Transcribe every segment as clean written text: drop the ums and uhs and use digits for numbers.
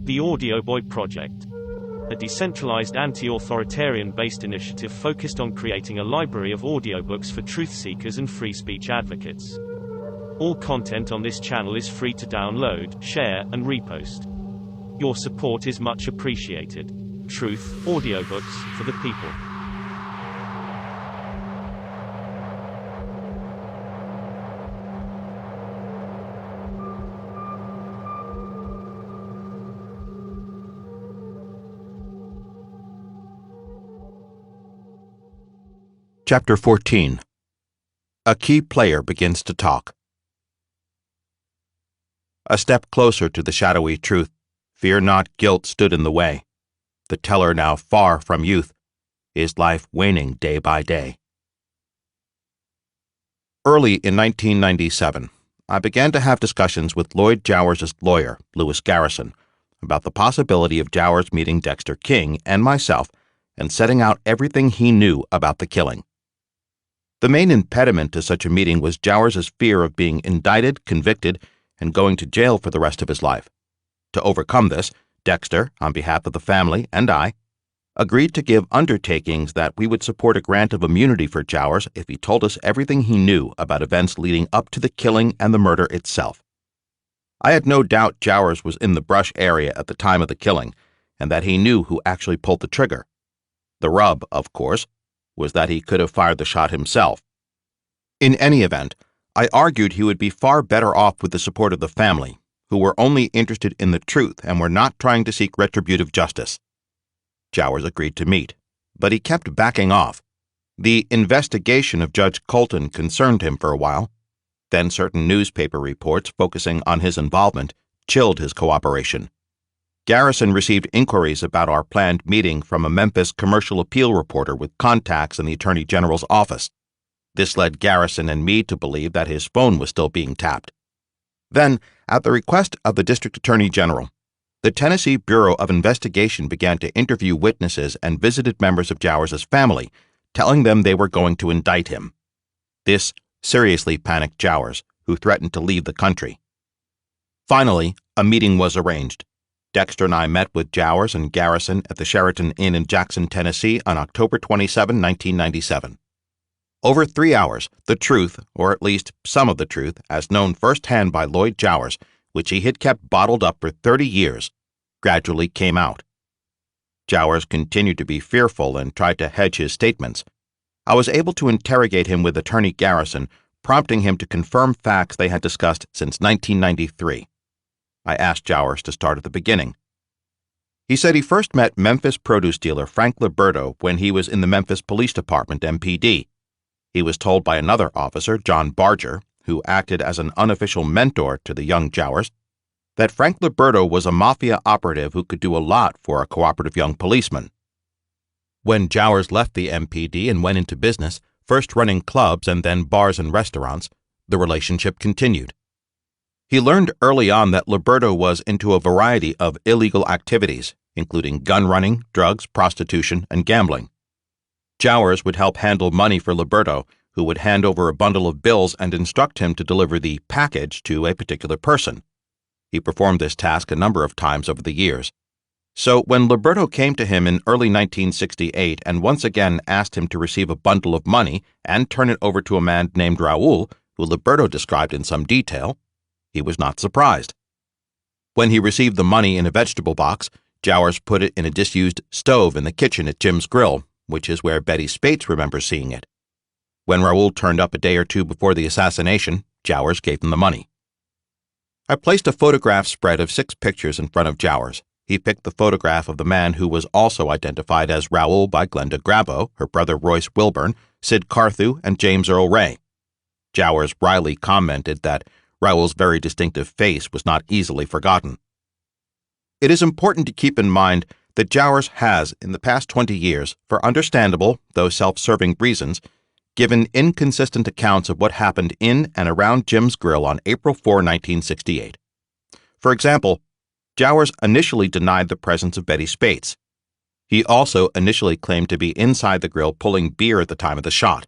The Audiobook Project, a decentralized anti-authoritarian-based initiative focused on creating a library of audiobooks for truth seekers and free speech advocates. All content on this channel is free to download, share, and repost. Your support is much appreciated. Truth, audiobooks, for the people. Chapter 14. A key player begins to talk. A step closer to the shadowy truth, fear not guilt stood in the way. The teller now far from youth, his life waning day by day. Early in 1997, I began to have discussions with Lloyd Jowers' lawyer, Lewis Garrison, about the possibility of Jowers meeting Dexter King and myself and setting out everything he knew about the killing. The main impediment to such a meeting was Jowers' fear of being indicted, convicted, and going to jail for the rest of his life. To overcome this, Dexter, on behalf of the family, and I, agreed to give undertakings that we would support a grant of immunity for Jowers if he told us everything he knew about events leading up to the killing and the murder itself. I had no doubt Jowers was in the brush area at the time of the killing, and that he knew who actually pulled the trigger. The rub, of course, was that he could have fired the shot himself. In any event, I argued he would be far better off with the support of the family, who were only interested in the truth and were not trying to seek retributive justice. Jowers agreed to meet, but he kept backing off. The investigation of Judge Colton concerned him for a while. Then certain newspaper reports focusing on his involvement chilled his cooperation. Garrison received inquiries about our planned meeting from a Memphis commercial appeal reporter with contacts in the Attorney General's office. This led Garrison and me to believe that his phone was still being tapped. Then, at the request of the District Attorney General, the Tennessee Bureau of Investigation began to interview witnesses and visited members of Jowers' family, telling them they were going to indict him. This seriously panicked Jowers, who threatened to leave the country. Finally, a meeting was arranged. Dexter and I met with Jowers and Garrison at the Sheraton Inn in Jackson, Tennessee on October 27, 1997. Over 3 hours, the truth, or at least some of the truth, as known firsthand by Lloyd Jowers, which he had kept bottled up for 30 years, gradually came out. Jowers continued to be fearful and tried to hedge his statements. I was able to interrogate him with Attorney Garrison, prompting him to confirm facts they had discussed since 1993. I asked Jowers to start at the beginning. He said he first met Memphis produce dealer Frank Liberto when he was in the Memphis Police Department, MPD. He was told by another officer, John Barger, who acted as an unofficial mentor to the young Jowers, that Frank Liberto was a mafia operative who could do a lot for a cooperative young policeman. When Jowers left the MPD and went into business, first running clubs and then bars and restaurants, the relationship continued. He learned early on that Liberto was into a variety of illegal activities, including gun running, drugs, prostitution, and gambling. Jowers would help handle money for Liberto, who would hand over a bundle of bills and instruct him to deliver the package to a particular person. He performed this task a number of times over the years. So when Liberto came to him in early 1968 and once again asked him to receive a bundle of money and turn it over to a man named Raul, who Liberto described in some detail, he was not surprised. When he received the money in a vegetable box, Jowers put it in a disused stove in the kitchen at Jim's Grill, which is where Betty Spates remembers seeing it. When Raul turned up a day or two before the assassination, Jowers gave him the money. I placed a photograph spread of 6 pictures in front of Jowers. He picked the photograph of the man who was also identified as Raul by Glenda Grabo, her brother Royce Wilburn, Sid Carthew, and James Earl Ray. Jowers wryly commented that Raul's very distinctive face was not easily forgotten. It is important to keep in mind that Jowers has, in the past 20 years, for understandable, though self-serving reasons, given inconsistent accounts of what happened in and around Jim's Grill on April 4, 1968. For example, Jowers initially denied the presence of Betty Spates. He also initially claimed to be inside the grill pulling beer at the time of the shot.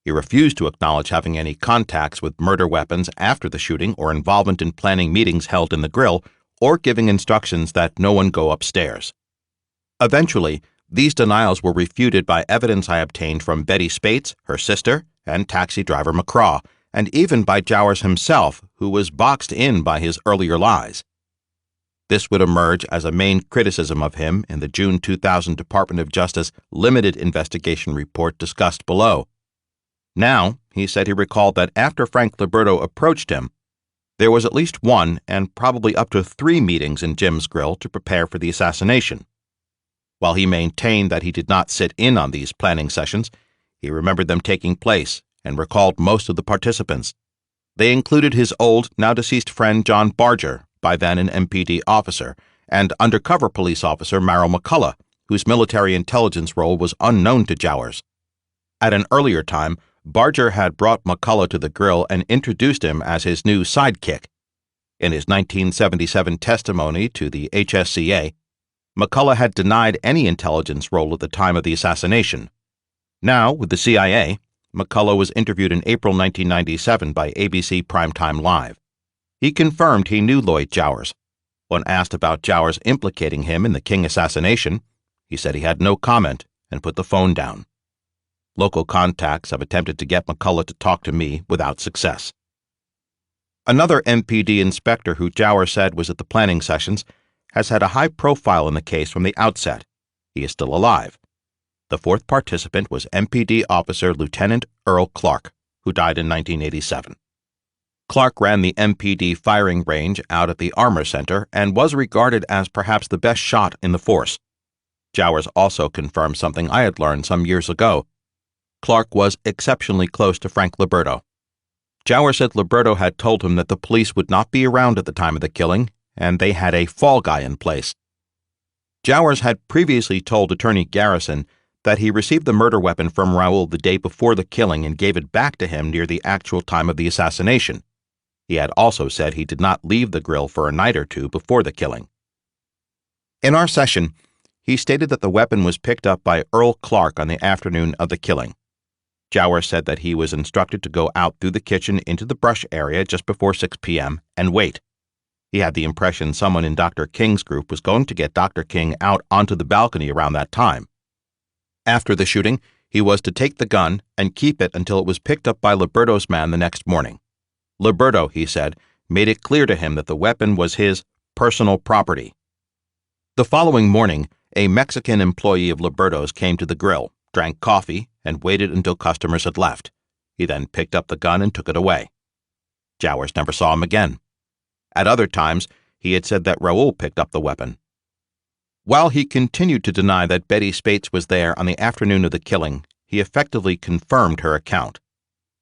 He refused to acknowledge having any contacts with murder weapons after the shooting or involvement in planning meetings held in the grill or giving instructions that no one go upstairs. Eventually, these denials were refuted by evidence I obtained from Betty Spates, her sister, and taxi driver McCraw, and even by Jowers himself, who was boxed in by his earlier lies. This would emerge as a main criticism of him in the June 2000 Department of Justice limited investigation report discussed below. Now, he said he recalled that after Frank Liberto approached him, there was at least one and probably up to 3 meetings in Jim's Grill to prepare for the assassination. While he maintained that he did not sit in on these planning sessions, he remembered them taking place and recalled most of the participants. They included his old, now-deceased friend John Barger, by then an MPD officer, and undercover police officer Merrill McCullough, whose military intelligence role was unknown to Jowers. At an earlier time, Barger had brought McCullough to the Grill and introduced him as his new sidekick. In his 1977 testimony to the HSCA, McCullough had denied any intelligence role at the time of the assassination. Now, with the CIA, McCullough was interviewed in April 1997 by ABC Primetime Live. He confirmed he knew Lloyd Jowers. When asked about Jowers implicating him in the King assassination, he said he had no comment and put the phone down. Local contacts have attempted to get McCullough to talk to me without success. Another MPD inspector who Jowers said was at the planning sessions has had a high profile in the case from the outset. He is still alive. The 4th participant was MPD officer Lieutenant Earl Clark, who died in 1987. Clark ran the MPD firing range out at the Armor Center and was regarded as perhaps the best shot in the force. Jowers also confirmed something I had learned some years ago. Clark was exceptionally close to Frank Liberto. Jowers said Liberto had told him that the police would not be around at the time of the killing, and they had a fall guy in place. Jowers had previously told Attorney Garrison that he received the murder weapon from Raul the day before the killing and gave it back to him near the actual time of the assassination. He had also said he did not leave the Grill for a night or 2 before the killing. In our session, he stated that the weapon was picked up by Earl Clark on the afternoon of the killing. Jowers said that he was instructed to go out through the kitchen into the brush area just before 6 p.m. and wait. He had the impression someone in Dr. King's group was going to get Dr. King out onto the balcony around that time. After the shooting, he was to take the gun and keep it until it was picked up by Liberto's man the next morning. Liberto, he said, made it clear to him that the weapon was his personal property. The following morning, a Mexican employee of Liberto's came to the Grill, drank coffee, and waited until customers had left. He then picked up the gun and took it away. Jowers never saw him again. At other times, he had said that Raul picked up the weapon. While he continued to deny that Betty Spates was there on the afternoon of the killing, he effectively confirmed her account.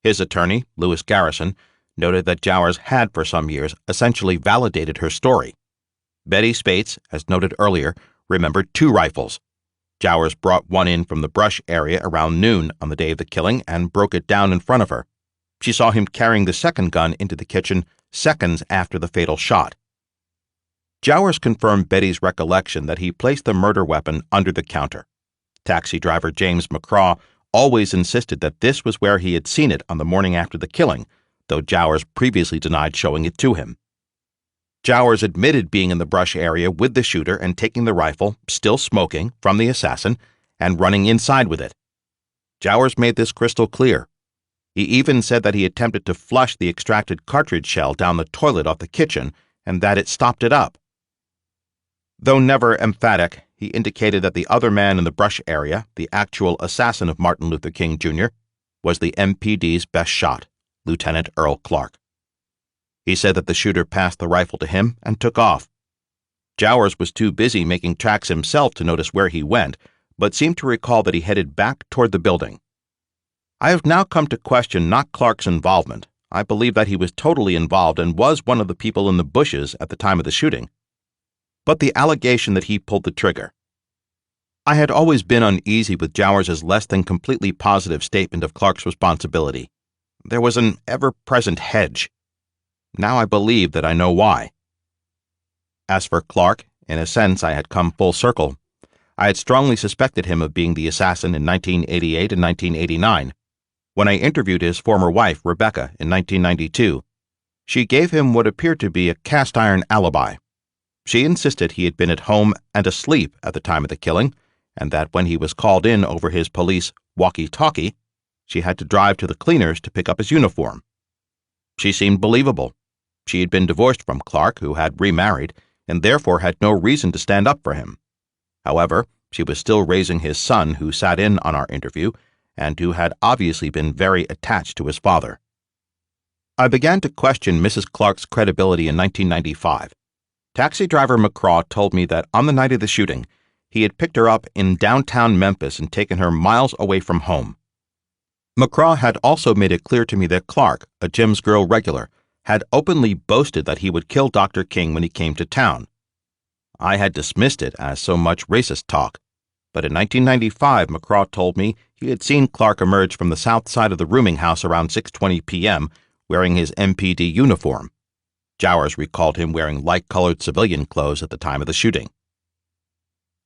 His attorney, Lewis Garrison, noted that Jowers had for some years essentially validated her story. Betty Spates, as noted earlier, remembered 2 rifles. Jowers brought one in from the brush area around noon on the day of the killing and broke it down in front of her. She saw him carrying the second gun into the kitchen seconds after the fatal shot. Jowers confirmed Betty's recollection that he placed the murder weapon under the counter. Taxi driver James McCraw always insisted that this was where he had seen it on the morning after the killing, though Jowers previously denied showing it to him. Jowers admitted being in the brush area with the shooter and taking the rifle, still smoking, from the assassin and running inside with it. Jowers made this crystal clear. He even said that he attempted to flush the extracted cartridge shell down the toilet off the kitchen and that it stopped it up. Though never emphatic, he indicated that the other man in the brush area, the actual assassin of Martin Luther King Jr., was the MPD's best shot, Lieutenant Earl Clark. He said that the shooter passed the rifle to him and took off. Jowers was too busy making tracks himself to notice where he went, but seemed to recall that he headed back toward the building. I have now come to question not Clark's involvement. I believe that he was totally involved and was one of the people in the bushes at the time of the shooting, but the allegation that he pulled the trigger. I had always been uneasy with Jowers's less than completely positive statement of Clark's responsibility. There was an ever-present hedge. Now I believe that I know why. As for Clark, in a sense I had come full circle. I had strongly suspected him of being the assassin in 1988 and 1989. When I interviewed his former wife, Rebecca, in 1992, she gave him what appeared to be a cast-iron alibi. She insisted he had been at home and asleep at the time of the killing, and that when he was called in over his police walkie-talkie, she had to drive to the cleaners to pick up his uniform. She seemed believable. She had been divorced from Clark, who had remarried, and therefore had no reason to stand up for him. However, she was still raising his son, who sat in on our interview, and who had obviously been very attached to his father. I began to question Mrs. Clark's credibility in 1995. Taxi driver McCraw told me that on the night of the shooting, he had picked her up in downtown Memphis and taken her miles away from home. McCraw had also made it clear to me that Clark, a Jim's Grill regular, had openly boasted that he would kill Dr. King when he came to town. I had dismissed it as so much racist talk, but in 1995 McCraw told me he had seen Clark emerge from the south side of the rooming house around 6:20 p.m. wearing his MPD uniform. Jowers recalled him wearing light-colored civilian clothes at the time of the shooting.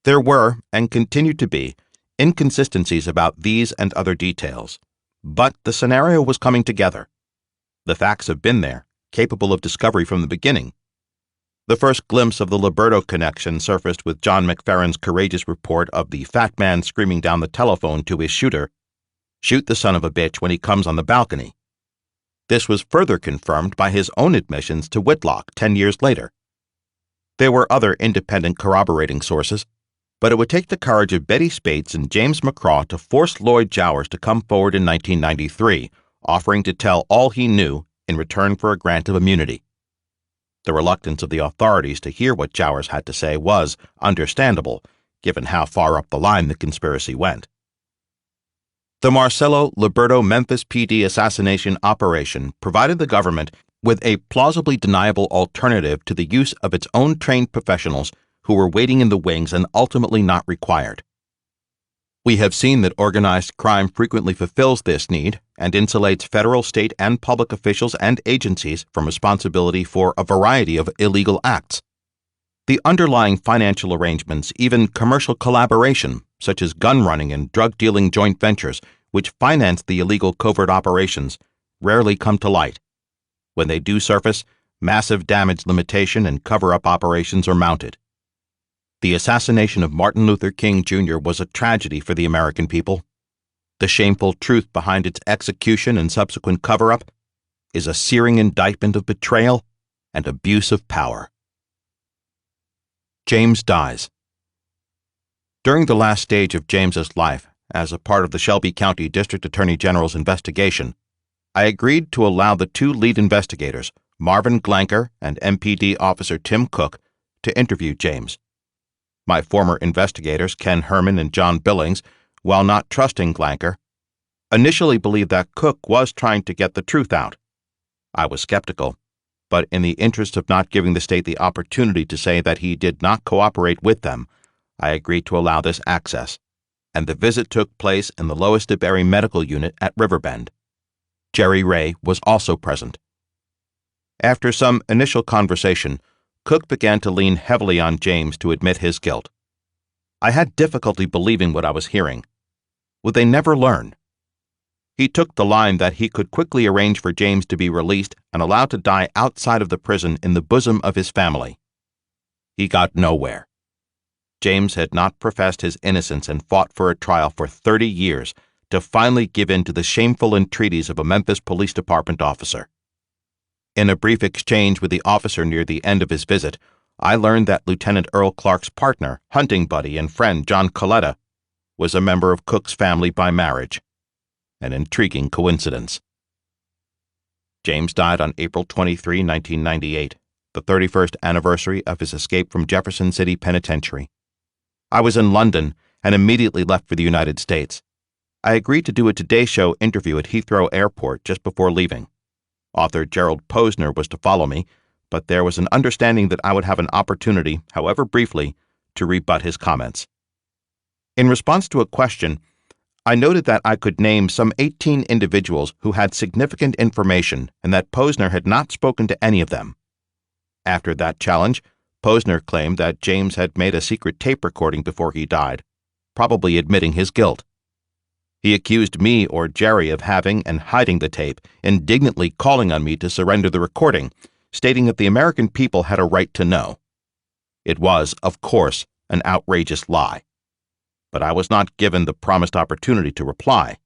There were, and continued to be, inconsistencies about these and other details, but the scenario was coming together. The facts have been there, capable of discovery from the beginning. The first glimpse of the Liberto connection surfaced with John McFerrin's courageous report of the fat man screaming down the telephone to his shooter, "Shoot the son of a bitch when he comes on the balcony." This was further confirmed by his own admissions to Whitlock 10 years later. There were other independent corroborating sources, but it would take the courage of Betty Spates and James McCraw to force Lloyd Jowers to come forward in 1993, offering to tell all he knew in return for a grant of immunity. The reluctance of the authorities to hear what Jowers had to say was understandable, given how far up the line the conspiracy went. The Marcelo Liberto Memphis PD assassination operation provided the government with a plausibly deniable alternative to the use of its own trained professionals who were waiting in the wings and ultimately not required. We have seen that organized crime frequently fulfills this need and insulates federal, state, and public officials and agencies from responsibility for a variety of illegal acts. The underlying financial arrangements, even commercial collaboration, such as gun running and drug-dealing joint ventures, which finance the illegal covert operations, rarely come to light. When they do surface, massive damage limitation and cover-up operations are mounted. The assassination of Martin Luther King Jr. was a tragedy for the American people. The shameful truth behind its execution and subsequent cover-up is a searing indictment of betrayal and abuse of power. James dies. During the last stage of James's life, as a part of the Shelby County District Attorney General's investigation, I agreed to allow the two lead investigators, Marvin Glanker and MPD Officer Tim Cook, to interview James. My former investigators, Ken Herman and John Billings, while not trusting Glanker, initially believed that Cook was trying to get the truth out. I was skeptical, but in the interest of not giving the state the opportunity to say that he did not cooperate with them, I agreed to allow this access, and the visit took place in the Lois DeBerry Medical Unit at Riverbend. Jerry Ray was also present. After some initial conversation, Cook began to lean heavily on James to admit his guilt. I had difficulty believing what I was hearing. Would they never learn? He took the line that he could quickly arrange for James to be released and allowed to die outside of the prison in the bosom of his family. He got nowhere. James had not professed his innocence and fought for a trial for 30 years to finally give in to the shameful entreaties of a Memphis Police Department officer. In a brief exchange with the officer near the end of his visit, I learned that Lieutenant Earl Clark's partner, hunting buddy, and friend John Coletta was a member of Cook's family by marriage. An intriguing coincidence. James died on April 23, 1998, the 31st anniversary of his escape from Jefferson City Penitentiary. I was in London and immediately left for the United States. I agreed to do a Today Show interview at Heathrow Airport just before leaving. Author Gerald Posner was to follow me, but there was an understanding that I would have an opportunity, however briefly, to rebut his comments. In response to a question, I noted that I could name some 18 individuals who had significant information and that Posner had not spoken to any of them. After that challenge, Posner claimed that James had made a secret tape recording before he died, probably admitting his guilt. He accused me or Jerry of having and hiding the tape, indignantly calling on me to surrender the recording, stating that the American people had a right to know. It was, of course, an outrageous lie. But I was not given the promised opportunity to reply.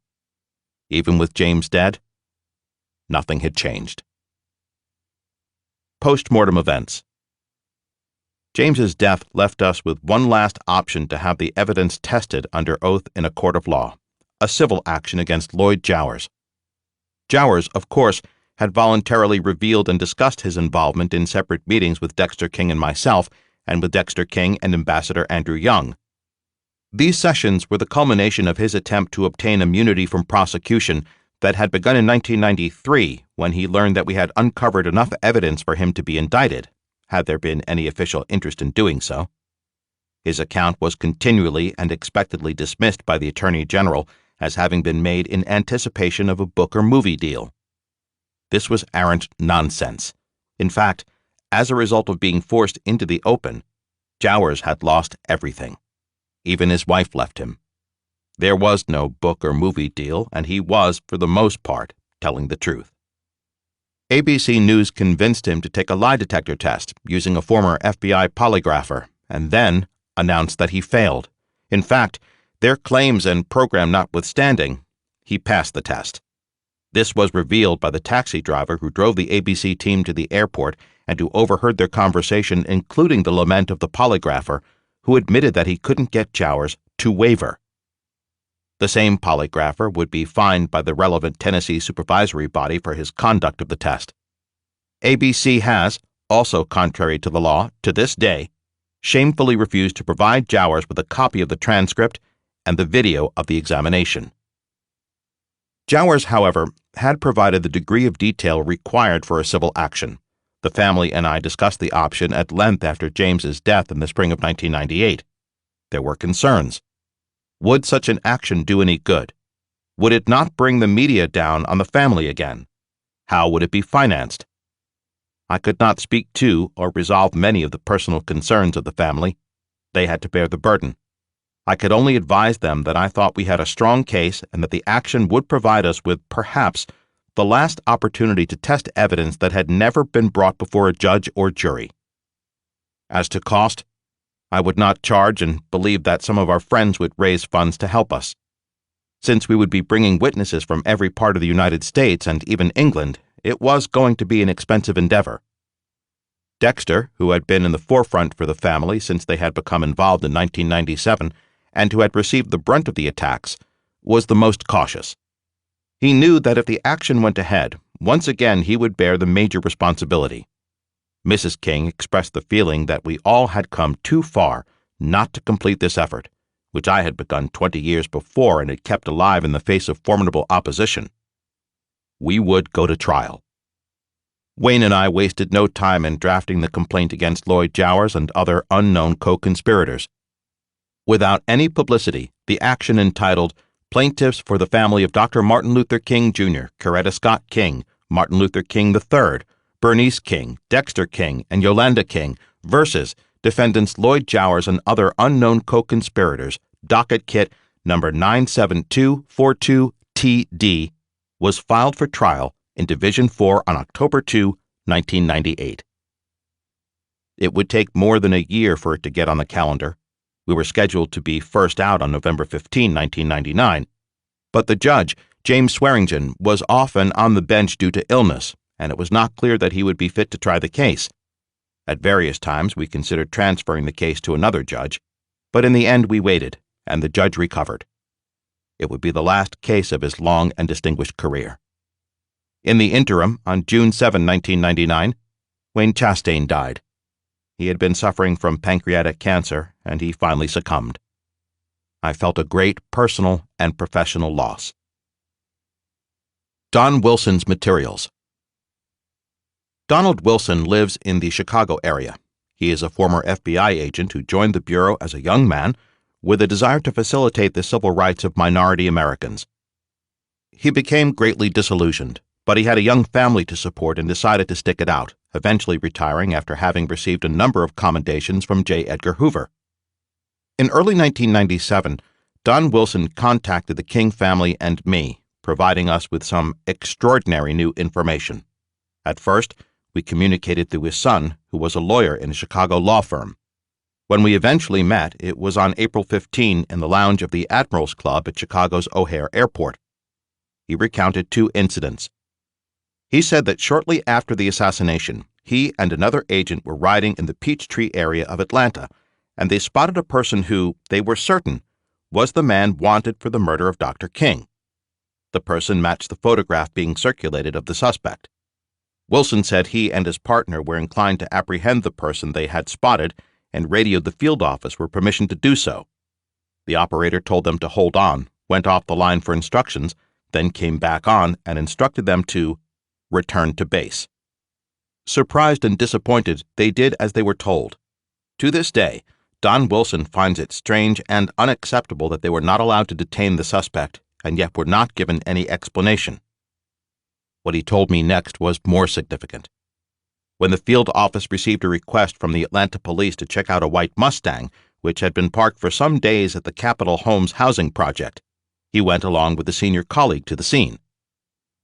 Even with James dead, nothing had changed. Post-mortem events. James's death left us with one last option to have the evidence tested under oath in a court of law, a civil action against Lloyd Jowers. Jowers, of course, had voluntarily revealed and discussed his involvement in separate meetings with Dexter King and myself, and with Dexter King and Ambassador Andrew Young. These sessions were the culmination of his attempt to obtain immunity from prosecution that had begun in 1993 when he learned that we had uncovered enough evidence for him to be indicted, had there been any official interest in doing so. His account was continually and expectedly dismissed by the Attorney General as having been made in anticipation of a book or movie deal. This was arrant nonsense. In fact, as a result of being forced into the open, Jowers had lost everything. Even his wife left him. There was no book or movie deal, and he was, for the most part, telling the truth. ABC News convinced him to take a lie detector test using a former FBI polygrapher, and then announced that he failed. In fact, their claims and program notwithstanding, he passed the test. This was revealed by the taxi driver who drove the ABC team to the airport and who overheard their conversation, including the lament of the polygrapher, who admitted that he couldn't get Jowers to waver. The same polygrapher would be fined by the relevant Tennessee supervisory body for his conduct of the test. ABC has, also contrary to the law, to this day, shamefully refused to provide Jowers with a copy of the transcript and the video of the examination. Jowers, however, had provided the degree of detail required for a civil action. The family and I discussed the option at length after James's death in the spring of 1998. There were concerns. Would such an action do any good? Would it not bring the media down on the family again? How would it be financed? I could not speak to or resolve many of the personal concerns of the family. They had to bear the burden. I could only advise them that I thought we had a strong case and that the action would provide us with, perhaps, the last opportunity to test evidence that had never been brought before a judge or jury. As to cost, I would not charge and believed that some of our friends would raise funds to help us. Since we would be bringing witnesses from every part of the United States and even England, it was going to be an expensive endeavor. Dexter, who had been in the forefront for the family since they had become involved in 1997 and who had received the brunt of the attacks, was the most cautious. He knew that if the action went ahead, once again he would bear the major responsibility. Mrs. King expressed the feeling that we all had come too far not to complete this effort, which I had begun 20 years before and had kept alive in the face of formidable opposition. We would go to trial. Wayne and I wasted no time in drafting the complaint against Lloyd Jowers and other unknown co-conspirators. Without any publicity, the action entitled Plaintiffs for the Family of Dr. Martin Luther King, Jr., Coretta Scott King, Martin Luther King III, Bernice King, Dexter King, and Yolanda King versus Defendants Lloyd Jowers and other unknown co-conspirators, docket kit number 97242TD, was filed for trial in Division 4 on October 2, 1998. It would take more than a year for it to get on the calendar. We were scheduled to be first out on November 15, 1999, but the judge, James Swearingen, was often on the bench due to illness, and it was not clear that he would be fit to try the case. At various times we considered transferring the case to another judge, but in the end we waited, and the judge recovered. It would be the last case of his long and distinguished career. In the interim, on June 7, 1999, Wayne Chastain died. He had been suffering from pancreatic cancer, and he finally succumbed. I felt a great personal and professional loss. Don Wilson's materials. Donald Wilson lives in the Chicago area. He is a former FBI agent who joined the Bureau as a young man with a desire to facilitate the civil rights of minority Americans. He became greatly disillusioned, but he had a young family to support and decided to stick it out, eventually retiring after having received a number of commendations from J. Edgar Hoover. In early 1997, Don Wilson contacted the King family and me, providing us with some extraordinary new information. At first, we communicated through his son, who was a lawyer in a Chicago law firm. When we eventually met, it was on April 15 in the lounge of the Admirals Club at Chicago's O'Hare Airport. He recounted 2 incidents. He said that shortly after the assassination, he and another agent were riding in the Peachtree area of Atlanta, and they spotted a person who, they were certain, was the man wanted for the murder of Dr. King. The person matched the photograph being circulated of the suspect. Wilson said he and his partner were inclined to apprehend the person they had spotted and radioed the field office for permission to do so. The operator told them to hold on, went off the line for instructions, then came back on and instructed them to return to base. Surprised and disappointed, they did as they were told. To this day, Don Wilson finds it strange and unacceptable that they were not allowed to detain the suspect and yet were not given any explanation. What he told me next was more significant. When the field office received a request from the Atlanta police to check out a white Mustang, which had been parked for some days at the Capitol Homes housing project, he went along with a senior colleague to the scene.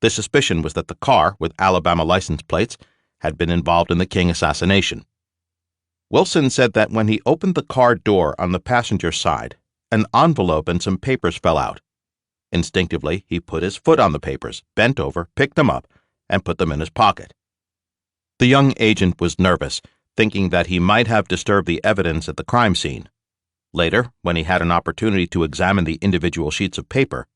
The suspicion was that the car, with Alabama license plates, had been involved in the King assassination. Wilson said that when he opened the car door on the passenger side, an envelope and some papers fell out. Instinctively, he put his foot on the papers, bent over, picked them up, and put them in his pocket. The young agent was nervous, thinking that he might have disturbed the evidence at the crime scene. Later, when he had an opportunity to examine the individual sheets of paper,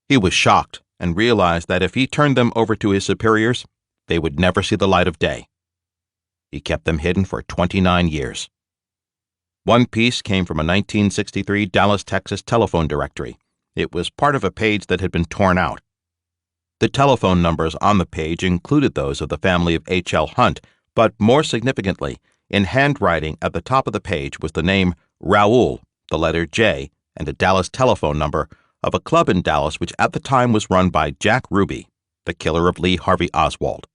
he was shocked and realized that if he turned them over to his superiors, they would never see the light of day. He kept them hidden for 29 years. One piece came from a 1963 Dallas, Texas telephone directory. It was part of a page that had been torn out. The telephone numbers on the page included those of the family of H.L. Hunt, but more significantly, in handwriting at the top of the page was the name Raoul, the letter J, and a Dallas telephone number of a club in Dallas which at the time was run by Jack Ruby, the killer of Lee Harvey Oswald.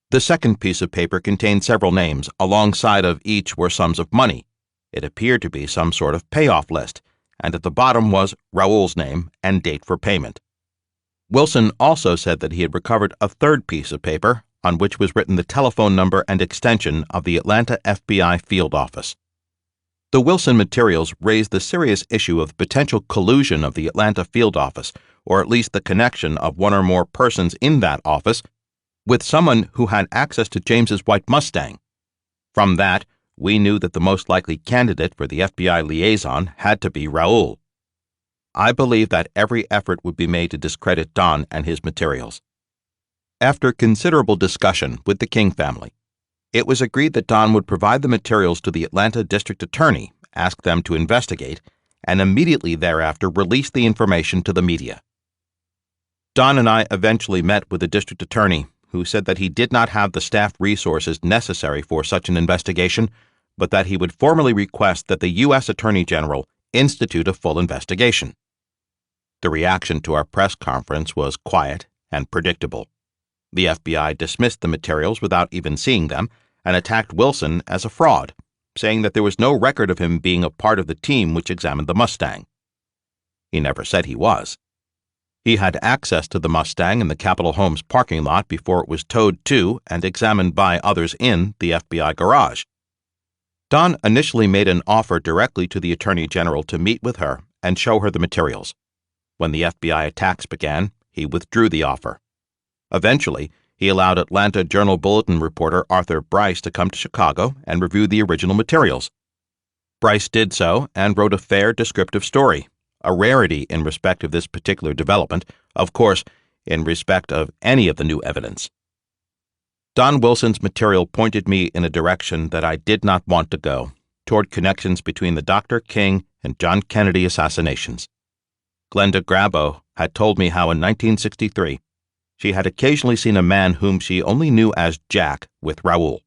The second piece of paper contained several names. Alongside of each were sums of money. It appeared to be some sort of payoff list, and at the bottom was Raoul's name and date for payment. Wilson also said that he had recovered a third piece of paper on which was written the telephone number and extension of the Atlanta FBI field office. The Wilson materials raised the serious issue of the potential collusion of the Atlanta field office, or at least the connection of one or more persons in that office with someone who had access to James's white Mustang. From that, we knew that the most likely candidate for the FBI liaison had to be Raoul. I believe that every effort would be made to discredit Don and his materials. After considerable discussion with the King family, it was agreed that Don would provide the materials to the Atlanta District Attorney, ask them to investigate, and immediately thereafter release the information to the media. Don and I eventually met with the District Attorney, who said that he did not have the staff resources necessary for such an investigation, but that he would formally request that the U.S. Attorney General institute a full investigation. The reaction to our press conference was quiet and predictable. The FBI dismissed the materials without even seeing them and attacked Wilson as a fraud, saying that there was no record of him being a part of the team which examined the Mustang. He never said he was. He had access to the Mustang in the Capitol Homes parking lot before it was towed to and examined by others in the FBI garage. Don initially made an offer directly to the Attorney General to meet with her and show her the materials. When the FBI attacks began, he withdrew the offer. Eventually, he allowed Atlanta Journal-Bulletin reporter Arthur Bryce to come to Chicago and review the original materials. Bryce did so and wrote a fair descriptive story, a rarity in respect of this particular development, of course, in respect of any of the new evidence. Don Wilson's material pointed me in a direction that I did not want to go, toward connections between the Dr. King and John Kennedy assassinations. Glenda Grabo had told me how in 1963 she had occasionally seen a man whom she only knew as Jack with Raoul.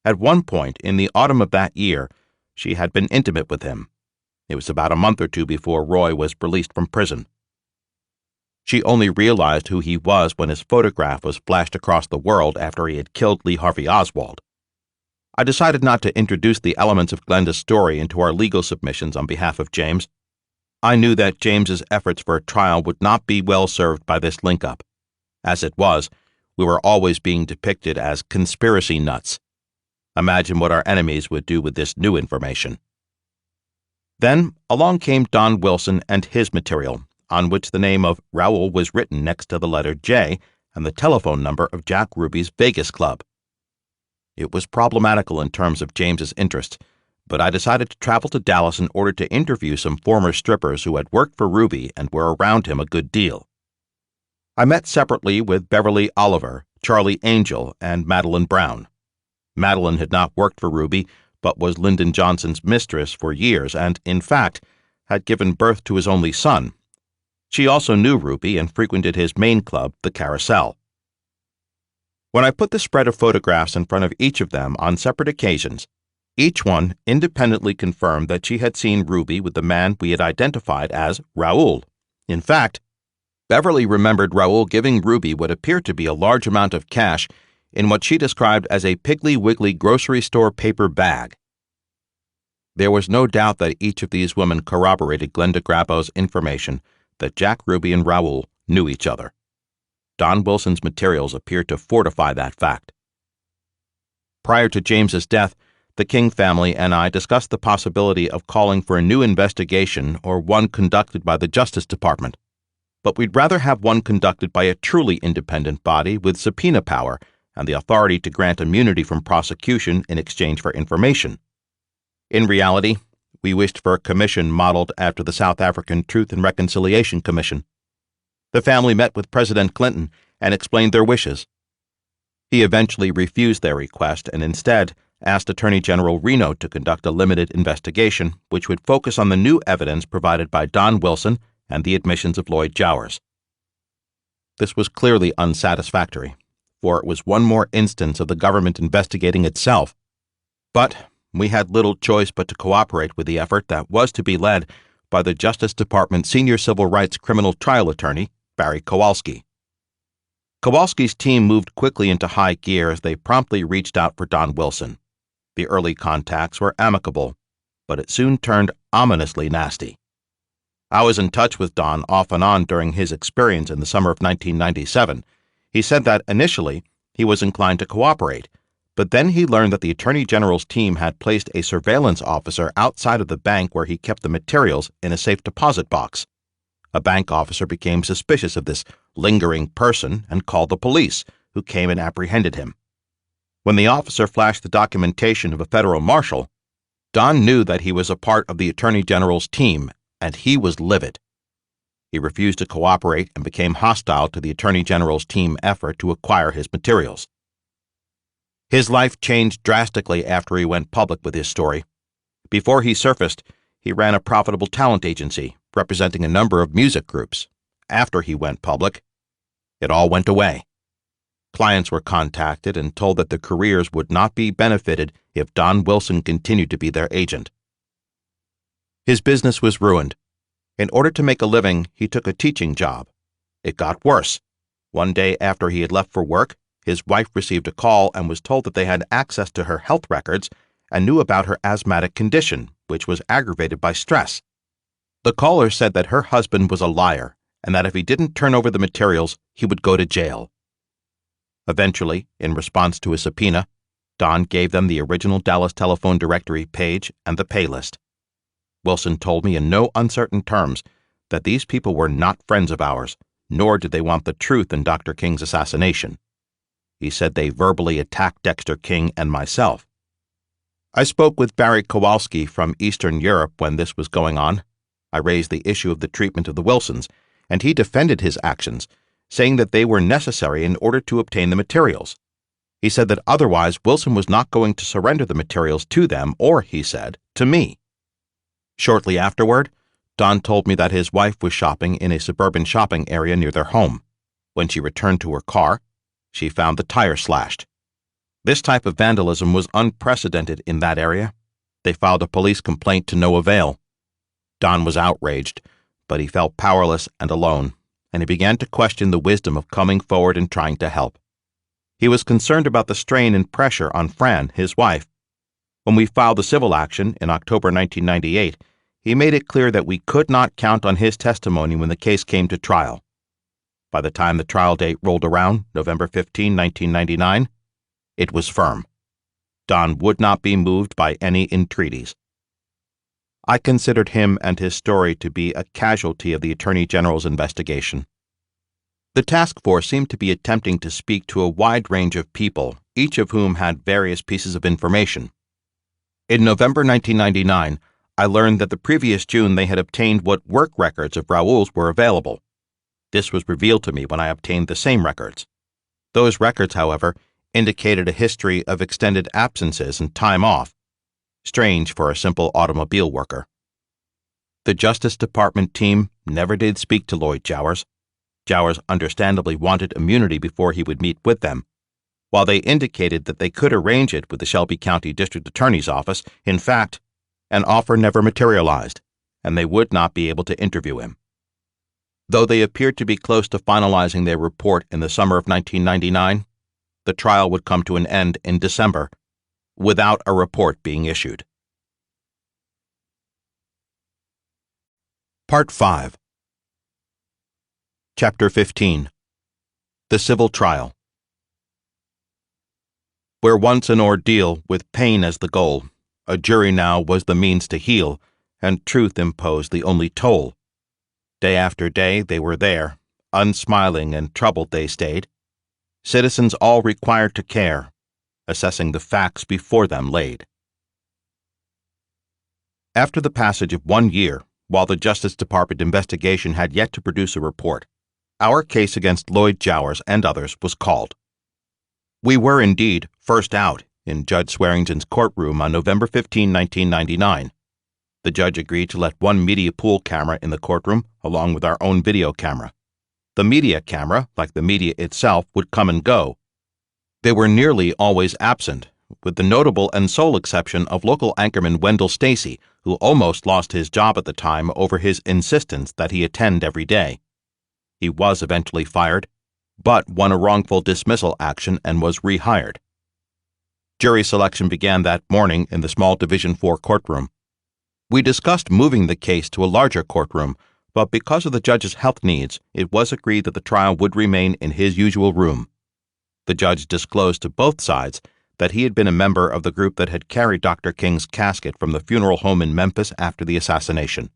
At one point in the autumn of that year, she had been intimate with him. It was about a month or two before Roy was released from prison. She only realized who he was when his photograph was flashed across the world after he had killed Lee Harvey Oswald. I decided not to introduce the elements of Glenda's story into our legal submissions on behalf of James. I knew that James's efforts for a trial would not be well served by this link-up. As it was, we were always being depicted as conspiracy nuts. Imagine what our enemies would do with this new information. Then along came Don Wilson and his material, on which the name of Raoul was written next to the letter J and the telephone number of Jack Ruby's Vegas Club. It was problematical in terms of James's interests, but I decided to travel to Dallas in order to interview some former strippers who had worked for Ruby and were around him a good deal. I met separately with Beverly Oliver, Charlie Angel, and Madeline Brown. Madeline had not worked for Ruby, but was Lyndon Johnson's mistress for years and, in fact, had given birth to his only son. She also knew Ruby and frequented his main club, the Carousel. When I put the spread of photographs in front of each of them on separate occasions, each one independently confirmed that she had seen Ruby with the man we had identified as Raoul. In fact, Beverly remembered Raoul giving Ruby what appeared to be a large amount of cash in what she described as a Piggly Wiggly grocery store paper bag. There was no doubt that each of these women corroborated Glenda Grabo's information that Jack Ruby and Raoul knew each other. Don Wilson's materials appeared to fortify that fact. Prior to James's death, the King family and I discussed the possibility of calling for a new investigation or one conducted by the Justice Department. But we'd rather have one conducted by a truly independent body with subpoena power and the authority to grant immunity from prosecution in exchange for information. In reality, we wished for a commission modeled after the South African Truth and Reconciliation Commission. The family met with President Clinton and explained their wishes. He eventually refused their request and instead asked Attorney General Reno to conduct a limited investigation which would focus on the new evidence provided by Don Wilson and the admissions of Lloyd Jowers. This was clearly unsatisfactory, for it was one more instance of the government investigating itself. But we had little choice but to cooperate with the effort that was to be led by the Justice Department Senior Civil Rights Criminal Trial Attorney, Barry Kowalski. Kowalski's team moved quickly into high gear as they promptly reached out for Don Wilson. The early contacts were amicable, but it soon turned ominously nasty. I was in touch with Don off and on during his experience in the summer of 1997. He said that initially he was inclined to cooperate, but then he learned that the Attorney General's team had placed a surveillance officer outside of the bank where he kept the materials in a safe deposit box. A bank officer became suspicious of this lingering person and called the police, who came and apprehended him. When the officer flashed the documentation of a federal marshal, Don knew that he was a part of the Attorney General's team, and he was livid. He refused to cooperate and became hostile to the Attorney General's team effort to acquire his materials. His life changed drastically after he went public with his story. Before he surfaced, he ran a profitable talent agency representing a number of music groups. After he went public, it all went away. Clients were contacted and told that their careers would not be benefited if Don Wilson continued to be their agent. His business was ruined. In order to make a living, he took a teaching job. It got worse. One day after he had left for work, his wife received a call and was told that they had access to her health records and knew about her asthmatic condition, which was aggravated by stress. The caller said that her husband was a liar and that if he didn't turn over the materials, he would go to jail. Eventually, in response to a subpoena, Don gave them the original Dallas telephone directory page and the pay list. Wilson told me in no uncertain terms that these people were not friends of ours, nor did they want the truth in Dr. King's assassination. He said they verbally attacked Dexter King and myself. I spoke with Barry Kowalski from Eastern Europe when this was going on. I raised the issue of the treatment of the Wilsons, and he defended his actions, saying that they were necessary in order to obtain the materials. He said that otherwise Wilson was not going to surrender the materials to them or, he said, to me. Shortly afterward, Don told me that his wife was shopping in a suburban shopping area near their home. When she returned to her car, she found the tire slashed. This type of vandalism was unprecedented in that area. They filed a police complaint to no avail. Don was outraged, but he felt powerless and alone, and he began to question the wisdom of coming forward and trying to help. He was concerned about the strain and pressure on Fran, his wife. When we filed the civil action in October 1998, he made it clear that we could not count on his testimony when the case came to trial. By the time the trial date rolled around, November 15, 1999, it was firm. Don would not be moved by any entreaties. I considered him and his story to be a casualty of the Attorney General's investigation. The task force seemed to be attempting to speak to a wide range of people, each of whom had various pieces of information. In November 1999, I learned that the previous June they had obtained what work records of Raoul's were available. This was revealed to me when I obtained the same records. Those records, however, indicated a history of extended absences and time off, strange for a simple automobile worker. The Justice Department team never did speak to Lloyd Jowers. Jowers understandably wanted immunity before he would meet with them. While they indicated that they could arrange it with the Shelby County District Attorney's Office, in fact, an offer never materialized, and they would not be able to interview him. Though they appeared to be close to finalizing their report in the summer of 1999, the trial would come to an end in December, without a report being issued. Part 5. Chapter 15. The Civil Trial. Where once an ordeal with pain as the goal, a jury now was the means to heal, and truth imposed the only toll. Day after day they were there, unsmiling and troubled they stayed, citizens all required to care, assessing the facts before them laid. After the passage of 1 year, while the Justice Department investigation had yet to produce a report, our case against Lloyd Jowers and others was called. We were indeed first out in Judge Swearington's courtroom on November 15, 1999. The judge agreed to let one media pool camera in the courtroom along with our own video camera. The media camera, like the media itself, would come and go. They were nearly always absent, with the notable and sole exception of local anchorman Wendell Stacy, who almost lost his job at the time over his insistence that he attend every day. He was eventually fired, but won a wrongful dismissal action and was rehired. Jury selection began that morning in the small Division 4 courtroom. We discussed moving the case to a larger courtroom, but because of the judge's health needs, it was agreed that the trial would remain in his usual room. The judge disclosed to both sides that he had been a member of the group that had carried Dr. King's casket from the funeral home in Memphis after the assassination.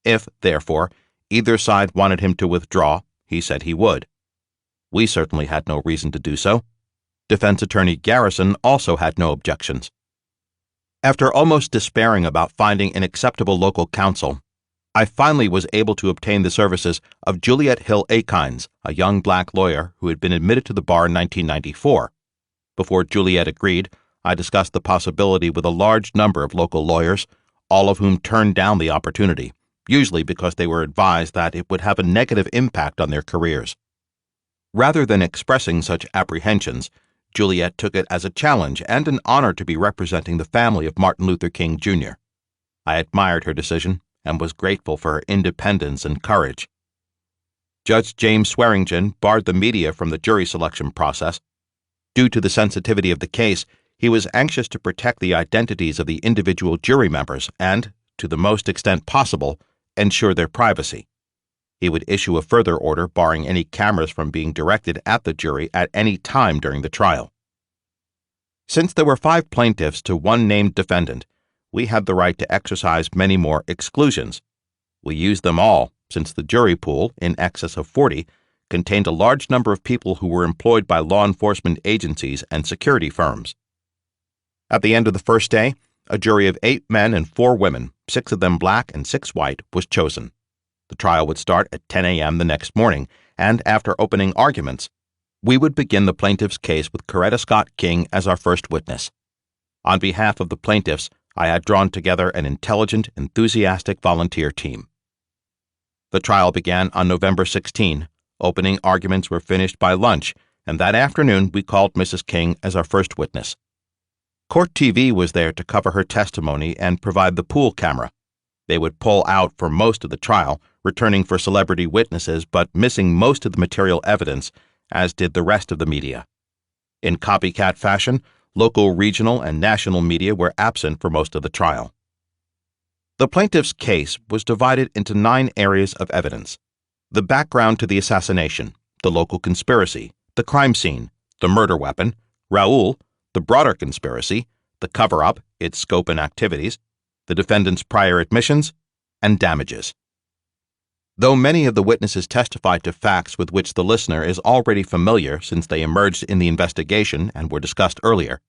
If, therefore, either side wanted him to withdraw, he said he would. We certainly had no reason to do so. Defense attorney Garrison also had no objections. After almost despairing about finding an acceptable local counsel, I finally was able to obtain the services of Juliet Hill Akines, a young black lawyer who had been admitted to the bar in 1994. Before Juliet agreed, I discussed the possibility with a large number of local lawyers, all of whom turned down the opportunity, usually because they were advised that it would have a negative impact on their careers. Rather than expressing such apprehensions, Juliet took it as a challenge and an honor to be representing the family of Martin Luther King, Jr. I admired her decision and was grateful for her independence and courage. Judge James Swearington barred the media from the jury selection process. Due to the sensitivity of the case, he was anxious to protect the identities of the individual jury members and, to the most extent possible, ensure their privacy. He would issue a further order barring any cameras from being directed at the jury at any time during the trial. Since there were 5 plaintiffs to one named defendant, we had the right to exercise many more exclusions. We used them all, since the jury pool, in excess of 40, contained a large number of people who were employed by law enforcement agencies and security firms. At the end of the first day, a jury of 8 men and 4 women, 6 of them black and 6 white, was chosen. The trial would start at 10 a.m. the next morning, and after opening arguments, we would begin the plaintiff's case with Coretta Scott King as our first witness. On behalf of the plaintiffs, I had drawn together an intelligent, enthusiastic volunteer team. The trial began on November 16. Opening arguments were finished by lunch, and that afternoon we called Mrs. King as our first witness. Court TV was there to cover her testimony and provide the pool camera. They would pull out for most of the trial, returning for celebrity witnesses but missing most of the material evidence, as did the rest of the media. In copycat fashion, local, regional, and national media were absent for most of the trial. The plaintiff's case was divided into 9 areas of evidence: the background to the assassination, the local conspiracy, the crime scene, the murder weapon, Raoul, the broader conspiracy, the cover-up, its scope and activities, the defendant's prior admissions, and damages. Though many of the witnesses testified to facts with which the listener is already familiar since they emerged in the investigation and were discussed earlier,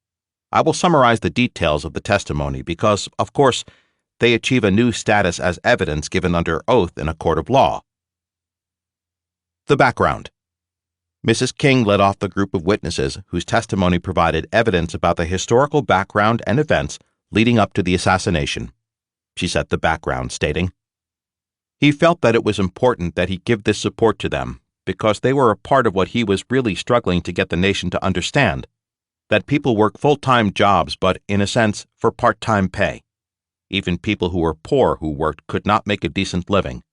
I will summarize the details of the testimony because, of course, they achieve a new status as evidence given under oath in a court of law. The background. Mrs. King led off the group of witnesses whose testimony provided evidence about the historical background and events leading up to the assassination. She set the background, stating, "He felt that it was important that he give this support to them because they were a part of what he was really struggling to get the nation to understand, that people work full-time jobs but, in a sense, for part-time pay. Even people who were poor who worked could not make a decent living.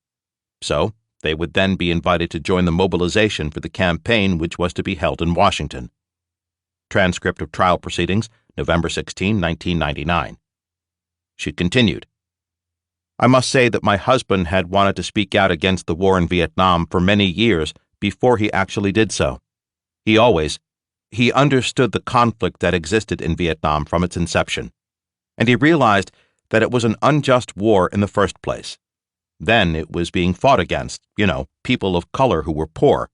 So, they would then be invited to join the mobilization for the campaign which was to be held in Washington." Transcript of trial proceedings, November 16, 1999. She continued, "I must say that my husband had wanted to speak out against the war in Vietnam for many years before he actually did so. He understood the conflict that existed in Vietnam from its inception, and he realized that it was an unjust war in the first place. Then it was being fought against, people of color who were poor.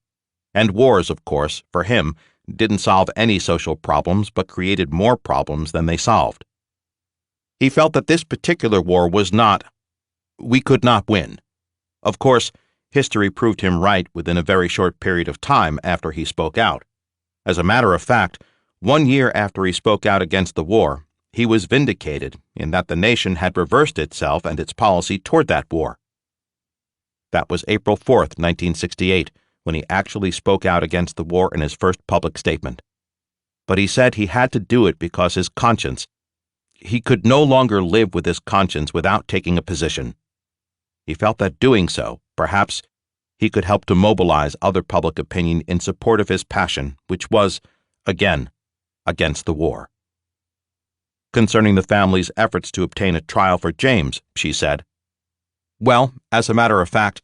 And wars, of course, for him, didn't solve any social problems but created more problems than they solved. He felt that this particular war we could not win. Of course, history proved him right within a very short period of time after he spoke out. As a matter of fact, 1 year after he spoke out against the war, he was vindicated in that the nation had reversed itself and its policy toward that war. That was April 4th, 1968, when he actually spoke out against the war in his first public statement. But he said he had to do it because his conscience. He could no longer live with his conscience without taking a position. He felt that doing so, perhaps, he could help to mobilize other public opinion in support of his passion, which was, again, against the war. Concerning the family's efforts to obtain a trial for James, she said, "Well, as a matter of fact,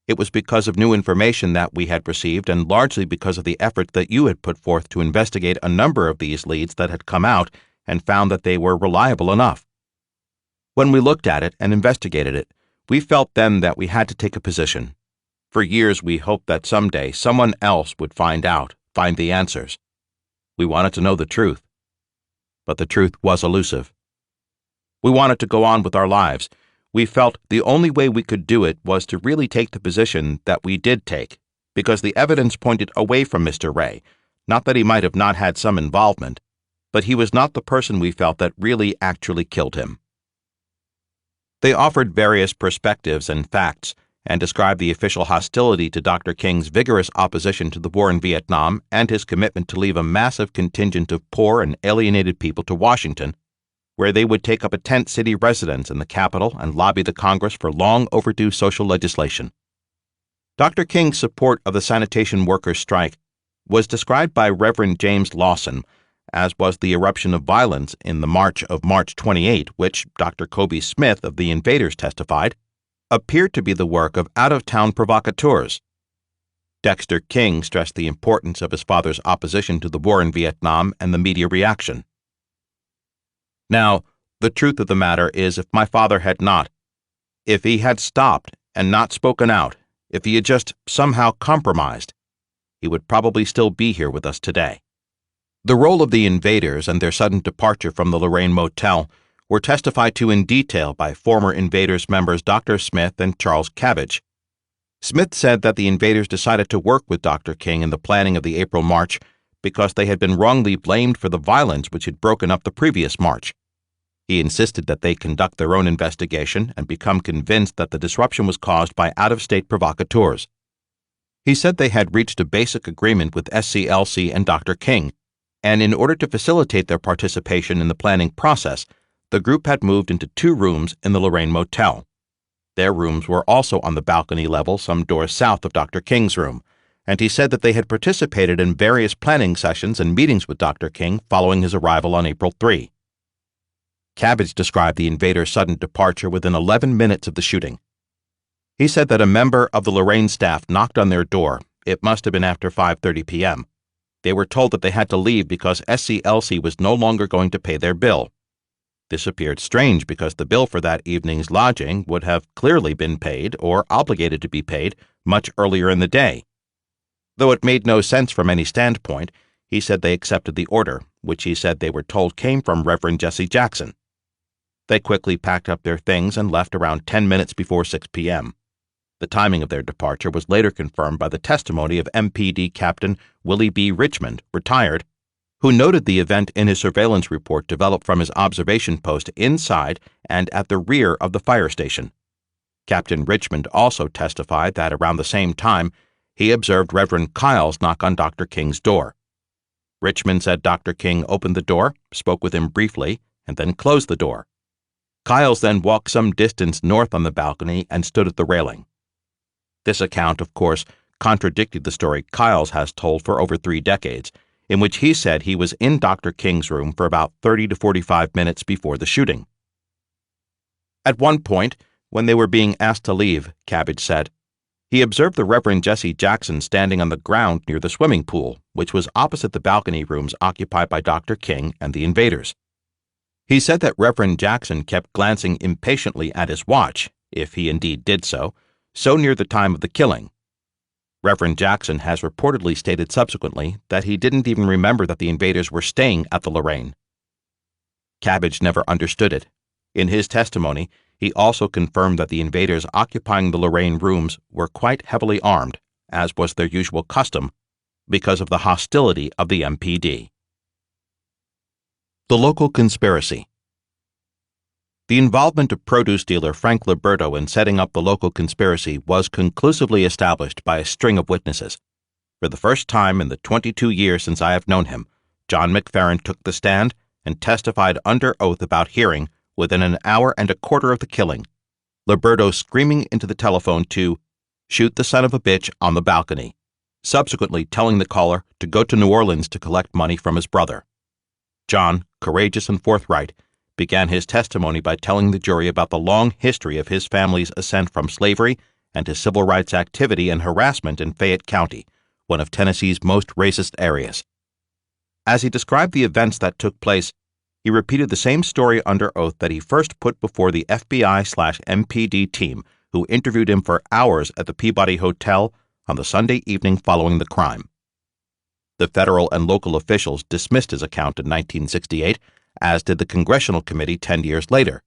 it was because of new information that we had received and largely because of the effort that you had put forth to investigate a number of these leads that had come out and found that they were reliable enough. When we looked at it and investigated it, we felt then that we had to take a position. For years we hoped that someday someone else would find the answers. We wanted to know the truth. But the truth was elusive. We wanted to go on with our lives. We felt the only way we could do it was to really take the position that we did take, because the evidence pointed away from Mr. Ray, not that he might have not had some involvement, but he was not the person we felt that really actually killed him." They offered various perspectives and facts, and described the official hostility to Dr. King's vigorous opposition to the war in Vietnam and his commitment to leave a massive contingent of poor and alienated people to Washington, where they would take up a tent city residence in the capital and lobby the Congress for long overdue social legislation. Dr. King's support of the sanitation workers' strike was described by Reverend James Lawson, as was the eruption of violence in the March of March 28, which Dr. Kobe Smith of the Invaders testified, appeared to be the work of out-of-town provocateurs. Dexter King stressed the importance of his father's opposition to the war in Vietnam and the media reaction. Now, the truth of the matter is if my father had not, if he had stopped and not spoken out, if he had just somehow compromised, he would probably still be here with us today. The role of the Invaders and their sudden departure from the Lorraine Motel were testified to in detail by former Invaders members Dr. Smith and Charles Cabbage. Smith said that the Invaders decided to work with Dr. King in the planning of the April March because they had been wrongly blamed for the violence which had broken up the previous march. He insisted that they conduct their own investigation and become convinced that the disruption was caused by out-of-state provocateurs. He said they had reached a basic agreement with SCLC and Dr. King, and in order to facilitate their participation in the planning process, the group had moved into 2 rooms in the Lorraine Motel. Their rooms were also on the balcony level some doors south of Dr. King's room, and he said that they had participated in various planning sessions and meetings with Dr. King following his arrival on April 3. Cabbage described the Invaders' sudden departure within 11 minutes of the shooting. He said that a member of the Lorraine staff knocked on their door. It must have been after 5:30 p.m. They were told that they had to leave because SCLC was no longer going to pay their bill. This appeared strange because the bill for that evening's lodging would have clearly been paid or obligated to be paid much earlier in the day. Though it made no sense from any standpoint, he said they accepted the order, which he said they were told came from Reverend Jesse Jackson. They quickly packed up their things and left around 10 minutes before 6 p.m. The timing of their departure was later confirmed by the testimony of MPD Captain Willie B. Richmond, retired, who noted the event in his surveillance report developed from his observation post inside and at the rear of the fire station. Captain Richmond also testified that around the same time, he observed Reverend Kyles knock on Dr. King's door. Richmond said Dr. King opened the door, spoke with him briefly, and then closed the door. Kyles then walked some distance north on the balcony and stood at the railing. This account, of course, contradicted the story Kyles has told for over 3 decades, in which he said he was in Dr. King's room for about 30 to 45 minutes before the shooting. At one point, when they were being asked to leave, Cabbage said, he observed the Reverend Jesse Jackson standing on the ground near the swimming pool, which was opposite the balcony rooms occupied by Dr. King and the invaders. He said that Reverend Jackson kept glancing impatiently at his watch, if he indeed did so near the time of the killing. Reverend Jackson has reportedly stated subsequently that he didn't even remember that the invaders were staying at the Lorraine. Cabbage never understood it. In his testimony, he also confirmed that the invaders occupying the Lorraine rooms were quite heavily armed, as was their usual custom, because of the hostility of the MPD. The local conspiracy. The involvement of produce dealer Frank Liberto in setting up the local conspiracy was conclusively established by a string of witnesses. For the first time in the 22 years since I have known him, John McFerrin took the stand and testified under oath about hearing, within an hour and a quarter of the killing, Liberto screaming into the telephone to shoot the son of a bitch on the balcony, subsequently telling the caller to go to New Orleans to collect money from his brother. John, courageous and forthright, began his testimony by telling the jury about the long history of his family's ascent from slavery and his civil rights activity and harassment in Fayette County, one of Tennessee's most racist areas. As he described the events that took place, he repeated the same story under oath that he first put before the FBI/MPD team, who interviewed him for hours at the Peabody Hotel on the Sunday evening following the crime. The federal and local officials dismissed his account in 1968, as did the Congressional Committee 10 years later.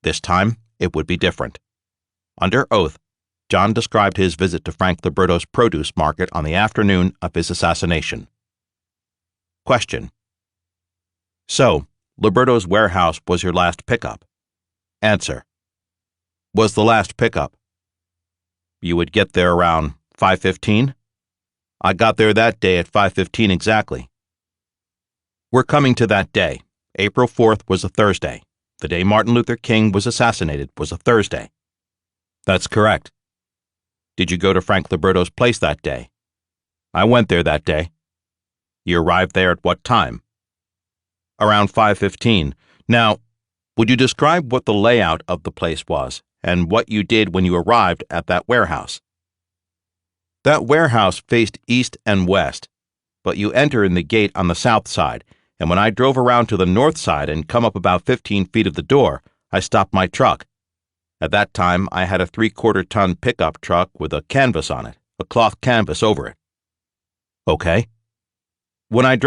This time, it would be different. Under oath, John described his visit to Frank Liberto's produce market on the afternoon of his assassination. Question. So, Liberto's warehouse was your last pickup? Answer. Was the last pickup. You would get there around 5:15? I got there that day at 5:15 exactly. We're coming to that day. April 4th was a Thursday. The day Martin Luther King was assassinated was a Thursday. That's correct. Did you go to Frank Liberto's place that day? I went there that day. You arrived there at what time? Around 5:15. Now, would you describe what the layout of the place was and what you did when you arrived at that warehouse? That warehouse faced east and west, but you enter in the gate on the south side, and when I drove around to the north side and come up about 15 feet of the door, I stopped my truck. At that time, I had a 3/4-ton pickup truck with a canvas on it, a cloth canvas over it. Okay. When I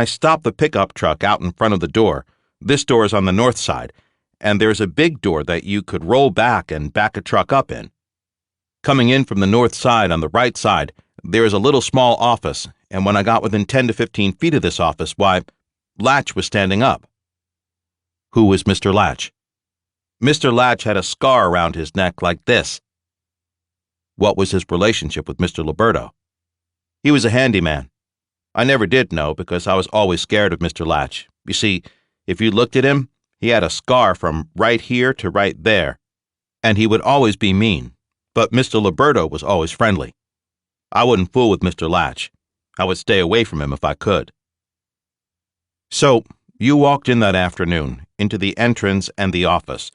stopped the pickup truck out in front of the door, this door is on the north side, and there's a big door that you could roll back and back a truck up in. Coming in from the north side on the right side, there is a little small office, and when I got within 10 to 15 feet of this office, why, Latch was standing up. Who was Mr. Latch? Mr. Latch had a scar around his neck like this. What was his relationship with Mr. Liberto? He was a handyman. I never did know because I was always scared of Mr. Latch. You see, if you looked at him, he had a scar from right here to right there, and he would always be mean. But Mr. Liberto was always friendly. I wouldn't fool with Mr. Latch. I would stay away from him if I could. So, you walked in that afternoon, into the entrance and the office.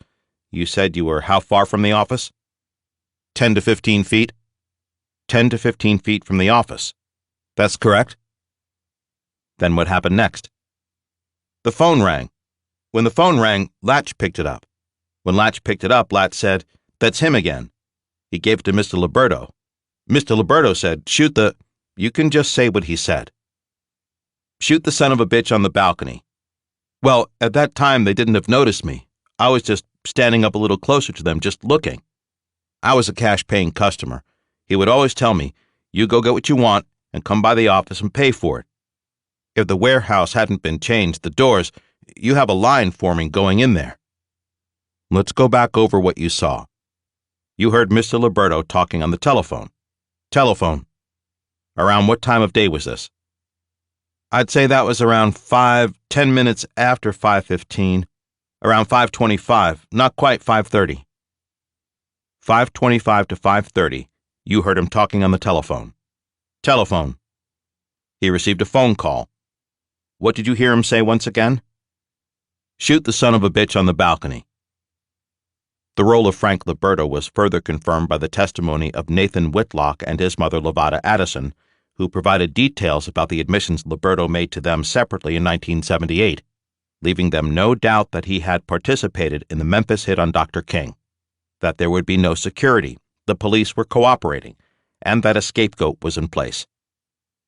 You said you were how far from the office? 10 to 15 feet? 10 to 15 feet from the office. That's correct. Then what happened next? The phone rang. When the phone rang, Latch picked it up. When Latch picked it up, Latch said, "That's him again." He gave it to Mr. Liberto. Mr. Liberto said, "Shoot the—" You can just say what he said. "Shoot the son of a bitch on the balcony." Well, at that time, they didn't have noticed me. I was just standing up a little closer to them, just looking. I was a cash-paying customer. He would always tell me, "You go get what you want and come by the office and pay for it." If the warehouse hadn't been changed, the doors, you have a line forming going in there. Let's go back over what you saw. You heard Mr. Liberto talking on the telephone. Telephone. Around what time of day was this? I'd say that was around 10 minutes after 5:15, around 5:25, not quite 5:30. 5:25 to 5:30, you heard him talking on the telephone. Telephone. He received a phone call. What did you hear him say once again? Shoot the son of a bitch on the balcony. The role of Frank Liberto was further confirmed by the testimony of Nathan Whitlock and his mother Lavada Addison, who provided details about the admissions Liberto made to them separately in 1978, leaving them no doubt that he had participated in the Memphis hit on Dr. King, that there would be no security, the police were cooperating, and that a scapegoat was in place.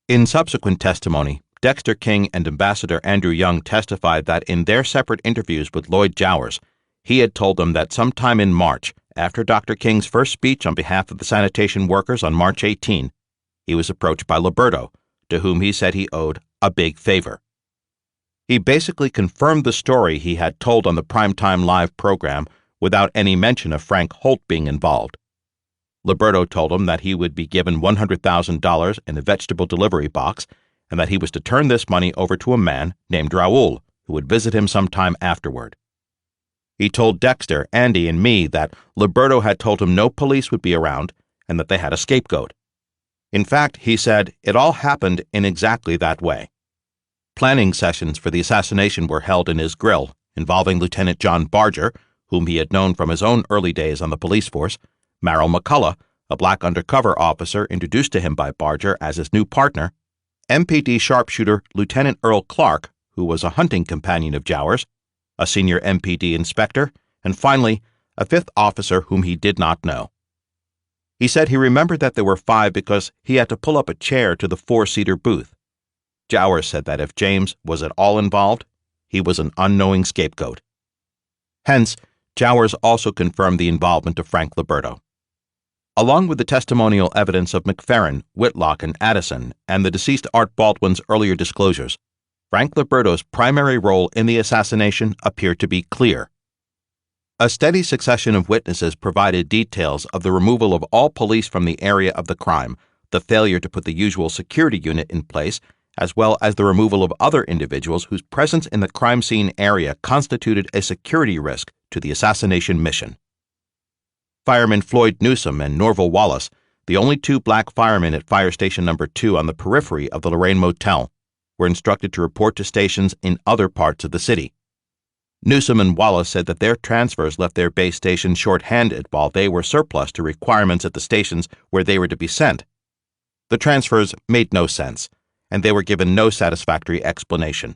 In subsequent testimony, Dexter King and Ambassador Andrew Young testified that in their separate interviews with Lloyd Jowers, he had told them that sometime in March, after Dr. King's first speech on behalf of the sanitation workers on March 18, he was approached by Liberto, to whom he said he owed a big favor. He basically confirmed the story he had told on the Primetime Live program without any mention of Frank Holt being involved. Liberto told him that he would be given $100,000 in a vegetable delivery box and that he was to turn this money over to a man named Raul, who would visit him sometime afterward. He told Dexter, Andy, and me that Liberto had told him no police would be around and that they had a scapegoat. In fact, he said, it all happened in exactly that way. Planning sessions for the assassination were held in his grill, involving Lieutenant John Barger, whom he had known from his own early days on the police force, Merrill McCullough, a black undercover officer introduced to him by Barger as his new partner, MPD sharpshooter Lieutenant Earl Clark, who was a hunting companion of Jowers, a senior MPD inspector, and finally, a fifth officer whom he did not know. He said he remembered that there were 5 because he had to pull up a chair to the 4-seater booth. Jowers said that if James was at all involved, he was an unknowing scapegoat. Hence, Jowers also confirmed the involvement of Frank Liberto. Along with the testimonial evidence of McFerrin, Whitlock, and Addison, and the deceased Art Baldwin's earlier disclosures, Frank Liberto's primary role in the assassination appeared to be clear. A steady succession of witnesses provided details of the removal of all police from the area of the crime, the failure to put the usual security unit in place, as well as the removal of other individuals whose presence in the crime scene area constituted a security risk to the assassination mission. Firemen Floyd Newsom and Norval Wallace, the only 2 black firemen at Fire Station No. 2 on the periphery of the Lorraine Motel, were instructed to report to stations in other parts of the city. Newsom and Wallace said that their transfers left their base station short-handed while they were surplus to requirements at the stations where they were to be sent. The transfers made no sense, and they were given no satisfactory explanation.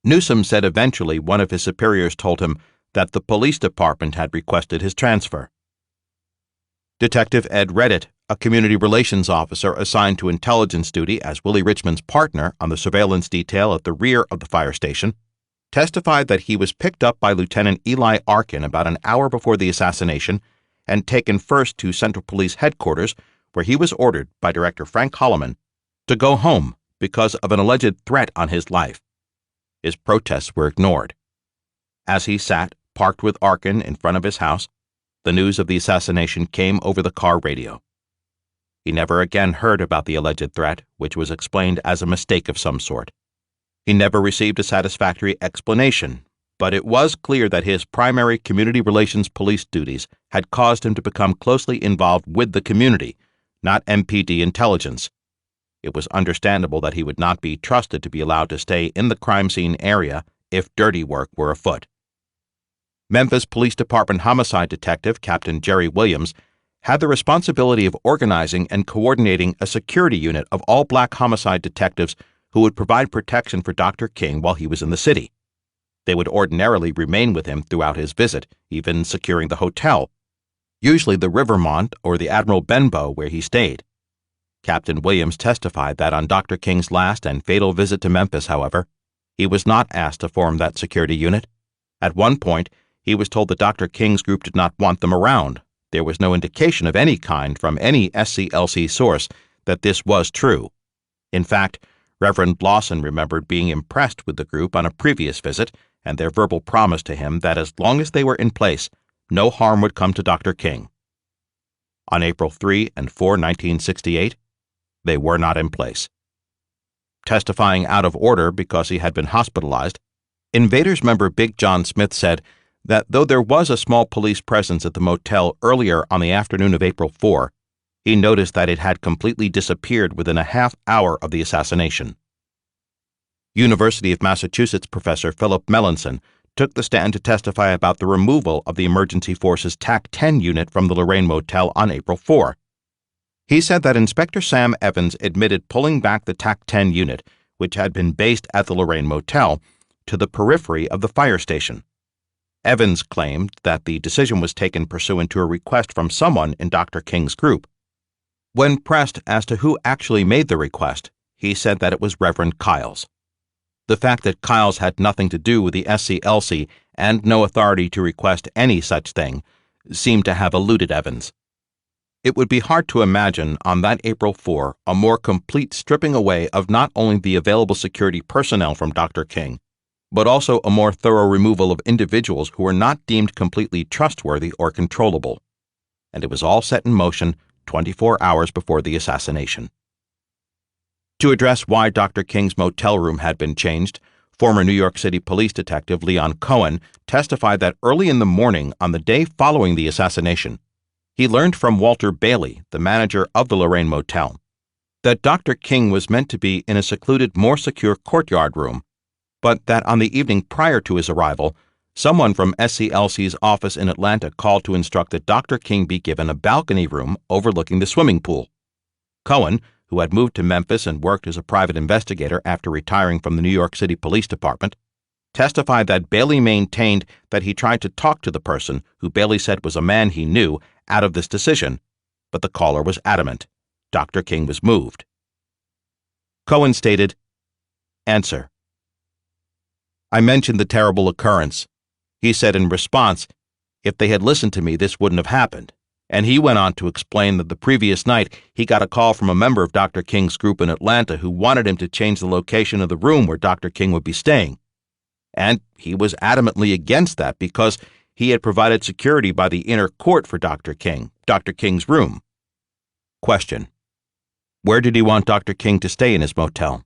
Newsom said eventually one of his superiors told him that the police department had requested his transfer. Detective Ed Reddit, a community relations officer assigned to intelligence duty as Willie Richmond's partner on the surveillance detail at the rear of the fire station, testified that he was picked up by Lieutenant Eli Arkin about an hour before the assassination and taken first to Central Police Headquarters, where he was ordered by Director Frank Holloman to go home because of an alleged threat on his life. His protests were ignored. As he sat, parked with Arkin in front of his house, the news of the assassination came over the car radio. He never again heard about the alleged threat, which was explained as a mistake of some sort. He never received a satisfactory explanation, but it was clear that his primary community relations police duties had caused him to become closely involved with the community, not MPD intelligence. It was understandable that he would not be trusted to be allowed to stay in the crime scene area if dirty work were afoot. Memphis Police Department homicide detective Captain Jerry Williams had the responsibility of organizing and coordinating a security unit of all black homicide detectives who would provide protection for Dr. King while he was in the city. They would ordinarily remain with him throughout his visit, even securing the hotel, usually the Rivermont or the Admiral Benbow where he stayed. Captain Williams testified that on Dr. King's last and fatal visit to Memphis, however, he was not asked to form that security unit. At one point, he was told that Dr. King's group did not want them around. There was no indication of any kind from any SCLC source that this was true. In fact, Reverend Lawson remembered being impressed with the group on a previous visit and their verbal promise to him that as long as they were in place, no harm would come to Dr. King. On April 3 and 4, 1968, they were not in place. Testifying out of order because he had been hospitalized, Invaders member Big John Smith said that though there was a small police presence at the motel earlier on the afternoon of April 4, he noticed that it had completely disappeared within a half hour of the assassination. University of Massachusetts professor Philip Melanson took the stand to testify about the removal of the Emergency Forces TAC-10 unit from the Lorraine Motel on April 4. He said that Inspector Sam Evans admitted pulling back the TAC-10 unit, which had been based at the Lorraine Motel, to the periphery of the fire station. Evans claimed that the decision was taken pursuant to a request from someone in Dr. King's group. When pressed as to who actually made the request, he said that it was Reverend Kyles. The fact that Kyles had nothing to do with the SCLC and no authority to request any such thing seemed to have eluded Evans. It would be hard to imagine on that April 4 a more complete stripping away of not only the available security personnel from Dr. King, but also a more thorough removal of individuals who were not deemed completely trustworthy or controllable. And it was all set in motion 24 hours before the assassination. To address why Dr. King's motel room had been changed, former New York City police detective Leon Cohen testified that early in the morning on the day following the assassination, he learned from Walter Bailey, the manager of the Lorraine Motel, that Dr. King was meant to be in a secluded, more secure courtyard room, but that on the evening prior to his arrival, someone from SCLC's office in Atlanta called to instruct that Dr. King be given a balcony room overlooking the swimming pool. Cohen, who had moved to Memphis and worked as a private investigator after retiring from the New York City Police Department, testified that Bailey maintained that he tried to talk to the person, who Bailey said was a man he knew, out of this decision, but the caller was adamant. Dr. King was moved. Cohen stated, "Answer. I mentioned the terrible occurrence. He said in response, if they had listened to me, this wouldn't have happened. And he went on to explain that the previous night he got a call from a member of Dr. King's group in Atlanta who wanted him to change the location of the room where Dr. King would be staying. And he was adamantly against that because he had provided security by the inner court for Dr. King's room." Question. Where did he want Dr. King to stay in his motel?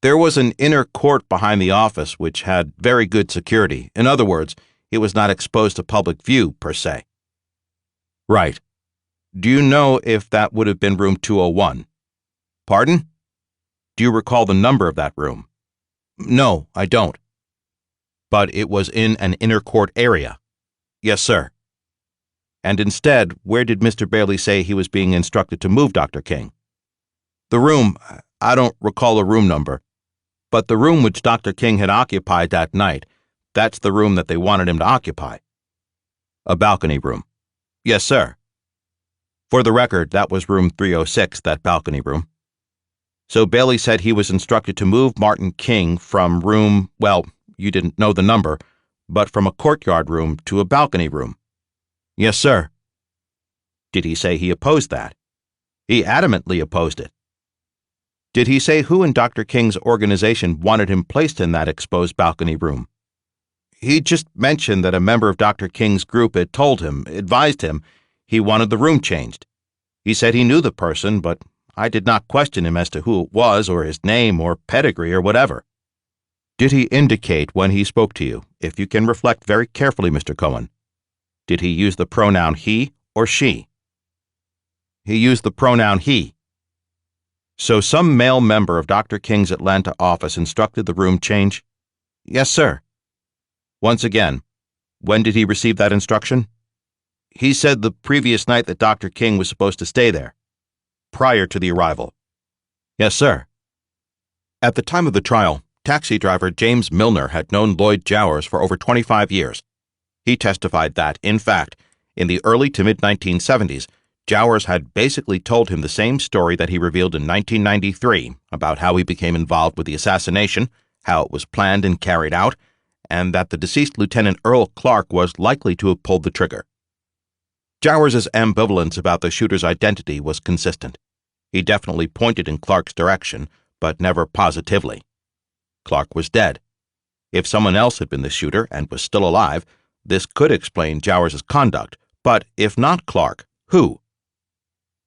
There was an inner court behind the office which had very good security. In other words, it was not exposed to public view, per se. Right. Do you know if that would have been room 201? Pardon? Do you recall the number of that room? No, I don't. But it was in an inner court area? Yes, sir. And instead, where did Mr. Bailey say he was being instructed to move Dr. King? The room, I don't recall a room number, but the room which Dr. King had occupied that night, that's the room that they wanted him to occupy. A balcony room. Yes, sir. For the record, that was room 306, that balcony room. So Bailey said he was instructed to move Martin King from room, well, you didn't know the number, but from a courtyard room to a balcony room. Yes, sir. Did he say he opposed that? He adamantly opposed it. Did he say who in Dr. King's organization wanted him placed in that exposed balcony room? He just mentioned that a member of Dr. King's group had told him, advised him, he wanted the room changed. He said he knew the person, but I did not question him as to who it was or his name or pedigree or whatever. Did he indicate when he spoke to you, if you can reflect very carefully, Mr. Cohen? Did he use the pronoun he or she? He used the pronoun he. So some male member of Dr. King's Atlanta office instructed the room change? Yes, sir. Once again, when did he receive that instruction? He said the previous night that Dr. King was supposed to stay there, prior to the arrival. Yes, sir. At the time of the trial, taxi driver James Milner had known Lloyd Jowers for over 25 years. He testified that, in fact, in the early to mid-1970s, Jowers had basically told him the same story that he revealed in 1993 about how he became involved with the assassination, how it was planned and carried out, and that the deceased Lieutenant Earl Clark was likely to have pulled the trigger. Jowers' ambivalence about the shooter's identity was consistent. He definitely pointed in Clark's direction, but never positively. Clark was dead. If someone else had been the shooter and was still alive, this could explain Jowers' conduct, but if not Clark, who?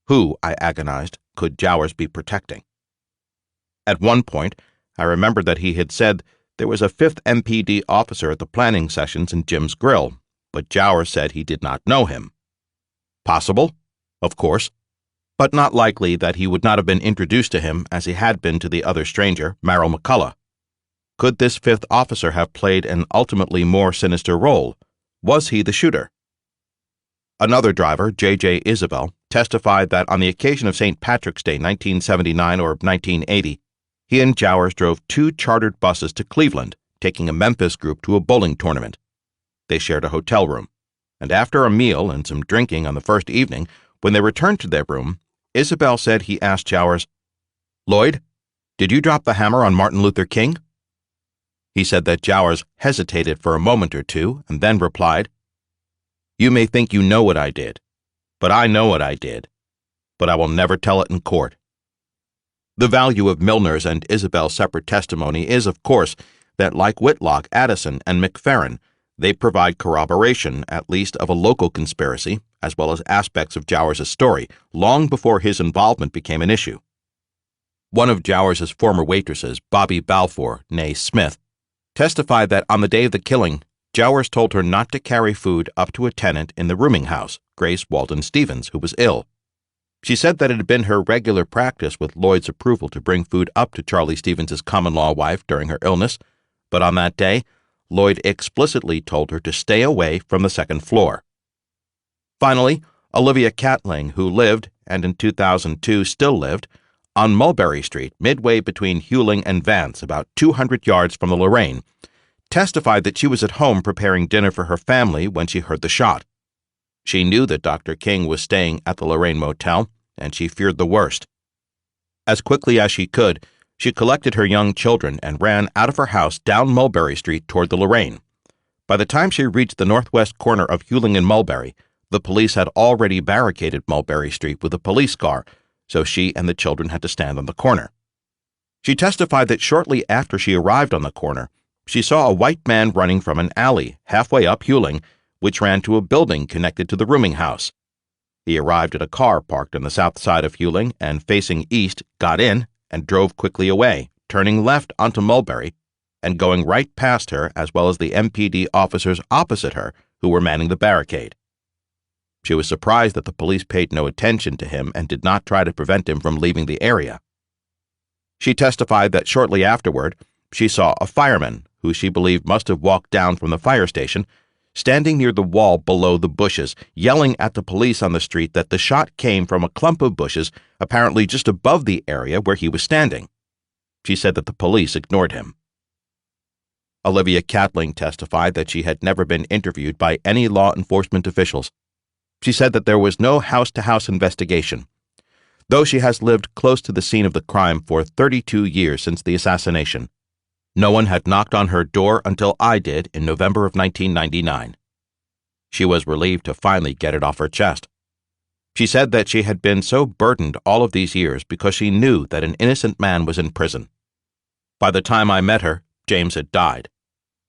Who, I agonized, could Jowers be protecting? At one point, I remembered that he had said there was a 5th MPD officer at the planning sessions in Jim's Grill, but Jowers said he did not know him. Possible? Of course. But not likely that he would not have been introduced to him as he had been to the other stranger, Merrill McCullough. Could this 5th officer have played an ultimately more sinister role? Was he the shooter? Another driver, J.J. Isabel, testified that on the occasion of St. Patrick's Day 1979 or 1980, he and Jowers drove 2 chartered buses to Cleveland, taking a Memphis group to a bowling tournament. They shared a hotel room, and after a meal and some drinking on the first evening, when they returned to their room, Isabel said he asked Jowers, "Lloyd, did you drop the hammer on Martin Luther King?" He said that Jowers hesitated for a moment or two and then replied, "You may think you know what I did, but I know what I did, but I will never tell it in court." The value of Milner's and Isabel's separate testimony is, of course, that like Whitlock, Addison, and McFerrin, they provide corroboration, at least of a local conspiracy, as well as aspects of Jowers' story, long before his involvement became an issue. One of Jowers' former waitresses, Bobby Balfour, née Smith, testified that on the day of the killing, Jowers told her not to carry food up to a tenant in the rooming house, Grace Walden Stevens, who was ill. She said that it had been her regular practice with Lloyd's approval to bring food up to Charlie Stevens' common-law wife during her illness, but on that day, Lloyd explicitly told her to stay away from the 2nd floor. Finally, Olivia Catling, who lived, and in 2002 still lived, on Mulberry Street, midway between Hewling and Vance, about 200 yards from the Lorraine, testified that she was at home preparing dinner for her family when she heard the shot. She knew that Dr. King was staying at the Lorraine Motel, and she feared the worst. As quickly as she could, she collected her young children and ran out of her house down Mulberry Street toward the Lorraine. By the time she reached the northwest corner of Hewling and Mulberry, the police had already barricaded Mulberry Street with a police car, so she and the children had to stand on the corner. She testified that shortly after she arrived on the corner, she saw a white man running from an alley halfway up Hewling, which ran to a building connected to the rooming house. He arrived at a car parked on the south side of Hewling and facing east, got in, and drove quickly away, turning left onto Mulberry and going right past her as well as the MPD officers opposite her who were manning the barricade. She was surprised that the police paid no attention to him and did not try to prevent him from leaving the area. She testified that shortly afterward, she saw a fireman, who she believed must have walked down from the fire station, standing near the wall below the bushes, yelling at the police on the street that the shot came from a clump of bushes apparently just above the area where he was standing. She said that the police ignored him. Olivia Catling testified that she had never been interviewed by any law enforcement officials. She said that there was no house-to-house investigation. Though she has lived close to the scene of the crime for 32 years since the assassination, no one had knocked on her door until I did in November of 1999. She was relieved to finally get it off her chest. She said that she had been so burdened all of these years because she knew that an innocent man was in prison. By the time I met her, James had died.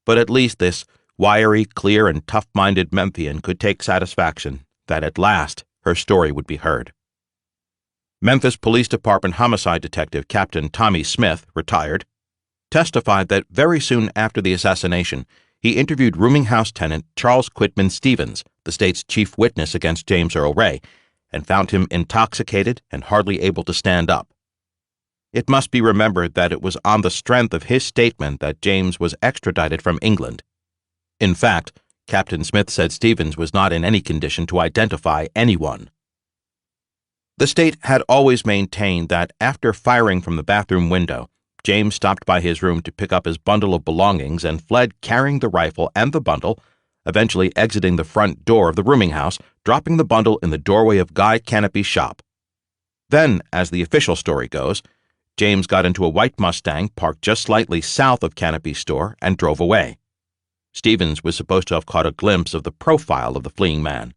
But at least this wiry, clear, and tough-minded Memphian could take satisfaction that at last her story would be heard. Memphis Police Department homicide detective Captain Tommy Smith, retired, testified that very soon after the assassination, he interviewed rooming house tenant Charles Quitman Stevens, the state's chief witness against James Earl Ray, and found him intoxicated and hardly able to stand up. It must be remembered that it was on the strength of his statement that James was extradited from England. In fact, Captain Smith said Stevens was not in any condition to identify anyone. The state had always maintained that after firing from the bathroom window, James stopped by his room to pick up his bundle of belongings and fled carrying the rifle and the bundle, eventually exiting the front door of the rooming house, dropping the bundle in the doorway of Guy Canopy's shop. Then, as the official story goes, James got into a white Mustang parked just slightly south of Canopy's store and drove away. Stevens was supposed to have caught a glimpse of the profile of the fleeing man.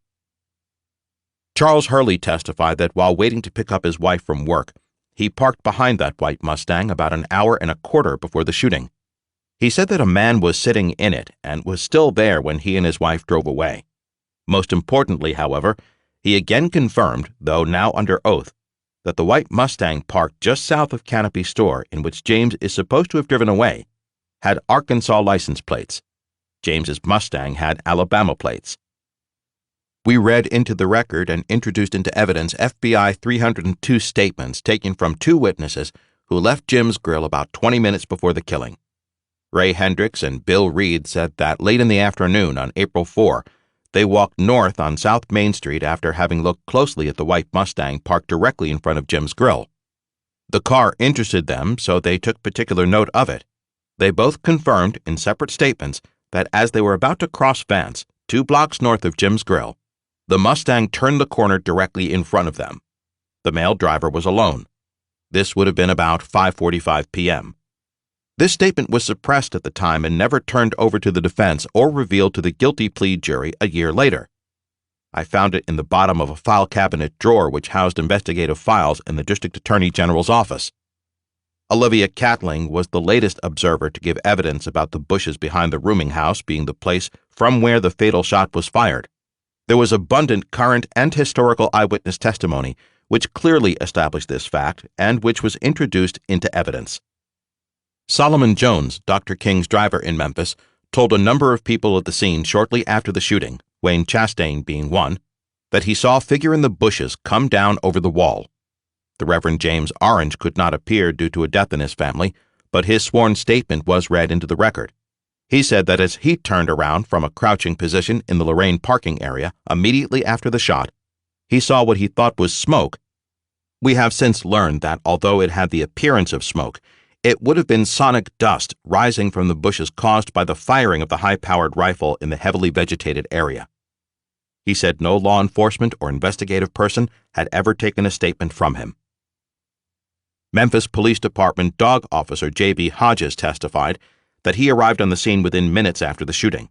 Charles Hurley testified that while waiting to pick up his wife from work, he parked behind that white Mustang about an hour and a quarter before the shooting. He said that a man was sitting in it and was still there when he and his wife drove away. Most importantly, however, he again confirmed, though now under oath, that the white Mustang parked just south of Canopy's store, in which James is supposed to have driven away, had Arkansas license plates. James's Mustang had Alabama plates. We read into the record and introduced into evidence FBI 302 statements taken from two witnesses who left Jim's Grill about 20 minutes before the killing. Ray Hendricks and Bill Reed said that late in the afternoon on April 4, they walked north on South Main Street after having looked closely at the white Mustang parked directly in front of Jim's Grill. The car interested them, so they took particular note of it. They both confirmed in separate statements that as they were about to cross Vance, 2 blocks north of Jim's Grill, the Mustang turned the corner directly in front of them. The male driver was alone. This would have been about 5:45 p.m. This statement was suppressed at the time and never turned over to the defense or revealed to the guilty plea jury a year later. I found it in the bottom of a file cabinet drawer which housed investigative files in the District Attorney General's office. Olivia Catling was the latest observer to give evidence about the bushes behind the rooming house being the place from where the fatal shot was fired. There was abundant current and historical eyewitness testimony which clearly established this fact and which was introduced into evidence. Solomon Jones, Dr. King's driver in Memphis, told a number of people at the scene shortly after the shooting, Wayne Chastain being one, that he saw a figure in the bushes come down over the wall. The Reverend James Orange could not appear due to a death in his family, but his sworn statement was read into the record. He said that as he turned around from a crouching position in the Lorraine parking area immediately after the shot, he saw what he thought was smoke. We have since learned that although it had the appearance of smoke, it would have been sonic dust rising from the bushes caused by the firing of the high-powered rifle in the heavily vegetated area. He said no law enforcement or investigative person had ever taken a statement from him. Memphis Police Department Dog Officer J.B. Hodges testified that he arrived on the scene within minutes after the shooting.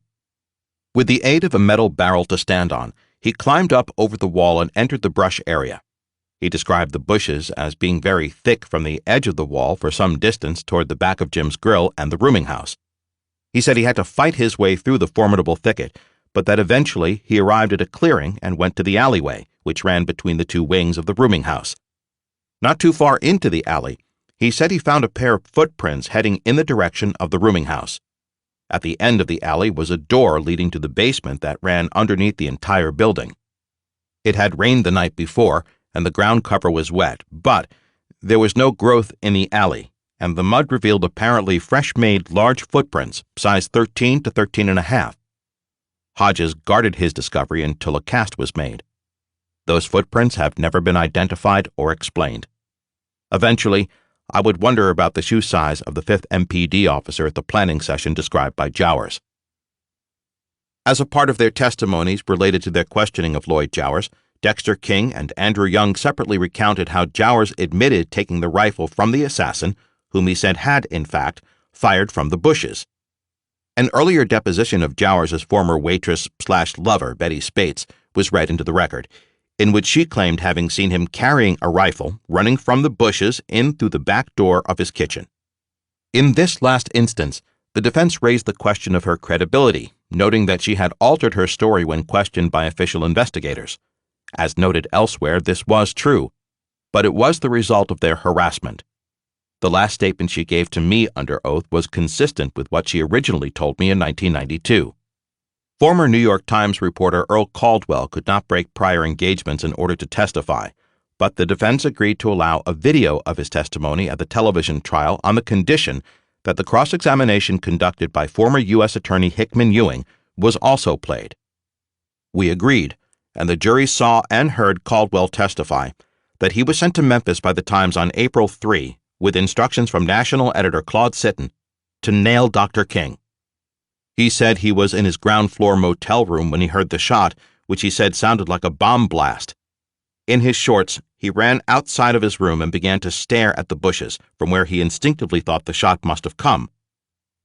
With the aid of a metal barrel to stand on, he climbed up over the wall and entered the brush area. He described the bushes as being very thick from the edge of the wall for some distance toward the back of Jim's Grill and the rooming house. He said he had to fight his way through the formidable thicket, but that eventually he arrived at a clearing and went to the alleyway, which ran between the two wings of the rooming house. Not too far into the alley, he said he found a pair of footprints heading in the direction of the rooming house. At the end of the alley was a door leading to the basement that ran underneath the entire building. It had rained the night before, and the ground cover was wet, but there was no growth in the alley, and the mud revealed apparently fresh-made large footprints, size 13 to 13.5. Hodges guarded his discovery until a cast was made. Those footprints have never been identified or explained. Eventually, I would wonder about the shoe size of the 5th MPD officer at the planning session described by Jowers. As a part of their testimonies related to their questioning of Lloyd Jowers, Dexter King and Andrew Young separately recounted how Jowers admitted taking the rifle from the assassin, whom he said had, in fact, fired from the bushes. An earlier deposition of Jowers' former waitress/lover, Betty Spates, was read into the record, in which she claimed having seen him carrying a rifle, running from the bushes in through the back door of his kitchen. In this last instance, the defense raised the question of her credibility, noting that she had altered her story when questioned by official investigators. As noted elsewhere, this was true, but it was the result of their harassment. The last statement she gave to me under oath was consistent with what she originally told me in 1992. Former New York Times reporter Earl Caldwell could not break prior engagements in order to testify, but the defense agreed to allow a video of his testimony at the television trial on the condition that the cross-examination conducted by former U.S. Attorney Hickman Ewing was also played. We agreed, and the jury saw and heard Caldwell testify that he was sent to Memphis by the Times on April 3, with instructions from national editor Claude Sitton to nail Dr. King. He said he was in his ground-floor motel room when he heard the shot, which he said sounded like a bomb blast. In his shorts, he ran outside of his room and began to stare at the bushes, from where he instinctively thought the shot must have come.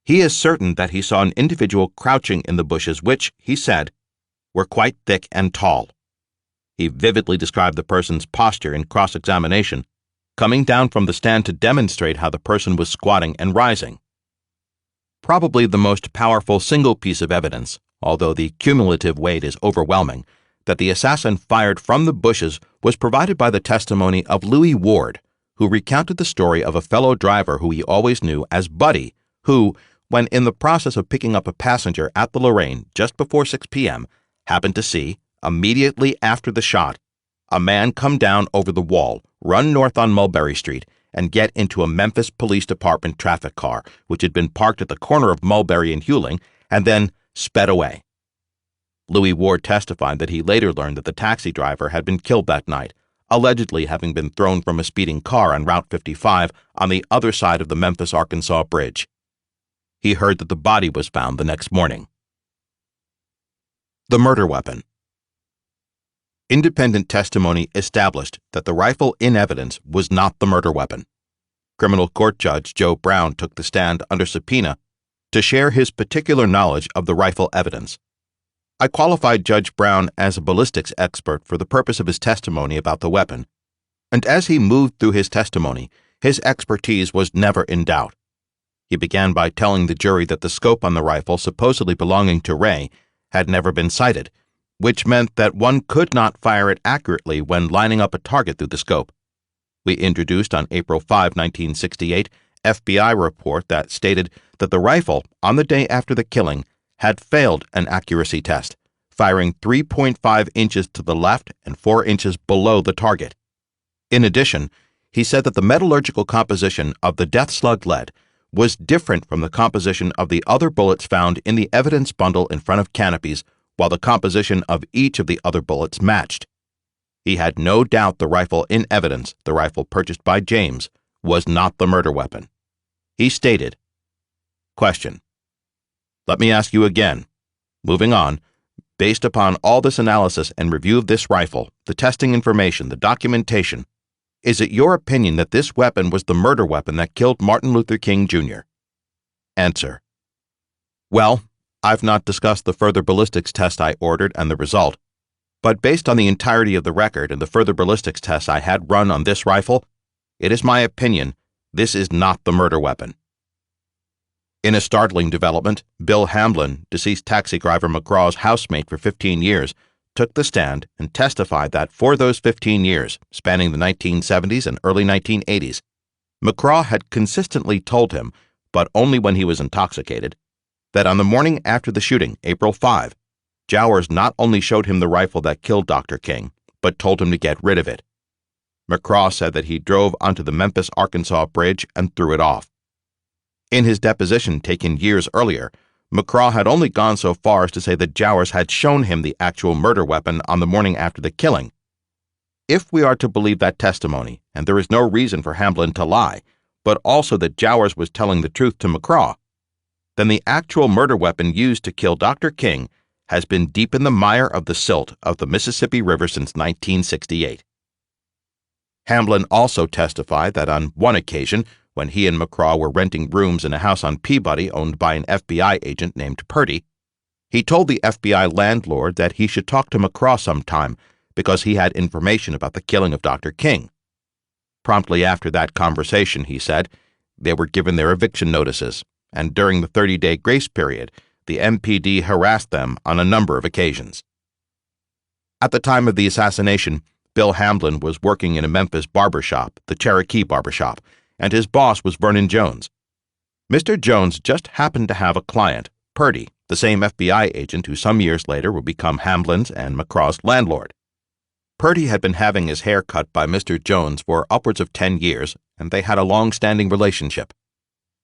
He is certain that he saw an individual crouching in the bushes which, he said, were quite thick and tall. He vividly described the person's posture in cross-examination, coming down from the stand to demonstrate how the person was squatting and rising. Probably the most powerful single piece of evidence, although the cumulative weight is overwhelming, that the assassin fired from the bushes was provided by the testimony of Louis Ward, who recounted the story of a fellow driver who he always knew as Buddy, who, when in the process of picking up a passenger at the Lorraine just before 6 p.m., happened to see, immediately after the shot, a man come down over the wall, run north on Mulberry Street, and get into a Memphis Police Department traffic car, which had been parked at the corner of Mulberry and Huling, and then sped away. Louis Ward testified that he later learned that the taxi driver had been killed that night, allegedly having been thrown from a speeding car on Route 55 on the other side of the Memphis-Arkansas Bridge. He heard that the body was found the next morning. The murder weapon. Independent testimony established that the rifle in evidence was not the murder weapon. Criminal Court Judge Joe Brown took the stand under subpoena to share his particular knowledge of the rifle evidence. I qualified Judge Brown as a ballistics expert for the purpose of his testimony about the weapon, and as he moved through his testimony, his expertise was never in doubt. He began by telling the jury that the scope on the rifle supposedly belonging to Ray had never been sighted, which meant that one could not fire it accurately when lining up a target through the scope. We introduced on April 5, 1968, FBI report that stated that the rifle, on the day after the killing, had failed an accuracy test, firing 3.5 inches to the left and 4 inches below the target. In addition, he said that the metallurgical composition of the death slug lead was different from the composition of the other bullets found in the evidence bundle in front of Canopies, while the composition of each of the other bullets matched. He had no doubt the rifle in evidence, the rifle purchased by James, was not the murder weapon. He stated, Question. Let me ask you again. Moving on, based upon all this analysis and review of this rifle, the testing information, the documentation, is it your opinion that this weapon was the murder weapon that killed Martin Luther King, Jr.? Answer. Well, I've not discussed the further ballistics test I ordered and the result, but based on the entirety of the record and the further ballistics tests I had run on this rifle, it is my opinion this is not the murder weapon. In a startling development, Bill Hamblin, deceased taxi driver McCraw's housemate for 15 years, took the stand and testified that for those 15 years, spanning the 1970s and early 1980s, McCraw had consistently told him, but only when he was intoxicated, that on the morning after the shooting, April 5, Jowers not only showed him the rifle that killed Dr. King, but told him to get rid of it. McCraw said that he drove onto the Memphis-Arkansas Bridge and threw it off. In his deposition taken years earlier, McCraw had only gone so far as to say that Jowers had shown him the actual murder weapon on the morning after the killing. If we are to believe that testimony, and there is no reason for Hamblin to lie, but also that Jowers was telling the truth to McCraw, then the actual murder weapon used to kill Dr. King has been deep in the mire of the silt of the Mississippi River since 1968. Hamblin also testified that on one occasion, when he and McCraw were renting rooms in a house on Peabody owned by an FBI agent named Purdy, he told the FBI landlord that he should talk to McCraw sometime because he had information about the killing of Dr. King. Promptly after that conversation, he said, they were given their eviction notices, and during the 30-day grace period, the MPD harassed them on a number of occasions. At the time of the assassination, Bill Hamblin was working in a Memphis barbershop, the Cherokee Barbershop, and his boss was Vernon Jones. Mr. Jones just happened to have a client, Purdy, the same FBI agent who some years later would become Hamblin's and McCraw's landlord. Purdy had been having his hair cut by Mr. Jones for upwards of 10 years, and they had a long-standing relationship.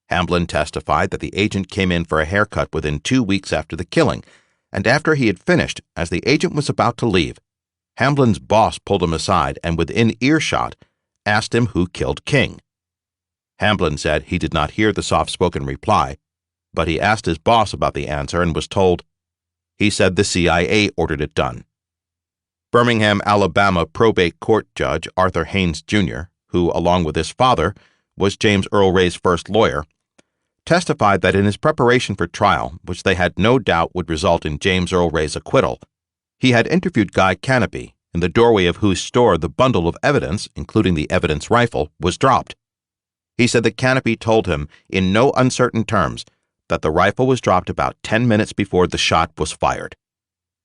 Hamblin testified that the agent came in for a haircut within 2 weeks after the killing, and after he had finished, as the agent was about to leave, Hamblin's boss pulled him aside and within earshot asked him who killed King. Hamblin said he did not hear the soft-spoken reply, but he asked his boss about the answer and was told, "He said the CIA ordered it done." Birmingham, Alabama probate court judge Arthur Haynes, Jr., who, along with his father, was James Earl Ray's first lawyer, testified that in his preparation for trial, which they had no doubt would result in James Earl Ray's acquittal, he had interviewed Guy Canopy, in the doorway of whose store the bundle of evidence, including the evidence rifle, was dropped. He said that Canopy told him, in no uncertain terms, that the rifle was dropped about 10 minutes before the shot was fired.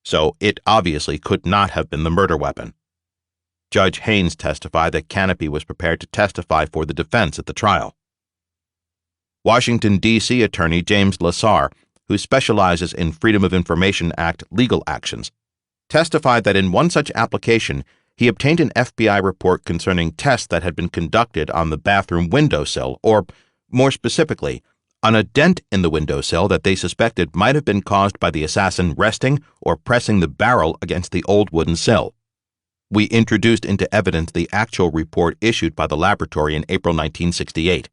So it obviously could not have been the murder weapon. Judge Haynes testified that Canopy was prepared to testify for the defense at the trial. Washington, D.C. attorney James Lassar, who specializes in Freedom of Information Act legal actions, testified that in one such application, he obtained an FBI report concerning tests that had been conducted on the bathroom windowsill, or, more specifically, on a dent in the windowsill that they suspected might have been caused by the assassin resting or pressing the barrel against the old wooden sill. We introduced into evidence the actual report issued by the laboratory in April 1968.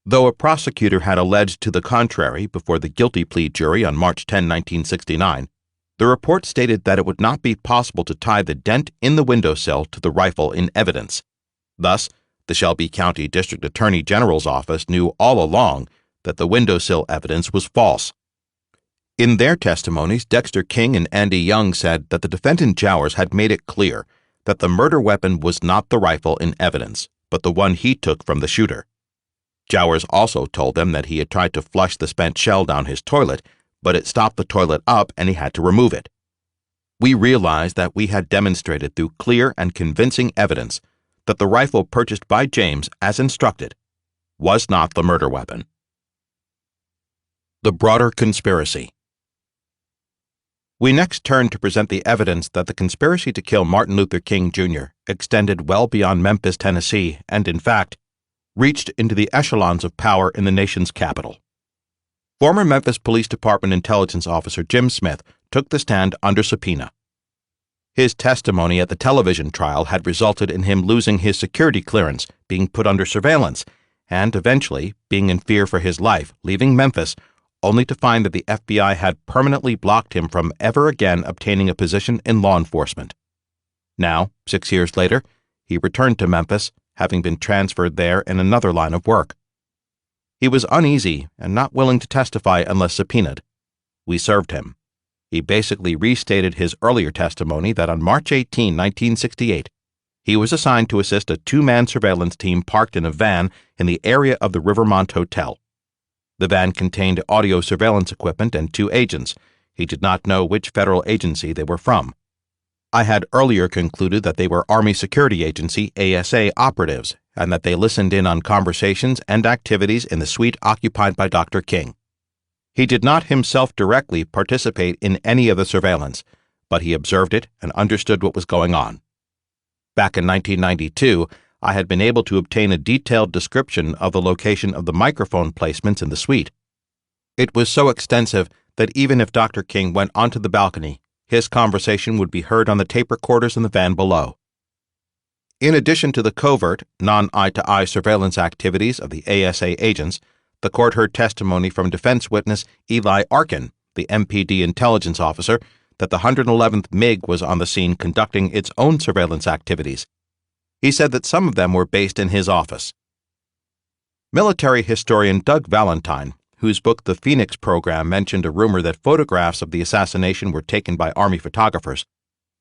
Though a prosecutor had alleged to the contrary before the guilty plea jury on March 10, 1969, the report stated that it would not be possible to tie the dent in the windowsill to the rifle in evidence. Thus, the Shelby County District Attorney General's office knew all along that the windowsill evidence was false. In their testimonies, Dexter King and Andy Young said that the defendant Jowers had made it clear that the murder weapon was not the rifle in evidence, but the one he took from the shooter. Jowers also told them that he had tried to flush the spent shell down his toilet, but it stopped the toilet up and he had to remove it. We realized that we had demonstrated through clear and convincing evidence that the rifle purchased by James, as instructed, was not the murder weapon. The broader conspiracy. We next turned to present the evidence that the conspiracy to kill Martin Luther King, Jr. extended well beyond Memphis, Tennessee, and, in fact, reached into the echelons of power in the nation's capital. Former Memphis Police Department intelligence officer Jim Smith took the stand under subpoena. His testimony at the television trial had resulted in him losing his security clearance, being put under surveillance, and eventually being in fear for his life, leaving Memphis, only to find that the FBI had permanently blocked him from ever again obtaining a position in law enforcement. Now, 6 years later, he returned to Memphis, having been transferred there in another line of work. He was uneasy and not willing to testify unless subpoenaed. We served him. He basically restated his earlier testimony that on March 18, 1968, he was assigned to assist a two-man surveillance team parked in a van in the area of the Rivermont Hotel. The van contained audio surveillance equipment and two agents. He did not know which federal agency they were from. I had earlier concluded that they were Army Security Agency ASA operatives and that they listened in on conversations and activities in the suite occupied by Dr. King. He did not himself directly participate in any of the surveillance, but he observed it and understood what was going on. Back in 1992, I had been able to obtain a detailed description of the location of the microphone placements in the suite. It was so extensive that even if Dr. King went onto the balcony, his conversation would be heard on the tape recorders in the van below. In addition to the covert, non-eye-to-eye surveillance activities of the ASA agents, the court heard testimony from defense witness Eli Arkin, the MPD intelligence officer, that the 111th MiG was on the scene conducting its own surveillance activities. He said that some of them were based in his office. Military historian Doug Valentine, whose book The Phoenix Program mentioned a rumor that photographs of the assassination were taken by Army photographers,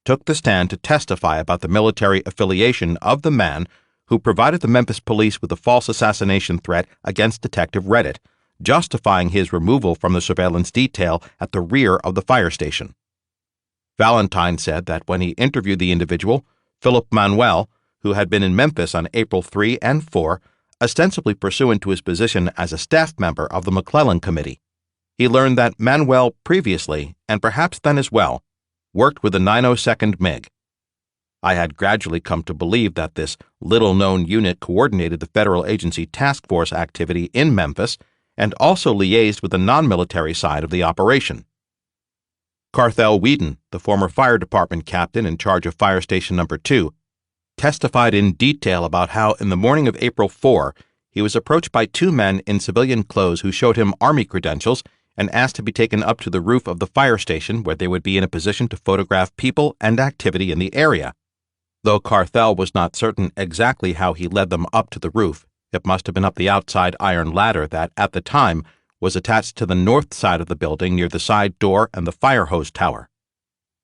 took the stand to testify about the military affiliation of the man who provided the Memphis police with a false assassination threat against Detective Reddit, justifying his removal from the surveillance detail at the rear of the fire station. Valentine said that when he interviewed the individual, Philip Manuel, who had been in Memphis on April 3 and 4, ostensibly pursuant to his position as a staff member of the McClellan Committee, he learned that Manuel previously, and perhaps then as well, worked with the 902nd MiG. I had gradually come to believe that this little-known unit coordinated the federal agency task force activity in Memphis and also liaised with the non-military side of the operation. Carthel Whedon, the former fire department captain in charge of Fire Station No. 2, testified in detail about how in the morning of April 4, he was approached by two men in civilian clothes who showed him Army credentials and asked to be taken up to the roof of the fire station where they would be in a position to photograph people and activity in the area. Though Carthel was not certain exactly how he led them up to the roof, it must have been up the outside iron ladder that, at the time, was attached to the north side of the building near the side door and the fire hose tower.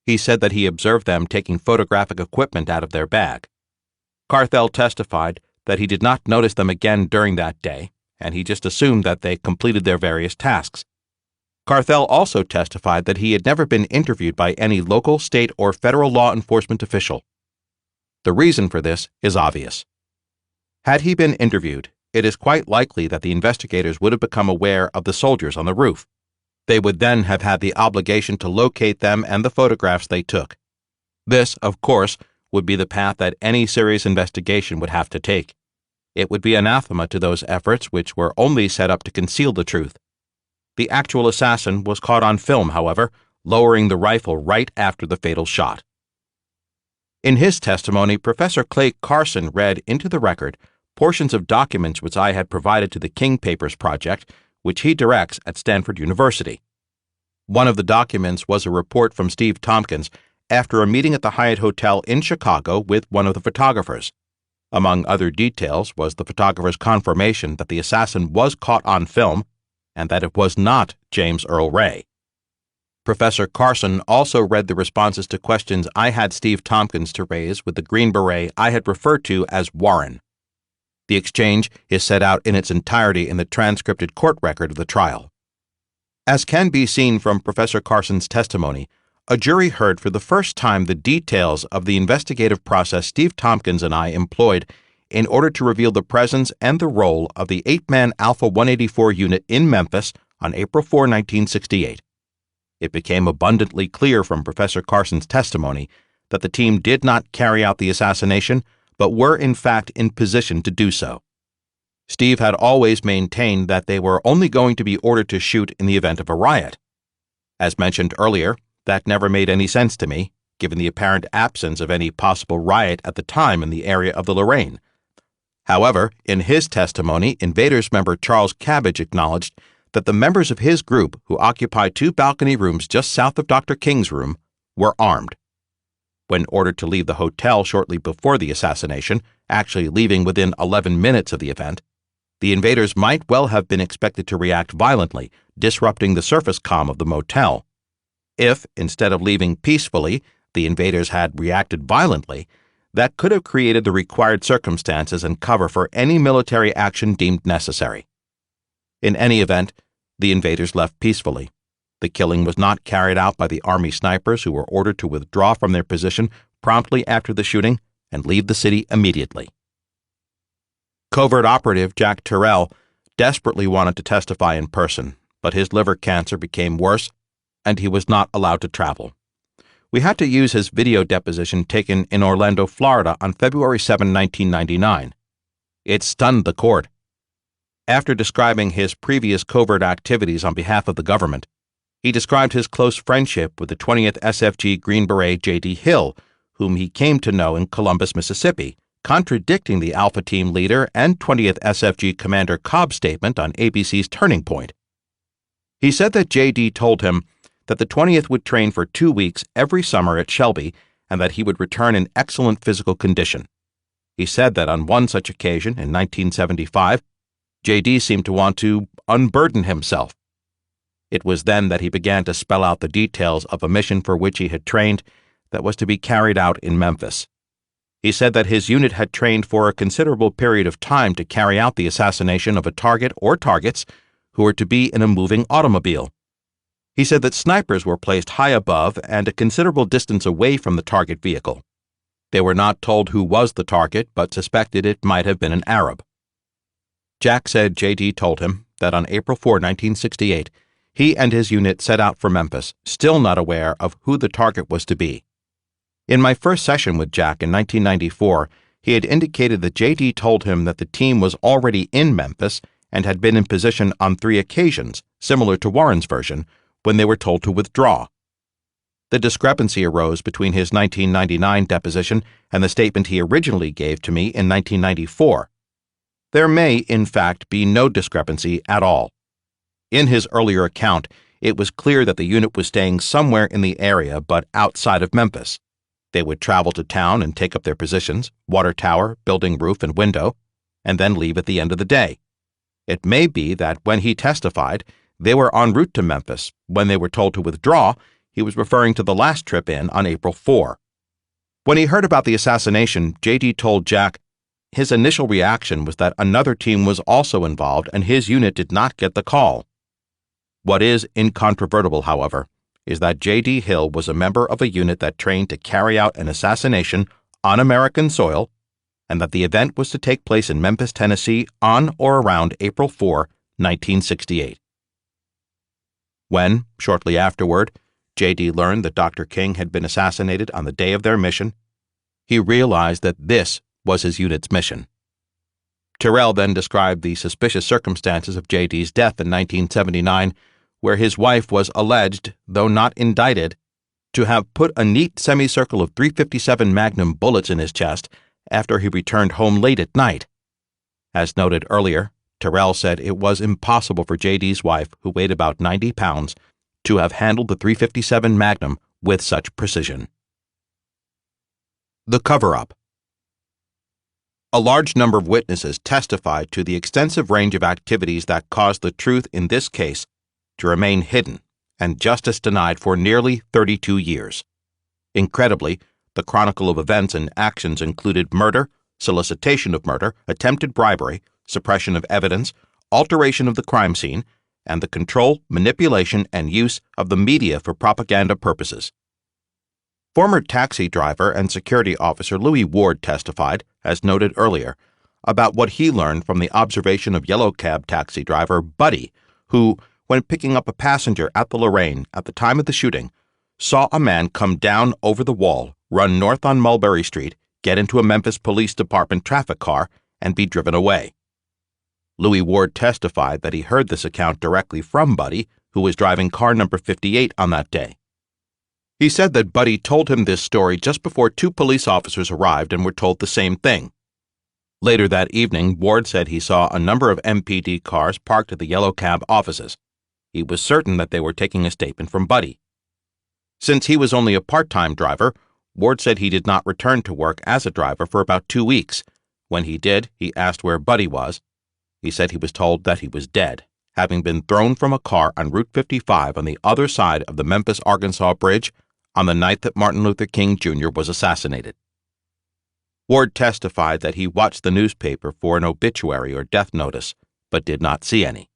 He said that he observed them taking photographic equipment out of their bag. Carthel testified that he did not notice them again during that day, and he just assumed that they completed their various tasks. Carthel also testified that he had never been interviewed by any local, state, or federal law enforcement official. The reason for this is obvious. Had he been interviewed, it is quite likely that the investigators would have become aware of the soldiers on the roof. They would then have had the obligation to locate them and the photographs they took. This, of course, would be the path that any serious investigation would have to take. It would be anathema to those efforts which were only set up to conceal the truth. The actual assassin was caught on film, however, lowering the rifle right after the fatal shot. In his testimony, Professor Clay Carson read into the record portions of documents which I had provided to the King Papers Project, which he directs at Stanford University. One of the documents was a report from Steve Tompkins after a meeting at the Hyatt Hotel in Chicago with one of the photographers. Among other details was the photographer's confirmation that the assassin was caught on film and that it was not James Earl Ray. Professor Carson also read the responses to questions I had Steve Tompkins to raise with the Green Beret I had referred to as Warren. The exchange is set out in its entirety in the transcripted court record of the trial. As can be seen from Professor Carson's testimony, a jury heard for the first time the details of the investigative process Steve Tompkins and I employed in order to reveal the presence and the role of the 8-man Alpha 184 unit in Memphis on April 4, 1968. It became abundantly clear from Professor Carson's testimony that the team did not carry out the assassination, but were in fact in position to do so. Steve had always maintained that they were only going to be ordered to shoot in the event of a riot. As mentioned earlier, that never made any sense to me, given the apparent absence of any possible riot at the time in the area of the Lorraine. However, in his testimony, Invaders member Charles Cabbage acknowledged that the members of his group, who occupied 2 balcony rooms just south of Dr. King's room, were armed. When ordered to leave the hotel shortly before the assassination, actually leaving within 11 minutes of the event, the invaders might well have been expected to react violently, disrupting the surface comm of the motel. If, instead of leaving peacefully, the invaders had reacted violently, that could have created the required circumstances and cover for any military action deemed necessary. In any event, the invaders left peacefully. The killing was not carried out by the Army snipers who were ordered to withdraw from their position promptly after the shooting and leave the city immediately. Covert operative Jack Terrell desperately wanted to testify in person, but his liver cancer became worse and he was not allowed to travel. We had to use his video deposition taken in Orlando, Florida on February 7, 1999. It stunned the court. After describing his previous covert activities on behalf of the government, he described his close friendship with the 20th SFG Green Beret J.D. Hill, whom he came to know in Columbus, Mississippi, contradicting the Alpha Team leader and 20th SFG Commander Cobb's statement on ABC's Turning Point. He said that J.D. told him that the 20th would train for 2 weeks every summer at Shelby and that he would return in excellent physical condition. He said that on one such occasion in 1975, J.D. seemed to want to unburden himself. It was then that he began to spell out the details of a mission for which he had trained that was to be carried out in Memphis. He said that his unit had trained for a considerable period of time to carry out the assassination of a target or targets who were to be in a moving automobile. He said that snipers were placed high above and a considerable distance away from the target vehicle. They were not told who was the target, but suspected it might have been an Arab. Jack said J.D. told him that on April 4, 1968, he and his unit set out for Memphis, still not aware of who the target was to be. In my first session with Jack in 1994, he had indicated that J.D. told him that the team was already in Memphis and had been in position on 3 occasions, similar to Warren's version, when they were told to withdraw. The discrepancy arose between his 1999 deposition and the statement he originally gave to me in 1994. there may, in fact, be no discrepancy at all. In his earlier account, it was clear that the unit was staying somewhere in the area but outside of Memphis. They would travel to town and take up their positions, water tower, building roof, and window, and then leave at the end of the day. It may be that when he testified, they were en route to Memphis. When they were told to withdraw, he was referring to the last trip in on April 4. When he heard about the assassination, J.D. told Jack his initial reaction was that another team was also involved and his unit did not get the call. What is incontrovertible, however, is that J.D. Hill was a member of a unit that trained to carry out an assassination on American soil, and that the event was to take place in Memphis, Tennessee on or around April 4, 1968. When, shortly afterward, J.D. learned that Dr. King had been assassinated on the day of their mission, he realized that this was his unit's mission. Terrell then described the suspicious circumstances of J.D.'s death in 1979, where his wife was alleged, though not indicted, to have put a neat semicircle of .357 Magnum bullets in his chest after he returned home late at night. As noted earlier, Terrell said it was impossible for J.D.'s wife, who weighed about 90 pounds, to have handled the .357 Magnum with such precision. The cover-up. A large number of witnesses testified to the extensive range of activities that caused the truth in this case to remain hidden and justice denied for nearly 32 years. Incredibly, the chronicle of events and actions included murder, solicitation of murder, attempted bribery, suppression of evidence, alteration of the crime scene, and the control, manipulation, and use of the media for propaganda purposes. Former taxi driver and security officer Louis Ward testified, as noted earlier, about what he learned from the observation of yellow cab taxi driver Buddy, who, when picking up a passenger at the Lorraine at the time of the shooting, saw a man come down over the wall, run north on Mulberry Street, get into a Memphis Police Department traffic car, and be driven away. Louis Ward testified that he heard this account directly from Buddy, who was driving car number 58 on that day. He said that Buddy told him this story just before two police officers arrived and were told the same thing. Later that evening, Ward said he saw a number of MPD cars parked at the yellow cab offices. He was certain that they were taking a statement from Buddy. Since he was only a part-time driver, Ward said he did not return to work as a driver for about 2 weeks. When he did, he asked where Buddy was. He said he was told that he was dead, having been thrown from a car on Route 55 on the other side of the Memphis-Arkansas Bridge on the night that Martin Luther King Jr. was assassinated. Ward testified that he watched the newspaper for an obituary or death notice, but did not see any.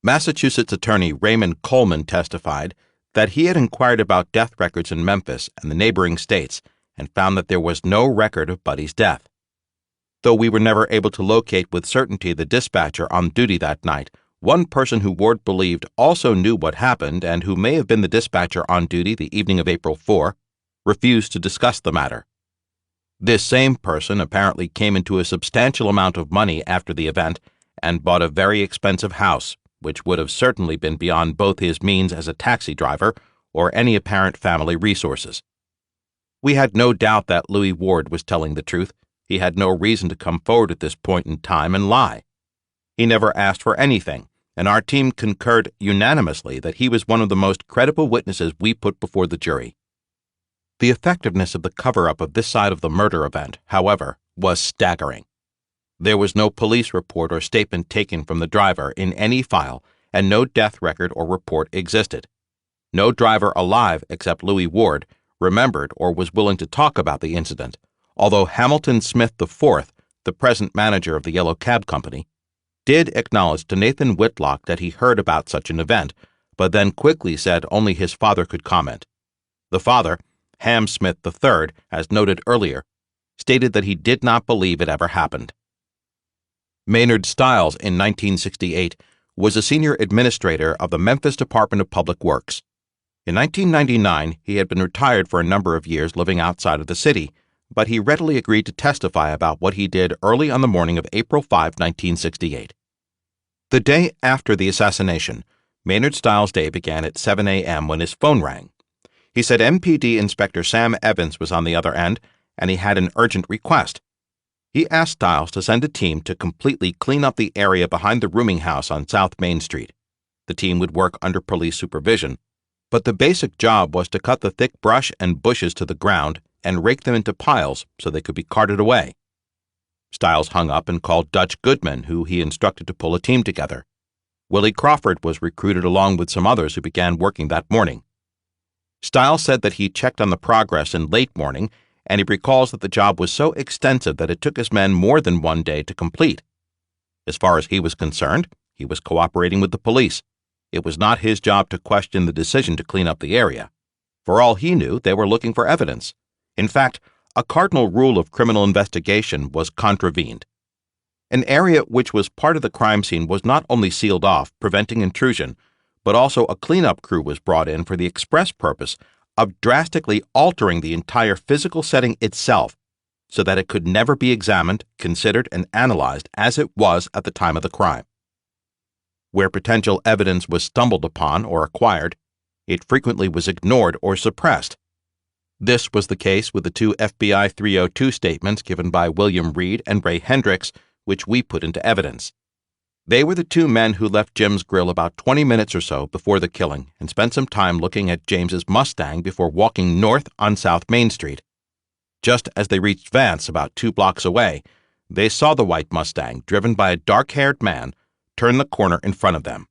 Massachusetts attorney Raymond Coleman testified that he had inquired about death records in Memphis and the neighboring states and found that there was no record of Buddy's death. Though we were never able to locate with certainty the dispatcher on duty that night, one person who Ward believed also knew what happened and who may have been the dispatcher on duty the evening of April 4, refused to discuss the matter. This same person apparently came into a substantial amount of money after the event and bought a very expensive house, which would have certainly been beyond both his means as a taxi driver or any apparent family resources. We had no doubt that Louis Ward was telling the truth. He had no reason to come forward at this point in time and lie. He never asked for anything, and our team concurred unanimously that he was one of the most credible witnesses we put before the jury. The effectiveness of the cover-up of this side of the murder event, however, was staggering. There was no police report or statement taken from the driver in any file, and no death record or report existed. No driver alive except Louis Ward remembered or was willing to talk about the incident, although Hamilton Smith IV, the present manager of the Yellow Cab Company, did acknowledge to Nathan Whitlock that he heard about such an event, but then quickly said only his father could comment. The father, Ham Smith III, as noted earlier, stated that he did not believe it ever happened. Maynard Stiles, in 1968, was a senior administrator of the Memphis Department of Public Works. In 1999, he had been retired for a number of years living outside of the city, but he readily agreed to testify about what he did early on the morning of April 5, 1968. The day after the assassination, Maynard Stiles' day began at 7 a.m. when his phone rang. He said MPD Inspector Sam Evans was on the other end, and he had an urgent request. He asked Stiles to send a team to completely clean up the area behind the rooming house on South Main Street. The team would work under police supervision, but the basic job was to cut the thick brush and bushes to the ground and rake them into piles so they could be carted away. Stiles hung up and called Dutch Goodman, who he instructed to pull a team together. Willie Crawford was recruited along with some others who began working that morning. Stiles said that he checked on the progress in late morning, and he recalls that the job was so extensive that it took his men more than one day to complete. As far as he was concerned, he was cooperating with the police. It was not his job to question the decision to clean up the area. For all he knew, they were looking for evidence. In fact, a cardinal rule of criminal investigation was contravened. An area which was part of the crime scene was not only sealed off, preventing intrusion, but also a cleanup crew was brought in for the express purpose of drastically altering the entire physical setting itself so that it could never be examined, considered, and analyzed as it was at the time of the crime. Where potential evidence was stumbled upon or acquired, it frequently was ignored or suppressed. This was the case with the two FBI 302 statements given by William Reed and Ray Hendricks, which we put into evidence. They were the two men who left Jim's grill about 20 minutes or so before the killing and spent some time looking at James's Mustang before walking north on South Main Street. Just as they reached Vance about 2 blocks away, they saw the white Mustang, driven by a dark-haired man, turn the corner in front of them.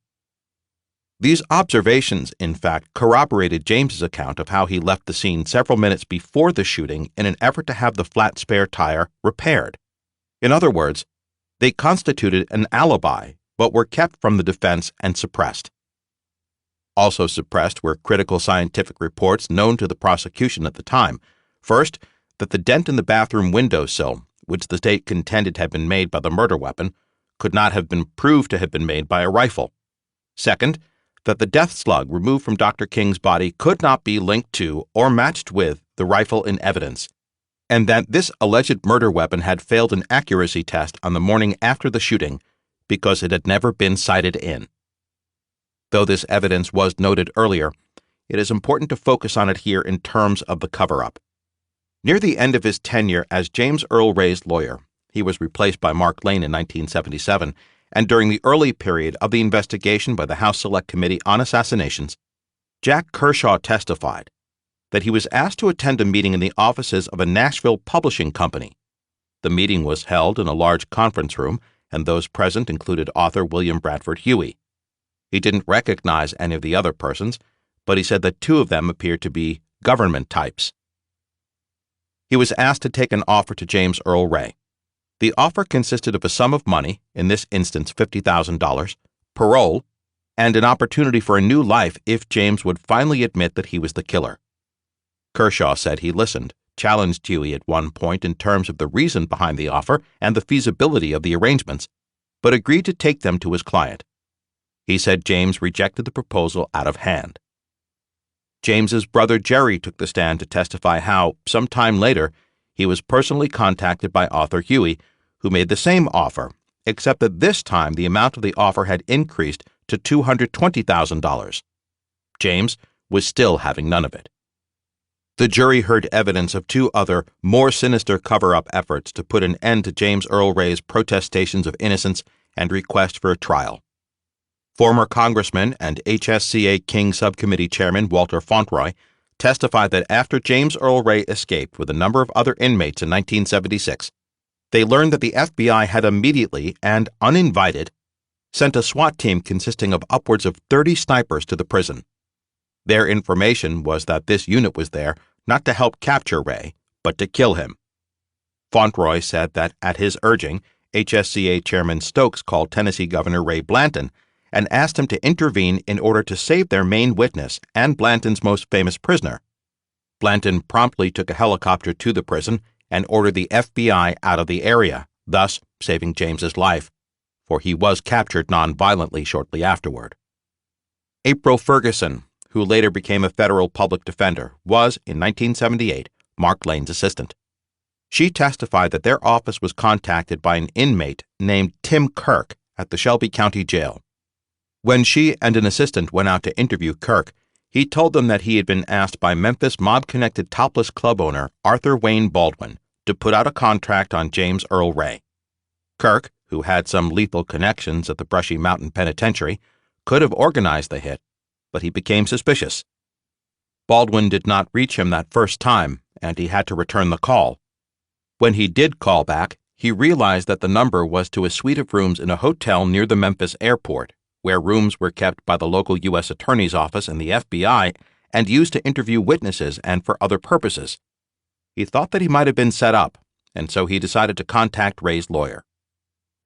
These observations, in fact, corroborated James's account of how he left the scene several minutes before the shooting in an effort to have the flat spare tire repaired. In other words, they constituted an alibi, but were kept from the defense and suppressed. Also suppressed were critical scientific reports known to the prosecution at the time. First, that the dent in the bathroom windowsill, which the state contended had been made by the murder weapon, could not have been proved to have been made by a rifle. Second, that the death slug removed from Dr. King's body could not be linked to or matched with the rifle in evidence, and that this alleged murder weapon had failed an accuracy test on the morning after the shooting because it had never been sighted in. Though this evidence was noted earlier, it is important to focus on it here in terms of the cover-up. Near the end of his tenure as James Earl Ray's lawyer, he was replaced by Mark Lane in 1977, and during the early period of the investigation by the House Select Committee on Assassinations, Jack Kershaw testified that he was asked to attend a meeting in the offices of a Nashville publishing company. The meeting was held in a large conference room, and those present included author William Bradford Huey. He didn't recognize any of the other persons, but he said that 2 of them appeared to be government types. He was asked to take an offer to James Earl Ray. The offer consisted of a sum of money, in this instance $50,000, parole, and an opportunity for a new life if James would finally admit that he was the killer. Kershaw said he listened, challenged Huey at one point in terms of the reason behind the offer and the feasibility of the arrangements, but agreed to take them to his client. He said James rejected the proposal out of hand. James's brother Jerry took the stand to testify how, some time later, he was personally contacted by author Huey, who made the same offer, except that this time the amount of the offer had increased to $220,000. James was still having none of it. The jury heard evidence of 2 other, more sinister cover-up efforts to put an end to James Earl Ray's protestations of innocence and request for a trial. Former Congressman and HSCA King Subcommittee Chairman Walter Fauntleroy testified that after James Earl Ray escaped with a number of other inmates in 1976, they learned that the FBI had immediately and uninvited sent a SWAT team consisting of upwards of 30 snipers to the prison. Their information was that this unit was there not to help capture Ray, but to kill him. Fauntleroy said that, at his urging, HSCA Chairman Stokes called Tennessee Governor Ray Blanton and asked him to intervene in order to save their main witness and Blanton's most famous prisoner. Blanton promptly took a helicopter to the prison and ordered the FBI out of the area, thus saving James's life, for he was captured non-violently shortly afterward. April Ferguson, who later became a federal public defender, was, in 1978, Mark Lane's assistant. She testified that their office was contacted by an inmate named Tim Kirk at the Shelby County Jail. When she and an assistant went out to interview Kirk, he told them that he had been asked by Memphis mob-connected topless club owner Arthur Wayne Baldwin to put out a contract on James Earl Ray. Kirk, who had some lethal connections at the Brushy Mountain Penitentiary, could have organized the hit, but he became suspicious. Baldwin did not reach him that first time, and he had to return the call. When he did call back, he realized that the number was to a suite of rooms in a hotel near the Memphis airport, where rooms were kept by the local U.S. Attorney's Office and the FBI and used to interview witnesses and for other purposes. He thought that he might have been set up, and so he decided to contact Ray's lawyer.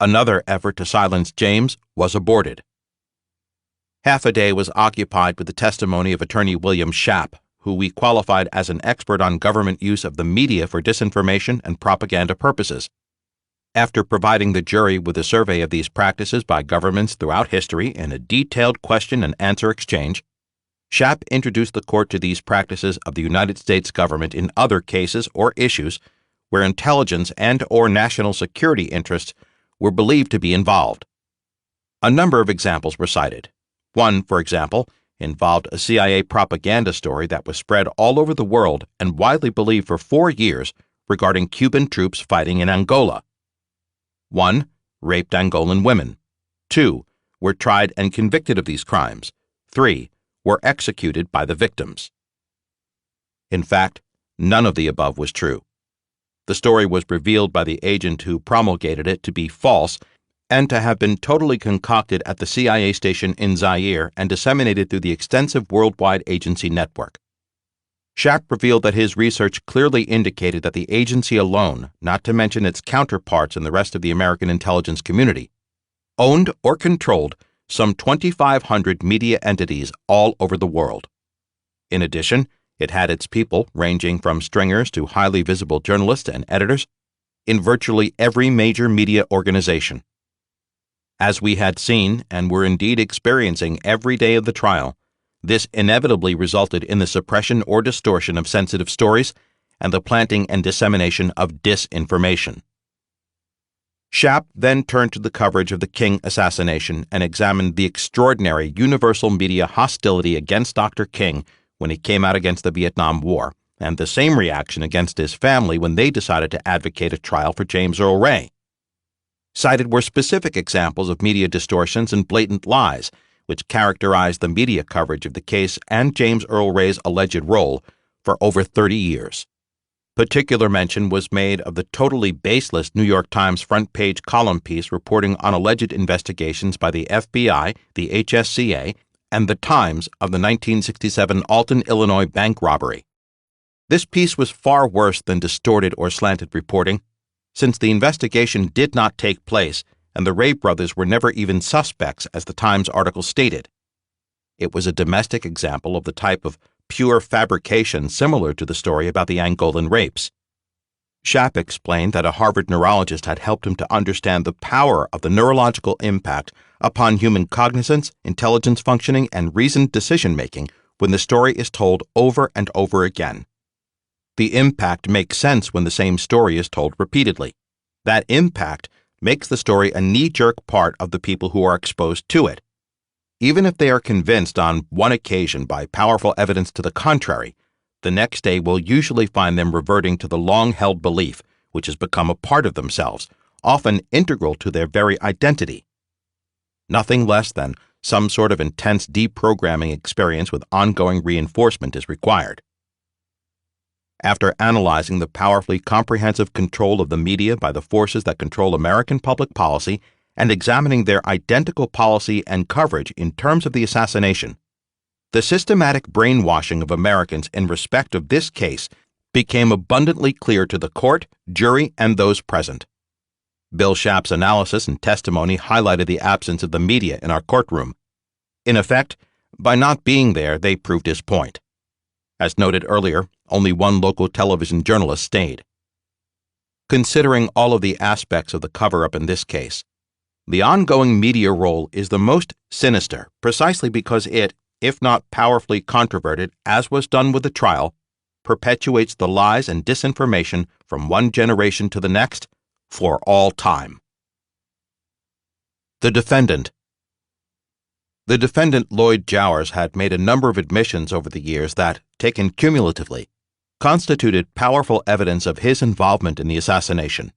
Another effort to silence James was aborted. Half a day was occupied with the testimony of attorney William Schaap, who we qualified as an expert on government use of the media for disinformation and propaganda purposes. After providing the jury with a survey of these practices by governments throughout history in a detailed question-and-answer exchange, Schaap introduced the court to these practices of the United States government in other cases or issues where intelligence and/or national security interests were believed to be involved. A number of examples were cited. One, for example, involved a CIA propaganda story that was spread all over the world and widely believed for 4 years regarding Cuban troops fighting in Angola. 1. Raped Angolan women. 2. Were tried and convicted of these crimes. 3. Were executed by the victims. In fact, none of the above was true. The story was revealed by the agent who promulgated it to be false and to have been totally concocted at the CIA station in Zaire and disseminated through the extensive worldwide agency network. Schaap revealed that his research clearly indicated that the agency alone, not to mention its counterparts in the rest of the American intelligence community, owned or controlled some 2,500 media entities all over the world. In addition, it had its people, ranging from stringers to highly visible journalists and editors, in virtually every major media organization. As we had seen and were indeed experiencing every day of the trial, this inevitably resulted in the suppression or distortion of sensitive stories and the planting and dissemination of disinformation. Schaap then turned to the coverage of the King assassination and examined the extraordinary universal media hostility against Dr. King when he came out against the Vietnam War, and the same reaction against his family when they decided to advocate a trial for James Earl Ray. Cited were specific examples of media distortions and blatant lies, which characterized the media coverage of the case and James Earl Ray's alleged role for over 30 years. Particular mention was made of the totally baseless New York Times front-page column piece reporting on alleged investigations by the FBI, the HSCA, and the Times of the 1967 Alton, Illinois bank robbery. This piece was far worse than distorted or slanted reporting, since the investigation did not take place and the Ray brothers were never even suspects, as the Times article stated. It was a domestic example of the type of pure fabrication similar to the story about the Angolan rapes. Schaap explained that a Harvard neurologist had helped him to understand the power of the neurological impact upon human cognizance, intelligence functioning, and reasoned decision-making when the story is told over and over again. The impact makes sense when the same story is told repeatedly. That impact makes the story a knee-jerk part of the people who are exposed to it. Even if they are convinced on one occasion by powerful evidence to the contrary, the next day will usually find them reverting to the long-held belief, which has become a part of themselves, often integral to their very identity. Nothing less than some sort of intense deprogramming experience with ongoing reinforcement is required. After analyzing the powerfully comprehensive control of the media by the forces that control American public policy and examining their identical policy and coverage in terms of the assassination, the systematic brainwashing of Americans in respect of this case became abundantly clear to the court, jury, and those present. Bill Schaap's analysis and testimony highlighted the absence of the media in our courtroom. In effect, by not being there, they proved his point. As noted earlier, only one local television journalist stayed. Considering all of the aspects of the cover-up in this case, the ongoing media role is the most sinister precisely because it, if not powerfully controverted, as was done with the trial, perpetuates the lies and disinformation from one generation to the next for all time. The defendant. The defendant, Lloyd Jowers, had made a number of admissions over the years that, taken cumulatively, constituted powerful evidence of his involvement in the assassination.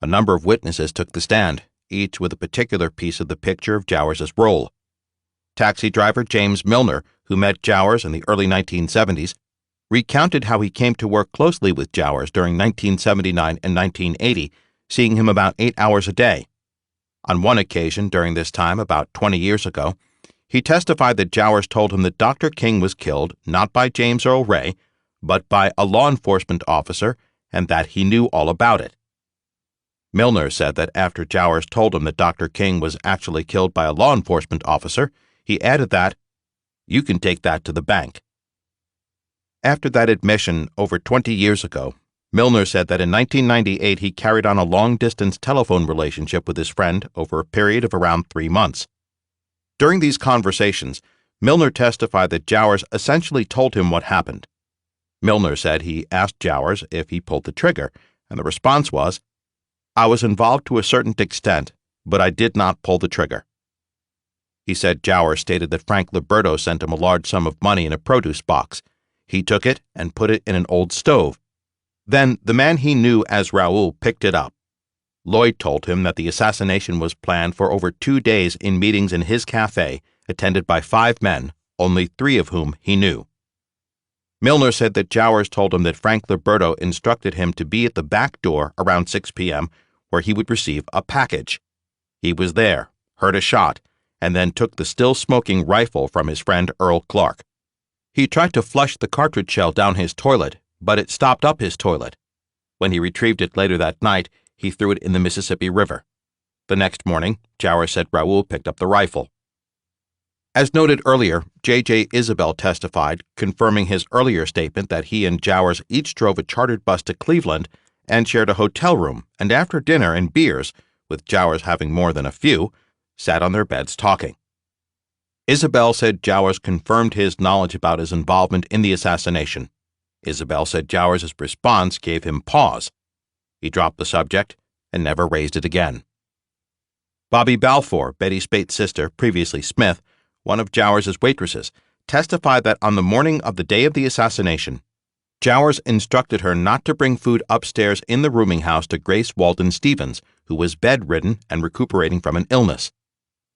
A number of witnesses took the stand, each with a particular piece of the picture of Jowers's role. Taxi driver James Milner, who met Jowers in the early 1970s, recounted how he came to work closely with Jowers during 1979 and 1980, seeing him about 8 hours a day. On one occasion during this time, about 20 years ago, he testified that Jowers told him that Dr. King was killed not by James Earl Ray, but by a law enforcement officer, and that he knew all about it. Milner said that after Jowers told him that Dr. King was actually killed by a law enforcement officer, he added that, "You can take that to the bank." After that admission over 20 years ago, Milner said that in 1998 he carried on a long-distance telephone relationship with his friend over a period of around 3 months. During these conversations, Milner testified that Jowers essentially told him what happened. Milner said he asked Jowers if he pulled the trigger, and the response was, "I was involved to a certain extent, but I did not pull the trigger." He said Jowers stated that Frank Liberto sent him a large sum of money in a produce box. He took it and put it in an old stove. Then the man he knew as Raoul picked it up. Lloyd told him that the assassination was planned for over 2 days in meetings in his cafe, attended by 5 men, only 3 of whom he knew. Milner said that Jowers told him that Frank Liberto instructed him to be at the back door around 6 p.m., where he would receive a package. He was there, heard a shot, and then took the still-smoking rifle from his friend Earl Clark. He tried to flush the cartridge shell down his toilet, but it stopped up his toilet. When he retrieved it later that night, he threw it in the Mississippi River. The next morning, Jowers said Raoul picked up the rifle. As noted earlier, J.J. Isabel testified, confirming his earlier statement that he and Jowers each drove a chartered bus to Cleveland and shared a hotel room, and after dinner and beers, with Jowers having more than a few, sat on their beds talking. Isabel said Jowers confirmed his knowledge about his involvement in the assassination. Isabel said Jowers' response gave him pause. He dropped the subject and never raised it again. Bobby Balfour, Betty Spate's sister, previously Smith, one of Jowers' waitresses, testified that on the morning of the day of the assassination, Jowers instructed her not to bring food upstairs in the rooming house to Grace Walden Stevens, who was bedridden and recuperating from an illness.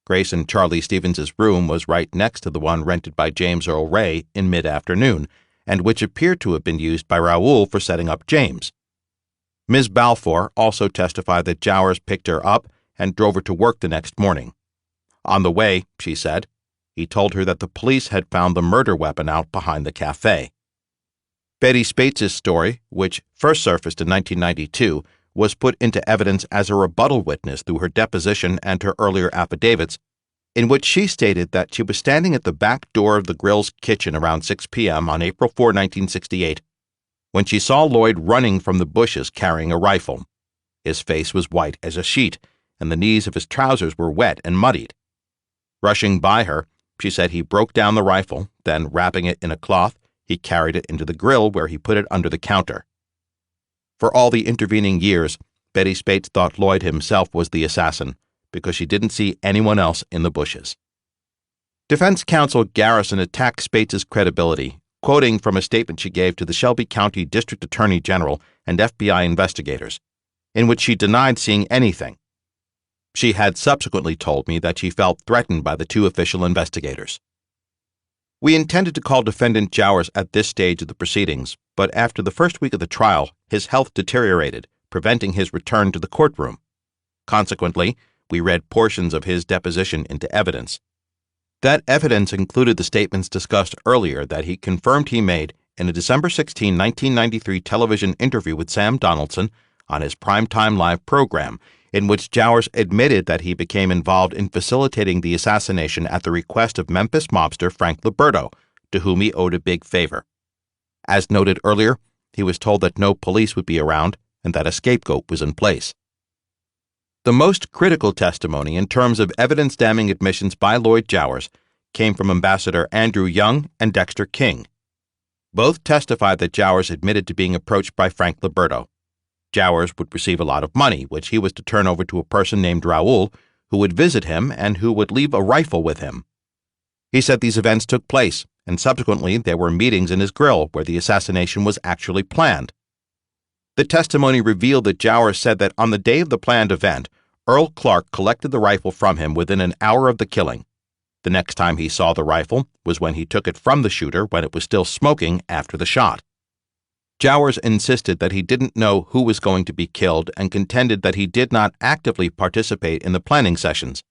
Grace and Charlie Stevens' room was right next to the one rented by James Earl Ray in mid-afternoon, and which appeared to have been used by Raoul for setting up James. Ms. Balfour also testified that Jowers picked her up and drove her to work the next morning. On the way, she said, he told her that the police had found the murder weapon out behind the cafe. Betty Spates' story, which first surfaced in 1992, was put into evidence as a rebuttal witness through her deposition and her earlier affidavits, in which she stated that she was standing at the back door of the Grill's kitchen around 6 p.m. on April 4, 1968, when she saw Lloyd running from the bushes carrying a rifle. His face was white as a sheet, and the knees of his trousers were wet and muddied. Rushing by her, she said he broke down the rifle, then, wrapping it in a cloth, he carried it into the grill where he put it under the counter. For all the intervening years, Betty Spates thought Lloyd himself was the assassin, because she didn't see anyone else in the bushes. Defense counsel Garrison attacked Spates' credibility, quoting from a statement she gave to the Shelby County District Attorney General and FBI investigators, in which she denied seeing anything. She had subsequently told me that she felt threatened by the 2 official investigators. We intended to call Defendant Jowers at this stage of the proceedings, but after the first week of the trial, his health deteriorated, preventing his return to the courtroom. Consequently, we read portions of his deposition into evidence. That evidence included the statements discussed earlier that he confirmed he made in a December 16, 1993 television interview with Sam Donaldson on his Primetime Live program, in which Jowers admitted that he became involved in facilitating the assassination at the request of Memphis mobster Frank Liberto, to whom he owed a big favor. As noted earlier, he was told that no police would be around and that a scapegoat was in place. The most critical testimony in terms of evidence-damning admissions by Lloyd Jowers came from Ambassador Andrew Young and Dexter King. Both testified that Jowers admitted to being approached by Frank Liberto. Jowers would receive a lot of money, which he was to turn over to a person named Raoul, who would visit him and who would leave a rifle with him. He said these events took place, and subsequently there were meetings in his grill where the assassination was actually planned. The testimony revealed that Jowers said that on the day of the planned event, Earl Clark collected the rifle from him within an hour of the killing. The next time he saw the rifle was when he took it from the shooter when it was still smoking after the shot. Jowers insisted that he didn't know who was going to be killed and contended that he did not actively participate in the planning sessions.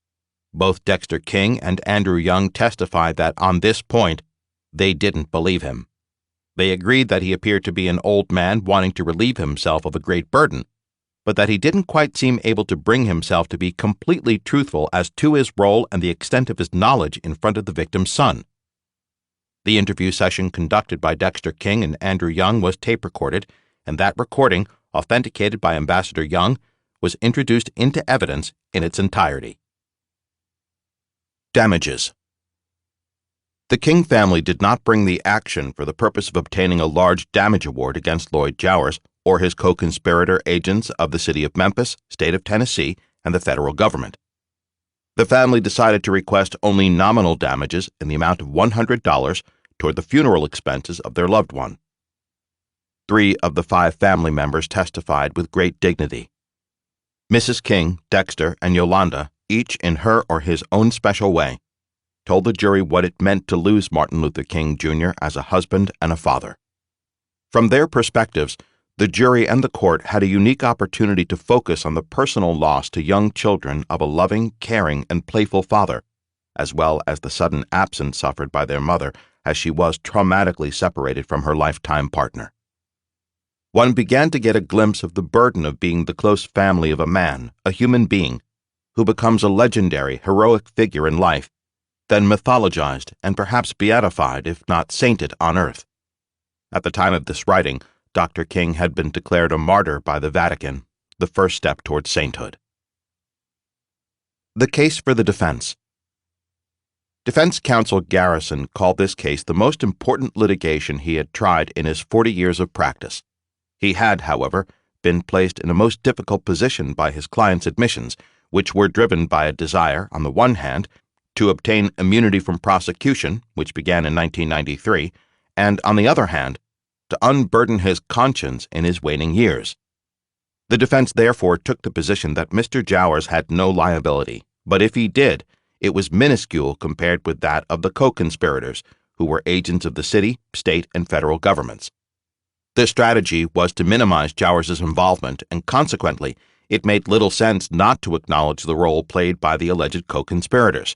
Both Dexter King and Andrew Young testified that on this point, they didn't believe him. They agreed that he appeared to be an old man wanting to relieve himself of a great burden, but that he didn't quite seem able to bring himself to be completely truthful as to his role and the extent of his knowledge in front of the victim's son. The interview session conducted by Dexter King and Andrew Young was tape-recorded, and that recording, authenticated by Ambassador Young, was introduced into evidence in its entirety. Damages. The King family did not bring the action for the purpose of obtaining a large damage award against Lloyd Jowers or his co-conspirator agents of the city of Memphis, state of Tennessee, and the federal government. The family decided to request only nominal damages in the amount of $100 toward the funeral expenses of their loved one. 3 of the 5 family members testified with great dignity. Mrs. King, Dexter, and Yolanda, each in her or his own special way, told the jury what it meant to lose Martin Luther King Jr. as a husband and a father. From their perspectives, the jury and the court had a unique opportunity to focus on the personal loss to young children of a loving, caring, and playful father, as well as the sudden absence suffered by their mother as she was traumatically separated from her lifetime partner. One began to get a glimpse of the burden of being the close family of a man, a human being, who becomes a legendary, heroic figure in life, then mythologized and perhaps beatified, if not sainted, on earth. At the time of this writing, Dr. King had been declared a martyr by the Vatican, the first step towards sainthood. The case for the defense. Defense counsel Garrison called this case the most important litigation he had tried in his 40 years of practice. He had, however, been placed in a most difficult position by his client's admissions, which were driven by a desire, on the one hand, to obtain immunity from prosecution, which began in 1993, and, on the other hand, to unburden his conscience in his waning years. The defense therefore took the position that Mr. Jowers had no liability, but if he did, it was minuscule compared with that of the co-conspirators, who were agents of the city, state, and federal governments. This strategy was to minimize Jowers's involvement, and consequently, it made little sense not to acknowledge the role played by the alleged co-conspirators.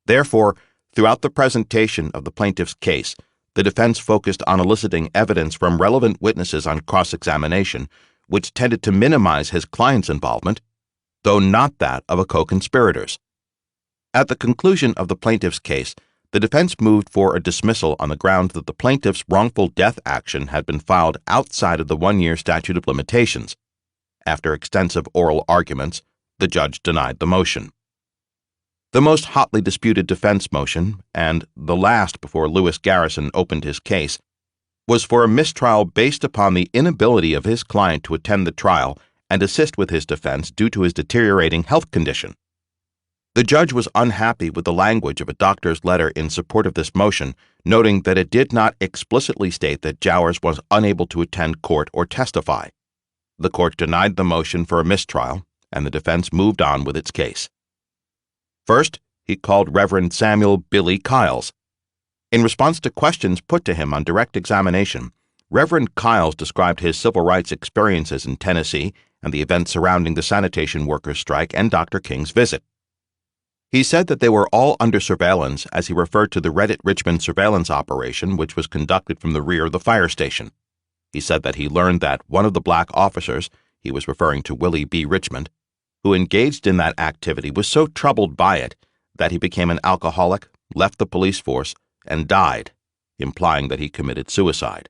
Therefore, throughout the presentation of the plaintiff's case, the defense focused on eliciting evidence from relevant witnesses on cross-examination, which tended to minimize his client's involvement, though not that of a co-conspirators. At the conclusion of the plaintiff's case, the defense moved for a dismissal on the ground that the plaintiff's wrongful death action had been filed outside of the 1-year statute of limitations. After extensive oral arguments, the judge denied the motion. The most hotly disputed defense motion, and the last before Lewis Garrison opened his case, was for a mistrial based upon the inability of his client to attend the trial and assist with his defense due to his deteriorating health condition. The judge was unhappy with the language of a doctor's letter in support of this motion, noting that it did not explicitly state that Jowers was unable to attend court or testify. The court denied the motion for a mistrial, and the defense moved on with its case. First, he called Reverend Samuel Billy Kiles. In response to questions put to him on direct examination, Reverend Kiles described his civil rights experiences in Tennessee and the events surrounding the sanitation workers' strike and Dr. King's visit. He said that they were all under surveillance as he referred to the Reddit Richmond surveillance operation which was conducted from the rear of the fire station. He said that he learned that one of the black officers, he was referring to Willie B. Richmond, who engaged in that activity was so troubled by it that he became an alcoholic, left the police force, and died, implying that he committed suicide.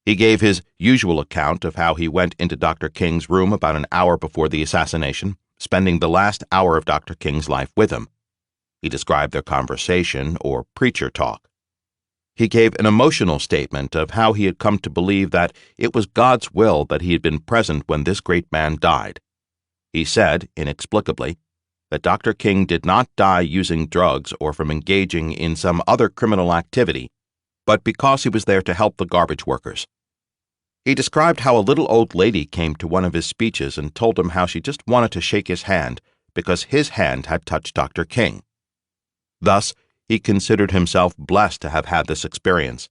He gave his usual account of how he went into Dr. King's room about an hour before the assassination, spending the last hour of Dr. King's life with him. He described their conversation, or preacher talk. He gave an emotional statement of how he had come to believe that it was God's will that he had been present when this great man died. He said, inexplicably, that Dr. King did not die using drugs or from engaging in some other criminal activity, but because he was there to help the garbage workers. He described how a little old lady came to one of his speeches and told him how she just wanted to shake his hand because his hand had touched Dr. King. Thus, he considered himself blessed to have had this experience.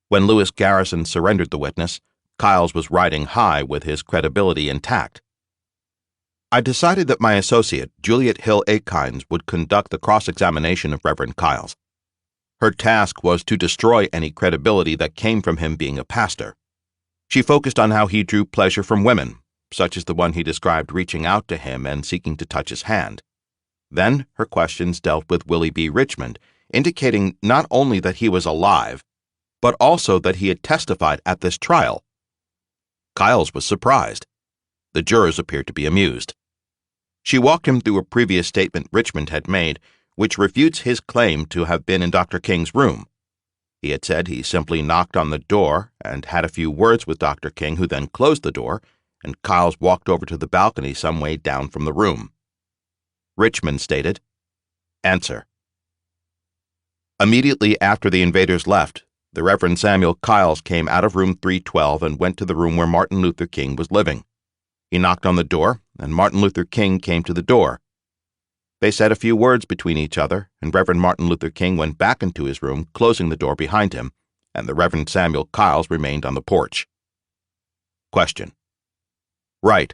When Lewis Garrison surrendered the witness, Kyles was riding high with his credibility intact. I decided that my associate, Juliet Hill Akins, would conduct the cross-examination of Reverend Kyles. Her task was to destroy any credibility that came from him being a pastor. She focused on how he drew pleasure from women, such as the one he described reaching out to him and seeking to touch his hand. Then her questions dealt with Willie B. Richmond, indicating not only that he was alive, but also that he had testified at this trial. Kyles was surprised. The jurors appeared to be amused. She walked him through a previous statement Richmond had made, which refutes his claim to have been in Dr. King's room. He had said he simply knocked on the door and had a few words with Dr. King, who then closed the door, and Kyles walked over to the balcony some way down from the room. Richmond stated, "Answer." Immediately after the invaders left, the Reverend Samuel Kyles came out of room 312 and went to the room where Martin Luther King was living. He knocked on the door, and Martin Luther King came to the door. They said a few words between each other, and Reverend Martin Luther King went back into his room, closing the door behind him, and the Reverend Samuel Kyles remained on the porch. Question. Right.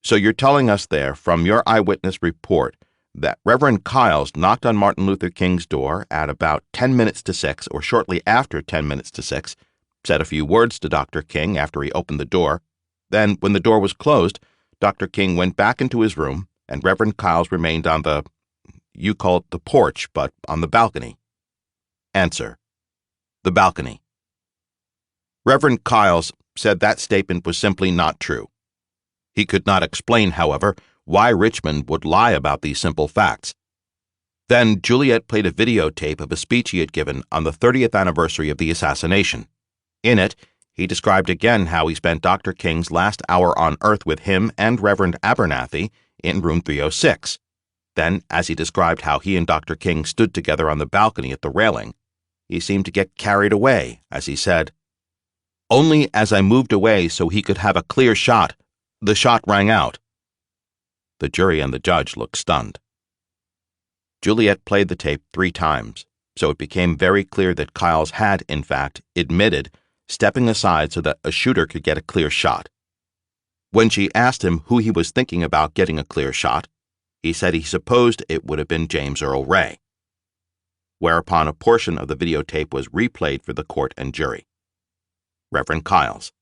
So you're telling us there, from your eyewitness report, that Reverend Kyles knocked on Martin Luther King's door at about 10 minutes to 6 or shortly after 10 minutes to 6, said a few words to Dr. King after he opened the door. Then, when the door was closed, Dr. King went back into his room, and Reverend Kyles remained on the, you call it the porch, but on the balcony. Answer. The balcony. Reverend Kyles said that statement was simply not true. He could not explain, however, why Richmond would lie about these simple facts. Then Juliet played a videotape of a speech he had given on the 30th anniversary of the assassination. In it, he described again how he spent Dr. King's last hour on earth with him and Reverend Abernathy in room 306. Then, as he described how he and Dr. King stood together on the balcony at the railing, he seemed to get carried away, as he said, "Only as I moved away so he could have a clear shot, the shot rang out." The jury and the judge looked stunned. Juliet played the tape 3 times, so it became very clear that Kyles had, in fact, admitted stepping aside so that a shooter could get a clear shot. When she asked him who he was thinking about getting a clear shot, he said he supposed it would have been James Earl Ray. Whereupon a portion of the videotape was replayed for the court and jury. Reverend Kyles.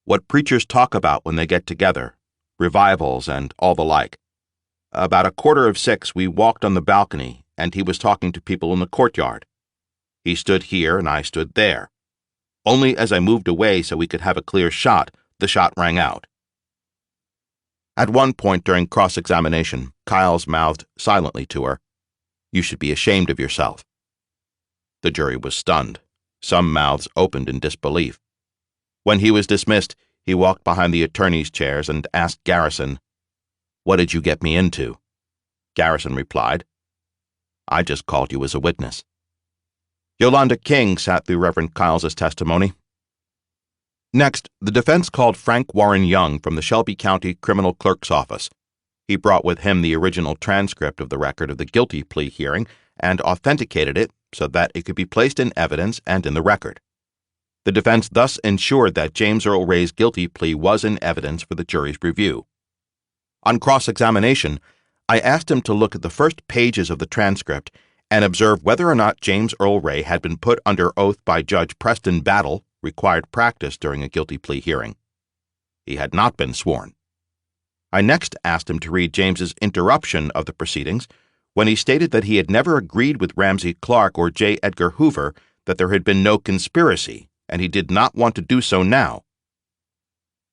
What preachers talk about when they get together, revivals and all the like. About 5:45 we walked on the balcony, and he was talking to people in the courtyard. He stood here and I stood there. Only as I moved away so we could have a clear shot, the shot rang out. At one point during cross-examination, Kyles mouthed silently to her, "You should be ashamed of yourself." The jury was stunned. Some mouths opened in disbelief. When he was dismissed, he walked behind the attorneys' chairs and asked Garrison, "What did you get me into?" Garrison replied, "I just called you as a witness." Yolanda King sat through Reverend Kyles' testimony. Next, the defense called Frank Warren Young from the Shelby County Criminal Clerk's Office. He brought with him the original transcript of the record of the guilty plea hearing and authenticated it so that it could be placed in evidence and in the record. The defense thus ensured that James Earl Ray's guilty plea was in evidence for the jury's review. On cross-examination, I asked him to look at the first pages of the transcript and observe whether or not James Earl Ray had been put under oath by Judge Preston Battle, required practice during a guilty plea hearing. He had not been sworn. I next asked him to read James's interruption of the proceedings when he stated that he had never agreed with Ramsey Clark or J. Edgar Hoover that there had been no conspiracy, and he did not want to do so now.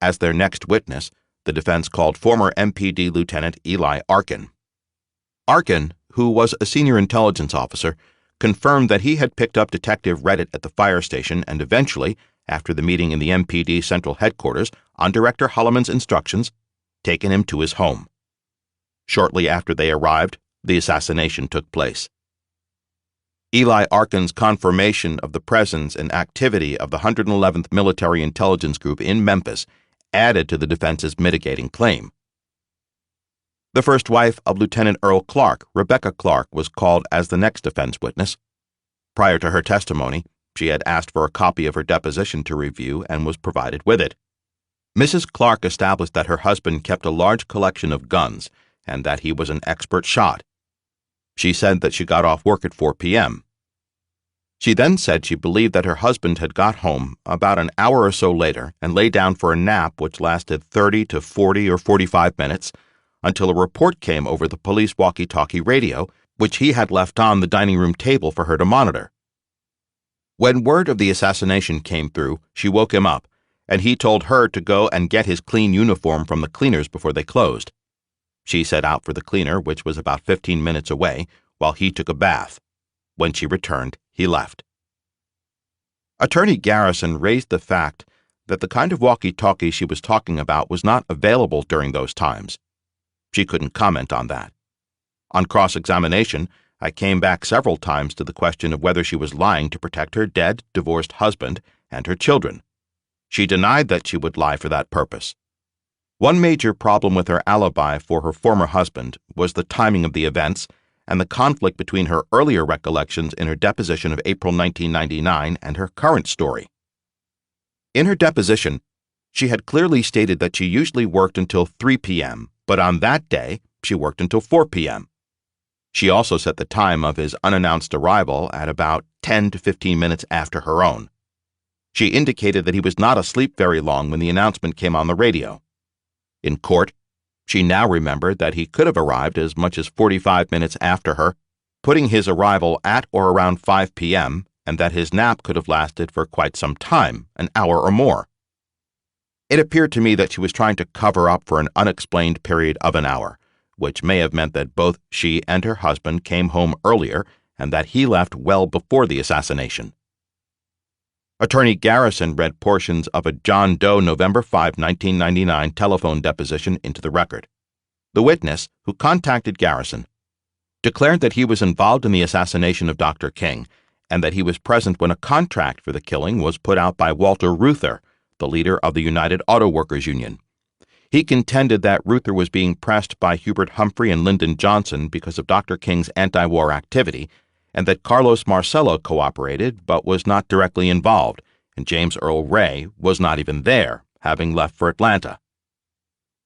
As their next witness, the defense called former MPD Lieutenant Eli Arkin. Arkin, who was a senior intelligence officer, confirmed that he had picked up Detective Reddit at the fire station and eventually, after the meeting in the MPD Central Headquarters, on Director Holloman's instructions, taken him to his home. Shortly after they arrived, the assassination took place. Eli Arkin's confirmation of the presence and activity of the 111th Military Intelligence Group in Memphis added to the defense's mitigating claim. The first wife of Lieutenant Earl Clark, Rebecca Clark, was called as the next defense witness. Prior to her testimony, she had asked for a copy of her deposition to review and was provided with it. Mrs. Clark established that her husband kept a large collection of guns and that he was an expert shot. She said that she got off work at 4 p.m. She then said she believed that her husband had got home about an hour or so later and lay down for a nap which lasted 30 to 40 or 45 minutes until a report came over the police walkie-talkie radio, which he had left on the dining room table for her to monitor. When word of the assassination came through, she woke him up, and he told her to go and get his clean uniform from the cleaners before they closed. She set out for the cleaner, which was about 15 minutes away, while he took a bath. When she returned, he left. Attorney Garrison raised the fact that the kind of walkie-talkie she was talking about was not available during those times. She couldn't comment on that. On cross-examination, I came back several times to the question of whether she was lying to protect her dead, divorced husband and her children. She denied that she would lie for that purpose. One major problem with her alibi for her former husband was the timing of the events and the conflict between her earlier recollections in her deposition of April 1999 and her current story. In her deposition, she had clearly stated that she usually worked until 3 p.m., but on that day, she worked until 4 p.m. She also set the time of his unannounced arrival at about 10 to 15 minutes after her own. She indicated that he was not asleep very long when the announcement came on the radio. In court, she now remembered that he could have arrived as much as 45 minutes after her, putting his arrival at or around 5 p.m., and that his nap could have lasted for quite some time, an hour or more. It appeared to me that she was trying to cover up for an unexplained period of an hour, which may have meant that both she and her husband came home earlier and that he left well before the assassination. Attorney Garrison read portions of a John Doe November 5, 1999 telephone deposition into the record. The witness, who contacted Garrison, declared that he was involved in the assassination of Dr. King and that he was present when a contract for the killing was put out by Walter Reuther, the leader of the United Auto Workers Union. He contended that Reuther was being pressed by Hubert Humphrey and Lyndon Johnson because of Dr. King's anti-war activity, and that Carlos Marcello cooperated but was not directly involved, and James Earl Ray was not even there, having left for Atlanta.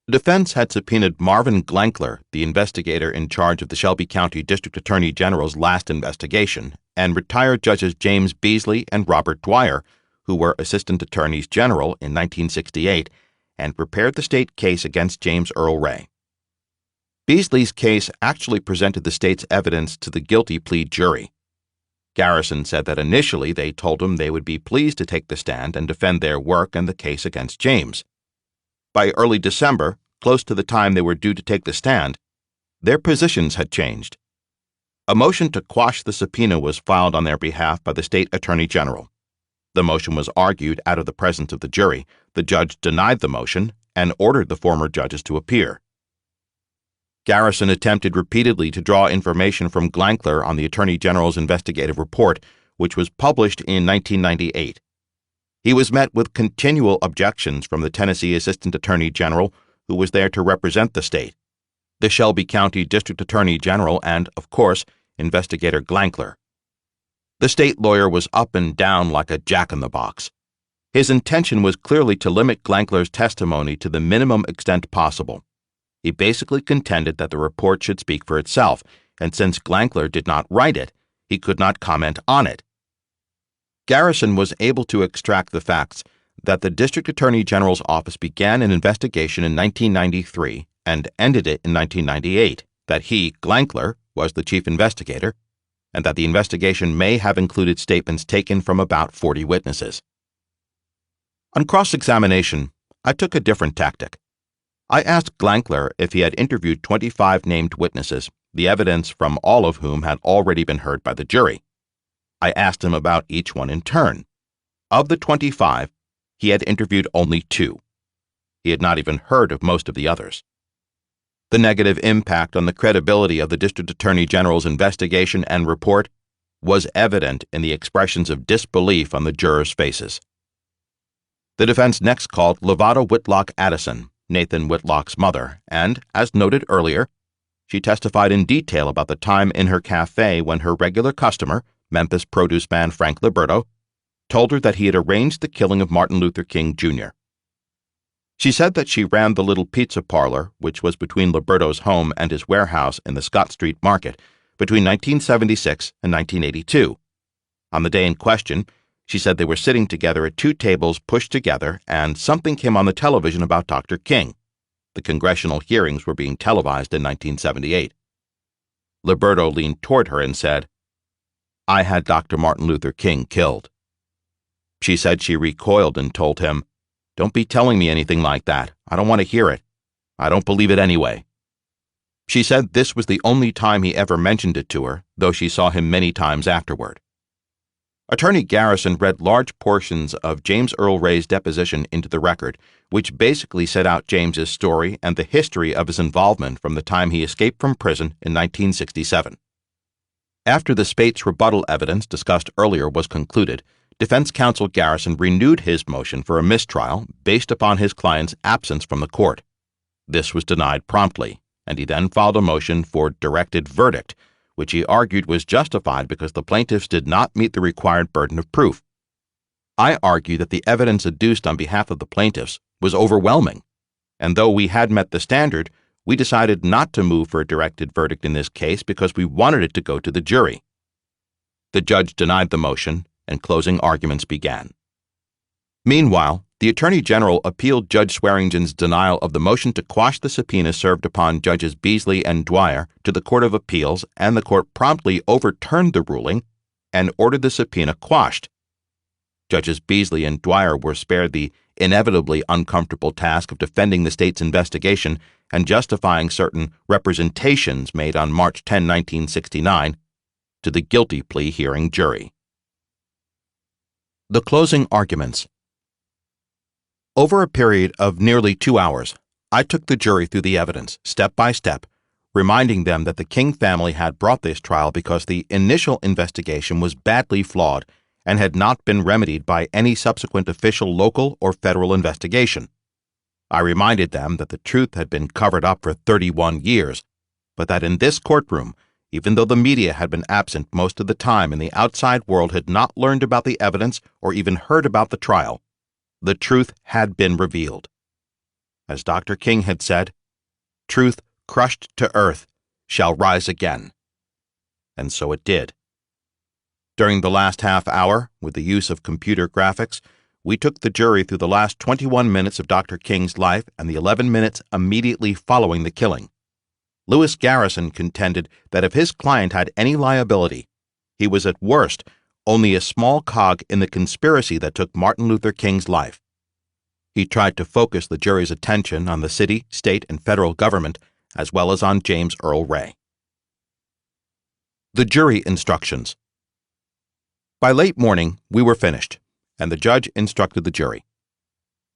The defense had subpoenaed Marvin Glankler, the investigator in charge of the Shelby County District Attorney General's last investigation, and retired Judges James Beasley and Robert Dwyer, who were Assistant Attorneys General in 1968, and prepared the state case against James Earl Ray. Beasley's case actually presented the state's evidence to the guilty plea jury. Garrison said that initially they told him they would be pleased to take the stand and defend their work and the case against James. By early December, close to the time they were due to take the stand, their positions had changed. A motion to quash the subpoena was filed on their behalf by the state attorney general. The motion was argued out of the presence of the jury. The judge denied the motion and ordered the former judges to appear. Garrison attempted repeatedly to draw information from Glankler on the Attorney General's investigative report, which was published in 1998. He was met with continual objections from the Tennessee Assistant Attorney General, who was there to represent the state, the Shelby County District Attorney General, and, of course, Investigator Glankler. The state lawyer was up and down like a jack-in-the-box. His intention was clearly to limit Glankler's testimony to the minimum extent possible. He basically contended that the report should speak for itself, and since Glankler did not write it, he could not comment on it. Garrison was able to extract the facts that the District Attorney General's office began an investigation in 1993 and ended it in 1998, that he, Glankler, was the chief investigator, and that the investigation may have included statements taken from about 40 witnesses. On cross-examination, I took a different tactic. I asked Glankler if he had interviewed 25 named witnesses, the evidence from all of whom had already been heard by the jury. I asked him about each one in turn. Of the 25, he had interviewed only 2. He had not even heard of most of the others. The negative impact on the credibility of the District Attorney General's investigation and report was evident in the expressions of disbelief on the jurors' faces. The defense next called Levada Whitlock Addison, Nathan Whitlock's mother, and, as noted earlier, she testified in detail about the time in her cafe when her regular customer, Memphis produce man Frank Liberto, told her that he had arranged the killing of Martin Luther King, Jr. She said that she ran the little pizza parlor, which was between Liberto's home and his warehouse in the Scott Street Market, between 1976 and 1982. On the day in question, she said they were sitting together at two tables pushed together, and something came on the television about Dr. King. The congressional hearings were being televised in 1978. Liberto leaned toward her and said, "I had Dr. Martin Luther King killed." She said she recoiled and told him, "Don't be telling me anything like that. I don't want to hear it. I don't believe it anyway." She said this was the only time he ever mentioned it to her, though she saw him many times afterward. Attorney Garrison read large portions of James Earl Ray's deposition into the record, which basically set out James's story and the history of his involvement from the time he escaped from prison in 1967. After the Spates rebuttal evidence discussed earlier was concluded, defense counsel Garrison renewed his motion for a mistrial based upon his client's absence from the court. This was denied promptly, and he then filed a motion for directed verdict, which he argued was justified because the plaintiffs did not meet the required burden of proof. I argue that the evidence adduced on behalf of the plaintiffs was overwhelming, and though we had met the standard, we decided not to move for a directed verdict in this case because we wanted it to go to the jury. The judge denied the motion, and closing arguments began. Meanwhile, the Attorney General appealed Judge Swearingen's denial of the motion to quash the subpoena served upon Judges Beasley and Dwyer to the Court of Appeals, and the court promptly overturned the ruling and ordered the subpoena quashed. Judges Beasley and Dwyer were spared the inevitably uncomfortable task of defending the state's investigation and justifying certain representations made on March 10, 1969, to the guilty plea hearing jury. The closing arguments. Over a period of nearly 2 hours, I took the jury through the evidence, step by step, reminding them that the King family had brought this trial because the initial investigation was badly flawed and had not been remedied by any subsequent official local or federal investigation. I reminded them that the truth had been covered up for 31 years, but that in this courtroom, even though the media had been absent most of the time and the outside world had not learned about the evidence or even heard about the trial, the truth had been revealed. As Dr. King had said, "Truth crushed to earth shall rise again." And so it did. During the last half hour, with the use of computer graphics, we took the jury through the last 21 minutes of Dr. King's life and the 11 minutes immediately following the killing. Lewis Garrison contended that if his client had any liability, he was at worst only a small cog in the conspiracy that took Martin Luther King's life. He tried to focus the jury's attention on the city, state, and federal government, as well as on James Earl Ray. The jury instructions. By late morning, we were finished, and the judge instructed the jury.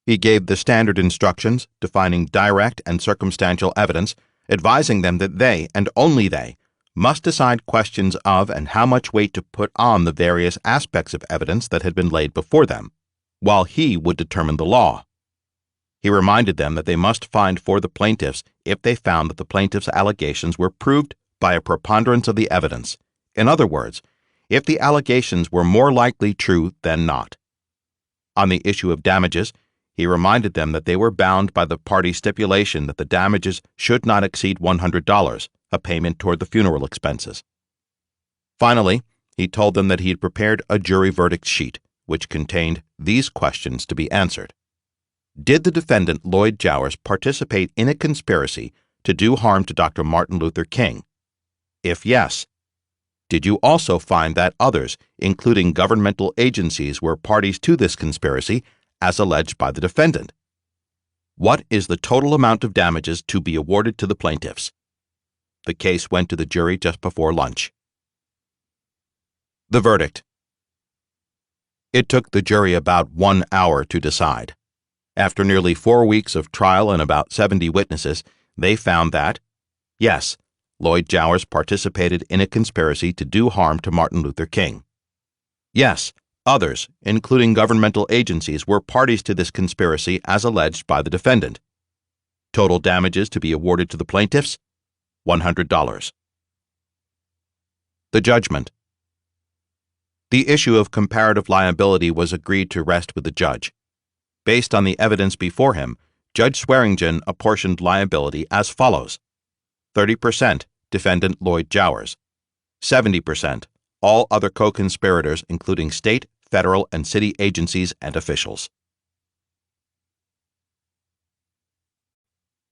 He gave the standard instructions defining direct and circumstantial evidence, advising them that they, and only they, must decide questions of and how much weight to put on the various aspects of evidence that had been laid before them, while he would determine the law. He reminded them that they must find for the plaintiffs if they found that the plaintiffs' allegations were proved by a preponderance of the evidence. In other words, if the allegations were more likely true than not. On the issue of damages, he reminded them that they were bound by the party stipulation that the damages should not exceed $100, a payment toward the funeral expenses. Finally, he told them that he had prepared a jury verdict sheet, which contained these questions to be answered. Did the defendant Lloyd Jowers participate in a conspiracy to do harm to Dr. Martin Luther King? If yes, did you also find that others, including governmental agencies, were parties to this conspiracy, as alleged by the defendant? What is the total amount of damages to be awarded to the plaintiffs? The case went to the jury just before lunch. The verdict. It took the jury about 1 hour to decide. After nearly 4 weeks of trial and about 70 witnesses, They found that, yes, Lloyd Jowers participated in a conspiracy to do harm to Martin Luther King. Yes, others, including governmental agencies, were parties to this conspiracy as alleged by the defendant. Total damages to be awarded to the plaintiffs, $100. The judgment. The issue of comparative liability was agreed to rest with the judge. Based on the evidence before him, Judge Swearingen apportioned liability as follows: 30% defendant Lloyd Jowers, 70% all other co-conspirators including state, federal, and city agencies and officials.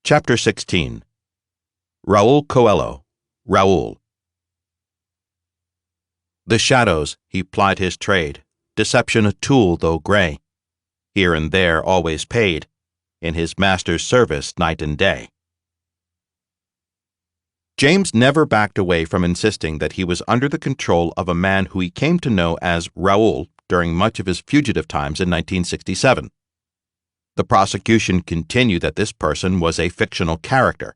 Chapter 16. Raul Coelho, Raul. The shadows, he plied his trade, deception a tool though gray, here and there always paid, in his master's service night and day. James never backed away from insisting that he was under the control of a man who he came to know as Raul during much of his fugitive times in 1967. The prosecution continued that this person was a fictional character.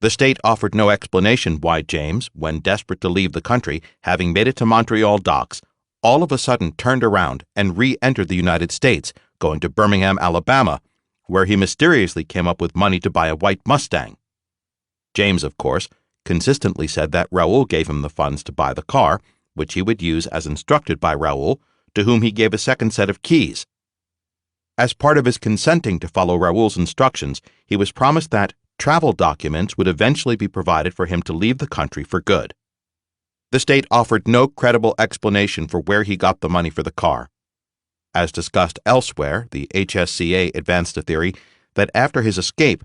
The state offered no explanation why James, when desperate to leave the country, having made it to Montreal docks, all of a sudden turned around and re-entered the United States, going to Birmingham, Alabama, where he mysteriously came up with money to buy a white Mustang. James, of course, consistently said that Raul gave him the funds to buy the car, which he would use as instructed by Raul, to whom he gave a second set of keys. As part of his consenting to follow Raul's instructions, he was promised that travel documents would eventually be provided for him to leave the country for good. The state offered no credible explanation for where he got the money for the car. As discussed elsewhere, the HSCA advanced a theory that after his escape,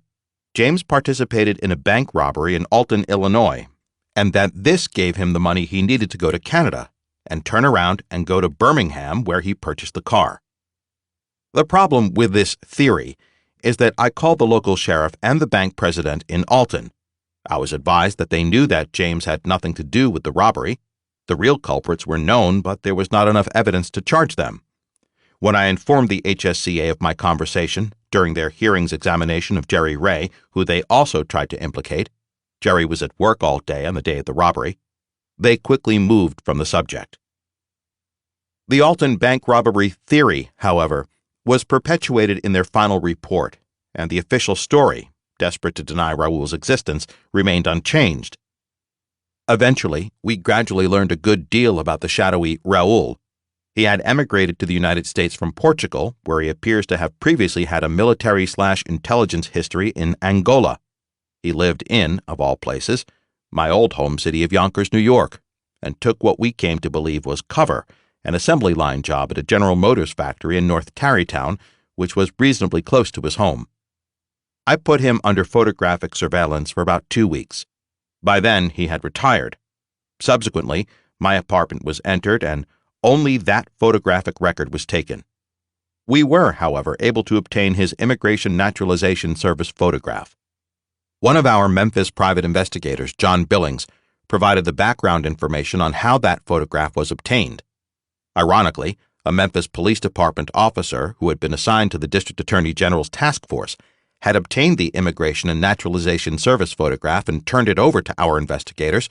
James participated in a bank robbery in Alton, Illinois, and that this gave him the money he needed to go to Canada and turn around and go to Birmingham where he purchased the car. The problem with this theory is that I called the local sheriff and the bank president in Alton. I was advised that they knew that James had nothing to do with the robbery. The real culprits were known, but there was not enough evidence to charge them. When I informed the HSCA of my conversation during their hearings examination of Jerry Ray, who they also tried to implicate — Jerry was at work all day on the day of the robbery — they quickly moved from the subject. The Alton bank robbery theory, however, was perpetuated in their final report, and the official story, desperate to deny Raul's existence, remained unchanged. Eventually, we gradually learned a good deal about the shadowy Raul. He had emigrated to the United States from Portugal, where he appears to have previously had a military/intelligence history in Angola. He lived in, of all places, my old home city of Yonkers, New York, and took what we came to believe was cover, an assembly line job at a General Motors factory in North Tarrytown, which was reasonably close to his home. I put him under photographic surveillance for about 2 weeks. By then, he had retired. Subsequently, my apartment was entered and only that photographic record was taken. We were, however, able to obtain his Immigration Naturalization Service photograph. One of our Memphis private investigators, John Billings, provided the background information on how that photograph was obtained. Ironically, a Memphis Police Department officer who had been assigned to the District Attorney General's task force had obtained the Immigration and Naturalization Service photograph and turned it over to our investigators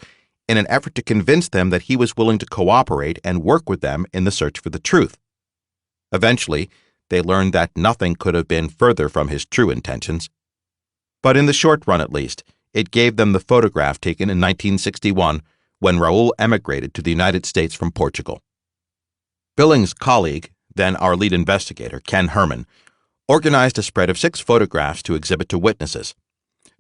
in an effort to convince them that he was willing to cooperate and work with them in the search for the truth. Eventually, they learned that nothing could have been further from his true intentions. But in the short run, at least, it gave them the photograph taken in 1961 when Raul emigrated to the United States from Portugal. Billings' colleague, then our lead investigator, Ken Herman, organized a spread of 6 photographs to exhibit to witnesses.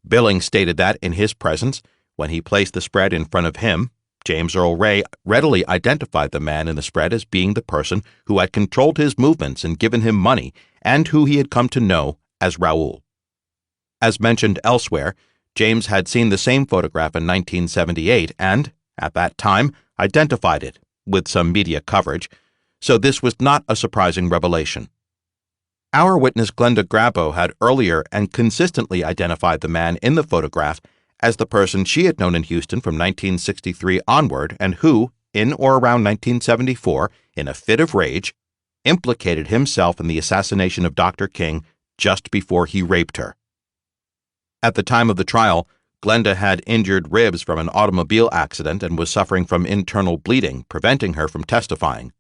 Billings stated that, in his presence, when he placed the spread in front of him, James Earl Ray readily identified the man in the spread as being the person who had controlled his movements and given him money, and who he had come to know as Raul. As mentioned elsewhere, James had seen the same photograph in 1978 and, at that time, identified it, with some media coverage, so this was not a surprising revelation. Our witness Glenda Grabo had earlier and consistently identified the man in the photograph as the person she had known in Houston from 1963 onward and who, in or around 1974, in a fit of rage, implicated himself in the assassination of Dr. King just before he raped her. At the time of the trial, Glenda had injured ribs from an automobile accident and was suffering from internal bleeding, preventing her from testifying.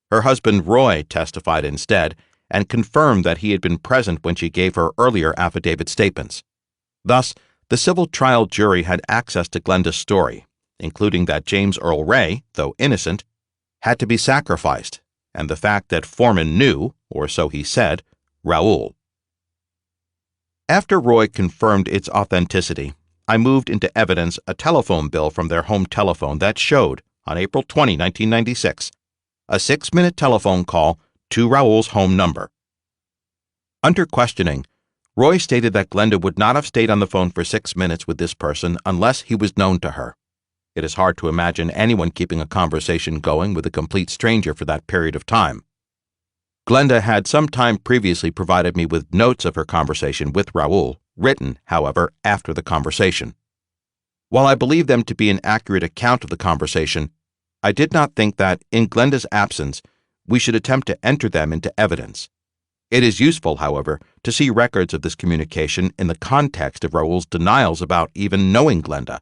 Her husband Roy testified instead and confirmed that he had been present when she gave her earlier affidavit statements. Thus, the civil trial jury had access to Glenda's story, including that James Earl Ray, though innocent, had to be sacrificed, and the fact that Foreman knew, or so he said, Raoul. After Roy confirmed its authenticity, I moved into evidence a telephone bill from their home telephone that showed, on April 20, 1996, a 6-minute telephone call to Raoul's home number. Under questioning, Roy stated that Glenda would not have stayed on the phone for 6 minutes with this person unless he was known to her. It is hard to imagine anyone keeping a conversation going with a complete stranger for that period of time. Glenda had some time previously provided me with notes of her conversation with Raoul, written, however, after the conversation. While I believe them to be an accurate account of the conversation, I did not think that, in Glenda's absence, we should attempt to enter them into evidence. It is useful, however, to see records of this communication in the context of Raoul's denials about even knowing Glenda.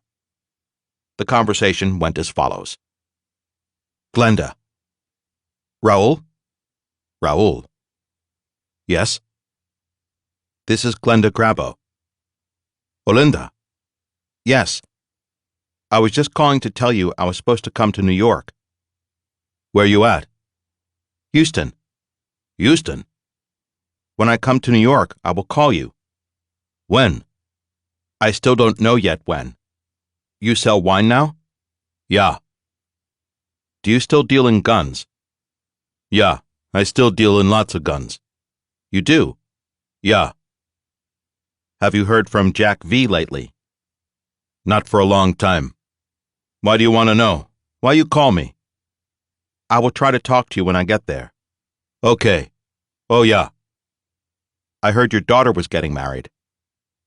The conversation went as follows. Glenda. Raoul? Raoul. Yes? This is Glenda Grabo. Olinda. Yes. I was just calling to tell you I was supposed to come to New York. Where you at? Houston. Houston? When I come to New York, I will call you. When? I still don't know yet when. You sell wine now? Yeah. Do you still deal in guns? Yeah, I still deal in lots of guns. You do? Yeah. Have you heard from Jack V lately? Not for a long time. Why do you want to know? Why you call me? I will try to talk to you when I get there. Okay. Oh, yeah. I heard your daughter was getting married.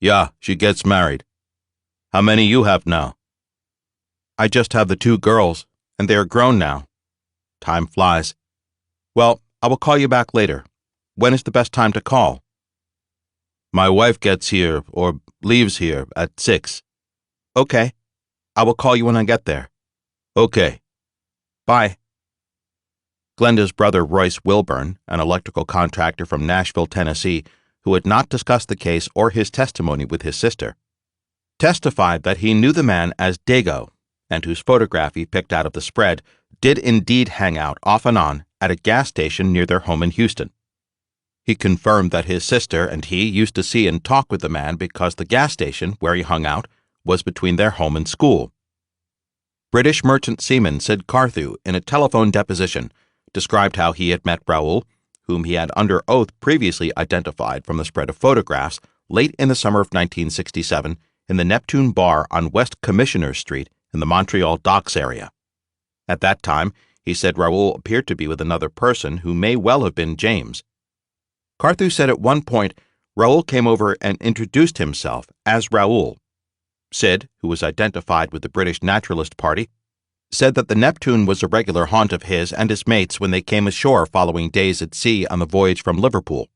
Yeah, she gets married. How many you have now? I just have the 2 girls, and they are grown now. Time flies. Well, I will call you back later. When is the best time to call? My wife gets here, or leaves here, at 6. Okay. I will call you when I get there. Okay. Bye. Glenda's brother Royce Wilburn, an electrical contractor from Nashville, Tennessee, who had not discussed the case or his testimony with his sister, testified that he knew the man as Dago, and whose photograph he picked out of the spread did indeed hang out off and on at a gas station near their home in Houston. He confirmed that his sister and he used to see and talk with the man because the gas station where he hung out was between their home and school. British merchant seaman Sid Carthew, in a telephone deposition, described how he had met Raoul, whom he had under oath previously identified from the spread of photographs, late in the summer of 1967 in the Neptune Bar on West Commissioner Street in the Montreal Docks area. At that time, he said Raoul appeared to be with another person who may well have been James. Carthew said at one point Raoul came over and introduced himself as Raoul. Sid, who was identified with the British Naturalist Party, said that the Neptune was a regular haunt of his and his mates when they came ashore following days at sea on the voyage from Liverpool.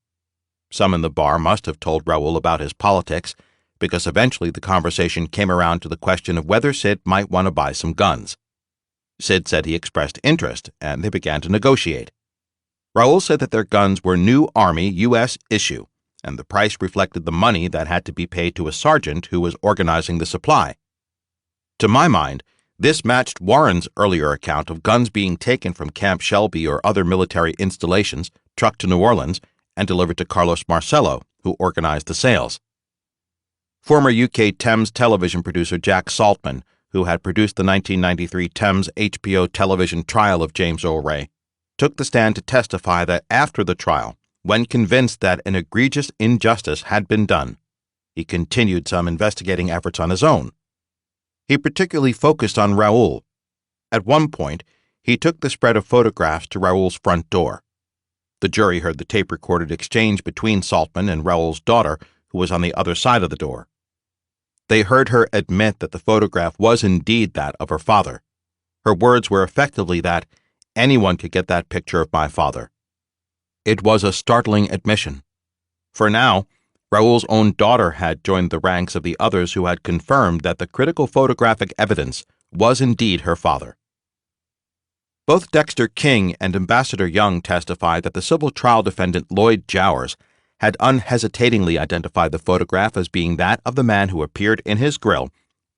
Some in the bar must have told Raoul about his politics, because eventually the conversation came around to the question of whether Sid might want to buy some guns. Sid said he expressed interest, and they began to negotiate. Raoul said that their guns were new Army U.S. issue, and the price reflected the money that had to be paid to a sergeant who was organizing the supply. To my mind, this matched Warren's earlier account of guns being taken from Camp Shelby or other military installations, trucked to New Orleans, and delivered to Carlos Marcello, who organized the sales. Former UK Thames television producer Jack Saltman, who had produced the 1993 Thames HBO television trial of James Earl Ray, took the stand to testify that after the trial, when convinced that an egregious injustice had been done, he continued some investigating efforts on his own. He particularly focused on Raoul. At one point, he took the spread of photographs to Raoul's front door. The jury heard the tape-recorded exchange between Saltman and Raoul's daughter, who was on the other side of the door. They heard her admit that the photograph was indeed that of her father. Her words were effectively that anyone could get that picture of my father. It was a startling admission. For now, Raoul's own daughter had joined the ranks of the others who had confirmed that the critical photographic evidence was indeed her father. Both Dexter King and Ambassador Young testified that the civil trial defendant Lloyd Jowers had unhesitatingly identified the photograph as being that of the man who appeared in his grill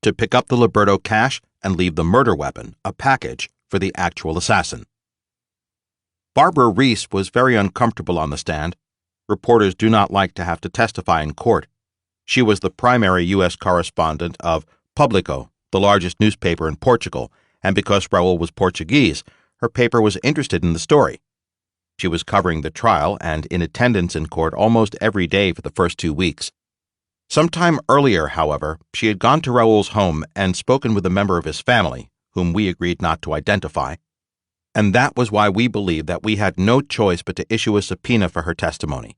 to pick up the Liberto cash and leave the murder weapon, a package, for the actual assassin. Barbara Reese was very uncomfortable on the stand. Reporters do not like to have to testify in court. She was the primary U.S. correspondent of Público, the largest newspaper in Portugal, and because Raoul was Portuguese, her paper was interested in the story. She was covering the trial and in attendance in court almost every day for the first 2 weeks. Sometime earlier, however, she had gone to Raoul's home and spoken with a member of his family, whom we agreed not to identify, and that was why we believed that we had no choice but to issue a subpoena for her testimony.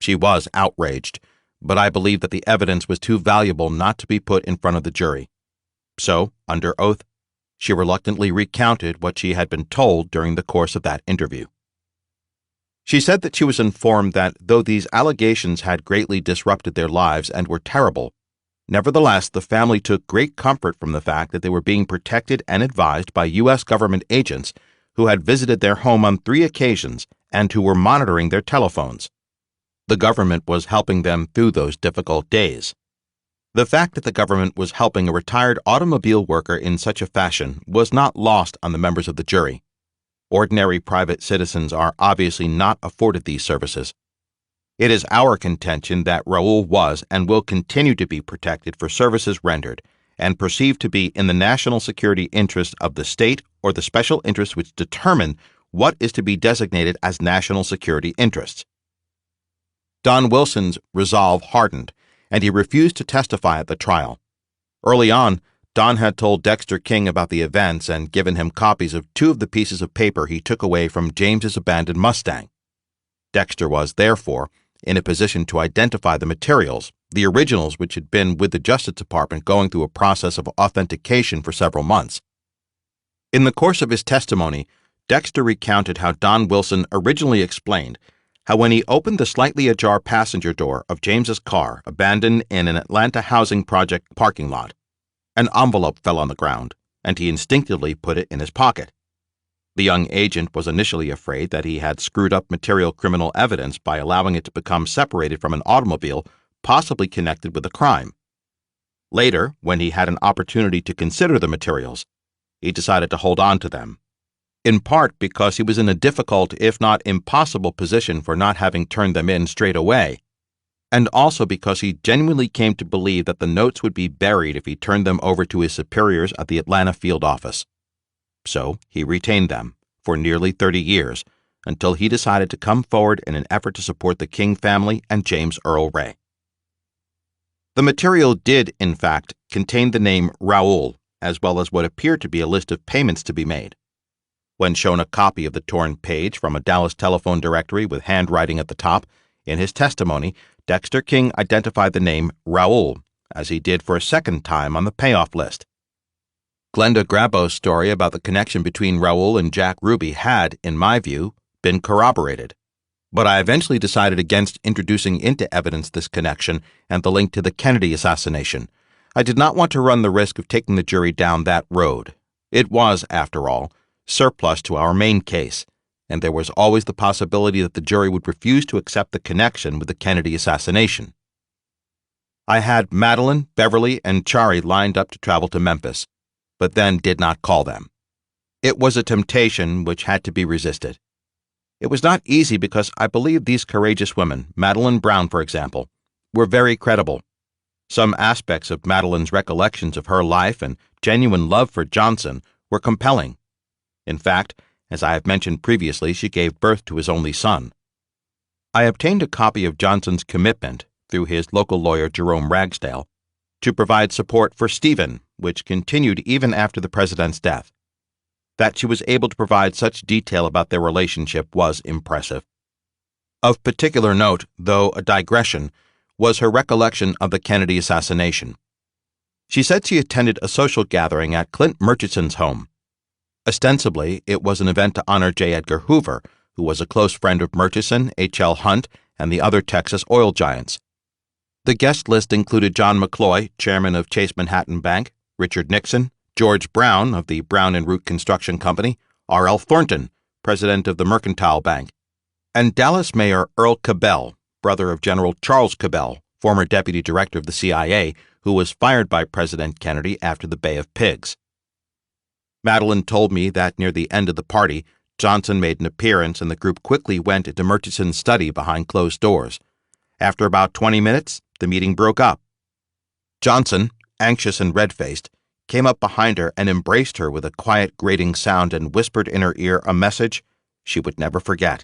She was outraged, but I believed that the evidence was too valuable not to be put in front of the jury. So, under oath, she reluctantly recounted what she had been told during the course of that interview. She said that she was informed that though these allegations had greatly disrupted their lives and were terrible, nevertheless the family took great comfort from the fact that they were being protected and advised by U.S. government agents who had visited their home on 3 occasions and who were monitoring their telephones. The government was helping them through those difficult days. The fact that the government was helping a retired automobile worker in such a fashion was not lost on the members of the jury. Ordinary private citizens are obviously not afforded these services. It is our contention that Raoul was and will continue to be protected for services rendered and perceived to be in the national security interest of the state or the special interests which determine what is to be designated as national security interests. Don Wilson's resolve hardened, and he refused to testify at the trial. Early on, Don had told Dexter King about the events and given him copies of 2 of the pieces of paper he took away from James's abandoned Mustang. Dexter was, therefore, in a position to identify the materials, the originals which had been with the Justice Department going through a process of authentication for several months. In the course of his testimony, Dexter recounted how Don Wilson originally explained how when he opened the slightly ajar passenger door of James's car abandoned in an Atlanta housing project parking lot, an envelope fell on the ground, and he instinctively put it in his pocket. The young agent was initially afraid that he had screwed up material criminal evidence by allowing it to become separated from an automobile possibly connected with the crime. Later, when he had an opportunity to consider the materials, he decided to hold on to them, in part because he was in a difficult, if not impossible, position for not having turned them in straight away, and also because he genuinely came to believe that the notes would be buried if he turned them over to his superiors at the Atlanta field office. So he retained them for nearly 30 years until he decided to come forward in an effort to support the King family and James Earl Ray. The material did, in fact, contain the name Raoul, as well as what appeared to be a list of payments to be made. When shown a copy of the torn page from a Dallas telephone directory with handwriting at the top, in his testimony, Dexter King identified the name Raoul, as he did for a second time on the payoff list. Glenda Grabo's story about the connection between Raoul and Jack Ruby had, in my view, been corroborated. But I eventually decided against introducing into evidence this connection and the link to the Kennedy assassination. I did not want to run the risk of taking the jury down that road. It was, after all, surplus to our main case, and there was always the possibility that the jury would refuse to accept the connection with the Kennedy assassination. I had Madeline, Beverly, and Chari lined up to travel to Memphis, but then did not call them. It was a temptation which had to be resisted. It was not easy because I believed these courageous women, Madeline Brown, for example, were very credible. Some aspects of Madeline's recollections of her life and genuine love for Johnson were compelling. In fact, as I have mentioned previously, she gave birth to his only son. I obtained a copy of Johnson's commitment, through his local lawyer Jerome Ragsdale, to provide support for Stephen, which continued even after the president's death. That she was able to provide such detail about their relationship was impressive. Of particular note, though a digression, was her recollection of the Kennedy assassination. She said she attended a social gathering at Clint Murchison's home. Ostensibly, it was an event to honor J. Edgar Hoover, who was a close friend of Murchison, H.L. Hunt, and the other Texas oil giants. The guest list included John McCloy, chairman of Chase Manhattan Bank, Richard Nixon, George Brown of the Brown and Root Construction Company, R.L. Thornton, president of the Mercantile Bank, and Dallas Mayor Earl Cabell, brother of General Charles Cabell, former deputy director of the CIA, who was fired by President Kennedy after the Bay of Pigs. Madeline told me that near the end of the party, Johnson made an appearance and the group quickly went into Murchison's study behind closed doors. After about 20 minutes, the meeting broke up. Johnson, anxious and red-faced, came up behind her and embraced her with a quiet, grating sound and whispered in her ear a message she would never forget.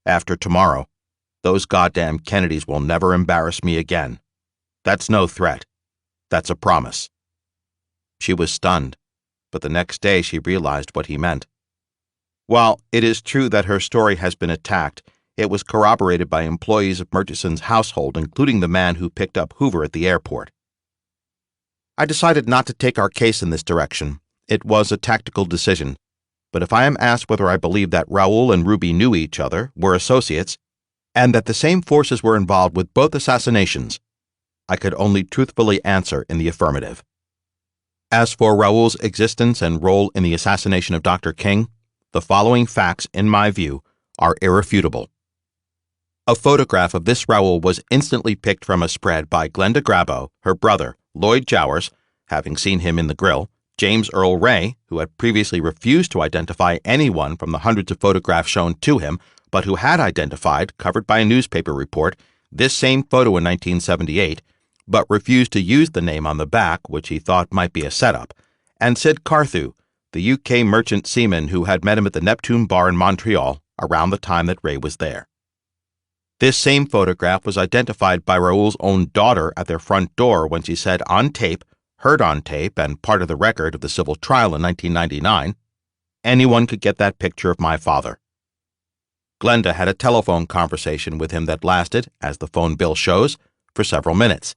After tomorrow, those goddamn Kennedys will never embarrass me again. That's no threat. That's a promise. She was stunned, but the next day she realized what he meant. While it is true that her story has been attacked, it was corroborated by employees of Murchison's household, including the man who picked up Hoover at the airport. I decided not to take our case in this direction. It was a tactical decision. But if I am asked whether I believe that Raoul and Ruby knew each other, were associates, and that the same forces were involved with both assassinations, I could only truthfully answer in the affirmative. As for Raoul's existence and role in the assassination of Dr. King, the following facts, in my view, are irrefutable. A photograph of this Raoul was instantly picked from a spread by Glenda Grabo, her brother, Lloyd Jowers, having seen him in the grill, James Earl Ray, who had previously refused to identify anyone from the hundreds of photographs shown to him, but who had identified, covered by a newspaper report, this same photo in 1978, but refused to use the name on the back, which he thought might be a setup, and Sid Carthew, the UK merchant seaman who had met him at the Neptune Bar in Montreal around the time that Ray was there. This same photograph was identified by Raoul's own daughter at their front door when she said on tape, heard on tape, and part of the record of the civil trial in 1999, anyone could get that picture of my father. Glenda had a telephone conversation with him that lasted, as the phone bill shows, for several minutes.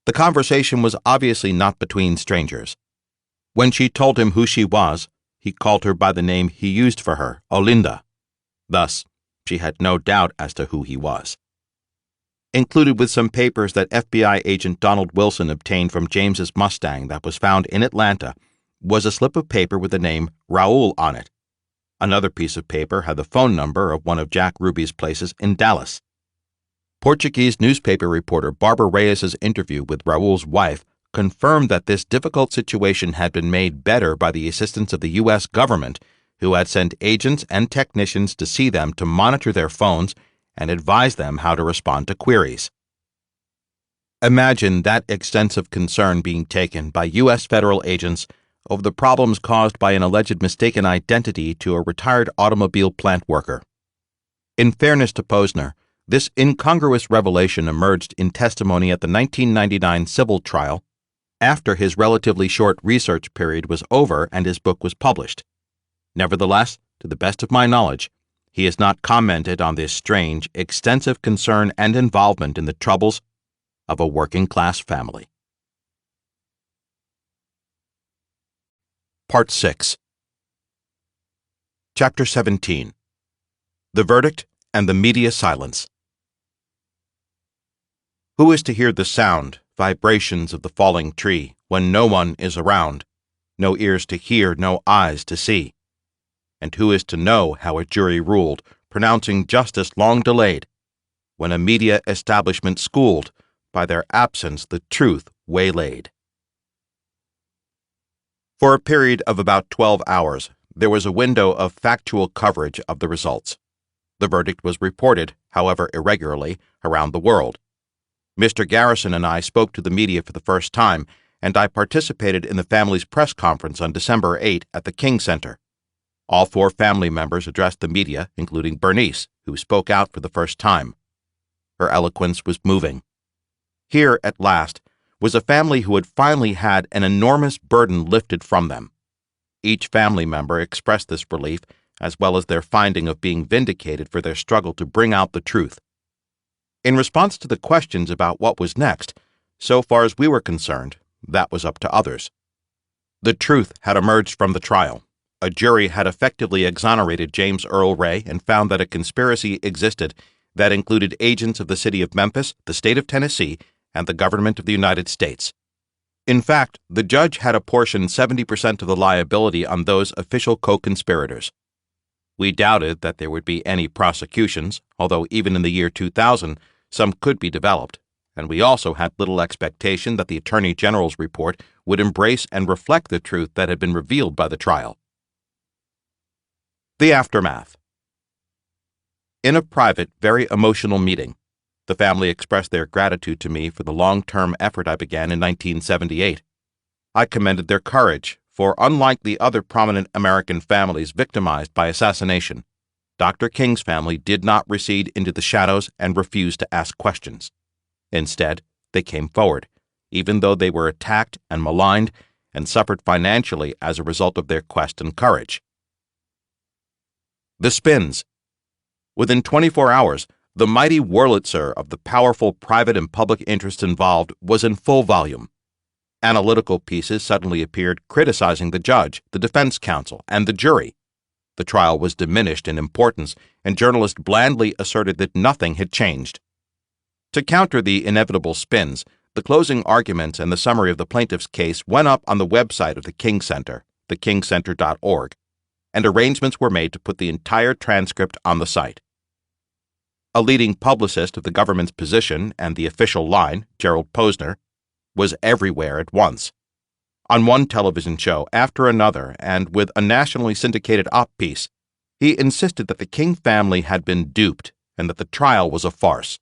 The conversation was obviously not between strangers. When she told him who she was, he called her by the name he used for her, Olinda. Thus, she had no doubt as to who he was. Included with some papers that FBI agent Donald Wilson obtained from James's Mustang that was found in Atlanta was a slip of paper with the name Raoul on it. Another piece of paper had the phone number of one of Jack Ruby's places in Dallas. Portuguese newspaper reporter Barbara Reyes's interview with Raoul's wife confirmed that this difficult situation had been made better by the assistance of the U.S. government, who had sent agents and technicians to see them to monitor their phones and advise them how to respond to queries. Imagine that extensive concern being taken by U.S. federal agents over the problems caused by an alleged mistaken identity to a retired automobile plant worker. In fairness to Posner, this incongruous revelation emerged in testimony at the 1999 civil trial after his relatively short research period was over and his book was published. Nevertheless, to the best of my knowledge, he has not commented on this strange, extensive concern and involvement in the troubles of a working-class family. Part 6. Chapter 17. The Verdict and the Media Silence. Who is to hear the sound, vibrations of the falling tree, when no one is around, no ears to hear, no eyes to see? And who is to know how a jury ruled, pronouncing justice long delayed, when a media establishment schooled, by their absence the truth waylaid? For a period of about 12 hours, there was a window of factual coverage of the results. The verdict was reported, however irregularly, around the world. Mr. Garrison and I spoke to the media for the first time, and I participated in the family's press conference on December 8 at the King Center. All 4 family members addressed the media, including Bernice, who spoke out for the first time. Her eloquence was moving. Here, at last, was a family who had finally had an enormous burden lifted from them. Each family member expressed this relief, as well as their finding of being vindicated for their struggle to bring out the truth. In response to the questions about what was next, so far as we were concerned, that was up to others. The truth had emerged from the trial. A jury had effectively exonerated James Earl Ray and found that a conspiracy existed that included agents of the city of Memphis, the state of Tennessee, and the government of the United States. In fact, the judge had apportioned 70% of the liability on those official co-conspirators. We doubted that there would be any prosecutions, although even in the year 2000, some could be developed, and we also had little expectation that the Attorney General's report would embrace and reflect the truth that had been revealed by the trial. The aftermath. In a private, very emotional meeting, the family expressed their gratitude to me for the long-term effort I began in 1978. I commended their courage, for unlike the other prominent American families victimized by assassination, Dr. King's family did not recede into the shadows and refuse to ask questions. Instead, they came forward, even though they were attacked and maligned and suffered financially as a result of their quest and courage. The spins. Within 24 hours, the mighty Wurlitzer of the powerful private and public interests involved was in full volume. Analytical pieces suddenly appeared criticizing the judge, the defense counsel, and the jury. The trial was diminished in importance, and journalists blandly asserted that nothing had changed. To counter the inevitable spins, the closing arguments and the summary of the plaintiff's case went up on the website of the King Center, thekingcenter.org, and arrangements were made to put the entire transcript on the site. A leading publicist of the government's position and the official line, Gerald Posner, was everywhere at once. On one television show after another, and with a nationally syndicated op piece, he insisted that the King family had been duped and that the trial was a farce.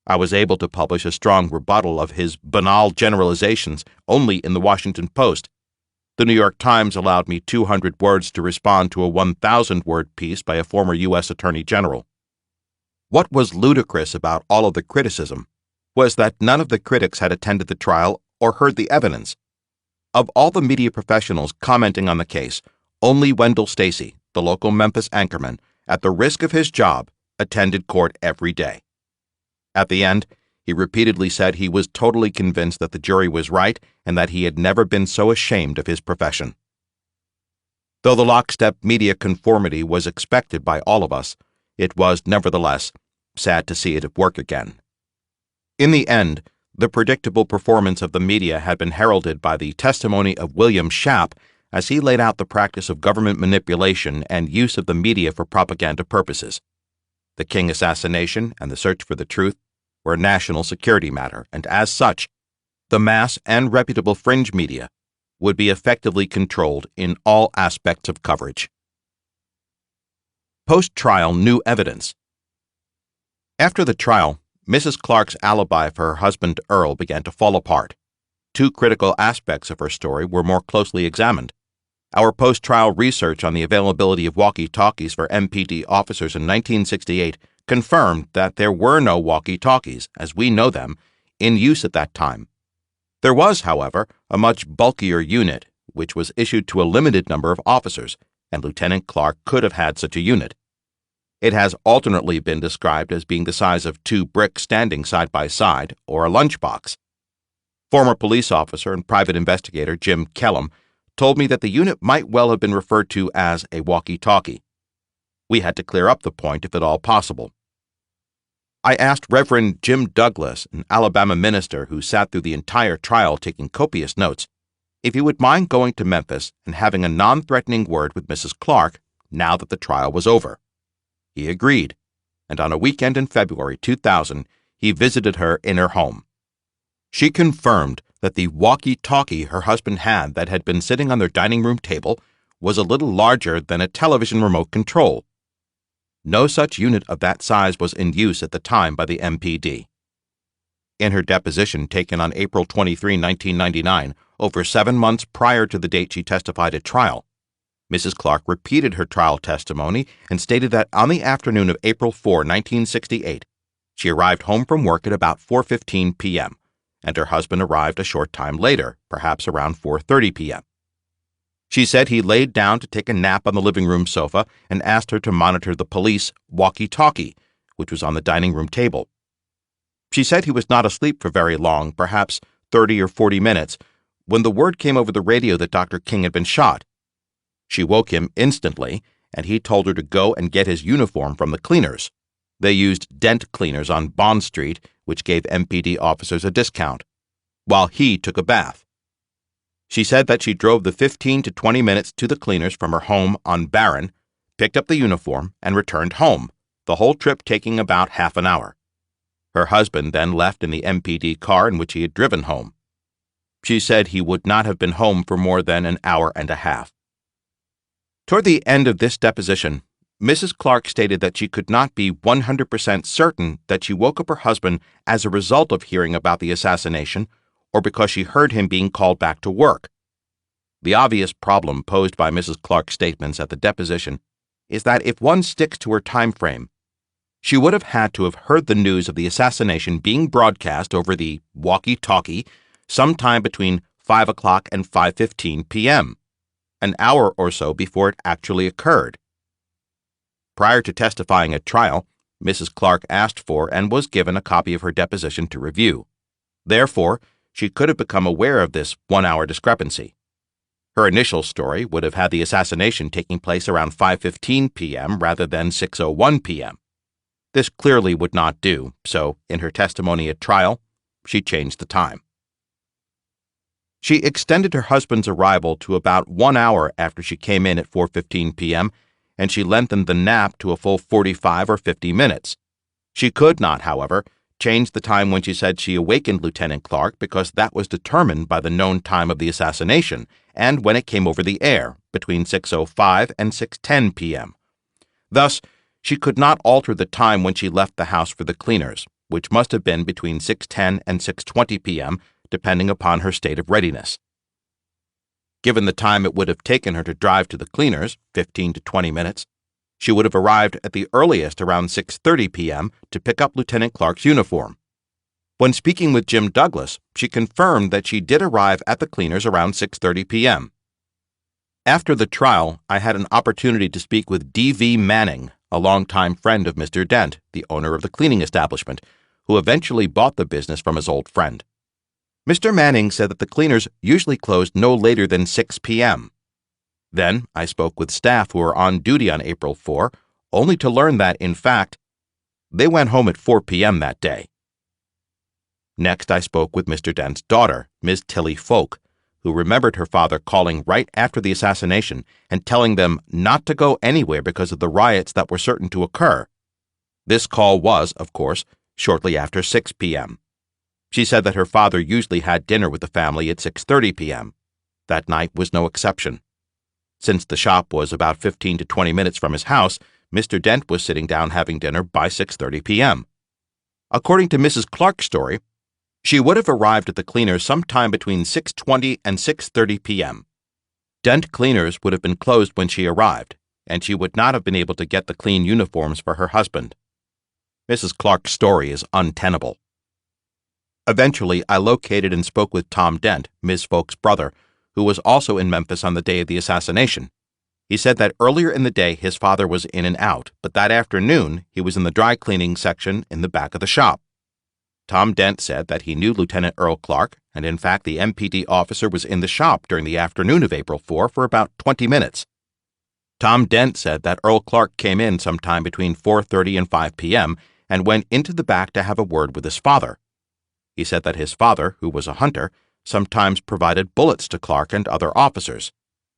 I was able to publish a strong rebuttal of his banal generalizations only in the Washington Post. The New York Times allowed me 200 words to respond to a 1,000-word piece by a former U.S. Attorney General. What was ludicrous about all of the criticism was that none of the critics had attended the trial or heard the evidence. Of all the media professionals commenting on the case, only Wendell Stacy, the local Memphis anchorman, at the risk of his job, attended court every day. At the end, he repeatedly said he was totally convinced that the jury was right and that he had never been so ashamed of his profession. Though the lockstep media conformity was expected by all of us, it was, nevertheless, sad to see it at work again. In the end, the predictable performance of the media had been heralded by the testimony of William Schaap as he laid out the practice of government manipulation and use of the media for propaganda purposes. The King assassination and the search for the truth were a national security matter, and as such, the mass and reputable fringe media would be effectively controlled in all aspects of coverage. Post-trial new evidence. After the trial, Mrs. Clark's alibi for her husband Earl began to fall apart. Two critical aspects of her story were more closely examined. Our post-trial research on the availability of walkie-talkies for MPD officers in 1968 confirmed that there were no walkie-talkies, as we know them, in use at that time. There was, however, a much bulkier unit, which was issued to a limited number of officers, and Lieutenant Clark could have had such a unit. It has alternately been described as being the size of 2 bricks standing side by side, or a lunchbox. Former police officer and private investigator Jim Kellum told me that the unit might well have been referred to as a walkie-talkie. We had to clear up the point if at all possible. I asked Reverend Jim Douglas, an Alabama minister who sat through the entire trial taking copious notes, if he would mind going to Memphis and having a non-threatening word with Mrs. Clark now that the trial was over. He agreed, and on a weekend in February 2000, he visited her in her home. She confirmed that the walkie-talkie her husband had been sitting on their dining room table was a little larger than a television remote control. No such unit of that size was in use at the time by the MPD. In her deposition taken on April 23, 1999, over 7 months prior to the date she testified at trial, Mrs. Clark repeated her trial testimony and stated that on the afternoon of April 4, 1968, she arrived home from work at about 4:15 p.m., and her husband arrived a short time later, perhaps around 4:30 p.m. She said he laid down to take a nap on the living room sofa and asked her to monitor the police walkie-talkie, which was on the dining room table. She said he was not asleep for very long, perhaps 30 or 40 minutes, when the word came over the radio that Dr. King had been shot. She woke him instantly, and he told her to go and get his uniform from the cleaners. They used dent cleaners on Bond Street, which gave MPD officers a discount, while he took a bath. She said that she drove the 15 to 20 minutes to the cleaners from her home on Barron, picked up the uniform, and returned home, the whole trip taking about half an hour. Her husband then left in the MPD car in which he had driven home. She said he would not have been home for more than an hour and a half. Toward the end of this deposition, Mrs. Clark stated that she could not be 100% certain that she woke up her husband as a result of hearing about the assassination or because she heard him being called back to work. The obvious problem posed by Mrs. Clark's statements at the deposition is that if one sticks to her time frame, she would have had to have heard the news of the assassination being broadcast over the walkie-talkie sometime between 5 o'clock and 5:15 p.m., an hour or so before it actually occurred. Prior to testifying at trial, Mrs. Clark asked for and was given a copy of her deposition to review. Therefore, she could have become aware of this 1-hour discrepancy. Her initial story would have had the assassination taking place around 5:15 p.m. rather than 6:01 p.m. This clearly would not do, so in her testimony at trial, she changed the time. She extended her husband's arrival to about 1 hour after she came in at 4:15 p.m., and she lengthened the nap to a full 45 or 50 minutes. She could not, however, change the time when she said she awakened Lieutenant Clark because that was determined by the known time of the assassination and when it came over the air, between 6:05 and 6:10 p.m. Thus, she could not alter the time when she left the house for the cleaners, which must have been between 6:10 and 6:20 p.m., depending upon her state of readiness. Given the time it would have taken her to drive to the cleaners, 15 to 20 minutes, she would have arrived at the earliest around 6:30 p.m. to pick up Lieutenant Clark's uniform. When speaking with Jim Douglas, she confirmed that she did arrive at the cleaners around 6:30 p.m. After the trial, I had an opportunity to speak with D.V. Manning, a longtime friend of Mr. Dent, the owner of the cleaning establishment, who eventually bought the business from his old friend. Mr. Manning said that the cleaners usually closed no later than 6 p.m. Then I spoke with staff who were on duty on April 4, only to learn that, in fact, they went home at 4 p.m. that day. Next, I spoke with Mr. Dent's daughter, Ms. Tilly Folk, who remembered her father calling right after the assassination and telling them not to go anywhere because of the riots that were certain to occur. This call was, of course, shortly after 6 p.m. She said that her father usually had dinner with the family at 6:30 p.m. That night was no exception. Since the shop was about 15 to 20 minutes from his house, Mr. Dent was sitting down having dinner by 6:30 p.m. According to Mrs. Clark's story, she would have arrived at the cleaners sometime between 6:20 and 6:30 p.m. Dent Cleaners would have been closed when she arrived, and she would not have been able to get the clean uniforms for her husband. Mrs. Clark's story is untenable. Eventually, I located and spoke with Tom Dent, Ms. Folk's brother, who was also in Memphis on the day of the assassination. He said that earlier in the day his father was in and out, but that afternoon he was in the dry cleaning section in the back of the shop. Tom Dent said that he knew Lieutenant Earl Clark, and in fact the MPD officer was in the shop during the afternoon of April 4 for about 20 minutes. Tom Dent said that Earl Clark came in sometime between 4:30 and 5 p.m. and went into the back to have a word with his father. He said that his father, who was a hunter, sometimes provided bullets to Clark and other officers.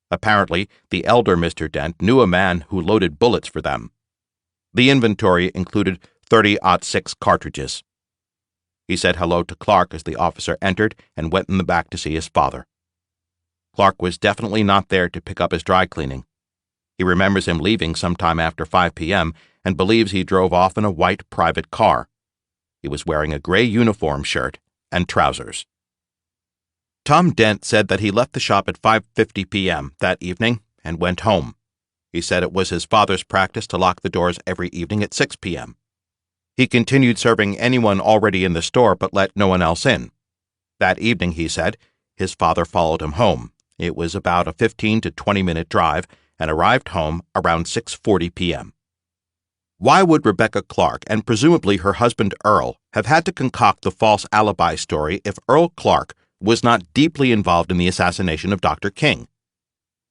Apparently, the elder Mr. Dent knew a man who loaded bullets for them. The inventory included 30-06 cartridges. He said hello to Clark as the officer entered and went in the back to see his father. Clark was definitely not there to pick up his dry cleaning. He remembers him leaving sometime after 5 p.m. and believes he drove off in a white private car. He was wearing a gray uniform shirt and trousers. Tom Dent said that he left the shop at 5:50 p.m. that evening and went home. He said it was his father's practice to lock the doors every evening at 6 p.m. He continued serving anyone already in the store but let no one else in. That evening, he said, his father followed him home. It was about a 15 to 20-minute drive and arrived home around 6:40 p.m. Why would Rebecca Clark and presumably her husband Earl have had to concoct the false alibi story if Earl Clark was not deeply involved in the assassination of Dr. King?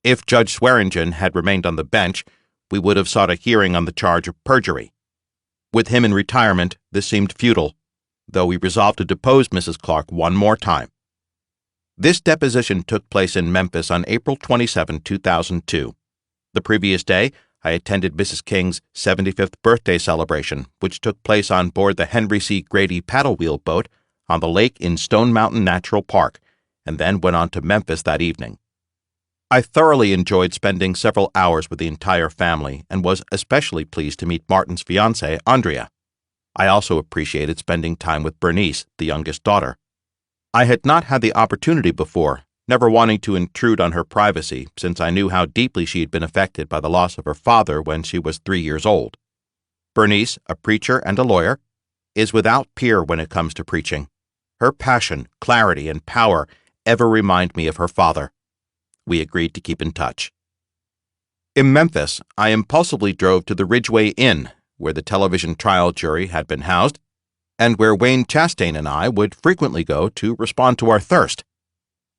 If Judge Swearingen had remained on the bench, we would have sought a hearing on the charge of perjury. With him in retirement, this seemed futile, though we resolved to depose Mrs. Clark one more time. This deposition took place in Memphis on April 27, 2002. The previous day, I attended Mrs. King's 75th birthday celebration, which took place on board the Henry C. Grady paddle wheel boat on the lake in Stone Mountain Natural Park, and then went on to Memphis that evening. I thoroughly enjoyed spending several hours with the entire family and was especially pleased to meet Martin's fiancée, Andrea. I also appreciated spending time with Bernice, the youngest daughter. I had not had the opportunity before, never wanting to intrude on her privacy since I knew how deeply she had been affected by the loss of her father when she was 3 years old. Bernice, a preacher and a lawyer, is without peer when it comes to preaching. Her passion, clarity, and power ever remind me of her father. We agreed to keep in touch. In Memphis, I impulsively drove to the Ridgeway Inn, where the television trial jury had been housed, and where Wayne Chastain and I would frequently go to respond to our thirst.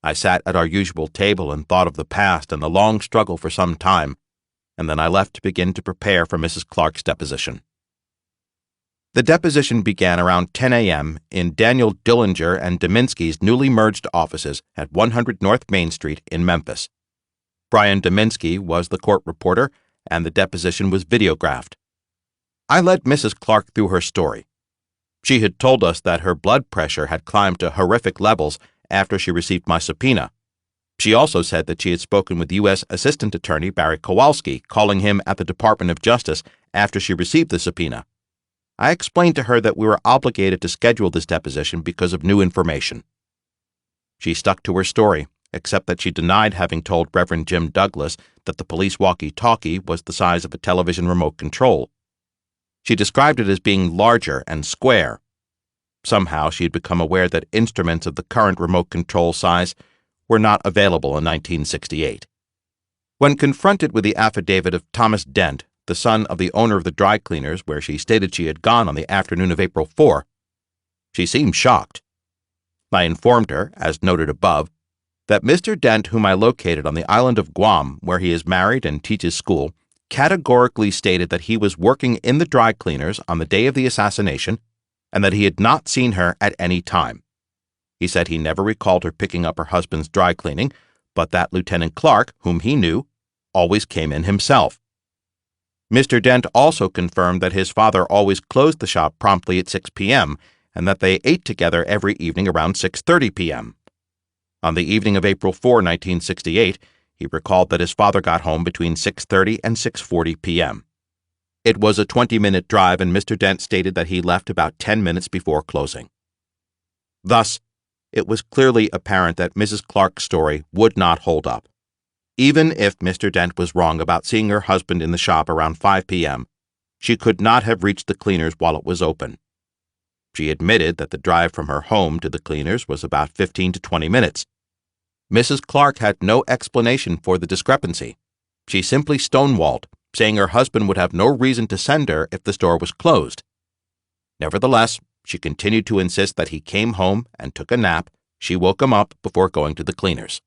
I sat at our usual table and thought of the past and the long struggle for some time, and then I left to begin to prepare for Mrs. Clark's deposition. The deposition began around 10 a.m. in Daniel Dillinger and Dominski's newly merged offices at 100 North Main Street in Memphis. Brian Dominski was the court reporter, and the deposition was videographed. I led Mrs. Clark through her story. She had told us that her blood pressure had climbed to horrific levels after she received my subpoena. She also said that she had spoken with U.S. Assistant Attorney Barry Kowalski, calling him at the Department of Justice after she received the subpoena. I explained to her that we were obligated to schedule this deposition because of new information. She stuck to her story, except that she denied having told Reverend Jim Douglas that the police walkie-talkie was the size of a television remote control. She described it as being larger and square. Somehow she had become aware that instruments of the current remote control size were not available in 1968. When confronted with the affidavit of Thomas Dent, the son of the owner of the dry cleaners where she stated she had gone on the afternoon of April 4, she seemed shocked. I informed her, as noted above, that Mr. Dent, whom I located on the island of Guam, where he is married and teaches school, categorically stated that he was working in the dry cleaners on the day of the assassination and that he had not seen her at any time. He said he never recalled her picking up her husband's dry cleaning, but that Lieutenant Clark, whom he knew, always came in himself. Mr. Dent also confirmed that his father always closed the shop promptly at 6 p.m. and that they ate together every evening around 6:30 p.m. On the evening of April 4, 1968, he recalled that his father got home between 6:30 and 6:40 p.m. It was a 20-minute drive, and Mr. Dent stated that he left about 10 minutes before closing. Thus, it was clearly apparent that Mrs. Clark's story would not hold up. Even if Mr. Dent was wrong about seeing her husband in the shop around 5 p.m., she could not have reached the cleaners while it was open. She admitted that the drive from her home to the cleaners was about 15 to 20 minutes. Mrs. Clark had no explanation for the discrepancy. She simply stonewalled, saying her husband would have no reason to send her if the store was closed. Nevertheless, she continued to insist that he came home and took a nap. She woke him up before going to the cleaners.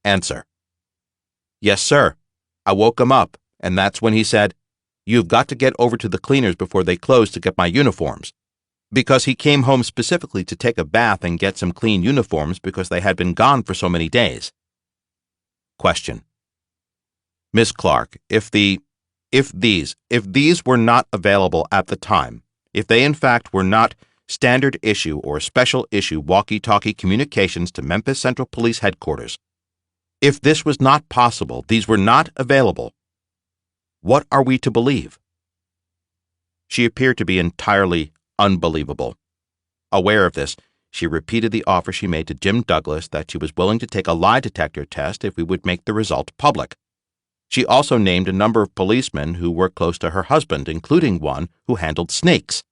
Answer: Yes, sir. I woke him up, and that's when he said, "You've got to get over to the cleaners before they close to get my uniforms." Because he came home specifically to take a bath and get some clean uniforms because they had been gone for so many days. Question: Miss Clark, if these were not available at the time, if they in fact were not standard issue or special issue walkie-talkie communications to Memphis Central Police Headquarters, if this was not possible, these were not available, what are we to believe? She appeared to be entirely unbelievable. Aware of this, she repeated the offer she made to Jim Douglas that she was willing to take a lie detector test if we would make the result public. She also named a number of policemen who were close to her husband, including one who handled snakes.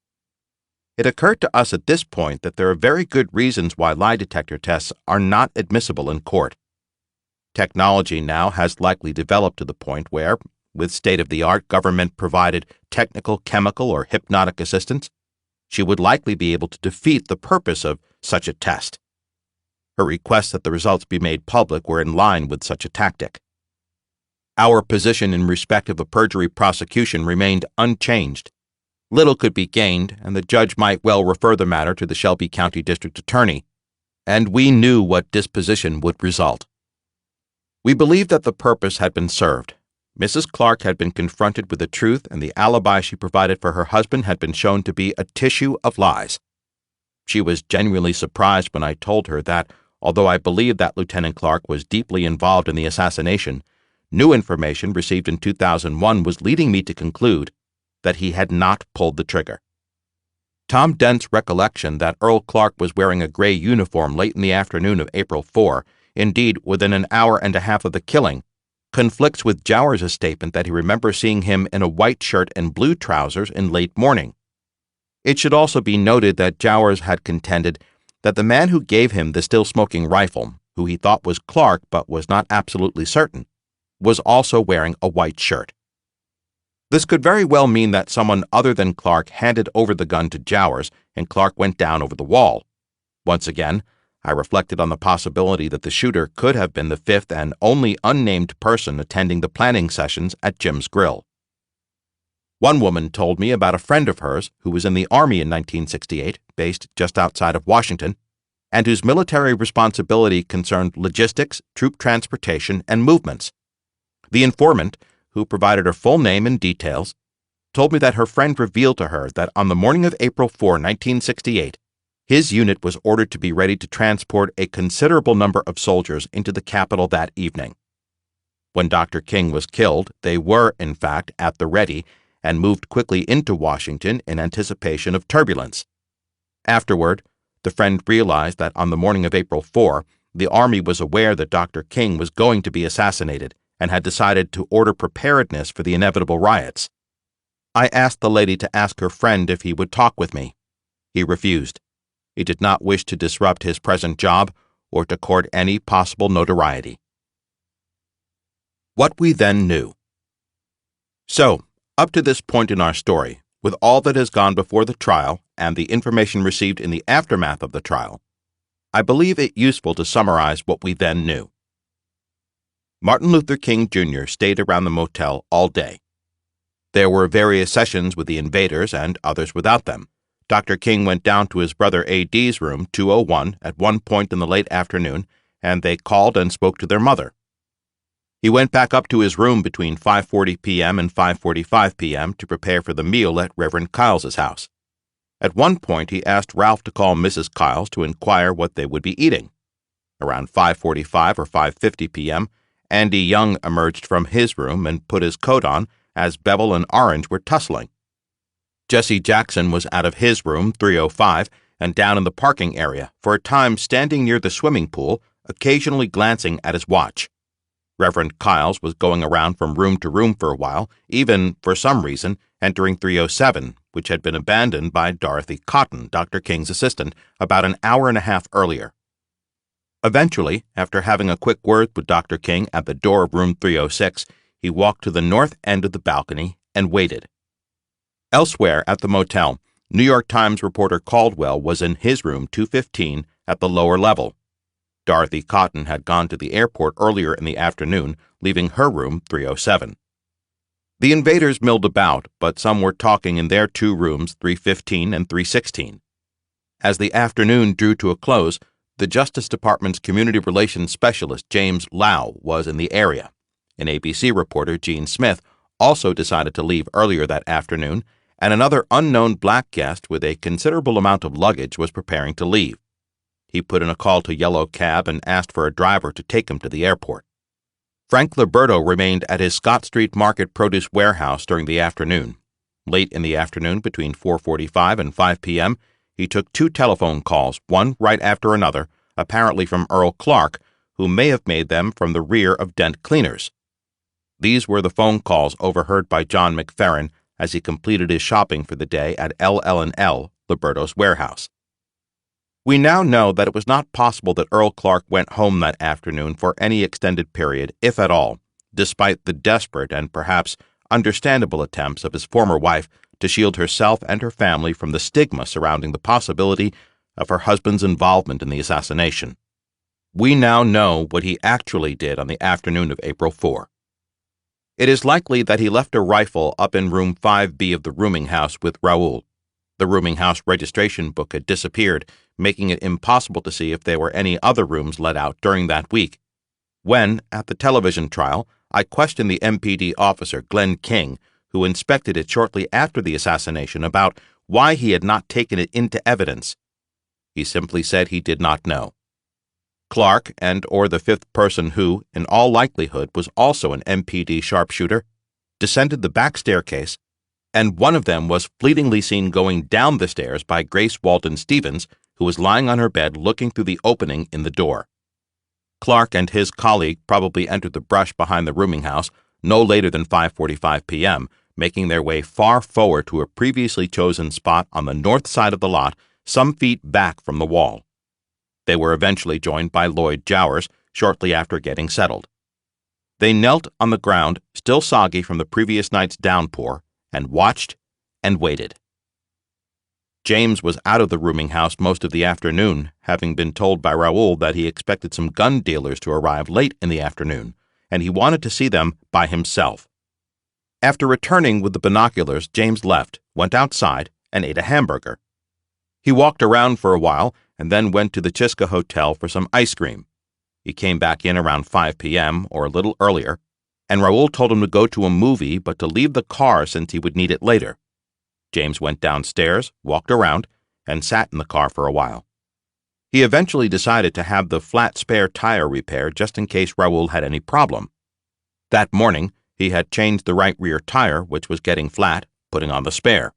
It occurred to us at this point that there are very good reasons why lie detector tests are not admissible in court. Technology now has likely developed to the point where, with state-of-the-art government-provided technical, chemical, or hypnotic assistance, she would likely be able to defeat the purpose of such a test. Her requests that the results be made public were in line with such a tactic. Our position in respect of a perjury prosecution remained unchanged. Little could be gained, and the judge might well refer the matter to the Shelby County District Attorney, and we knew what disposition would result. We believed that the purpose had been served. Mrs. Clark had been confronted with the truth, and the alibi she provided for her husband had been shown to be a tissue of lies. She was genuinely surprised when I told her that, although I believed that Lieutenant Clark was deeply involved in the assassination, new information received in 2001 was leading me to conclude that he had not pulled the trigger. Tom Dent's recollection that Earl Clark was wearing a gray uniform late in the afternoon of April 4, indeed within an hour and a half of the killing, conflicts with Jowers' statement that he remembers seeing him in a white shirt and blue trousers in late morning. It should also be noted that Jowers had contended that the man who gave him the still-smoking rifle, who he thought was Clark but was not absolutely certain, was also wearing a white shirt. This could very well mean that someone other than Clark handed over the gun to Jowers and Clark went down over the wall. Once again, I reflected on the possibility that the shooter could have been the fifth and only unnamed person attending the planning sessions at Jim's Grill. One woman told me about a friend of hers who was in the Army in 1968, based just outside of Washington, and whose military responsibility concerned logistics, troop transportation, and movements. The informant, who provided her full name and details, told me that her friend revealed to her that on the morning of April 4, 1968, his unit was ordered to be ready to transport a considerable number of soldiers into the capital that evening. When Dr. King was killed, they were, in fact, at the ready and moved quickly into Washington in anticipation of turbulence. Afterward, the friend realized that on the morning of April 4, the Army was aware that Dr. King was going to be assassinated and had decided to order preparedness for the inevitable riots. I asked the lady to ask her friend if he would talk with me. He refused. He did not wish to disrupt his present job or to court any possible notoriety. What we then knew. So, up to this point in our story, with all that has gone before the trial and the information received in the aftermath of the trial, I believe it useful to summarize what we then knew. Martin Luther King Jr. stayed around the motel all day. There were various sessions with the invaders and others without them. Dr. King went down to his brother A.D.'s room 201 at one point in the late afternoon, and they called and spoke to their mother. He went back up to his room between 5:40 p.m. and 5:45 p.m. to prepare for the meal at Reverend Kiles's house. At one point, he asked Ralph to call Mrs. Kiles to inquire what they would be eating. Around 5:45 or 5:50 p.m., Andy Young emerged from his room and put his coat on as Bevel and Orange were tussling. Jesse Jackson was out of his room 305 and down in the parking area, for a time standing near the swimming pool, occasionally glancing at his watch. Reverend Kiles was going around from room to room for a while, even, for some reason, entering 307, which had been abandoned by Dorothy Cotton, Dr. King's assistant, about an hour and a half earlier. Eventually, after having a quick word with Dr. King at the door of room 306, he walked to the north end of the balcony and waited. Elsewhere at the motel, New York Times reporter Caldwell was in his room 215 at the lower level. Dorothy Cotton had gone to the airport earlier in the afternoon, leaving her room 307. The invaders milled about, but some were talking in their two rooms 315 and 316. As the afternoon drew to a close, the Justice Department's Community Relations Specialist James Lau was in the area. An ABC reporter, Gene Smith, also decided to leave earlier that afternoon, and another unknown black guest with a considerable amount of luggage was preparing to leave. He put in a call to Yellow Cab and asked for a driver to take him to the airport. Frank Liberto remained at his Scott Street Market produce warehouse during the afternoon. Late in the afternoon, between 4:45 and 5 p.m., he took two telephone calls, one right after another, apparently from Earl Clark, who may have made them from the rear of Dent Cleaners. These were the phone calls overheard by John McFerrin as he completed his shopping for the day at LL&L, Liberto's warehouse. We now know that it was not possible that Earl Clark went home that afternoon for any extended period, if at all, despite the desperate and perhaps understandable attempts of his former wife to shield herself and her family from the stigma surrounding the possibility of her husband's involvement in the assassination. We now know what he actually did on the afternoon of April 4. It is likely that he left a rifle up in room 5B of the rooming house with Raoul. The rooming house registration book had disappeared, making it impossible to see if there were any other rooms let out during that week. When, at the television trial, I questioned the MPD officer, Glenn King, who inspected it shortly after the assassination, about why he had not taken it into evidence, he simply said he did not know. Clark, and/or the fifth person who, in all likelihood, was also an MPD sharpshooter, descended the back staircase, and one of them was fleetingly seen going down the stairs by Grace Walton Stevens, who was lying on her bed looking through the opening in the door. Clark and his colleague probably entered the brush behind the rooming house no later than 5:45 p.m., making their way far forward to a previously chosen spot on the north side of the lot, some feet back from the wall. They were eventually joined by Lloyd Jowers shortly after getting settled. They knelt on the ground, still soggy from the previous night's downpour, and watched and waited. James was out of the rooming house most of the afternoon, having been told by Raoul that he expected some gun dealers to arrive late in the afternoon, and he wanted to see them by himself. After returning with the binoculars, James left, went outside, and ate a hamburger. He walked around for a while and then went to the Chiska Hotel for some ice cream. He came back in around 5 p.m. or a little earlier, and Raoul told him to go to a movie but to leave the car since he would need it later. James went downstairs, walked around, and sat in the car for a while. He eventually decided to have the flat spare tire repaired just in case Raoul had any problem. That morning, he had changed the right rear tire, which was getting flat, putting on the spare.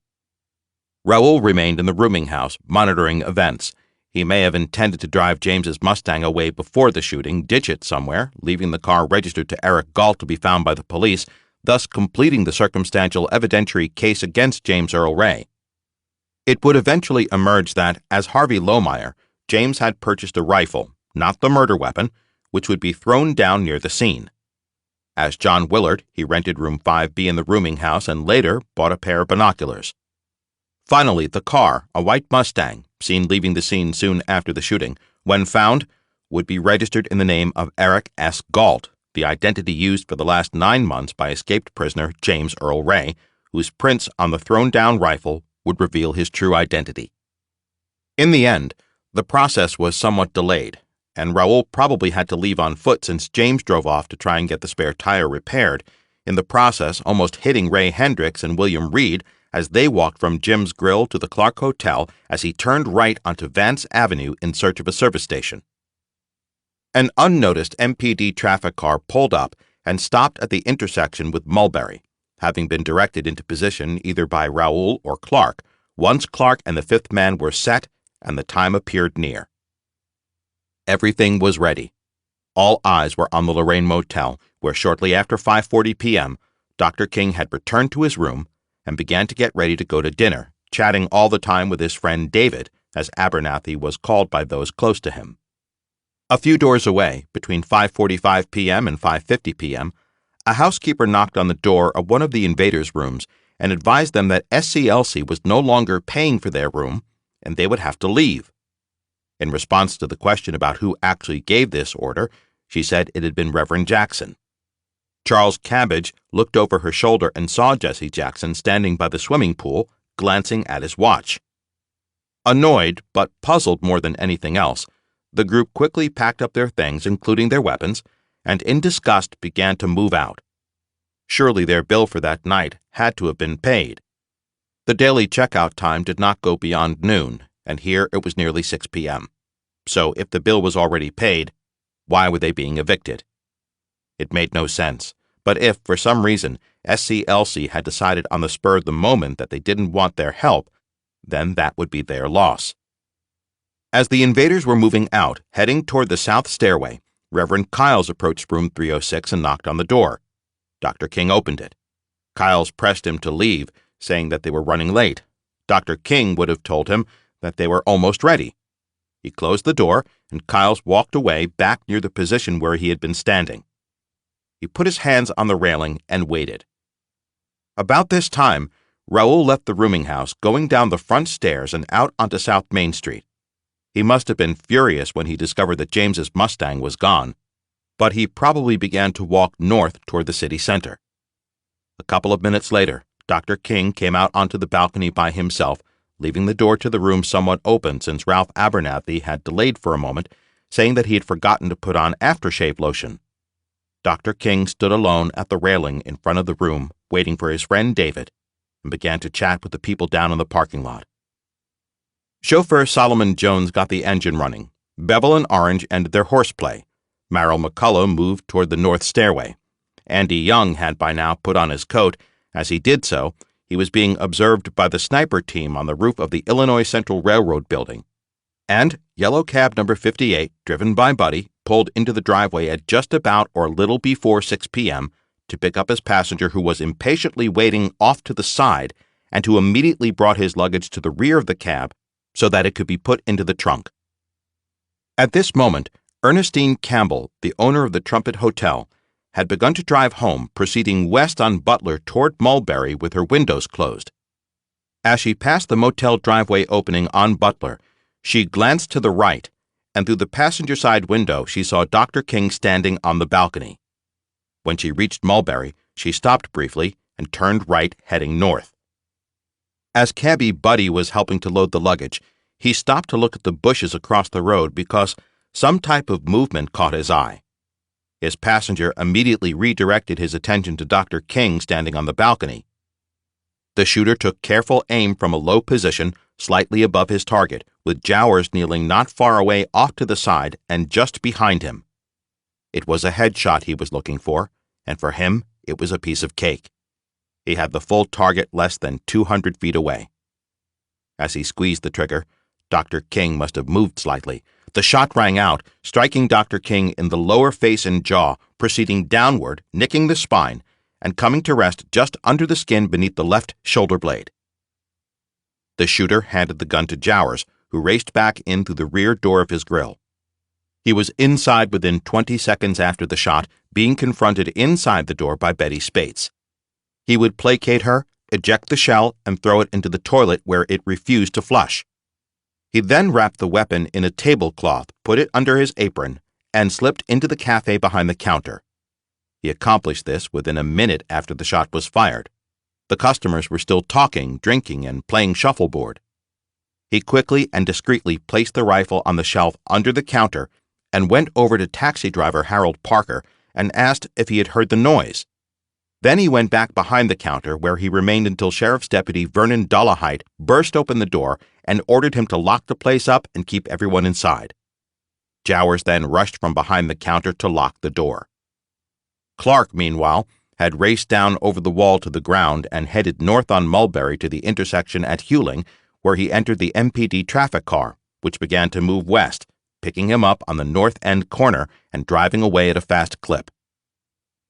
Raoul remained in the rooming house, monitoring events. He may have intended to drive James's Mustang away before the shooting, ditch it somewhere, leaving the car registered to Eric Galt to be found by the police, thus completing the circumstantial evidentiary case against James Earl Ray. It would eventually emerge that, as Harvey Lohmeyer, James had purchased a rifle, not the murder weapon, which would be thrown down near the scene. As John Willard, he rented room 5B in the rooming house and later bought a pair of binoculars. Finally, the car, a white Mustang, seen leaving the scene soon after the shooting, when found, would be registered in the name of Eric S. Galt, the identity used for the last 9 months by escaped prisoner James Earl Ray, whose prints on the thrown-down rifle would reveal his true identity. In the end, the process was somewhat delayed, and Raoul probably had to leave on foot since James drove off to try and get the spare tire repaired, in the process almost hitting Ray Hendricks and William Reed as they walked from Jim's Grill to the Clark Hotel as he turned right onto Vance Avenue in search of a service station. An unnoticed MPD traffic car pulled up and stopped at the intersection with Mulberry, having been directed into position either by Raoul or Clark, once Clark and the fifth man were set and the time appeared near. Everything was ready. All eyes were on the Lorraine Motel, where shortly after 5:40 p.m., Dr. King had returned to his room and began to get ready to go to dinner, chatting all the time with his friend David, as Abernathy was called by those close to him. A few doors away, between 5:45 p.m. and 5:50 p.m., a housekeeper knocked on the door of one of the invaders' rooms and advised them that SCLC was no longer paying for their room and they would have to leave. In response to the question about who actually gave this order, she said it had been Reverend Jackson. Charles Cabbage looked over her shoulder and saw Jesse Jackson standing by the swimming pool, glancing at his watch. Annoyed, but puzzled more than anything else, the group quickly packed up their things, including their weapons, and in disgust began to move out. Surely their bill for that night had to have been paid. The daily checkout time did not go beyond noon, and here it was nearly 6 p.m. So if the bill was already paid, why were they being evicted? It made no sense, but if, for some reason, SCLC had decided on the spur of the moment that they didn't want their help, then that would be their loss. As the invaders were moving out, heading toward the south stairway, Reverend Kiles approached room 306 and knocked on the door. Dr. King opened it. Kiles pressed him to leave, saying that they were running late. Dr. King would have told him that they were almost ready. He closed the door, and Kiles walked away back near the position where he had been standing. He put his hands on the railing and waited. About this time, Raoul left the rooming house, going down the front stairs and out onto South Main Street. He must have been furious when he discovered that James's Mustang was gone, but he probably began to walk north toward the city center. A couple of minutes later, Dr. King came out onto the balcony by himself, leaving the door to the room somewhat open since Ralph Abernathy had delayed for a moment, saying that he had forgotten to put on aftershave lotion. Dr. King stood alone at the railing in front of the room, waiting for his friend David, and began to chat with the people down in the parking lot. Chauffeur Solomon Jones got the engine running. Bevel and Orange ended their horseplay. Merrill McCullough moved toward the north stairway. Andy Young had by now put on his coat. As he did so, he was being observed by the sniper team on the roof of the Illinois Central Railroad building. And yellow cab number 58, driven by Buddy, pulled into the driveway at just about or a little before 6 p.m. to pick up his passenger who was impatiently waiting off to the side and who immediately brought his luggage to the rear of the cab so that it could be put into the trunk. At this moment, Ernestine Campbell, the owner of the Trumpet Hotel, had begun to drive home, proceeding west on Butler toward Mulberry with her windows closed. As she passed the motel driveway opening on Butler, she glanced to the right, and through the passenger side window she saw Dr. King standing on the balcony. When she reached Mulberry, she stopped briefly and turned right, heading north. As cabbie Buddy was helping to load the luggage, he stopped to look at the bushes across the road because some type of movement caught his eye. His passenger immediately redirected his attention to Dr. King standing on the balcony. The shooter took careful aim from a low position, slightly above his target, with Jowers kneeling not far away off to the side and just behind him. It was a headshot he was looking for, and for him, it was a piece of cake. He had the full target less than 200 feet away. As he squeezed the trigger, Dr. King must have moved slightly. The shot rang out, striking Dr. King in the lower face and jaw, proceeding downward, nicking the spine, and coming to rest just under the skin beneath the left shoulder blade. The shooter handed the gun to Jowers, who raced back in through the rear door of his grill. He was inside within 20 seconds after the shot, being confronted inside the door by Betty Spates. He would placate her, eject the shell, and throw it into the toilet where it refused to flush. He then wrapped the weapon in a tablecloth, put it under his apron, and slipped into the cafe behind the counter. He accomplished this within a minute after the shot was fired. The customers were still talking, drinking, and playing shuffleboard. He quickly and discreetly placed the rifle on the shelf under the counter and went over to taxi driver Harold Parker and asked if he had heard the noise. Then he went back behind the counter where he remained until Sheriff's Deputy Vernon Dollahite burst open the door and ordered him to lock the place up and keep everyone inside. Jowers then rushed from behind the counter to lock the door. Clark, meanwhile, had raced down over the wall to the ground and headed north on Mulberry to the intersection at Hewling, where he entered the MPD traffic car, which began to move west, picking him up on the north end corner and driving away at a fast clip.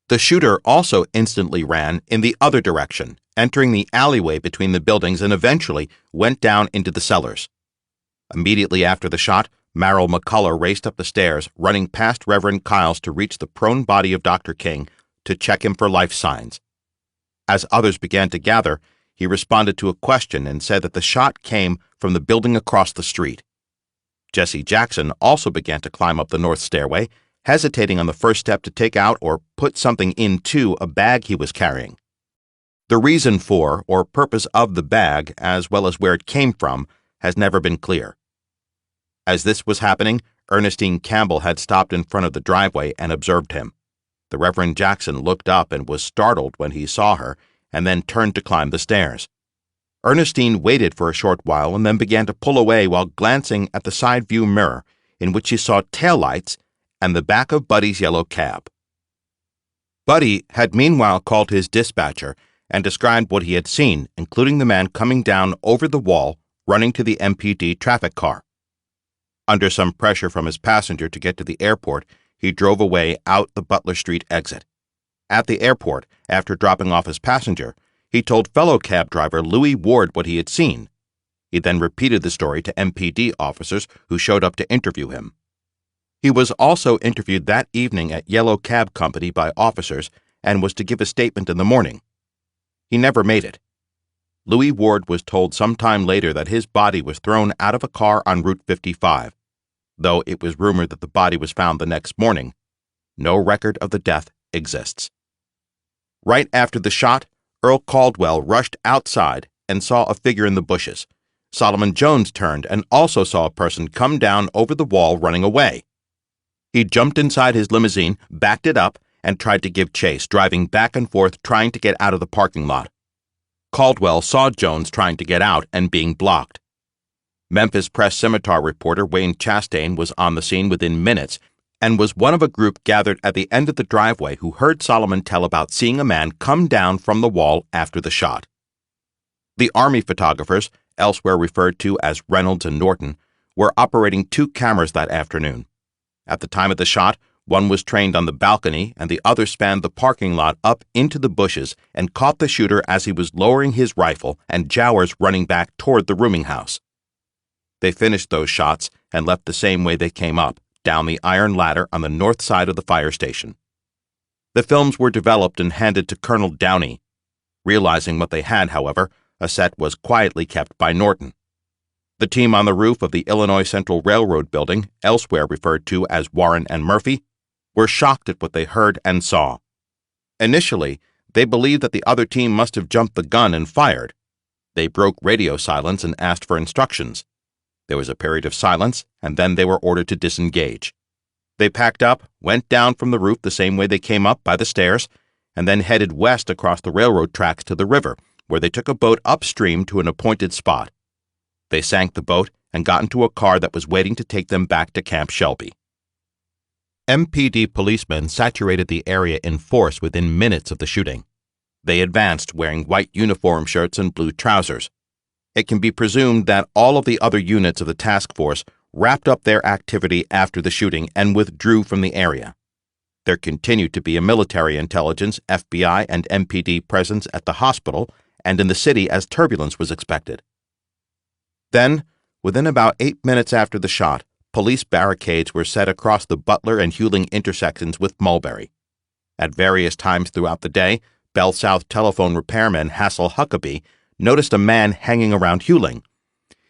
The shooter also instantly ran in the other direction, entering the alleyway between the buildings and eventually went down into the cellars. Immediately after the shot, Merrill McCullough raced up the stairs, running past Reverend Kyles to reach the prone body of Dr. King to check him for life signs. As others began to gather, he responded to a question and said that the shot came from the building across the street. Jesse Jackson also began to climb up the north stairway, hesitating on the first step to take out or put something into a bag he was carrying. The reason for or purpose of the bag, as well as where it came from, has never been clear. As this was happening, Ernestine Campbell had stopped in front of the driveway and observed him. The Reverend Jackson looked up and was startled when he saw her, and then turned to climb the stairs. Ernestine waited for a short while and then began to pull away while glancing at the side view mirror, in which she saw taillights and the back of Buddy's yellow cab. Buddy had meanwhile called his dispatcher and described what he had seen, including the man coming down over the wall, running to the MPD traffic car. Under some pressure from his passenger to get to the airport, he drove away out the Butler Street exit. At the airport, after dropping off his passenger, he told fellow cab driver Louis Ward what he had seen. He then repeated the story to MPD officers who showed up to interview him. He was also interviewed that evening at Yellow Cab Company by officers and was to give a statement in the morning. He never made it. Louis Ward was told sometime later that his body was thrown out of a car on Route 55. Though it was rumored that the body was found the next morning, no record of the death exists. Right after the shot, Earl Caldwell rushed outside and saw a figure in the bushes. Solomon Jones turned and also saw a person come down over the wall running away. He jumped inside his limousine, backed it up, and tried to give chase, driving back and forth trying to get out of the parking lot. Caldwell saw Jones trying to get out and being blocked. Memphis Press-Scimitar reporter Wayne Chastain was on the scene within minutes and was one of a group gathered at the end of the driveway who heard Solomon tell about seeing a man come down from the wall after the shot. The Army photographers, elsewhere referred to as Reynolds and Norton, were operating 2 cameras that afternoon. At the time of the shot, one was trained on the balcony and the other spanned the parking lot up into the bushes and caught the shooter as he was lowering his rifle and Jowers running back toward the rooming house. They finished those shots and left the same way they came up, down the iron ladder on the north side of the fire station. The films were developed and handed to Colonel Downey. Realizing what they had, however, a set was quietly kept by Norton. The team on the roof of the Illinois Central Railroad building, elsewhere referred to as Warren and Murphy, were shocked at what they heard and saw. Initially, they believed that the other team must have jumped the gun and fired. They broke radio silence and asked for instructions. There was a period of silence, and then they were ordered to disengage. They packed up, went down from the roof the same way they came up by the stairs, and then headed west across the railroad tracks to the river, where they took a boat upstream to an appointed spot. They sank the boat and got into a car that was waiting to take them back to Camp Shelby. MPD policemen saturated the area in force within minutes of the shooting. They advanced wearing white uniform shirts and blue trousers. It can be presumed that all of the other units of the task force wrapped up their activity after the shooting and withdrew from the area. There continued to be a military intelligence, FBI, and MPD presence at the hospital and in the city as turbulence was expected. Then, within about 8 minutes after the shot, police barricades were set across the Butler and Huling intersections with Mulberry. At various times throughout the day, Bell South telephone repairman Hassel Huckabee noticed a man hanging around Huling.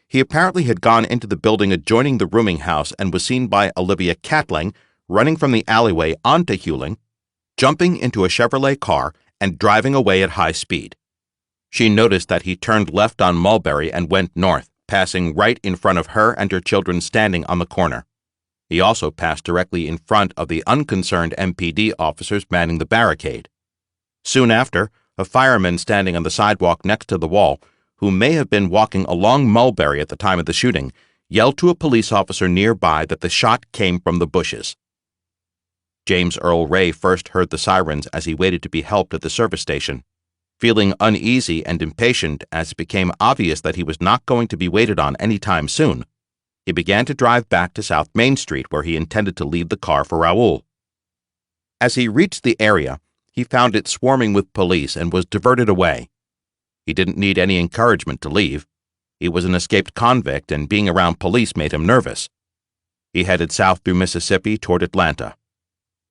He apparently had gone into the building adjoining the rooming house and was seen by Olivia Catling running from the alleyway onto Huling, jumping into a Chevrolet car, and driving away at high speed. She noticed that he turned left on Mulberry and went north, passing right in front of her and her children standing on the corner. He also passed directly in front of the unconcerned MPD officers manning the barricade. Soon after, a fireman standing on the sidewalk next to the wall, who may have been walking along Mulberry at the time of the shooting, yelled to a police officer nearby that the shot came from the bushes. James Earl Ray first heard the sirens as he waited to be helped at the service station. Feeling uneasy and impatient as it became obvious that he was not going to be waited on any time soon, he began to drive back to South Main Street where he intended to leave the car for Raoul. As he reached the area, he found it swarming with police and was diverted away. He didn't need any encouragement to leave. He was an escaped convict, and being around police made him nervous. He headed south through Mississippi toward Atlanta.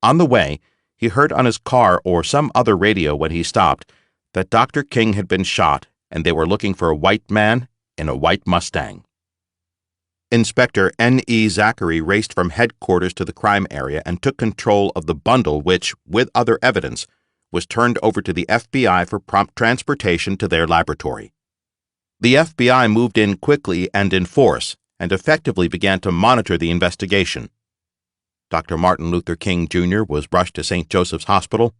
On the way, he heard on his car or some other radio when he stopped that Dr. King had been shot and they were looking for a white man in a white Mustang. Inspector N.E. Zachary raced from headquarters to the crime area and took control of the bundle which, with other evidence, was turned over to the FBI for prompt transportation to their laboratory. The FBI moved in quickly and in force and effectively began to monitor the investigation. Dr. Martin Luther King, Jr. was rushed to St. Joseph's Hospital,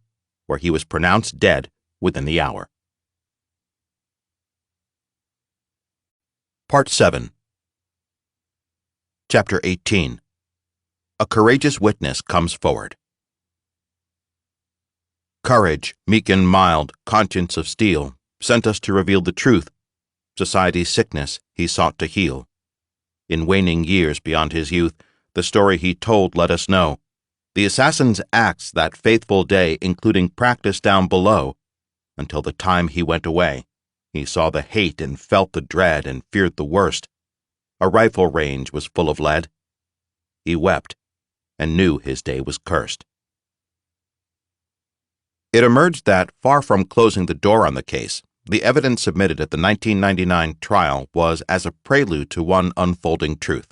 where he was pronounced dead within the hour. Part 7. Chapter 18. A courageous witness comes forward. Courage, meek and mild, conscience of steel, sent us to reveal the truth. Society's sickness he sought to heal. In waning years beyond his youth, the story he told let us know. The assassin's acts that faithful day, including practice down below, until the time he went away. He saw the hate and felt the dread and feared the worst. A rifle range was full of lead. He wept and knew his day was cursed. It emerged that, far from closing the door on the case, the evidence submitted at the 1999 trial was as a prelude to one unfolding truth.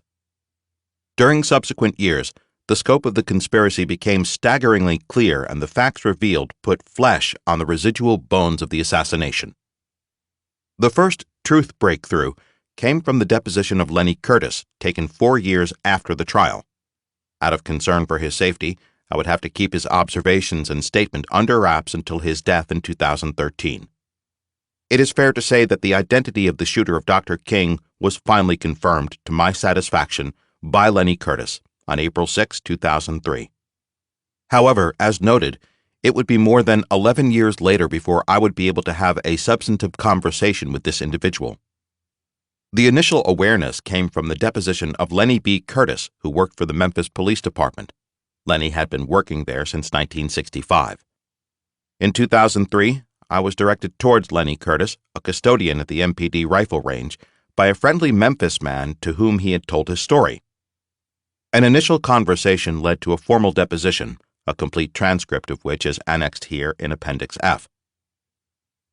During subsequent years, the scope of the conspiracy became staggeringly clear, and the facts revealed put flesh on the residual bones of the assassination. The first truth breakthrough came from the deposition of Lenny Curtis, taken 4 years after the trial. Out of concern for his safety, I would have to keep his observations and statement under wraps until his death in 2013. It is fair to say that the identity of the shooter of Dr. King was finally confirmed to my satisfaction by Lenny Curtis on April 6, 2003. However, as noted, it would be more than 11 years later before I would be able to have a substantive conversation with this individual. The initial awareness came from the deposition of Lenny B. Curtis, who worked for the Memphis Police Department. Lenny had been working there since 1965. In 2003, I was directed towards Lenny Curtis, a custodian at the MPD rifle range, by a friendly Memphis man to whom he had told his story. An initial conversation led to a formal deposition, a complete transcript of which is annexed here in Appendix F.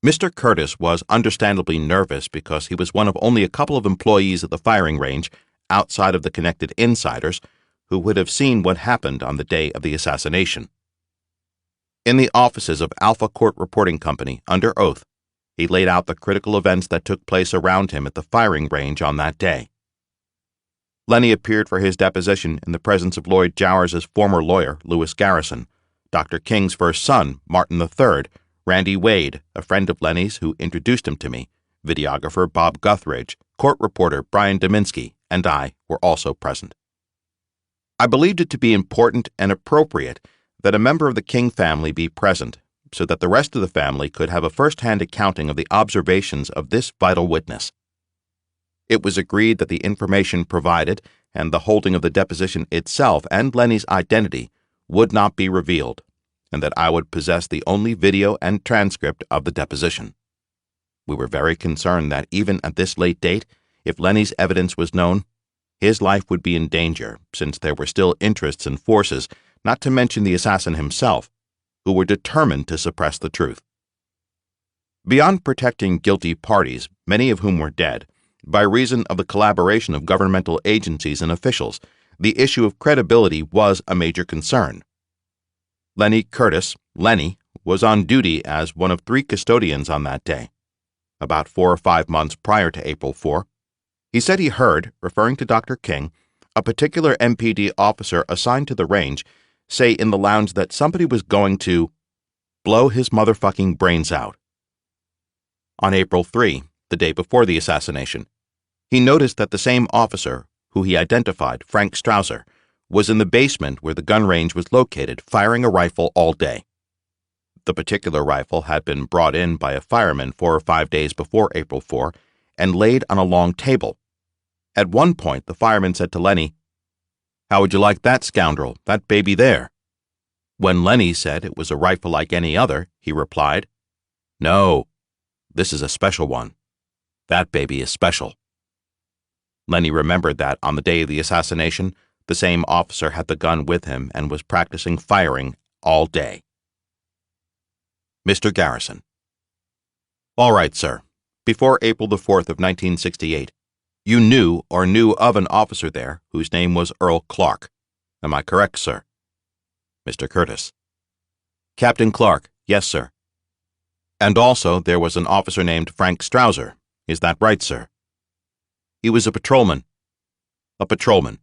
Mr. Curtis was understandably nervous because he was one of only a couple of employees at the firing range, outside of the connected insiders, who would have seen what happened on the day of the assassination. In the offices of Alpha Court Reporting Company, under oath, he laid out the critical events that took place around him at the firing range on that day. Lenny appeared for his deposition in the presence of Lloyd Jowers' former lawyer, Lewis Garrison, Dr. King's first son, Martin III, Randy Wade, a friend of Lenny's who introduced him to me, videographer Bob Guthridge, court reporter Brian Dominski, and I were also present. I believed it to be important and appropriate that a member of the King family be present so that the rest of the family could have a first-hand accounting of the observations of this vital witness. It was agreed that the information provided and the holding of the deposition itself and Lenny's identity would not be revealed, and that I would possess the only video and transcript of the deposition. We were very concerned that even at this late date, if Lenny's evidence was known, his life would be in danger, since there were still interests and forces, not to mention the assassin himself, who were determined to suppress the truth. Beyond protecting guilty parties, many of whom were dead, by reason of the collaboration of governmental agencies and officials, the issue of credibility was a major concern. Lenny Curtis, Lenny, was on duty as one of 3 custodians on that day. About 4 or 5 months prior to April 4, he said he heard, referring to Dr. King, a particular MPD officer assigned to the range say in the lounge that somebody was going to blow his motherfucking brains out. On April 3, the day before the assassination, he noticed that the same officer, who he identified, Frank Strausser, was in the basement where the gun range was located, firing a rifle all day. The particular rifle had been brought in by a fireman 4 or 5 days before April 4 and laid on a long table. At one point, the fireman said to Lenny, "How would you like that scoundrel, that baby there?" When Lenny said it was a rifle like any other, he replied, "No, this is a special one. That baby is special." Lenny remembered that on the day of the assassination, the same officer had the gun with him and was practicing firing all day. Mr. Garrison. All right, sir. Before April the 4th of 1968, you knew or knew of an officer there whose name was Earl Clark. Am I correct, sir? Mr. Curtis. Captain Clark, yes, sir. And also there was an officer named Frank Strausser. Is that right, sir? He was a patrolman. A patrolman.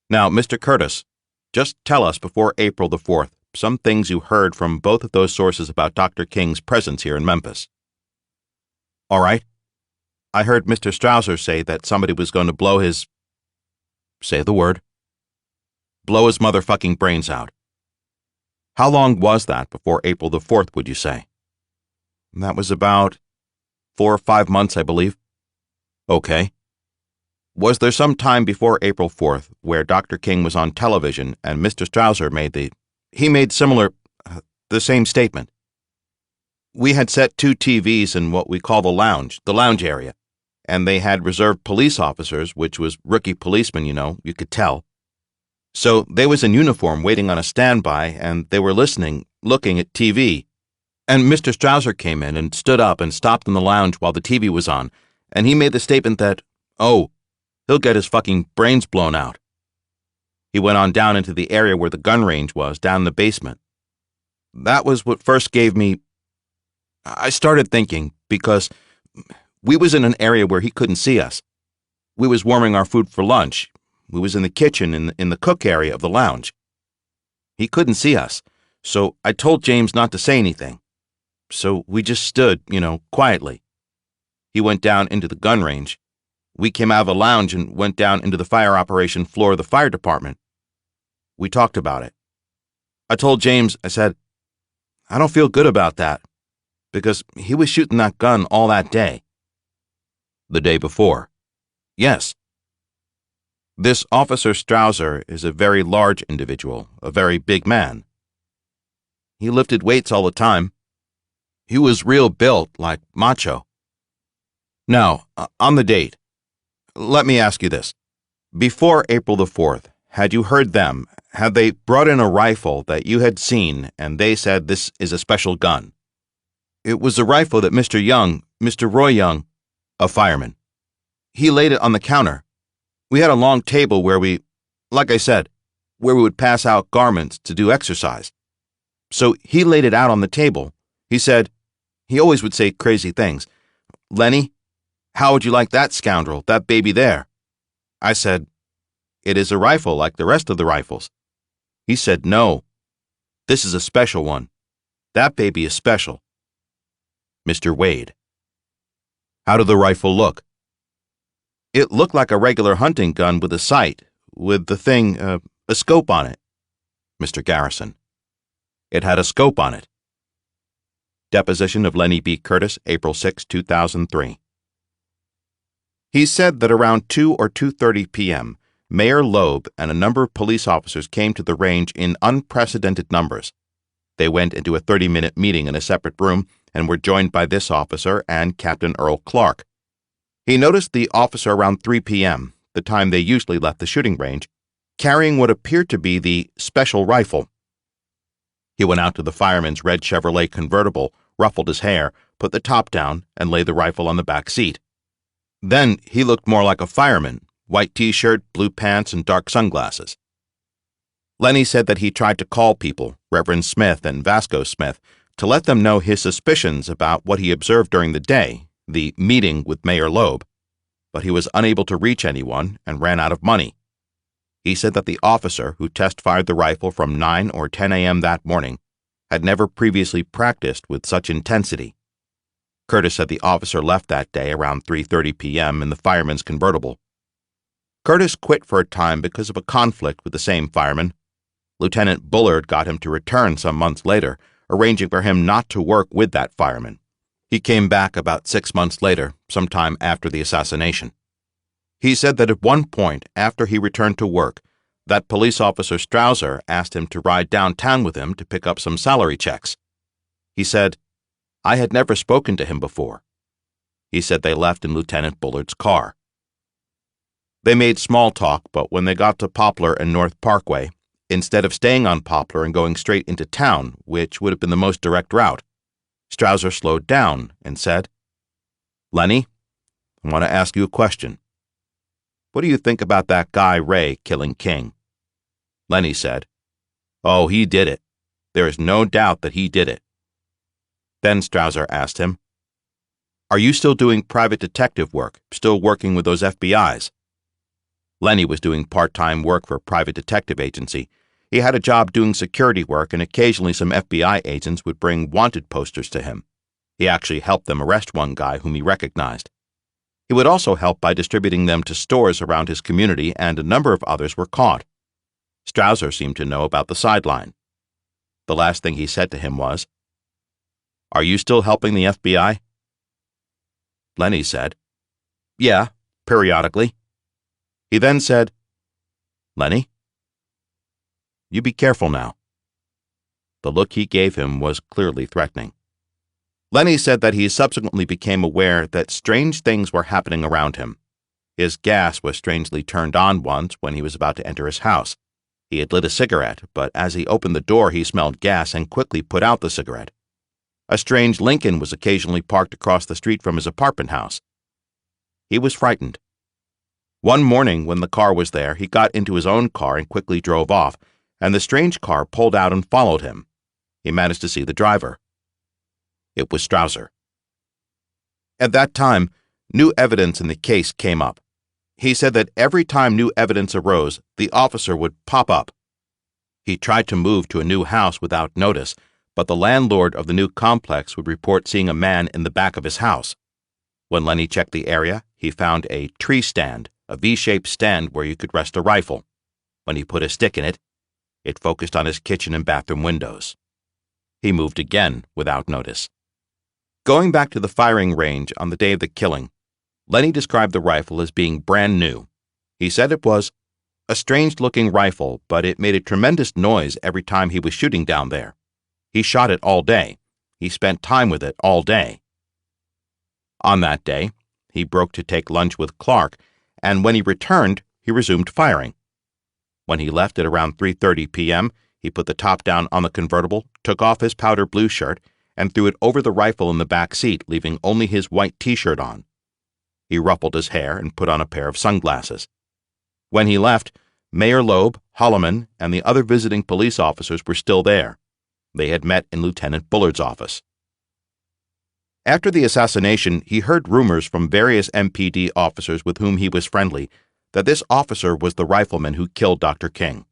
Now, Mr. Curtis, just tell us before April the 4th some things you heard from both of those sources about Dr. King's presence here in Memphis. All right. I heard Mr. Strausser say that somebody was going to blow his... Say the word. Blow his motherfucking brains out. How long was that before April the 4th, would you say? That was about 4 or 5 months, I believe. Okay. Was there some time before April 4th where Dr. King was on television and Mr. Strausser made the same statement? We had set 2 TVs in what we call the lounge area, and they had reserved police officers, which was rookie policemen, you could tell. So they was in uniform waiting on a standby, and they were listening, looking at TV. And Mr. Strausser came in and stood up and stopped in the lounge while the TV was on, and he made the statement that, oh, he'll get his fucking brains blown out. He went on down into the area where the gun range was, down in the basement. That was what first gave me... I started thinking, because we was in an area where he couldn't see us. We was warming our food for lunch. We was in the kitchen in the cook area of the lounge. He couldn't see us, so I told James not to say anything. So we just stood, quietly. He went down into the gun range. We came out of the lounge and went down into the fire operation floor of the fire department. We talked about it. I told James, I said, I don't feel good about that, because he was shooting that gun all that day. The day before. Yes. This Officer Strouser is a very large individual, a very big man. He lifted weights all the time. He was real built, like macho. Now, on the date, let me ask you this. Before April the 4th, had you heard them, had they brought in a rifle that you had seen and they said this is a special gun? It was a rifle that Mr. Roy Young, a fireman, he laid it on the counter. We had a long table where we, like I said, where we would pass out garments to do exercise. So he laid it out on the table. He said, he always would say crazy things. Lenny, how would you like that scoundrel, that baby there? I said, it is a rifle like the rest of the rifles. He said, no, this is a special one. That baby is special. Mr. Wade. How did the rifle look? It looked like a regular hunting gun with a sight, with the thing, a scope on it. Mr. Garrison. It had a scope on it. Deposition of Lenny B. Curtis, April 6, 2003. He said that around 2 or 2:30 p.m., Mayor Loeb and a number of police officers came to the range in unprecedented numbers. They went into a 30-minute meeting in a separate room and were joined by this officer and Captain Earl Clark. He noticed the officer around 3 p.m., the time they usually left the shooting range, carrying what appeared to be the special rifle. He went out to the fireman's red Chevrolet convertible, ruffled his hair, put the top down, and laid the rifle on the back seat. Then he looked more like a fireman, white t-shirt, blue pants, and dark sunglasses. Lenny said that he tried to call people, Reverend Smith and Vasco Smith, to let them know his suspicions about what he observed during the day, the meeting with Mayor Loeb, but he was unable to reach anyone and ran out of money. He said that the officer who test-fired the rifle from 9 or 10 a.m. that morning had never previously practiced with such intensity. Curtis said the officer left that day around 3:30 p.m. in the fireman's convertible. Curtis quit for a time because of a conflict with the same fireman. Lieutenant Bullard got him to return some months later, arranging for him not to work with that fireman. He came back about 6 months later, sometime after the assassination. He said that at one point, after he returned to work, that police officer Strouser asked him to ride downtown with him to pick up some salary checks. He said, I had never spoken to him before. He said they left in Lieutenant Bullard's car. They made small talk, but when they got to Poplar and North Parkway, instead of staying on Poplar and going straight into town, which would have been the most direct route, Strouser slowed down and said, Lenny, I want to ask you a question. What do you think about that guy Ray killing King? Lenny said, Oh, he did it. There is no doubt that he did it. Then Strouser asked him, Are you still doing private detective work, still working with those FBIs? Lenny was doing part-time work for a private detective agency. He had a job doing security work, and occasionally some FBI agents would bring wanted posters to him. He actually helped them arrest one guy whom he recognized. He would also help by distributing them to stores around his community, and a number of others were caught. Strouser seemed to know about the sideline. The last thing he said to him was, Are you still helping the FBI? Lenny said, Yeah, periodically. He then said, Lenny, you be careful now. The look he gave him was clearly threatening. Lenny said that he subsequently became aware that strange things were happening around him. His gas was strangely turned on once when he was about to enter his house. He had lit a cigarette, but as he opened the door he smelled gas and quickly put out the cigarette. A strange Lincoln was occasionally parked across the street from his apartment house. He was frightened. One morning when the car was there, he got into his own car and quickly drove off, and the strange car pulled out and followed him. He managed to see the driver. It was Strouser. At that time, new evidence in the case came up. He said that every time new evidence arose, the officer would pop up. He tried to move to a new house without notice, but the landlord of the new complex would report seeing a man in the back of his house. When Lenny checked the area, he found a tree stand, a V-shaped stand where you could rest a rifle. When he put a stick in it, it focused on his kitchen and bathroom windows. He moved again without notice. Going back to the firing range on the day of the killing, Lenny described the rifle as being brand new. He said it was a strange-looking rifle, but it made a tremendous noise every time he was shooting down there. He shot it all day. He spent time with it all day. On that day, he broke to take lunch with Clark, and when he returned, he resumed firing. When he left at around 3:30 p.m., he put the top down on the convertible, took off his powder blue shirt, and threw it over the rifle in the back seat, leaving only his white T-shirt on. He ruffled his hair and put on a pair of sunglasses. When he left, Mayor Loeb, Holloman, and the other visiting police officers were still there. They had met in Lieutenant Bullard's office. After the assassination, he heard rumors from various MPD officers with whom he was friendly that this officer was the rifleman who killed Dr. King.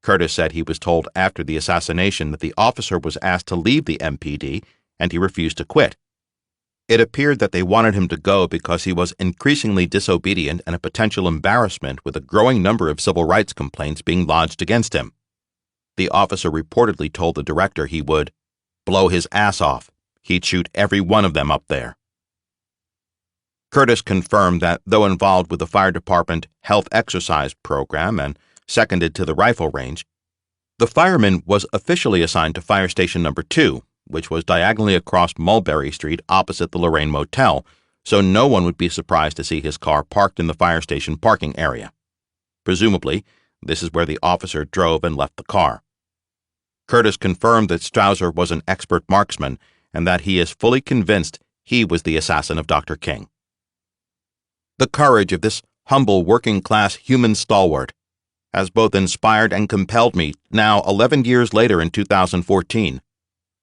Curtis said he was told after the assassination that the officer was asked to leave the MPD, and he refused to quit. It appeared that they wanted him to go because he was increasingly disobedient and a potential embarrassment with a growing number of civil rights complaints being lodged against him. The officer reportedly told the director he would blow his ass off. He'd shoot every one of them up there. Curtis confirmed that, though involved with the fire department health exercise program and seconded to the rifle range, the fireman was officially assigned to Fire Station No. 2, which was diagonally across Mulberry Street opposite the Lorraine Motel, so no one would be surprised to see his car parked in the fire station parking area. Presumably, this is where the officer drove and left the car. Curtis confirmed that Strouser was an expert marksman and that he is fully convinced he was the assassin of Dr. King. The courage of this humble working-class human stalwart has both inspired and compelled me, now 11 years later in 2014,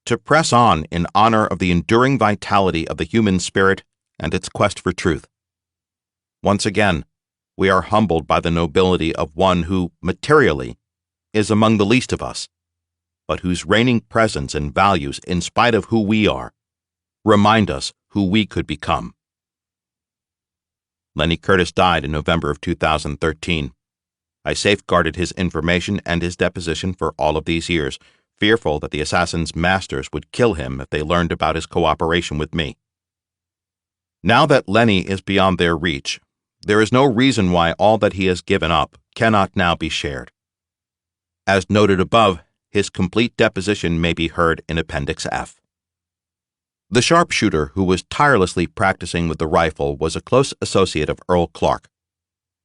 to press on in honor of the enduring vitality of the human spirit and its quest for truth. Once again, we are humbled by the nobility of one who, materially, is among the least of us, but whose reigning presence and values, in spite of who we are, remind us who we could become. Lenny Curtis died in November of 2013. I safeguarded his information and his deposition for all of these years, fearful that the assassin's masters would kill him if they learned about his cooperation with me. Now that Lenny is beyond their reach, there is no reason why all that he has given up cannot now be shared. As noted above, his complete deposition may be heard in Appendix F. The sharpshooter who was tirelessly practicing with the rifle was a close associate of Earl Clark.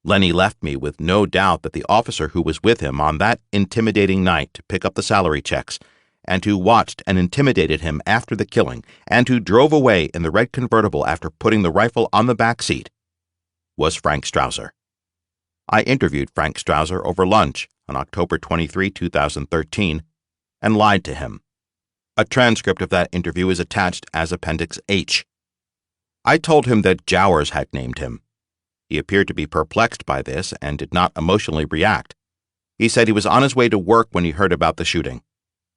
Lenny left me with no doubt that the officer who was with him on that intimidating night to pick up the salary checks, and who watched and intimidated him after the killing, and who drove away in the red convertible after putting the rifle on the back seat, was Frank Strouser. I interviewed Frank Strouser over lunch on October 23, 2013, and lied to him. A transcript of that interview is attached as Appendix H. I told him that Jowers had named him. He appeared to be perplexed by this and did not emotionally react. He said he was on his way to work when he heard about the shooting.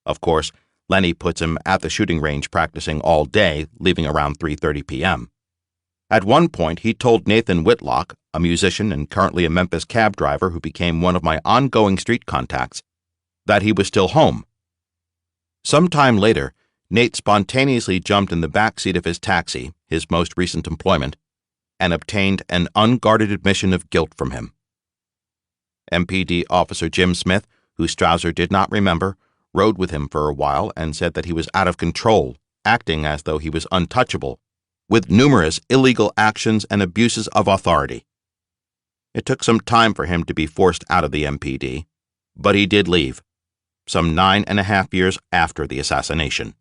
Of course, Lenny puts him at the shooting range practicing all day, leaving around 3:30 p.m. At one point, he told Nathan Whitlock, a musician and currently a Memphis cab driver who became one of my ongoing street contacts, that he was still home. Some time later, Nate spontaneously jumped in the back seat of his taxi, his most recent employment, and obtained an unguarded admission of guilt from him. MPD Officer Jim Smith, who Strouser did not remember, rode with him for a while and said that he was out of control, acting as though he was untouchable, with numerous illegal actions and abuses of authority. It took some time for him to be forced out of the MPD, but he did leave, some 9.5 years after the assassination.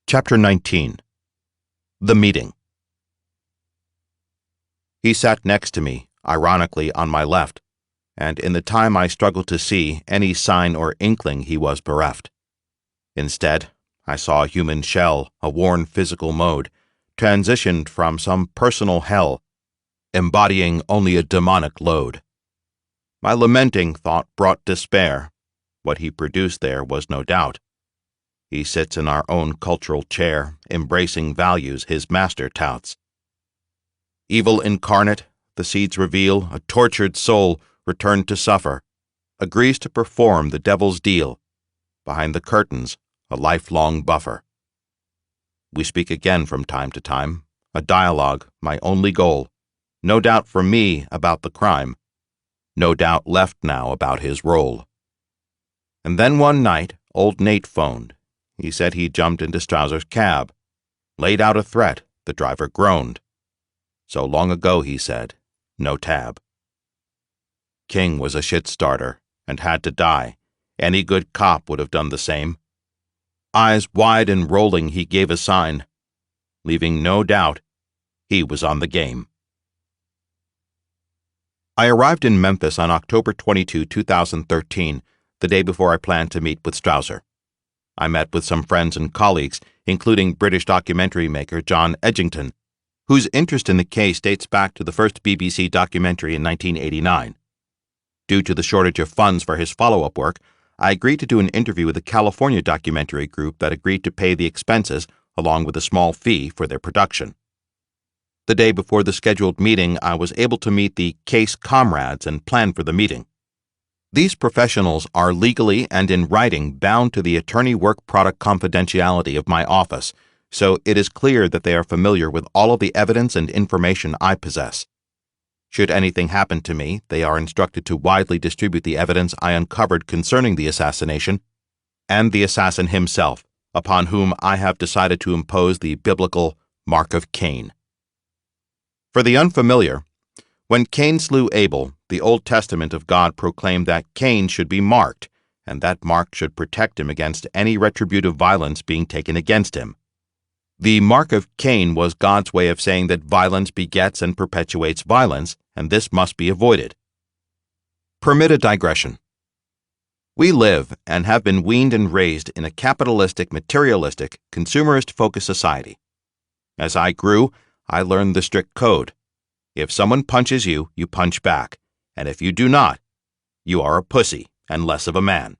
Chapter 19. The Meeting. He sat next to me, ironically on my left, and in the time I struggled to see any sign or inkling he was bereft. Instead, I saw a human shell, a worn physical mode, transitioned from some personal hell, embodying only a demonic load. My lamenting thought brought despair. What he produced there was no doubt. He sits in our own cultural chair, embracing values his master touts. Evil incarnate, the seeds reveal, a tortured soul returned to suffer, agrees to perform the devil's deal. Behind the curtains, a lifelong buffer. We speak again from time to time, a dialogue, my only goal. No doubt for me about the crime. No doubt left now about his role. And then one night, old Nate phoned. He said he jumped into Strausser's cab. Laid out a threat, the driver groaned. So long ago, he said, no tab. King was a shit-starter and had to die. Any good cop would have done the same. Eyes wide and rolling, he gave a sign, leaving no doubt he was on the game. I arrived in Memphis on October 22, 2013, the day before I planned to meet with Strausser. I met with some friends and colleagues, including British documentary maker John Edgington, whose interest in the case dates back to the first BBC documentary in 1989. Due to the shortage of funds for his follow-up work, I agreed to do an interview with a California documentary group that agreed to pay the expenses along with a small fee for their production. The day before the scheduled meeting, I was able to meet the case comrades and plan for the meeting. These professionals are legally and in writing bound to the attorney work product confidentiality of my office, so it is clear that they are familiar with all of the evidence and information I possess. Should anything happen to me, they are instructed to widely distribute the evidence I uncovered concerning the assassination and the assassin himself, upon whom I have decided to impose the biblical mark of Cain. For the unfamiliar, when Cain slew Abel, the Old Testament of God proclaimed that Cain should be marked, and that mark should protect him against any retributive violence being taken against him. The mark of Cain was God's way of saying that violence begets and perpetuates violence, and this must be avoided. Permit a digression. We live and have been weaned and raised in a capitalistic, materialistic, consumerist-focused society. As I grew, I learned the strict code. If someone punches you, you punch back, and if you do not, you are a pussy and less of a man.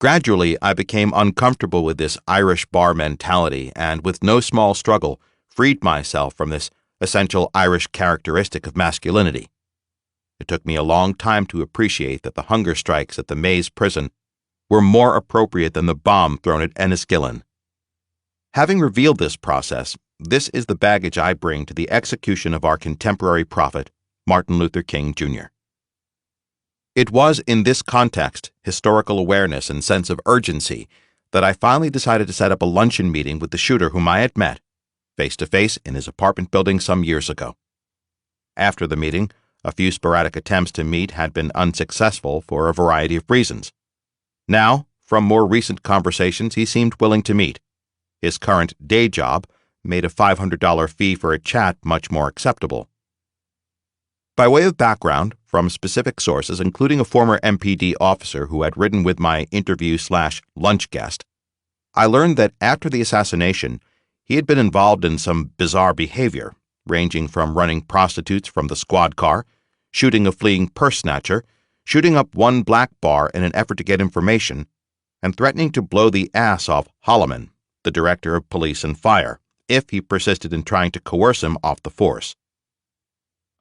Gradually, I became uncomfortable with this Irish bar mentality and, with no small struggle, freed myself from this essential Irish characteristic of masculinity. It took me a long time to appreciate that the hunger strikes at the Maze prison were more appropriate than the bomb thrown at Enniskillen. Having revealed this process, this is the baggage I bring to the execution of our contemporary prophet, Martin Luther King, Jr. It was in this context, historical awareness and sense of urgency, that I finally decided to set up a luncheon meeting with the shooter whom I had met, face-to-face in his apartment building some years ago. After the meeting, a few sporadic attempts to meet had been unsuccessful for a variety of reasons. Now, from more recent conversations, he seemed willing to meet. His current day job made a $500 fee for a chat much more acceptable. By way of background, from specific sources, including a former MPD officer who had ridden with my interview/lunch guest, I learned that after the assassination, he had been involved in some bizarre behavior, ranging from running prostitutes from the squad car, shooting a fleeing purse snatcher, shooting up one black bar in an effort to get information, and threatening to blow the ass off Holloman, the director of police and fire, if he persisted in trying to coerce him off the force.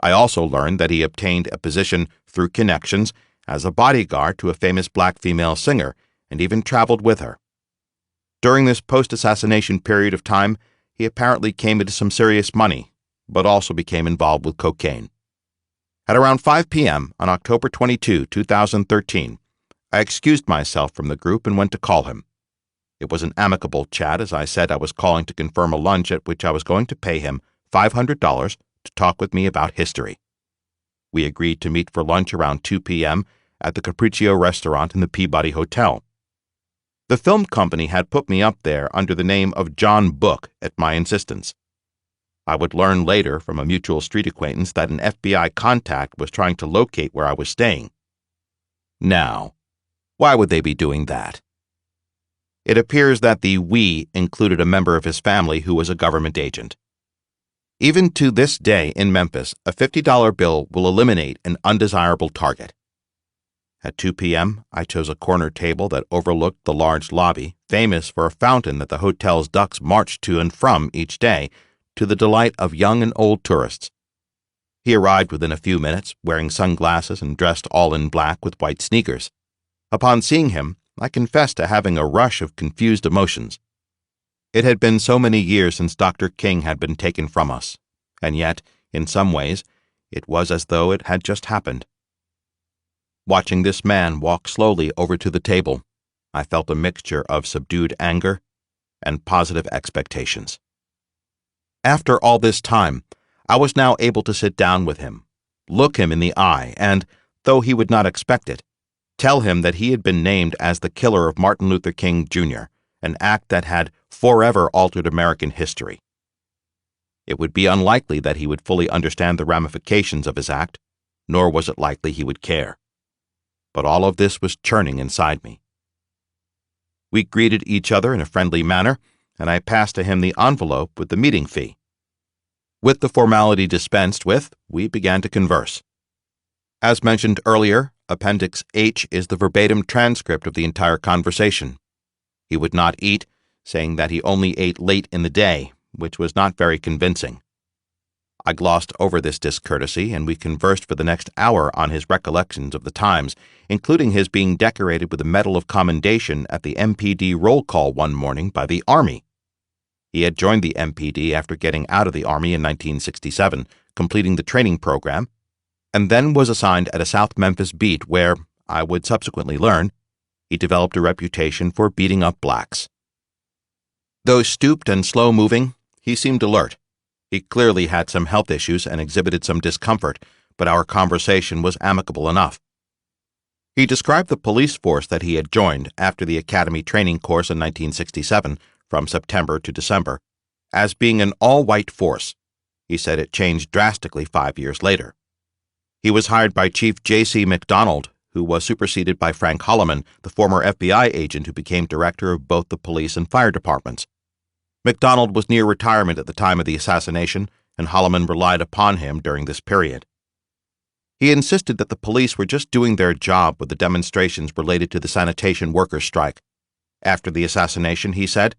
I also learned that he obtained a position through connections as a bodyguard to a famous black female singer and even traveled with her. During this post-assassination period of time, he apparently came into some serious money, but also became involved with cocaine. At around 5 p.m. on October 22, 2013, I excused myself from the group and went to call him. It was an amicable chat, as I said I was calling to confirm a lunch at which I was going to pay him $500 to talk with me about history. We agreed to meet for lunch around 2 p.m. at the Capriccio restaurant in the Peabody Hotel. The film company had put me up there under the name of John Book at my insistence. I would learn later from a mutual street acquaintance that an FBI contact was trying to locate where I was staying. Now, why would they be doing that? It appears that the "we" included a member of his family who was a government agent. Even to this day in Memphis, a $50 bill will eliminate an undesirable target. At 2 p.m., I chose a corner table that overlooked the large lobby, famous for a fountain that the hotel's ducks marched to and from each day, to the delight of young and old tourists. He arrived within a few minutes, wearing sunglasses and dressed all in black with white sneakers. Upon seeing him, I confessed to having a rush of confused emotions. It had been so many years since Dr. King had been taken from us, and yet, in some ways, it was as though it had just happened. Watching this man walk slowly over to the table, I felt a mixture of subdued anger and positive expectations. After all this time, I was now able to sit down with him, look him in the eye, and, though he would not expect it, tell him that he had been named as the killer of Martin Luther King, Jr., an act that had forever altered American history. It would be unlikely that he would fully understand the ramifications of his act, nor was it likely he would care. But all of this was churning inside me. We greeted each other in a friendly manner, and I passed to him the envelope with the meeting fee. With the formality dispensed with, we began to converse. As mentioned earlier, Appendix H is the verbatim transcript of the entire conversation. He would not eat, saying that he only ate late in the day, which was not very convincing. I glossed over this discourtesy, and we conversed for the next hour on his recollections of the times, including his being decorated with a Medal of Commendation at the MPD roll call one morning by the Army. He had joined the MPD after getting out of the Army in 1967, completing the training program, and then was assigned at a South Memphis beat where, I would subsequently learn, he developed a reputation for beating up blacks. Though stooped and slow-moving, he seemed alert. He clearly had some health issues and exhibited some discomfort, but our conversation was amicable enough. He described the police force that he had joined after the academy training course in 1967, from September to December, as being an all-white force. He said it changed drastically 5 years later. He was hired by Chief J.C. McDonald, who was superseded by Frank Holloman, the former FBI agent who became director of both the police and fire departments. McDonald was near retirement at the time of the assassination, and Holloman relied upon him during this period. He insisted that the police were just doing their job with the demonstrations related to the sanitation workers' strike. After the assassination, he said,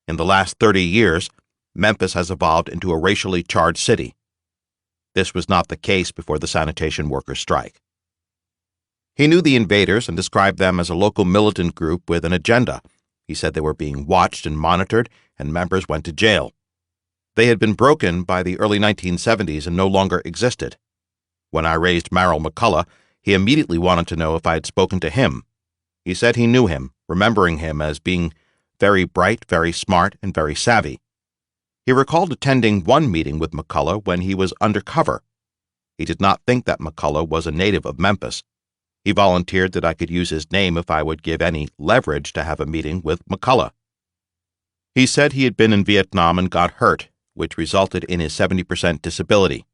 in the last 30 years, Memphis has evolved into a racially charged city. This was not the case before the sanitation workers' strike. He knew the invaders and described them as a local militant group with an agenda. He said they were being watched and monitored, and members went to jail. They had been broken by the early 1970s and no longer existed. When I raised Merrill McCullough, he immediately wanted to know if I had spoken to him. He said he knew him, remembering him as being very bright, very smart, and very savvy. He recalled attending one meeting with McCullough when he was undercover. He did not think that McCullough was a native of Memphis. He volunteered that I could use his name if I would give any leverage to have a meeting with McCullough. He said he had been in Vietnam and got hurt, which resulted in his 70% disability.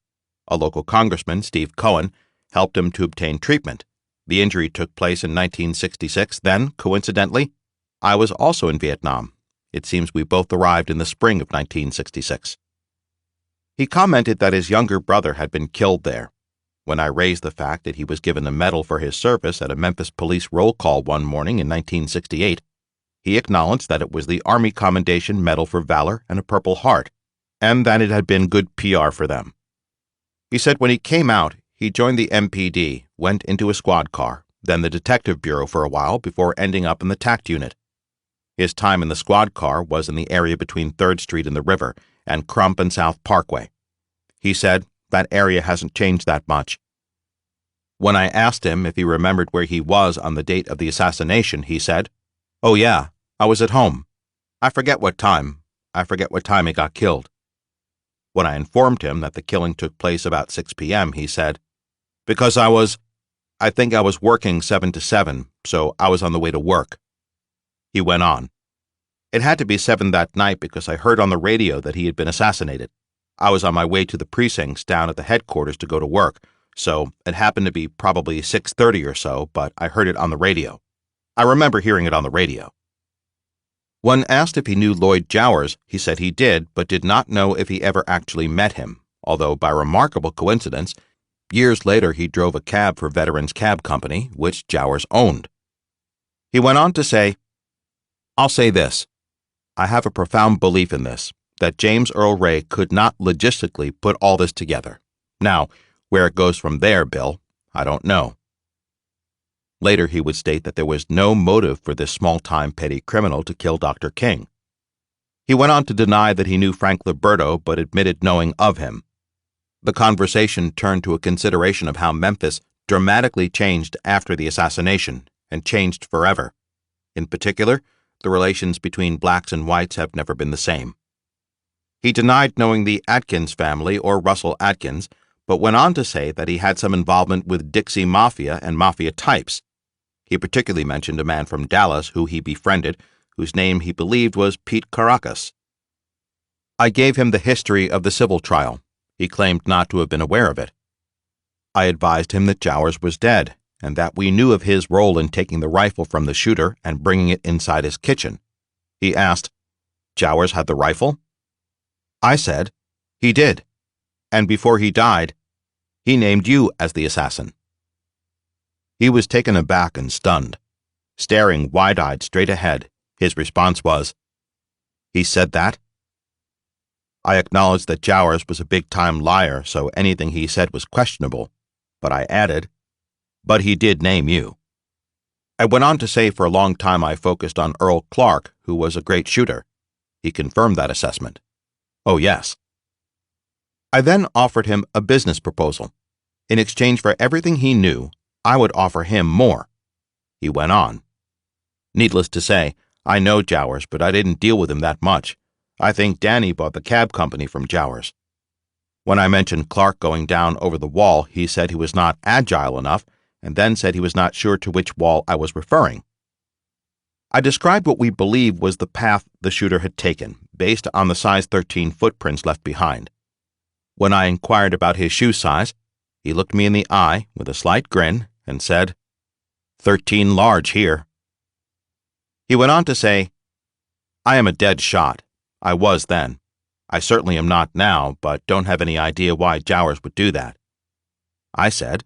A local congressman, Steve Cohen, helped him to obtain treatment. The injury took place in 1966. Then, coincidentally, I was also in Vietnam. It seems we both arrived in the spring of 1966. He commented that his younger brother had been killed there. When I raised the fact that he was given a medal for his service at a Memphis police roll call one morning in 1968, he acknowledged that it was the Army Commendation Medal for Valor and a Purple Heart, and that it had been good PR for them. He said when he came out, he joined the MPD, went into a squad car, then the Detective Bureau for a while before ending up in the TACT unit. His time in the squad car was in the area between 3rd Street and the river, and Crump and South Parkway. He said, that area hasn't changed that much. When I asked him if he remembered where he was on the date of the assassination, he said, "Oh yeah, I was at home. I forget what time he got killed." When I informed him that the killing took place about 6 p.m., he said, "Because I think I was working 7 to 7, so I was on the way to work." He went on, "It had to be 7 that night because I heard on the radio that he had been assassinated. I was on my way to the precincts down at the headquarters to go to work, so it happened to be probably 6:30 or so, but I heard it on the radio. I remember hearing it on the radio. When asked if he knew Lloyd Jowers, he said he did, but did not know if he ever actually met him, although by remarkable coincidence, years later he drove a cab for Veterans Cab Company, which Jowers owned. He went on to say, "I'll say this. I have a profound belief in this, that James Earl Ray could not logistically put all this together. Now, where it goes from there, Bill, I don't know." Later he would state that there was no motive for this small-time petty criminal to kill Dr. King. He went on to deny that he knew Frank Liberto, but admitted knowing of him. The conversation turned to a consideration of how Memphis dramatically changed after the assassination, and changed forever. In particular, the relations between blacks and whites have never been the same. He denied knowing the Atkins family or Russell Atkins, but went on to say that he had some involvement with Dixie Mafia and Mafia types. He particularly mentioned a man from Dallas who he befriended, whose name he believed was Pete Caracas. I gave him the history of the civil trial. He claimed not to have been aware of it. I advised him that Jowers was dead, and that we knew of his role in taking the rifle from the shooter and bringing it inside his kitchen. He asked, "Jowers had the rifle?" I said, "He did, and before he died, he named you as the assassin." He was taken aback and stunned. Staring wide-eyed straight ahead, his response was, "He said that?" I acknowledged that Jowers was a big-time liar, so anything he said was questionable, but I added, "But he did name you." I went on to say for a long time I focused on Earl Clark, who was a great shooter. He confirmed that assessment. "Oh, yes." I then offered him a business proposal. In exchange for everything he knew, I would offer him more. He went on. "Needless to say, I know Jowers, but I didn't deal with him that much. I think Danny bought the cab company from Jowers." When I mentioned Clark going down over the wall, he said he was not agile enough, and then said he was not sure to which wall I was referring. I described what we believed was the path the shooter had taken, based on the size 13 footprints left behind. When I inquired about his shoe size, he looked me in the eye with a slight grin and said, 13 large here." He went on to say, "I am a dead shot. I was then. I certainly am not now, but don't have any idea why Jowers would do that." I said,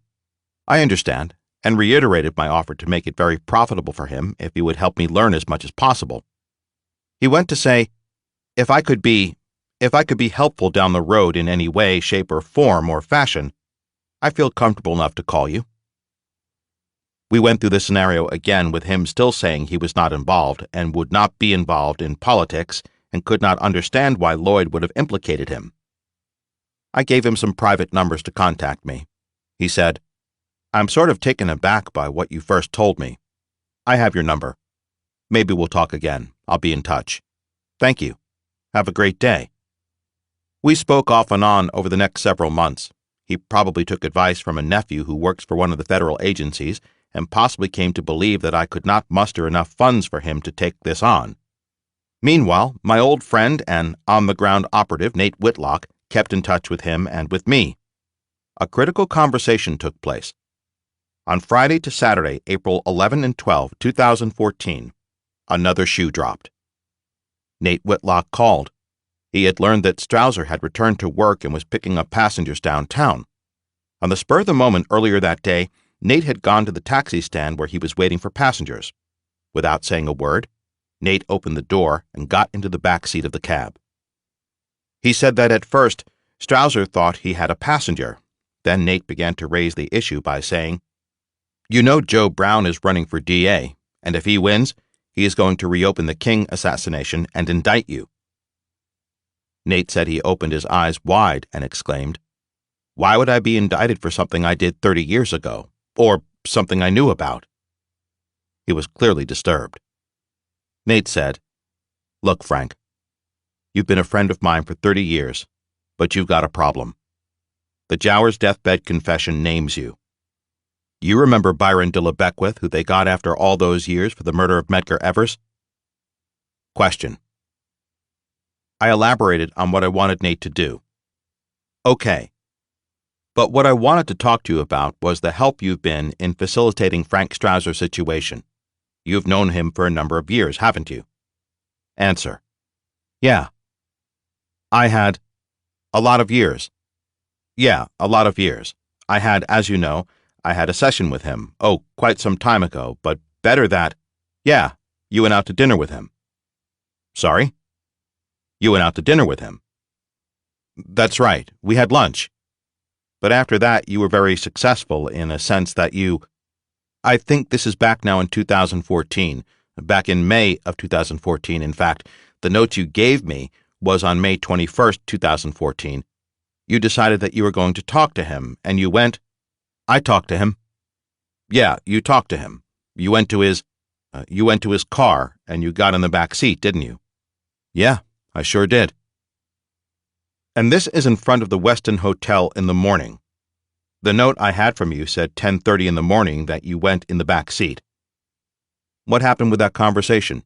"I understand," and reiterated my offer to make it very profitable for him if he would help me learn as much as possible. He went to say, if I could be helpful down the road in any way, shape, or form or fashion, I feel comfortable enough to call you." We went through the scenario again with him still saying he was not involved and would not be involved in politics and could not understand why Lloyd would have implicated him. I gave him some private numbers to contact me. He said, "I'm sort of taken aback by what you first told me. I have your number. Maybe we'll talk again. I'll be in touch. Thank you. Have a great day." We spoke off and on over the next several months. He probably took advice from a nephew who works for one of the federal agencies and possibly came to believe that I could not muster enough funds for him to take this on. Meanwhile, my old friend and on-the-ground operative, Nate Whitlock, kept in touch with him and with me. A critical conversation took place. On Friday to Saturday, April 11 and 12, 2014, another shoe dropped. Nate Whitlock called. He had learned that Strouser had returned to work and was picking up passengers downtown. On the spur of the moment earlier that day, Nate had gone to the taxi stand where he was waiting for passengers. Without saying a word, Nate opened the door and got into the back seat of the cab. He said that at first, Strouser thought he had a passenger. Then Nate began to raise the issue by saying, "You know Joe Brown is running for DA, and if he wins, he is going to reopen the King assassination and indict you." Nate said he opened his eyes wide and exclaimed, "Why would I be indicted for something I did 30 years ago? Or something I knew about?" He was clearly disturbed. Nate said, "Look, Frank, you've been a friend of mine for 30 years, but you've got a problem. The Jowers deathbed confession names you. You remember Byron de la Beckwith, who they got after all those years for the murder of Medgar Evers?" Question. I elaborated on what I wanted Nate to do. Okay. But what I wanted to talk to you about was the help you've been in facilitating Frank Strausser's situation. You've known him for a number of years, haven't you? Answer. Yeah. I had a lot of years. Yeah, a lot of years. I had, as you know, I had a session with him. Oh, quite some time ago, but better that. Yeah, you went out to dinner with him. Sorry? You went out to dinner with him. That's right. We had lunch. But after that, you were very successful in a sense that I think this is back now in 2014, back in May of 2014. In fact, the note you gave me was on May 21st, 2014. You decided that you were going to talk to him, and you went. I talked to him. Yeah, you talked to him. You went to his car, and you got in the back seat, didn't you? Yeah, I sure did. And this is in front of the Westin Hotel in the morning. The note I had from you said 10:30 in the morning that you went in the back seat. What happened with that conversation?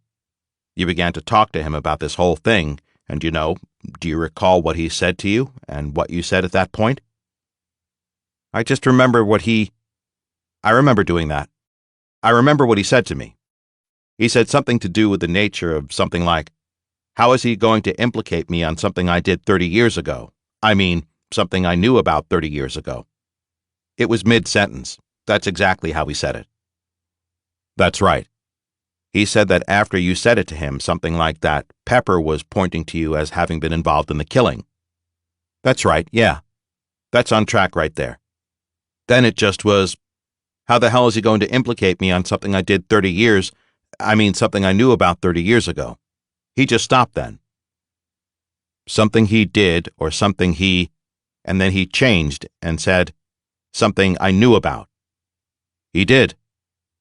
You began to talk to him about this whole thing, and do you recall what he said to you and what you said at that point? I just remember I remember doing that. I remember what he said to me. He said something to do with the nature of something like, how is he going to implicate me on something I did 30 years ago? I mean, something I knew about 30 years ago. It was mid-sentence. That's exactly how he said it. That's right. He said that after you said it to him, something like that, Pepper was pointing to you as having been involved in the killing. That's right, yeah. That's on track right there. Then it just was, how the hell is he going to implicate me on something I did something I knew about 30 years ago? He just stopped then. Something he did or something and then he changed and said, something I knew about. He did.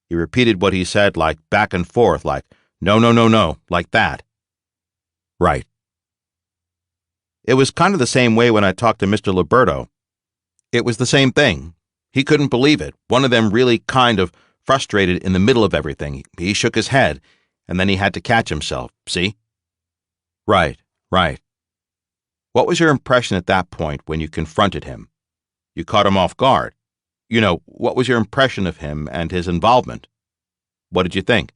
He repeated what he said like back and forth, like, no, like that. Right. It was kind of the same way when I talked to Mr. Liberto. It was the same thing. He couldn't believe it. One of them really kind of frustrated in the middle of everything. He shook his head, and then he had to catch himself, see? Right. What was your impression at that point when you confronted him? You caught him off guard. What was your impression of him and his involvement? What did you think?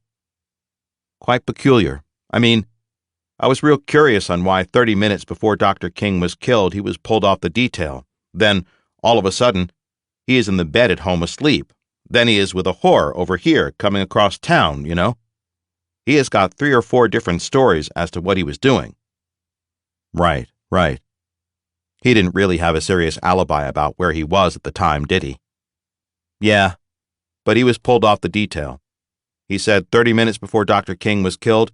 Quite peculiar. I was real curious on why 30 minutes before Dr. King was killed, he was pulled off the detail. Then, all of a sudden, he is in the bed at home asleep. Then he is with a whore over here coming across town, He has got 3 or 4 different stories as to what he was doing. Right. He didn't really have a serious alibi about where he was at the time, did he? Yeah, but he was pulled off the detail. He said 30 minutes before Dr. King was killed,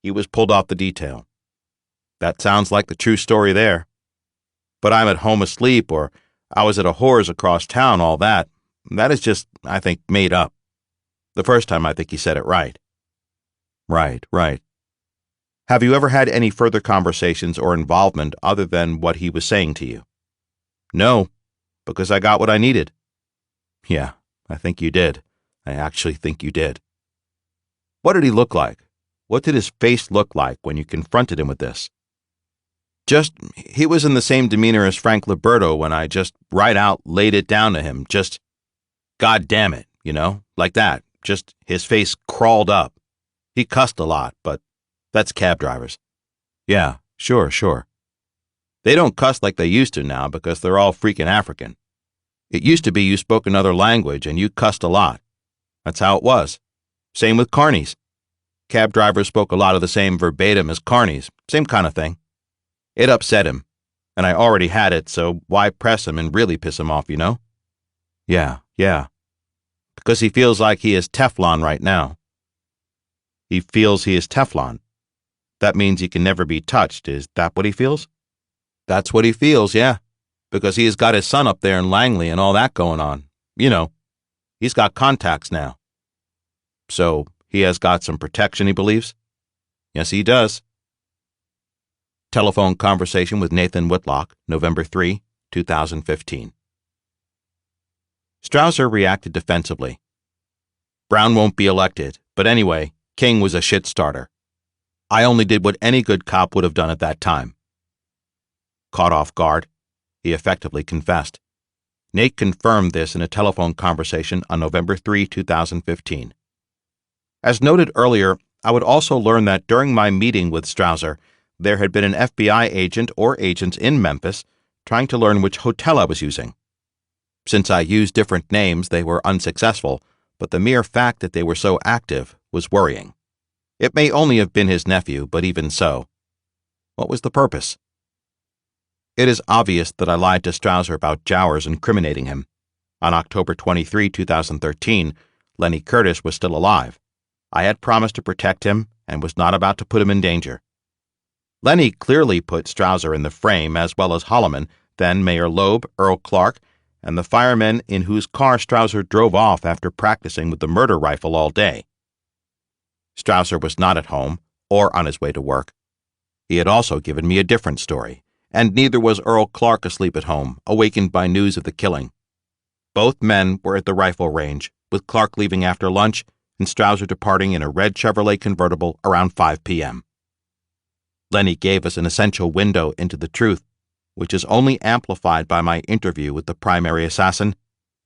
he was pulled off the detail. That sounds like the true story there. But I'm at home asleep, or I was at a whore's across town, all that is just, I think, made up. The first time I think he said it right. Right. Have you ever had any further conversations or involvement other than what he was saying to you? No, because I got what I needed. Yeah, I think you did. I actually think you did. What did he look like? What did his face look like when you confronted him with this? He was in the same demeanor as Frank Liberto when I just right out laid it down to him. Just, God damn it, like that. Just his face crawled up. He cussed a lot, but that's cab drivers. Yeah, sure. They don't cuss like they used to now because they're all freaking African. It used to be you spoke another language and you cussed a lot. That's how it was. Same with carnies. Cab drivers spoke a lot of the same verbatim as carnies. Same kind of thing. It upset him. And I already had it, so why press him and really piss him off, Yeah. Because he feels like he is Teflon right now. He feels he is Teflon. That means he can never be touched. Is that what he feels? That's what he feels, yeah. Because he has got his son up there in Langley and all that going on. He's got contacts now. So he has got some protection, he believes? Yes, he does. Telephone conversation with Nathan Whitlock, November 3, 2015. Strausser reacted defensively. Brown won't be elected, but anyway, King was a shit starter. I only did what any good cop would have done at that time. Caught off guard. He effectively confessed. Nate confirmed this in a telephone conversation on November 3, 2015. As noted earlier, I would also learn that during my meeting with Strouser, there had been an FBI agent or agents in Memphis trying to learn which hotel I was using. Since I used different names, they were unsuccessful, but the mere fact that they were so active was worrying. It may only have been his nephew, but even so, what was the purpose? It is obvious that I lied to Strouser about Jowers incriminating him. On October 23, 2013, Lenny Curtis was still alive. I had promised to protect him and was not about to put him in danger. Lenny clearly put Strouser in the frame, as well as Holloman, then Mayor Loeb, Earl Clark, and the firemen in whose car Strouser drove off after practicing with the murder rifle all day. Strouser was not at home or on his way to work. He had also given me a different story, and neither was Earl Clark asleep at home, awakened by news of the killing. Both men were at the rifle range, with Clark leaving after lunch and Strouser departing in a red Chevrolet convertible around 5 p.m. Lenny gave us an essential window into the truth, which is only amplified by my interview with the primary assassin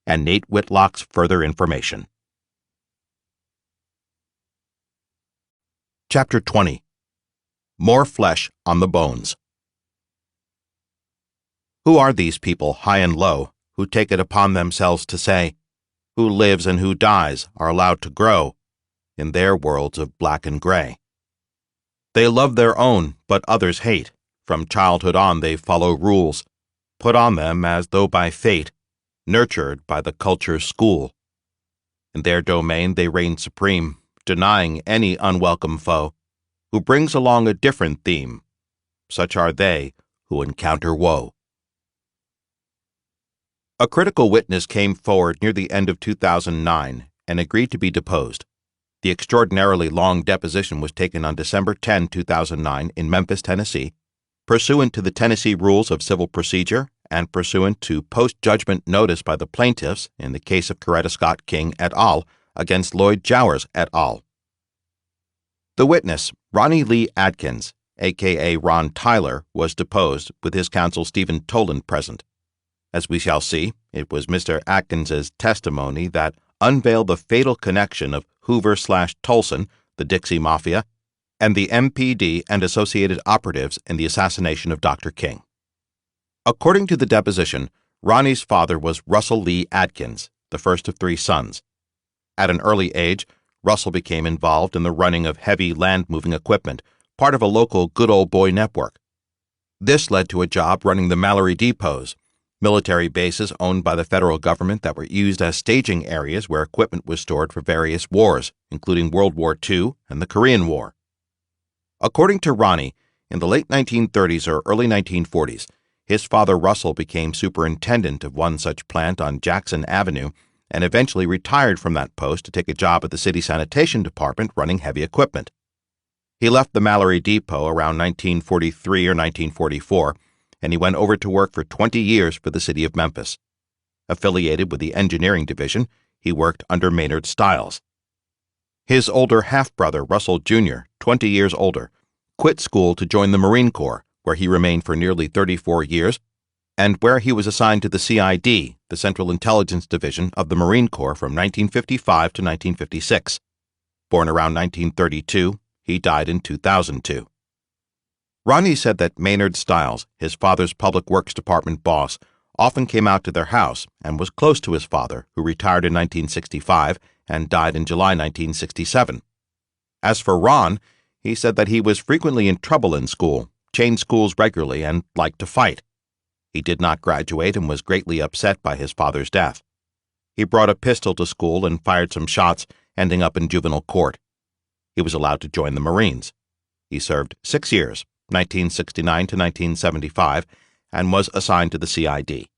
and Nate Whitlock's further information. Chapter 20. More Flesh on the Bones. Who are these people, high and low, who take it upon themselves to say, who lives and who dies are allowed to grow in their worlds of black and gray? They love their own, but others hate. From childhood on they follow rules, put on them as though by fate, nurtured by the culture's school. In their domain they reign supreme, denying any unwelcome foe who brings along a different theme. Such are they who encounter woe. A critical witness came forward near the end of 2009 and agreed to be deposed. The extraordinarily long deposition was taken on December 10, 2009 in Memphis, Tennessee, pursuant to the Tennessee Rules of Civil Procedure and pursuant to post-judgment notice by the plaintiffs in the case of Coretta Scott King et al. Against Lloyd Jowers et al. The witness, Ronnie Lee Adkins, a.k.a. Ron Tyler, was deposed, with his counsel Stephen Toland present. As we shall see, it was Mr. Adkins's testimony that unveiled the fatal connection of Hoover/Tolson, the Dixie Mafia, and the MPD and associated operatives in the assassination of Dr. King. According to the deposition, Ronnie's father was Russell Lee Adkins, the first of 3 sons. At an early age, Russell became involved in the running of heavy land-moving equipment, part of a local good old boy network. This led to a job running the Mallory depots, military bases owned by the federal government that were used as staging areas where equipment was stored for various wars, including World War II and the Korean War. According to Ronnie, in the late 1930s or early 1940s, his father Russell became superintendent of one such plant on Jackson Avenue and eventually retired from that post to take a job at the city sanitation department running heavy equipment. He left the Mallory Depot around 1943 or 1944, and he went over to work for 20 years for the city of Memphis. Affiliated with the engineering division, he worked under Maynard Stiles. His older half-brother, Russell Jr., 20 years older, quit school to join the Marine Corps, where he remained for nearly 34 years, and where he was assigned to the CID, the Central Intelligence Division of the Marine Corps, from 1955 to 1956. Born around 1932, he died in 2002. Ronnie said that Maynard Stiles, his father's public works department boss, often came out to their house and was close to his father, who retired in 1965 and died in July 1967. As for Ron, he said that he was frequently in trouble in school, changed schools regularly, and liked to fight. He did not graduate and was greatly upset by his father's death. He brought a pistol to school and fired some shots, ending up in juvenile court. He was allowed to join the Marines. He served 6 years, 1969 to 1975, and was assigned to the CID.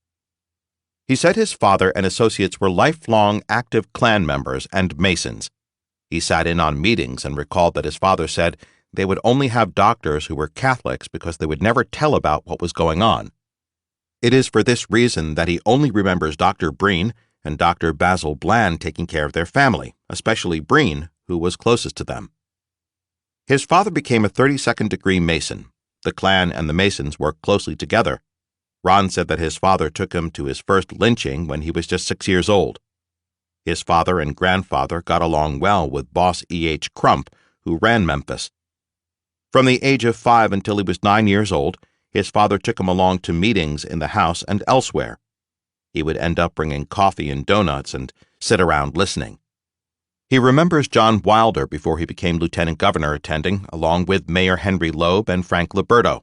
He said his father and associates were lifelong active Klan members and Masons. He sat in on meetings and recalled that his father said they would only have doctors who were Catholics because they would never tell about what was going on. It is for this reason that he only remembers Dr. Breen and Dr. Basil Bland taking care of their family, especially Breen, who was closest to them. His father became a 32nd-degree Mason. The Klan and the Masons worked closely together. Ron said that his father took him to his first lynching when he was just 6 years old. His father and grandfather got along well with boss E.H. Crump, who ran Memphis. From the age of 5 until he was 9 years old, his father took him along to meetings in the house and elsewhere. He would end up bringing coffee and donuts and sit around listening. He remembers John Wilder before he became lieutenant governor attending, along with Mayor Henry Loeb and Frank Liberto.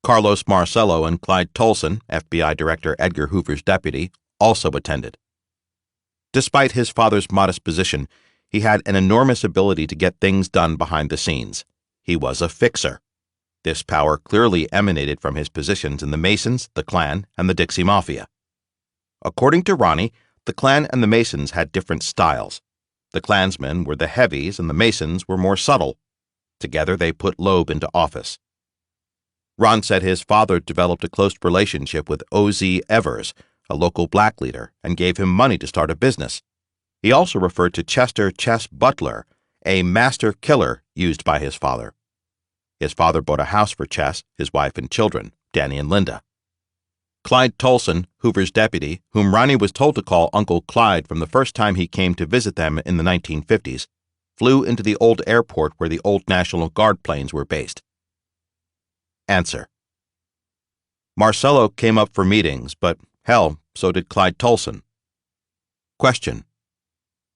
Carlos Marcello and Clyde Tolson, FBI Director Edgar Hoover's deputy, also attended. Despite his father's modest position, he had an enormous ability to get things done behind the scenes. He was a fixer. This power clearly emanated from his positions in the Masons, the Klan, and the Dixie Mafia. According to Ronnie, the Klan and the Masons had different styles. The Klansmen were the heavies and the Masons were more subtle. Together they put Loeb into office. Ron said his father developed a close relationship with O.Z. Evers, a local black leader, and gave him money to start a business. He also referred to Chester Chess Butler, a master killer used by his father. His father bought a house for Chess, his wife and children, Danny and Linda. Clyde Tolson, Hoover's deputy, whom Ronnie was told to call Uncle Clyde from the first time he came to visit them in the 1950s, flew into the old airport where the old National Guard planes were based. Answer: Marcello came up for meetings, but hell, so did Clyde Tolson. Question: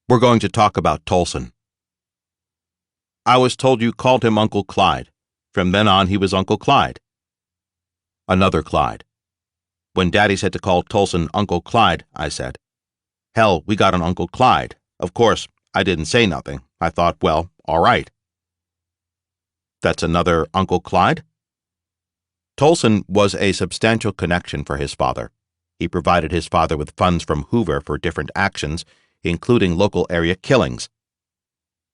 We're going to talk about Tolson. I was told you called him Uncle Clyde. From then on, he was Uncle Clyde. Another Clyde. When Daddy said to call Tolson Uncle Clyde, I said, hell, we got an Uncle Clyde. Of course, I didn't say nothing. I thought, well, all right. That's another Uncle Clyde? Tolson was a substantial connection for his father. He provided his father with funds from Hoover for different actions, including local area killings.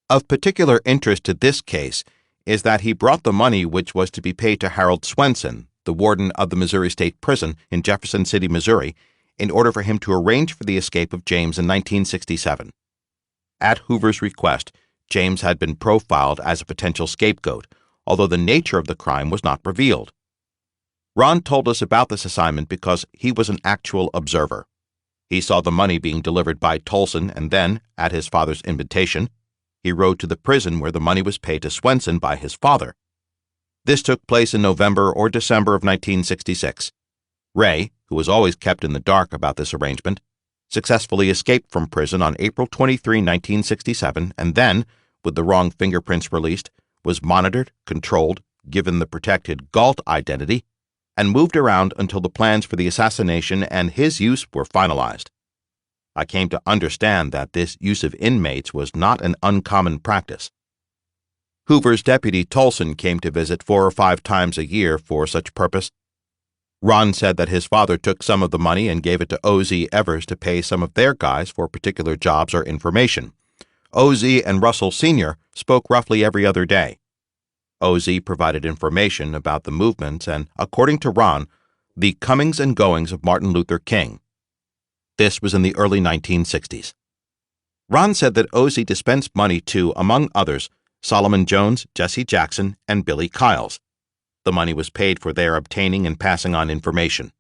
Of particular interest to this case is that he brought the money which was to be paid to Harold Swenson, the warden of the Missouri State Prison in Jefferson City, Missouri, in order for him to arrange for the escape of James in 1967. At Hoover's request, James had been profiled as a potential scapegoat, although the nature of the crime was not revealed. Ron told us about this assignment because he was an actual observer. He saw the money being delivered by Tolson and then, at his father's invitation, he rode to the prison where the money was paid to Swenson by his father. This took place in November or December of 1966. Ray, who was always kept in the dark about this arrangement, successfully escaped from prison on April 23, 1967, and then, with the wrong fingerprints released, was monitored, controlled, given the protected Galt identity, and moved around until the plans for the assassination and his use were finalized. I came to understand that this use of inmates was not an uncommon practice. Hoover's deputy Tolson came to visit 4 or 5 times a year for such purpose. Ron said that his father took some of the money and gave it to O.Z. Evers to pay some of their guys for particular jobs or information. O.Z. and Russell Sr. spoke roughly every other day. O.Z. provided information about the movements and, according to Ron, the comings and goings of Martin Luther King. This was in the early 1960s. Ron said that O.Z. dispensed money to, among others, Solomon Jones, Jesse Jackson, and Billy Kiles. The money was paid for their obtaining and passing on information.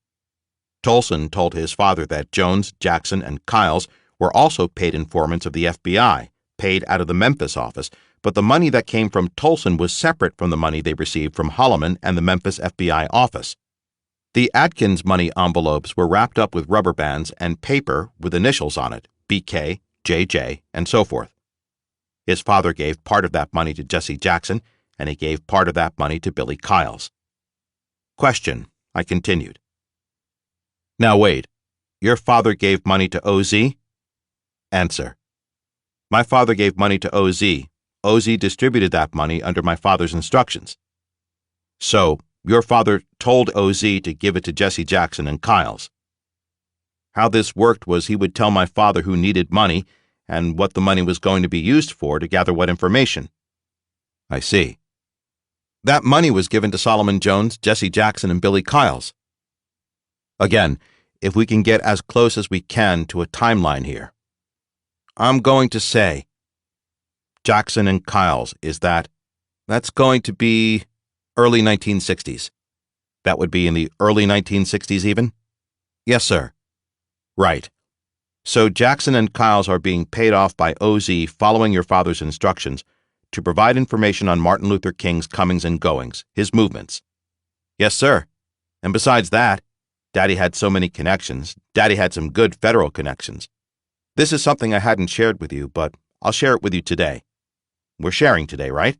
Tolson told his father that Jones, Jackson, and Kiles were also paid informants of the FBI, paid out of the Memphis office, but the money that came from Tolson was separate from the money they received from Holloman and the Memphis FBI office. The Atkins money envelopes were wrapped up with rubber bands and paper with initials on it, BK, JJ, and so forth. His father gave part of that money to Jesse Jackson, and he gave part of that money to Billy Kiles. Question, I continued. Now wait, your father gave money to O.Z.? Answer. My father gave money to O.Z. O.Z. distributed that money under my father's instructions. So, your father told O.Z. to give it to Jesse Jackson and Kiles. How this worked was he would tell my father who needed money and what the money was going to be used for to gather what information. I see. That money was given to Solomon Jones, Jesse Jackson, and Billy Kiles. Again, if we can get as close as we can to a timeline here. I'm going to say Jackson and Kiles, that's going to be early 1960s. That would be in the early 1960s even? Yes, sir. Right. So Jackson and Kiles are being paid off by OZ following your father's instructions to provide information on Martin Luther King's comings and goings, his movements. Yes, sir. And besides that, Daddy had so many connections. Daddy had some good federal connections. This is something I hadn't shared with you, but I'll share it with you today. We're sharing today, right?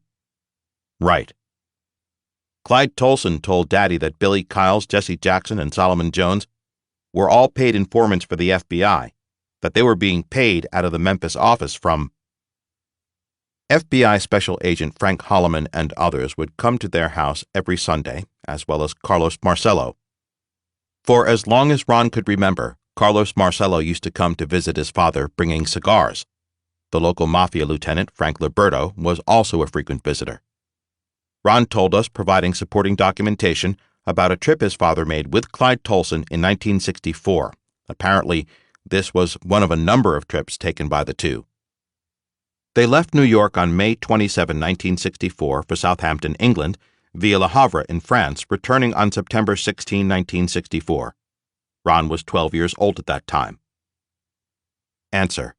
Right. Clyde Tolson told Daddy that Billy Kiles, Jesse Jackson, and Solomon Jones were all paid informants for the FBI, that they were being paid out of the Memphis office from FBI Special Agent Frank Holloman and others would come to their house every Sunday, as well as Carlos Marcello. For as long as Ron could remember, Carlos Marcello used to come to visit his father bringing cigars. The local mafia lieutenant, Frank Liberto, was also a frequent visitor. Ron told us, providing supporting documentation, about a trip his father made with Clyde Tolson in 1964. Apparently, this was one of a number of trips taken by the two. They left New York on May 27, 1964, for Southampton, England, via Le Havre in France, returning on September 16, 1964. Ron was 12 years old at that time. Answer.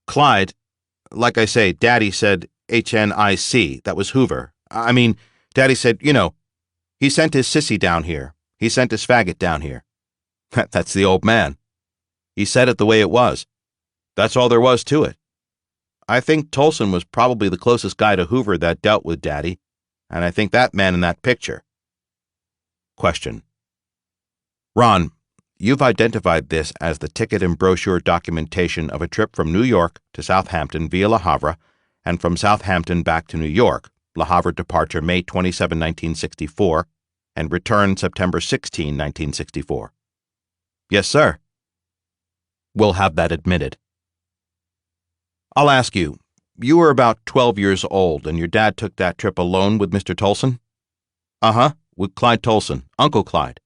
Clyde, like I say, Daddy said HNIC, that was Hoover. Daddy said, he sent his sissy down here. He sent his faggot down here. That's the old man. He said it the way it was. That's all there was to it. I think Tolson was probably the closest guy to Hoover that dealt with Daddy, and I think that man in that picture. Question. Ron, you've identified this as the ticket and brochure documentation of a trip from New York to Southampton via Le Havre, and from Southampton back to New York, Le Havre departure May 27, 1964, and return September 16, 1964. Yes, sir. We'll have that admitted. I'll ask you, you were about 12 years old, and your dad took that trip alone with Mr. Tolson? Uh-huh, with Clyde Tolson, Uncle Clyde.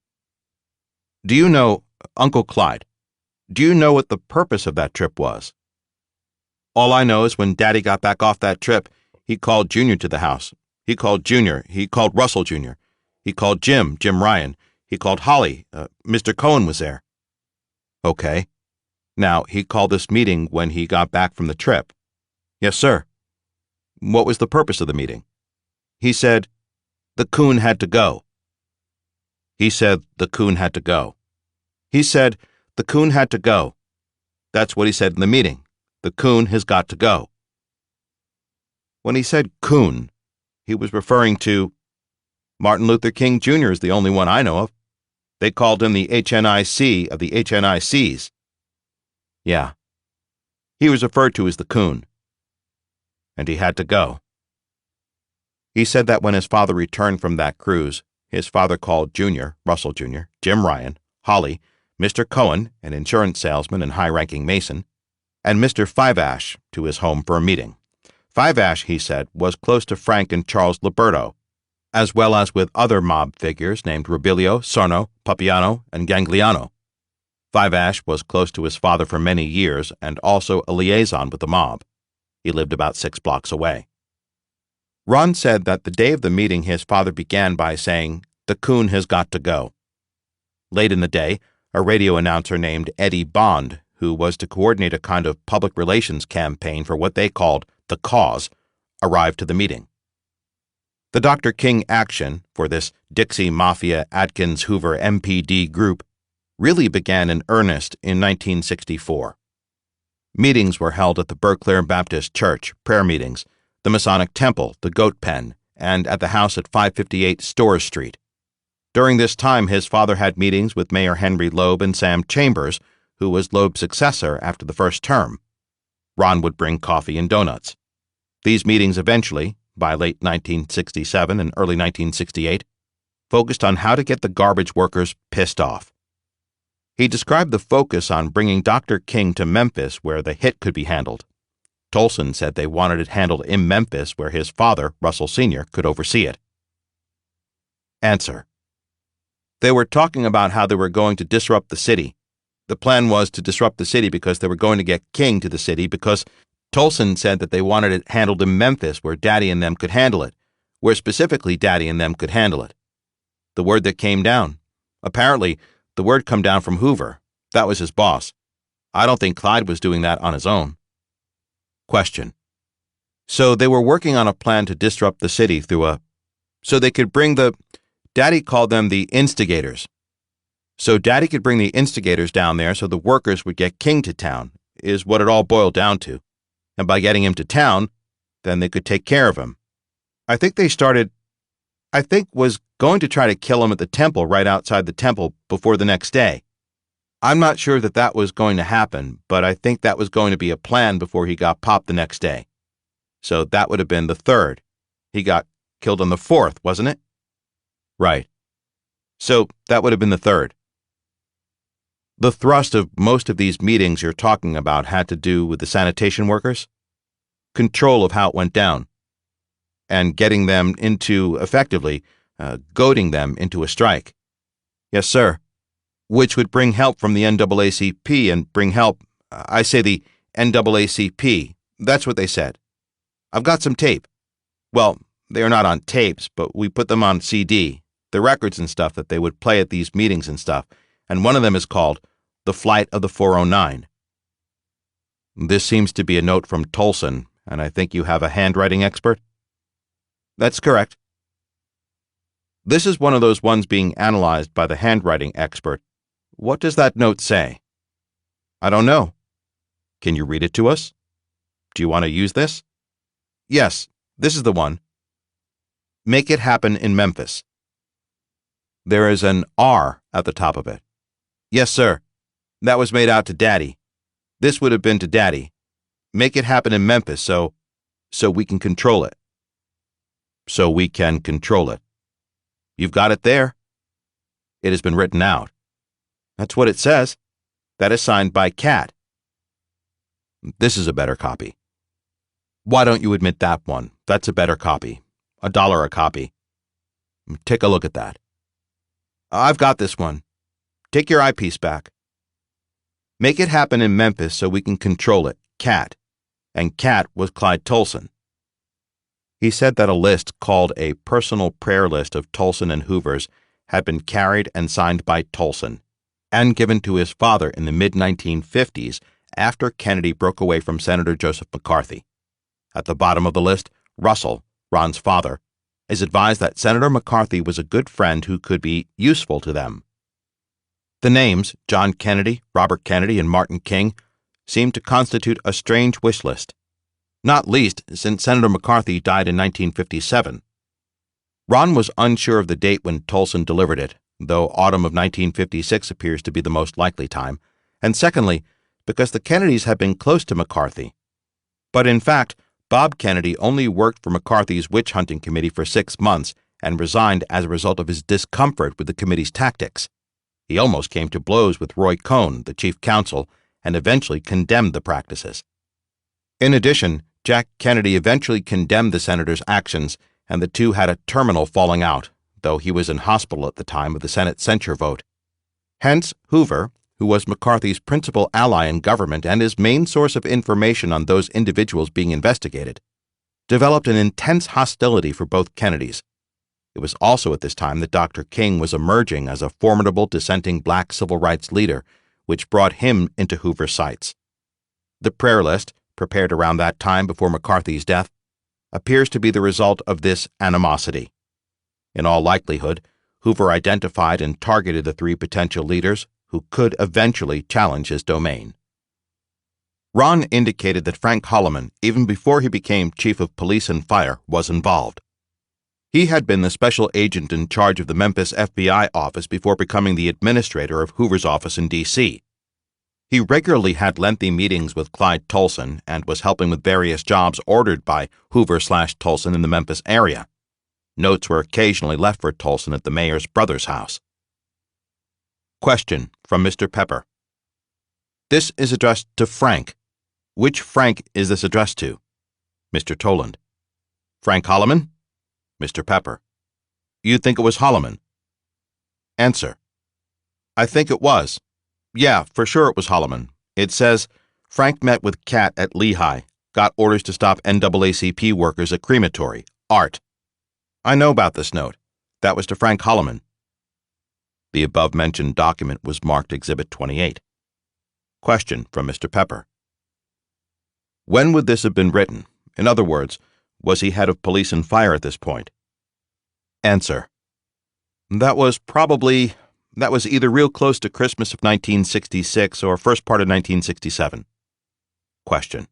Uncle Clyde, do you know what the purpose of that trip was? All I know is when Daddy got back off that trip, he called Junior to the house. He called Junior. He called Russell Jr. He called Jim Ryan. He called Holly. Mr. Cohen was there. Okay. Now, he called this meeting when he got back from the trip. Yes, sir. What was the purpose of the meeting? He said, the coon had to go. He said, the coon had to go. He said, the coon had to go. That's what he said in the meeting. The coon has got to go. When he said coon, he was referring to Martin Luther King Jr. is the only one I know of. They called him the HNIC of the HNICs. Yeah. He was referred to as the coon. And he had to go. He said that when his father returned from that cruise, his father called Junior, Russell Jr., Jim Ryan, Holly, Mr. Cohen, an insurance salesman and high-ranking Mason, and Mr. Fiveash to his home for a meeting. Fiveash, he said, was close to Frank and Charles Liberto, as well as with other mob figures named Robilio, Sarno, Papiano, and Gangliano. Fiveash was close to his father for many years and also a liaison with the mob. He lived about 6 blocks away. Ron said that the day of the meeting his father began by saying, the coon has got to go. Late in the day, a radio announcer named Eddie Bond, who was to coordinate a kind of public relations campaign for what they called the cause, arrived to the meeting. The Dr. King action for this Dixie Mafia Atkins Hoover MPD group really began in earnest in 1964. Meetings were held at the Berkeley Baptist Church, prayer meetings, the Masonic Temple, the Goat Pen, and at the house at 558 Storrs Street. During this time, his father had meetings with Mayor Henry Loeb and Sam Chambers, who was Loeb's successor after the first term. Ron would bring coffee and donuts. These meetings eventually, by late 1967 and early 1968, focused on how to get the garbage workers pissed off. He described the focus on bringing Dr. King to Memphis where the hit could be handled. Tolson said they wanted it handled in Memphis where his father, Russell Sr., could oversee it. Answer. They were talking about how they were going to disrupt the city. The plan was to disrupt the city because they were going to get King to the city because Tolson said that they wanted it handled in Memphis where Daddy and them could handle it, where specifically Daddy and them could handle it. The word that came down. Apparently, the word come down from Hoover. That was his boss. I don't think Clyde was doing that on his own. Question. So they were working on a plan to disrupt the city so they could bring Daddy called them the instigators. So Daddy could bring the instigators down there so the workers would get King to town, is what it all boiled down to. And by getting him to town, then they could take care of him. I think was going to try to kill him at the temple right outside the temple before the next day. I'm not sure that was going to happen, but I think that was going to be a plan before he got popped the next day. So that would have been the 3rd. He got killed on the 4th, wasn't it? Right. So that would have been the 3rd. The thrust of most of these meetings you're talking about had to do with the sanitation workers, control of how it went down, and getting them into, effectively, goading them into a strike. Yes, sir. Which would bring help from the NAACP and bring help, I say the NAACP. That's what they said. I've got some tape. Well, they are not on tapes, but we put them on CD, the records and stuff that they would play at these meetings and stuff, and one of them is called The Flight of the 409. This seems to be a note from Tolson, and I think you have a handwriting expert? That's correct. This is one of those ones being analyzed by the handwriting expert. What does that note say? I don't know. Can you read it to us? Do you want to use this? Yes, this is the one. Make it happen in Memphis. There is an R at the top of it. Yes, sir. That was made out to Daddy. This would have been to Daddy. Make it happen in Memphis so we can control it. So we can control it. You've got it there. It has been written out. That's what it says. That is signed by Cat. This is a better copy. Why don't you admit that one? That's a better copy. $1 a copy. Take a look at that. I've got this one. Take your eyepiece back. Make it happen in Memphis so we can control it. Cat. And Cat was Clyde Tolson. He said that a list called a personal prayer list of Tolson and Hoover's had been carried and signed by Tolson and given to his father in the mid-1950s after Kennedy broke away from Senator Joseph McCarthy. At the bottom of the list, Russell, Ron's father, is advised that Senator McCarthy was a good friend who could be useful to them. The names, John Kennedy, Robert Kennedy, and Martin King, seem to constitute a strange wish list, not least since Senator McCarthy died in 1957. Ron was unsure of the date when Tolson delivered it, though autumn of 1956 appears to be the most likely time, and secondly, because the Kennedys had been close to McCarthy. But in fact, Bob Kennedy only worked for McCarthy's witch-hunting committee for 6 months and resigned as a result of his discomfort with the committee's tactics. He almost came to blows with Roy Cohn, the chief counsel, and eventually condemned the practices. In addition, Jack Kennedy eventually condemned the senator's actions, and the two had a terminal falling out, though he was in hospital at the time of the Senate censure vote. Hence, Hoover, who was McCarthy's principal ally in government and his main source of information on those individuals being investigated, developed an intense hostility for both Kennedys. It was also at this time that Dr. King was emerging as a formidable dissenting black civil rights leader, which brought him into Hoover's sights. The prayer list, prepared around that time before McCarthy's death, appears to be the result of this animosity. In all likelihood, Hoover identified and targeted the 3 potential leaders who could eventually challenge his domain. Ron indicated that Frank Holloman, even before he became chief of police and fire, was involved. He had been the special agent in charge of the Memphis FBI office before becoming the administrator of Hoover's office in D.C. He regularly had lengthy meetings with Clyde Tolson and was helping with various jobs ordered by Hoover/Tolson in the Memphis area. Notes were occasionally left for Tolson at the mayor's brother's house. Question from Mr. Pepper. This is addressed to Frank. Which Frank is this addressed to? Mr. Toland. Frank Holloman? Mr. Pepper. You think it was Holloman? Answer. I think it was. Yeah, for sure it was Holloman. It says, Frank met with Cat at Lehigh, got orders to stop NAACP workers at crematory, ART. I know about this note. That was to Frank Holloman. The above-mentioned document was marked Exhibit 28. Question from Mr. Pepper. When would this have been written? In other words, was he head of police and fire at this point? Answer. That was either real close to Christmas of 1966 or first part of 1967. Question.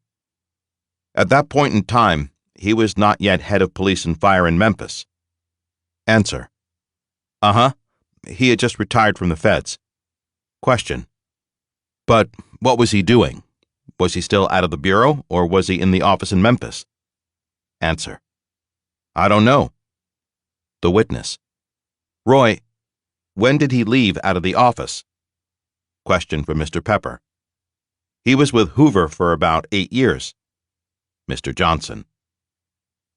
At that point in time, he was not yet head of police and fire in Memphis. Answer. Uh-huh. He had just retired from the feds. Question. But what was he doing? Was he still out of the bureau, or was he in the office in Memphis? Answer. I don't know. The witness. Roy, when did he leave out of the office? Question from Mr. Pepper. He was with Hoover for about 8 years. Mr. Johnson.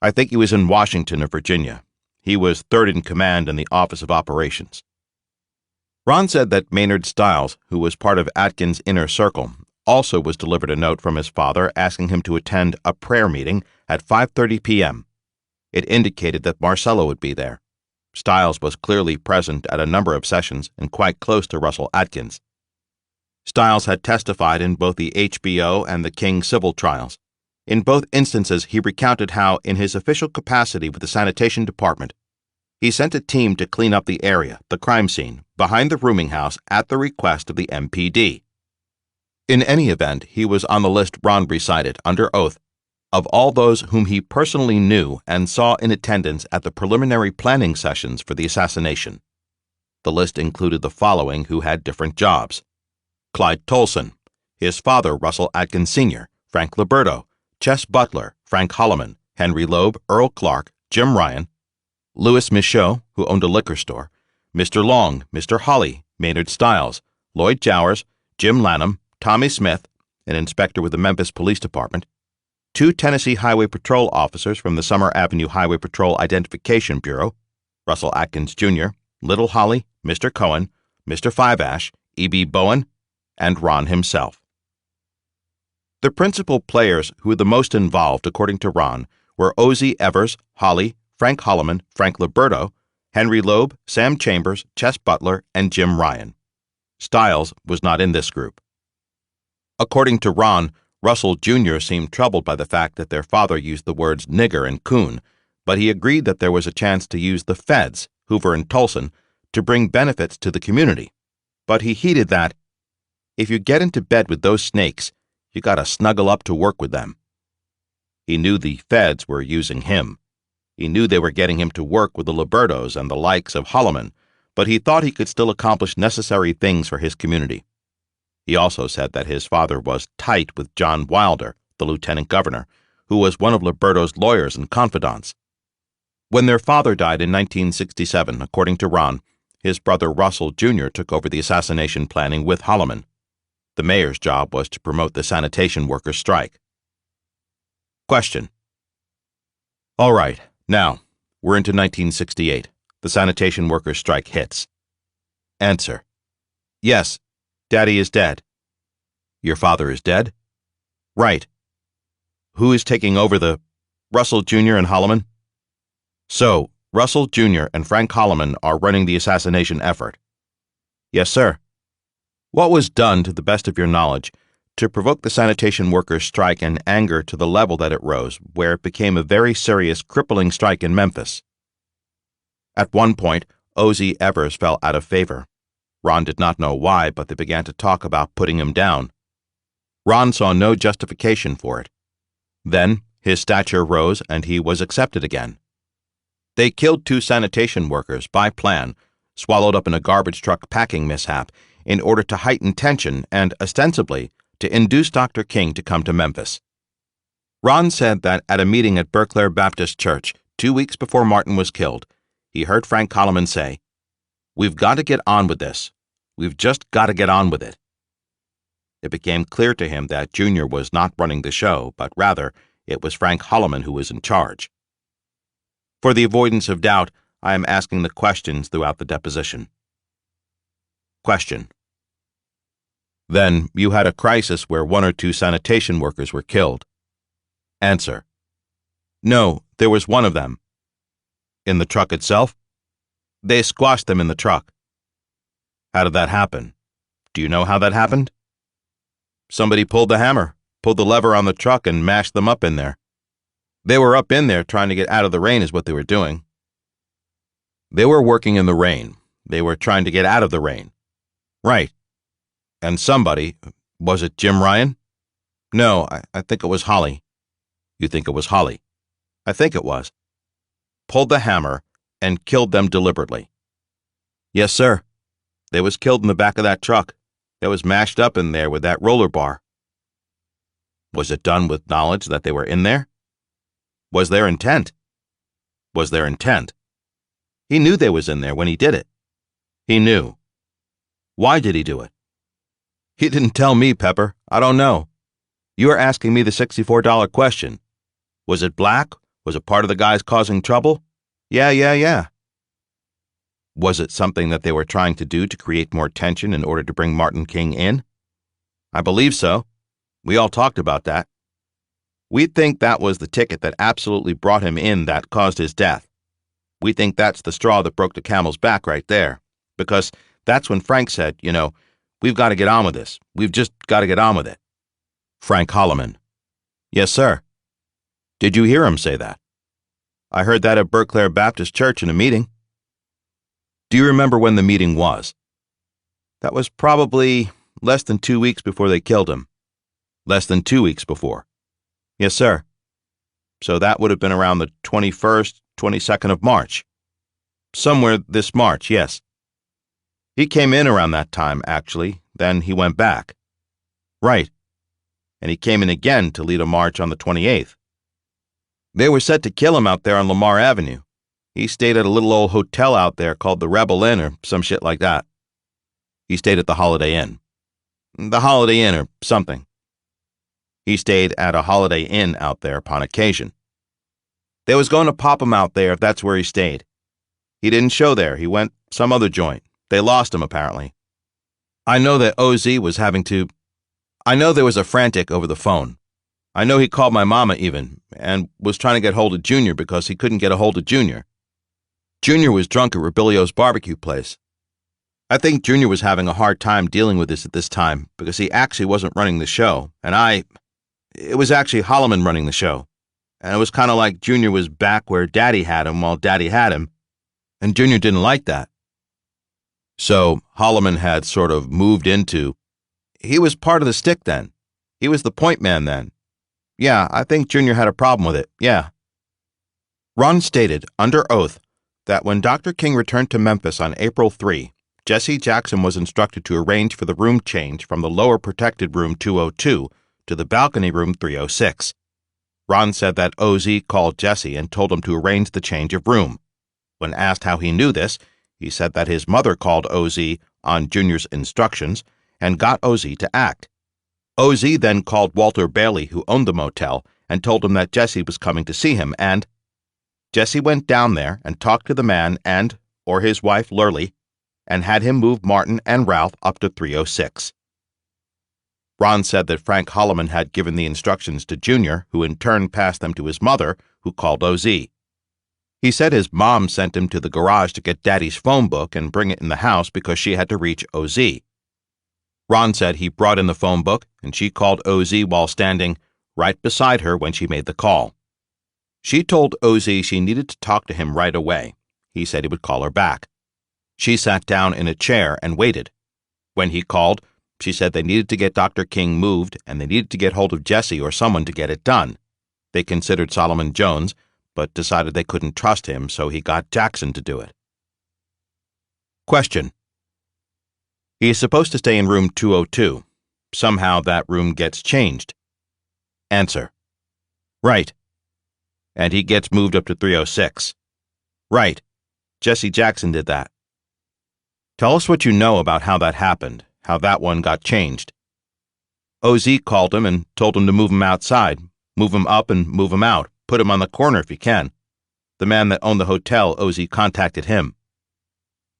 I think he was in Washington or Virginia. He was third in command in the Office of Operations. Ron said that Maynard Stiles, who was part of Atkins' inner circle, also was delivered a note from his father asking him to attend a prayer meeting at 5:30 p.m. It indicated that Marcello would be there. Stiles was clearly present at a number of sessions and quite close to Russell Atkins. Stiles had testified in both the HBO and the King civil trials. In both instances, he recounted how, in his official capacity with the sanitation department, he sent a team to clean up the area, the crime scene, behind the rooming house at the request of the MPD. In any event, he was on the list Ron recited, under oath, of all those whom he personally knew and saw in attendance at the preliminary planning sessions for the assassination. The list included the following who had different jobs: Clyde Tolson, his father Russell Atkins Sr., Frank Liberto, Chess Butler, Frank Holloman, Henry Loeb, Earl Clark, Jim Ryan, Louis Michaud, who owned a liquor store, Mr. Long, Mr. Holly, Maynard Stiles, Lloyd Jowers, Jim Lanham, Tommy Smith, an inspector with the Memphis Police Department, 2 Tennessee Highway Patrol officers from the Summer Avenue Highway Patrol Identification Bureau, Russell Atkins Jr., Little Holly, Mr. Cohen, Mr. Five Ash, E.B. Bowen, and Ron himself. The principal players who were the most involved, according to Ron, were Ozzie Evers, Holly, Frank Holloman, Frank Liberto, Henry Loeb, Sam Chambers, Chess Butler, and Jim Ryan. Stiles was not in this group. According to Ron, Russell Jr. seemed troubled by the fact that their father used the words nigger and coon, but he agreed that there was a chance to use the feds, Hoover and Tolson, to bring benefits to the community. But he heeded that, if you get into bed with those snakes, you gotta snuggle up to work with them. He knew the feds were using him. He knew they were getting him to work with the Libertos and the likes of Holloman, but he thought he could still accomplish necessary things for his community. He also said that his father was tight with John Wilder, the lieutenant governor, who was one of Liberto's lawyers and confidants. When their father died in 1967, according to Ron, his brother Russell Jr. took over the assassination planning with Holloman. The mayor's job was to promote the sanitation workers' strike. Question. All right, now, we're into 1968. The sanitation workers' strike hits. Answer. Yes, Daddy is dead. Your father is dead? Right. Who is taking over the Russell Jr. and Holloman? So, Russell Jr. and Frank Holloman are running the assassination effort. Yes, sir. What was done, to the best of your knowledge, to provoke the sanitation workers' strike and anger to the level that it rose, where it became a very serious, crippling strike in Memphis? At one point, Ozzie Evers fell out of favor. Ron did not know why, but they began to talk about putting him down. Ron saw no justification for it. Then, his stature rose and he was accepted again. They killed 2 sanitation workers by plan, swallowed up in a garbage truck packing mishap, in order to heighten tension and, ostensibly, to induce Dr. King to come to Memphis. Ron said that at a meeting at Berkeley Baptist Church 2 weeks before Martin was killed, he heard Frank Holloman say, "We've got to get on with this. We've just got to get on with it." It became clear to him that Junior was not running the show, but rather it was Frank Holloman who was in charge. For the avoidance of doubt, I am asking the questions throughout the deposition. Question. Then you had a crisis where 1 or 2 sanitation workers were killed. Answer. No, there was one of them. In the truck itself? They squashed them in the truck. How did that happen? Do you know how that happened? Somebody pulled the hammer, pulled the lever on the truck, and mashed them up in there. They were up in there trying to get out of the rain is what they were doing. They were working in the rain. They were trying to get out of the rain. Right. And somebody, was it Jim Ryan? No, I think it was Holly. You think it was Holly? I think it was. Pulled the hammer and killed them deliberately. Yes, sir. They was killed in the back of that truck. They was mashed up in there with that roller bar. Was it done with knowledge that they were in there? Was there intent? Was there intent? He knew they was in there when he did it. He knew. Why did he do it? He didn't tell me, Pepper. I don't know. You are asking me the $64 question. Was it black? Was it part of the guys causing trouble? Yeah. Was it something that they were trying to do to create more tension in order to bring Martin King in? I believe so. We all talked about that. We think that was the ticket that absolutely brought him in that caused his death. We think that's the straw that broke the camel's back right there. Because that's when Frank said, we've got to get on with this. We've just got to get on with it. Frank Holloman. Yes, sir. Did you hear him say that? I heard that at Berkeley Baptist Church in a meeting. Do you remember when the meeting was? That was probably less than 2 weeks before they killed him. Less than 2 weeks before. Yes, sir. So that would have been around the 21st, 22nd of March. Somewhere this March, yes. He came in around that time, actually. Then he went back. Right. And he came in again to lead a march on the 28th. They were set to kill him out there on Lamar Avenue. He stayed at a little old hotel out there called the Rebel Inn or some shit like that. He stayed at the Holiday Inn. The Holiday Inn or something. He stayed at a Holiday Inn out there upon occasion. They was going to pop him out there if that's where he stayed. He didn't show there. He went some other joint. They lost him, apparently. I know that OZ was I know there was a frantic over the phone. I know he called my mama even, and was trying to get hold of Junior because he couldn't get a hold of Junior. Junior was drunk at Robilio's barbecue place. I think Junior was having a hard time dealing with this at this time because he actually wasn't running the show, and it was actually Holloman running the show. And it was kind of like Junior was back where Daddy had him while Daddy had him, and Junior didn't like that. So Holloman had sort of moved into, he was part of the stick then. He was the point man then. Yeah, I think Junior had a problem with it, yeah. Ron stated, under oath, that when Dr. King returned to Memphis on April 3, Jesse Jackson was instructed to arrange for the room change from the lower protected room 202 to the balcony room 306. Ron said that OZ called Jesse and told him to arrange the change of room. When asked how he knew this, he said that his mother called OZ on Junior's instructions and got OZ to act. OZ then called Walter Bailey, who owned the motel, and told him that Jesse was coming to see him, and Jesse went down there and talked to the man or his wife Lurley, and had him move Martin and Ralph up to 306. Ron said that Frank Holloman had given the instructions to Junior, who in turn passed them to his mother, who called OZ. He said his mom sent him to the garage to get Daddy's phone book and bring it in the house because she had to reach OZ. Ron said he brought in the phone book, and she called OZ while standing right beside her when she made the call. She told OZ she needed to talk to him right away. He said he would call her back. She sat down in a chair and waited. When he called, she said they needed to get Dr. King moved and they needed to get hold of Jesse or someone to get it done. They considered Solomon Jones, but decided they couldn't trust him, so he got Jackson to do it. Question. He is supposed to stay in room 202. Somehow that room gets changed. Answer. Right. And he gets moved up to 306. Right. Jesse Jackson did that. Tell us what you know about how that happened, how that one got changed. OZ called him and told him to move him outside, move him up and move him out, put him on the corner if you can. The man that owned the hotel, OZ contacted him.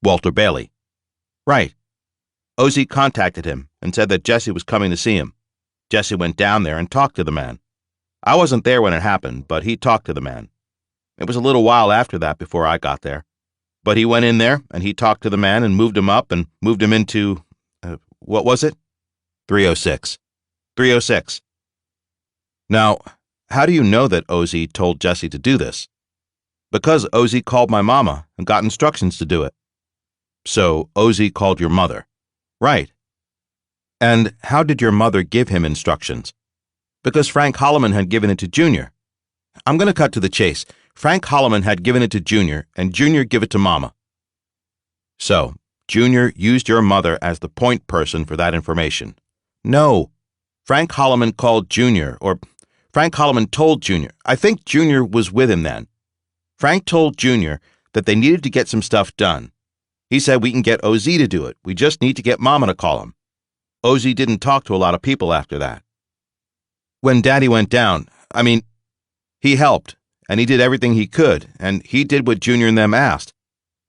Walter Bailey. Right. OZ contacted him and said that Jesse was coming to see him. Jesse went down there and talked to the man. I wasn't there when it happened, but he talked to the man. It was a little while after that before I got there. But he went in there, and he talked to the man and moved him up and moved him into, what was it? 306. 306. Now, how do you know that Ozzy told Jesse to do this? Because Ozzy called my mama and got instructions to do it. So Ozzy called your mother. Right. And how did your mother give him instructions? Because Frank Holloman had given it to Junior. I'm going to cut to the chase. Frank Holloman had given it to Junior, and Junior gave it to Mama. So, Junior used your mother as the point person for that information. No. Frank Holloman called Junior, or Frank Holloman told Junior. I think Junior was with him then. Frank told Junior that they needed to get some stuff done. He said we can get OZ to do it. We just need to get Mama to call him. OZ didn't talk to a lot of people after that. When Daddy went down, he helped, and he did everything he could, and he did what Junior and them asked.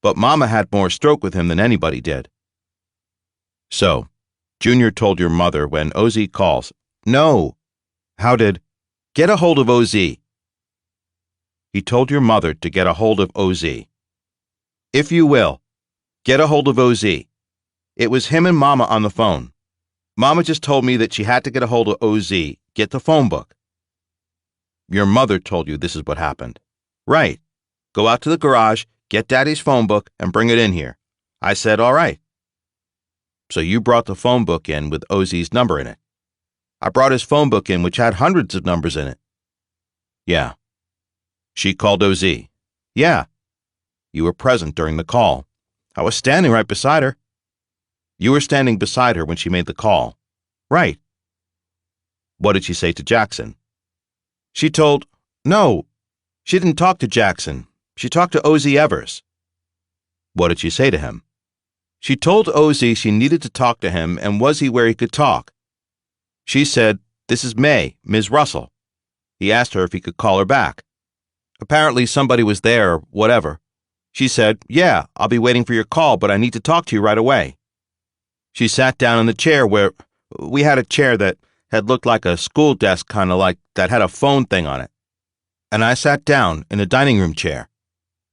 But Mama had more stroke with him than anybody did. So, Junior told your mother when OZ calls. No. How did? Get a hold of OZ. He told your mother to get a hold of OZ. If you will, get a hold of OZ. It was him and Mama on the phone. Mama just told me that she had to get a hold of OZ. Get the phone book. Your mother told you this is what happened. Right. Go out to the garage, get Daddy's phone book, and bring it in here. I said, all right. So you brought the phone book in with OZ's number in it. I brought his phone book in, which had hundreds of numbers in it. Yeah. She called OZ. Yeah. You were present during the call. I was standing right beside her. You were standing beside her when she made the call. Right. What did she say to Jackson? She told, no, she didn't talk to Jackson. She talked to OZ Evers. What did she say to him? She told OZ she needed to talk to him and was he where he could talk. She said, this is May, Ms. Russell. He asked her if he could call her back. Apparently somebody was there or whatever. She said, yeah, I'll be waiting for your call, but I need to talk to you right away. She sat down in the chair where we had a chair that had looked like a school desk, kind of like that had a phone thing on it. And I sat down in a dining room chair.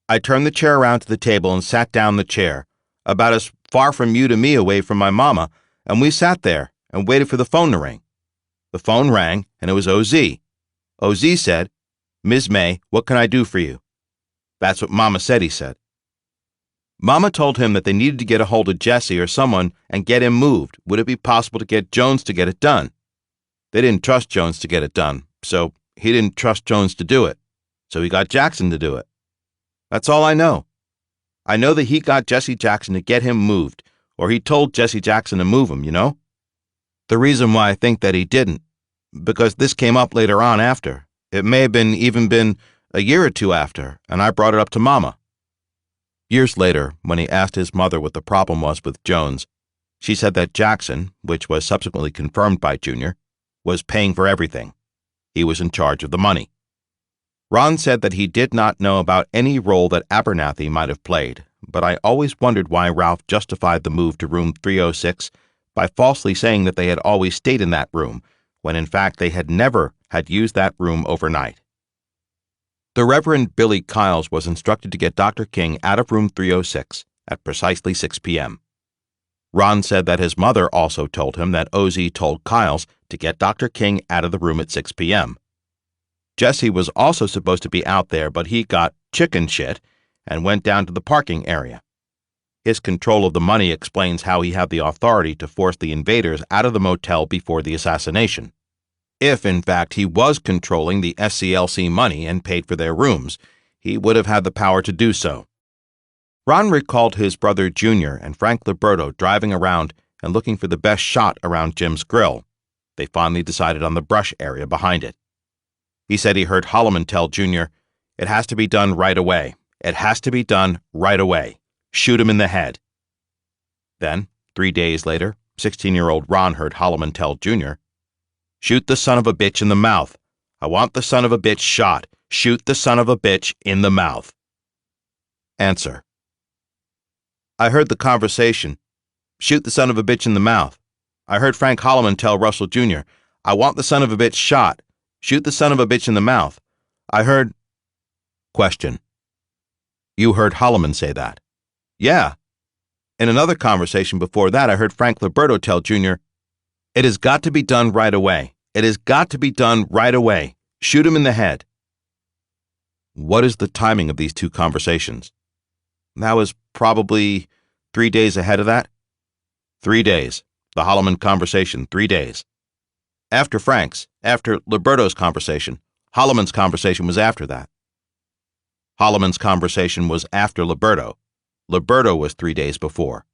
I turned the chair around to the table and sat down in the chair, about as far from you to me away from my mama, and we sat there and waited for the phone to ring. The phone rang, and it was OZ. OZ said, Ms. May, what can I do for you? That's what Mama said, he said. Mama told him that they needed to get a hold of Jesse or someone and get him moved. Would it be possible to get Jones to get it done? They didn't trust Jones to get it done, so he didn't trust Jones to do it. So he got Jackson to do it. That's all I know. I know that he got Jesse Jackson to get him moved, or he told Jesse Jackson to move him, you know? The reason why I think that he didn't, because this came up later on after. It may have even been a year or two after, and I brought it up to Mama. Years later, when he asked his mother what the problem was with Jones, she said that Jackson, which was subsequently confirmed by Junior, was paying for everything. He was in charge of the money. Ron said that he did not know about any role that Abernathy might have played, but I always wondered why Ralph justified the move to room 306 by falsely saying that they had always stayed in that room, when in fact they had never had used that room overnight. The Reverend Billy Kiles was instructed to get Dr. King out of room 306 at precisely 6 p.m. Ron said that his mother also told him that OZ told Kiles to get Dr. King out of the room at 6 p.m. Jesse was also supposed to be out there, but he got chicken shit and went down to the parking area. His control of the money explains how he had the authority to force the invaders out of the motel before the assassination. If, in fact, he was controlling the SCLC money and paid for their rooms, he would have had the power to do so. Ron recalled his brother Junior and Frank Liberto driving around and looking for the best shot around Jim's grill. They finally decided on the brush area behind it. He said he heard Holloman tell Junior, "It has to be done right away. It has to be done right away. Shoot him in the head." Then, 3 days later, 16-year-old Ron heard Holloman tell Junior, "Shoot the son of a bitch in the mouth. I want the son of a bitch shot. Shoot the son of a bitch in the mouth." Answer: I heard the conversation. Shoot the son of a bitch in the mouth. I heard Frank Holloman tell Russell Jr., "I want the son of a bitch shot. Shoot the son of a bitch in the mouth." I heard... Question: You heard Holloman say that? Yeah. In another conversation before that, I heard Frank Liberto tell Junior, "It has got to be done right away. It has got to be done right away. Shoot him in the head." What is the timing of these two conversations? That was probably 3 days ahead of that. 3 days. The Holloman conversation, 3 days. After Liberto's conversation, Holloman's conversation was after that. Holloman's conversation was after Liberto. Liberto was 3 days before.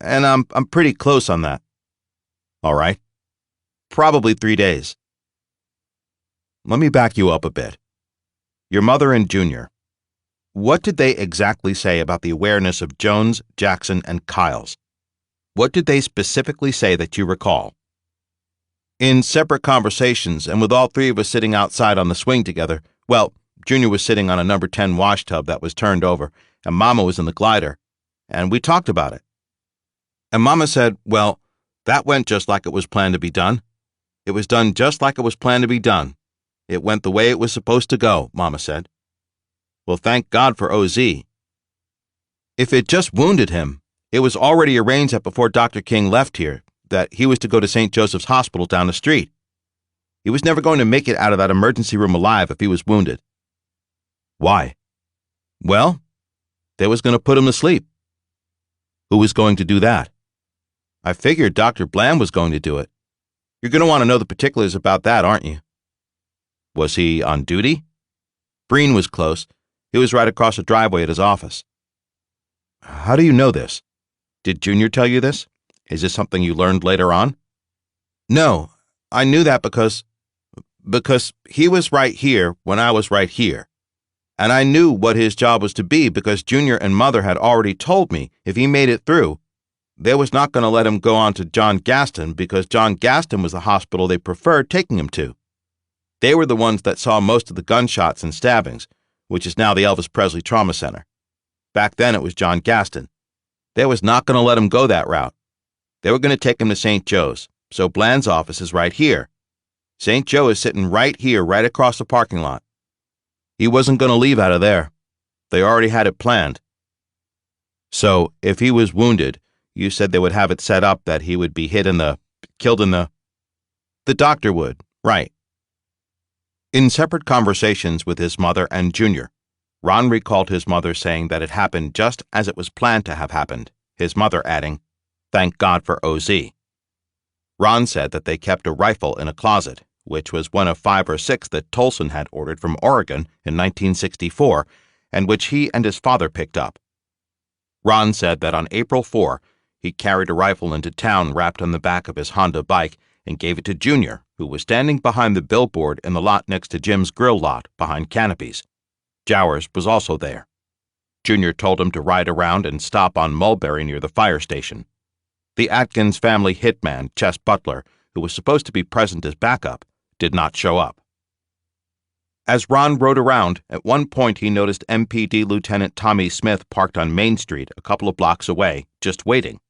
And I'm pretty close on that. All right. Probably 3 days. Let me back you up a bit. Your mother and Junior, what did they exactly say about the awareness of Jones, Jackson, and Kyles? What did they specifically say that you recall? In separate conversations, and with all three of us sitting outside on the swing together, well, Junior was sitting on a number 10 wash tub that was turned over, and Mama was in the glider, and we talked about it. And Mama said, well, that went just like it was planned to be done. It was done just like it was planned to be done. It went the way it was supposed to go, Mama said. Well, thank God for OZ. If it just wounded him, it was already arranged that before Dr. King left here, that he was to go to St. Joseph's Hospital down the street. He was never going to make it out of that emergency room alive if he was wounded. Why? Well, they was going to put him to sleep. Who was going to do that? I figured Dr. Bland was going to do it. You're going to want to know the particulars about that, aren't you? Was he on duty? Breen was close. He was right across the driveway at his office. How do you know this? Did Junior tell you this? Is this something you learned later on? No, I knew that because he was right here when I was right here. And I knew what his job was to be because Junior and Mother had already told me if he made it through, they was not going to let him go on to John Gaston because John Gaston was the hospital they preferred taking him to. They were the ones that saw most of the gunshots and stabbings, which is now the Elvis Presley Trauma Center. Back then it was John Gaston. They was not going to let him go that route. They were going to take him to St. Joe's, so Bland's office is right here. St. Joe is sitting right here, right across the parking lot. He wasn't going to leave out of there. They already had it planned. So, if he was wounded, you said they would have it set up that he would be killed in the doctor would, right. In separate conversations with his mother and Junior, Ron recalled his mother saying that it happened just as it was planned to have happened, his mother adding, "Thank God for OZ." Ron said that they kept a rifle in a closet, which was one of 5 or 6 that Tolson had ordered from Oregon in 1964, and which he and his father picked up. Ron said that on April 4, he carried a rifle into town wrapped on the back of his Honda bike and gave it to Junior, who was standing behind the billboard in the lot next to Jim's grill lot behind Canopies. Jowers was also there. Junior told him to ride around and stop on Mulberry near the fire station. The Atkins family hitman, Chess Butler, who was supposed to be present as backup, did not show up. As Ron rode around, at one point he noticed MPD Lieutenant Tommy Smith parked on Main Street a couple of blocks away, just waiting.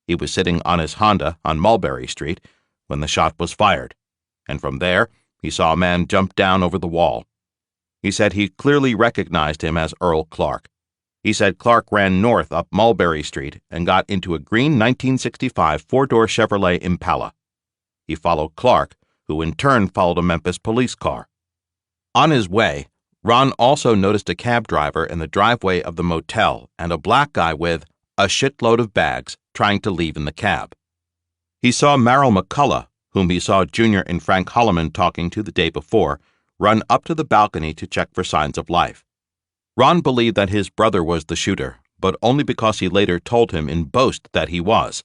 He was sitting on his Honda on Mulberry Street when the shot was fired, and from there he saw a man jump down over the wall. He said he clearly recognized him as Earl Clark. He said Clark ran north up Mulberry Street and got into a green 1965 four-door Chevrolet Impala. He followed Clark, who in turn followed a Memphis police car. On his way, Ron also noticed a cab driver in the driveway of the motel and a black guy with a shitload of bags trying to leave in the cab. He saw Merrill McCullough, whom he saw Junior and Frank Holloman talking to the day before, run up to the balcony to check for signs of life. Ron believed that his brother was the shooter, but only because he later told him in boast that he was.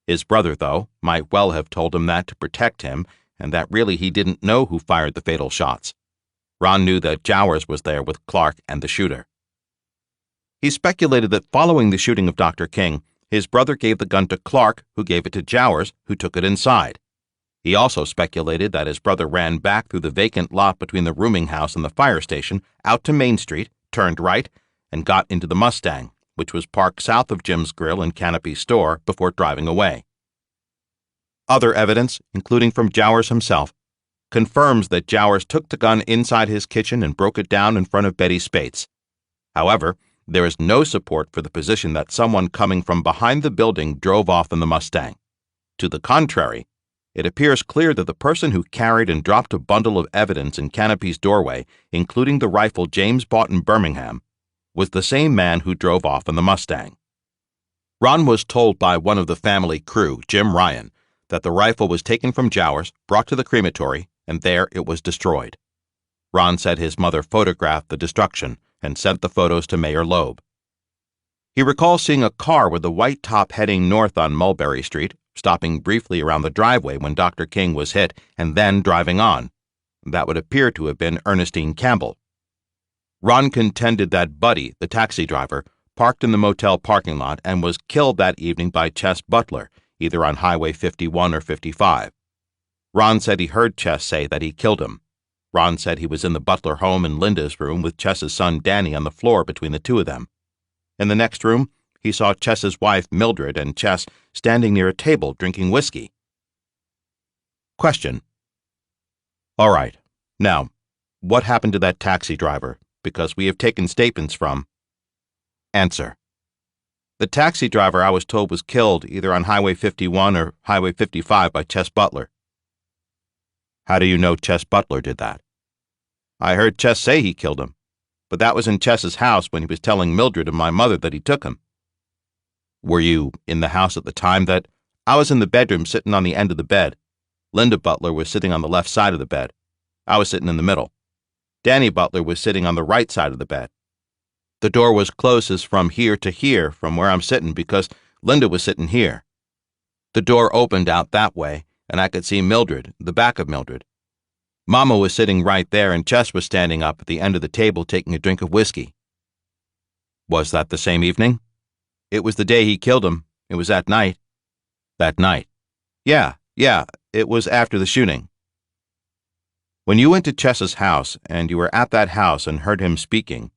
His brother, though, might well have told him that to protect him, and that really he didn't know who fired the fatal shots. Ron knew that Jowers was there with Clark and the shooter. He speculated that following the shooting of Dr. King, his brother gave the gun to Clark, who gave it to Jowers, who took it inside. He also speculated that his brother ran back through the vacant lot between the rooming house and the fire station, out to Main Street, turned right, and got into the Mustang, which was parked south of Jim's Grill and Canopy store, before driving away. Other evidence, including from Jowers himself, confirms that Jowers took the gun inside his kitchen and broke it down in front of Betty Spates. However, There is no support for the position that someone coming from behind the building drove off in the Mustang. To the contrary, it appears clear that the person who carried and dropped a bundle of evidence in Canopy's doorway, including the rifle James bought in Birmingham, was the same man who drove off in the Mustang. Ron was told by one of the family crew, Jim Ryan, that the rifle was taken from Jowers, brought to the crematory, and there it was destroyed. Ron said his mother photographed the destruction and sent the photos to Mayor Loeb. He recalls seeing a car with a white top heading north on Mulberry Street, stopping briefly around the driveway when Dr. King was hit, and then driving on. That would appear to have been Ernestine Campbell. Ron contended that Buddy, the taxi driver, parked in the motel parking lot and was killed that evening by Chess Butler, either on Highway 51 or 55. Ron said he heard Chess say that he killed him. Ron said he was in the Butler home in Linda's room with Chess's son Danny on the floor between the two of them. In the next room, he saw Chess's wife Mildred and Chess standing near a table drinking whiskey. Question. All right. Now, what happened to that taxi driver? Because we have taken statements from... Answer. The taxi driver I was told was killed either on Highway 51 or Highway 55 by Chess Butler. How do you know Chess Butler did that? I heard Chess say he killed him, but that was in Chess's house when he was telling Mildred and my mother that he took him. Were you in the house at the time that... I was in the bedroom sitting on the end of the bed. Linda Butler was sitting on the left side of the bed. I was sitting in the middle. Danny Butler was sitting on the right side of the bed. The door was closest from here to here from where I'm sitting because Linda was sitting here. The door opened out that way, and I could see Mildred, the back of Mildred. Mama was sitting right there, and Chess was standing up at the end of the table taking a drink of whiskey. Was that the same evening? It was the day he killed him. It was that night. That night? Yeah, it was after the shooting. When you went to Chess's house, and you were at that house and heard him speaking,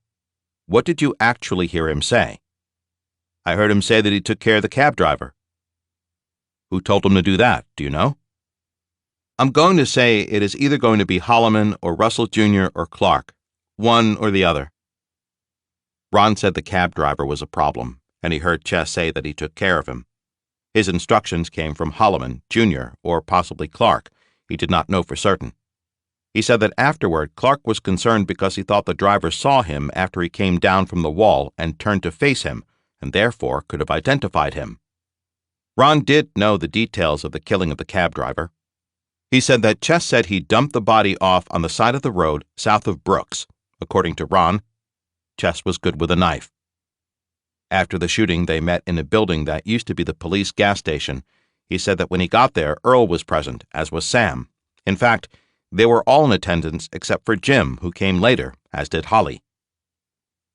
what did you actually hear him say? I heard him say that he took care of the cab driver. Who told him to do that, do you know? I'm going to say it is either going to be Holloman or Russell Jr. or Clark, one or the other. Ron said the cab driver was a problem, and he heard Chess say that he took care of him. His instructions came from Holloman, Jr., or possibly Clark. He did not know for certain. He said that afterward Clark was concerned because he thought the driver saw him after he came down from the wall and turned to face him, and therefore could have identified him. Ron did know the details of the killing of the cab driver. He said that Chess said he dumped the body off on the side of the road south of Brooks. According to Ron, Chess was good with a knife. After the shooting, they met in a building that used to be the police gas station. He said that when he got there, Earl was present, as was Sam. In fact, they were all in attendance except for Jim, who came later, as did Holly.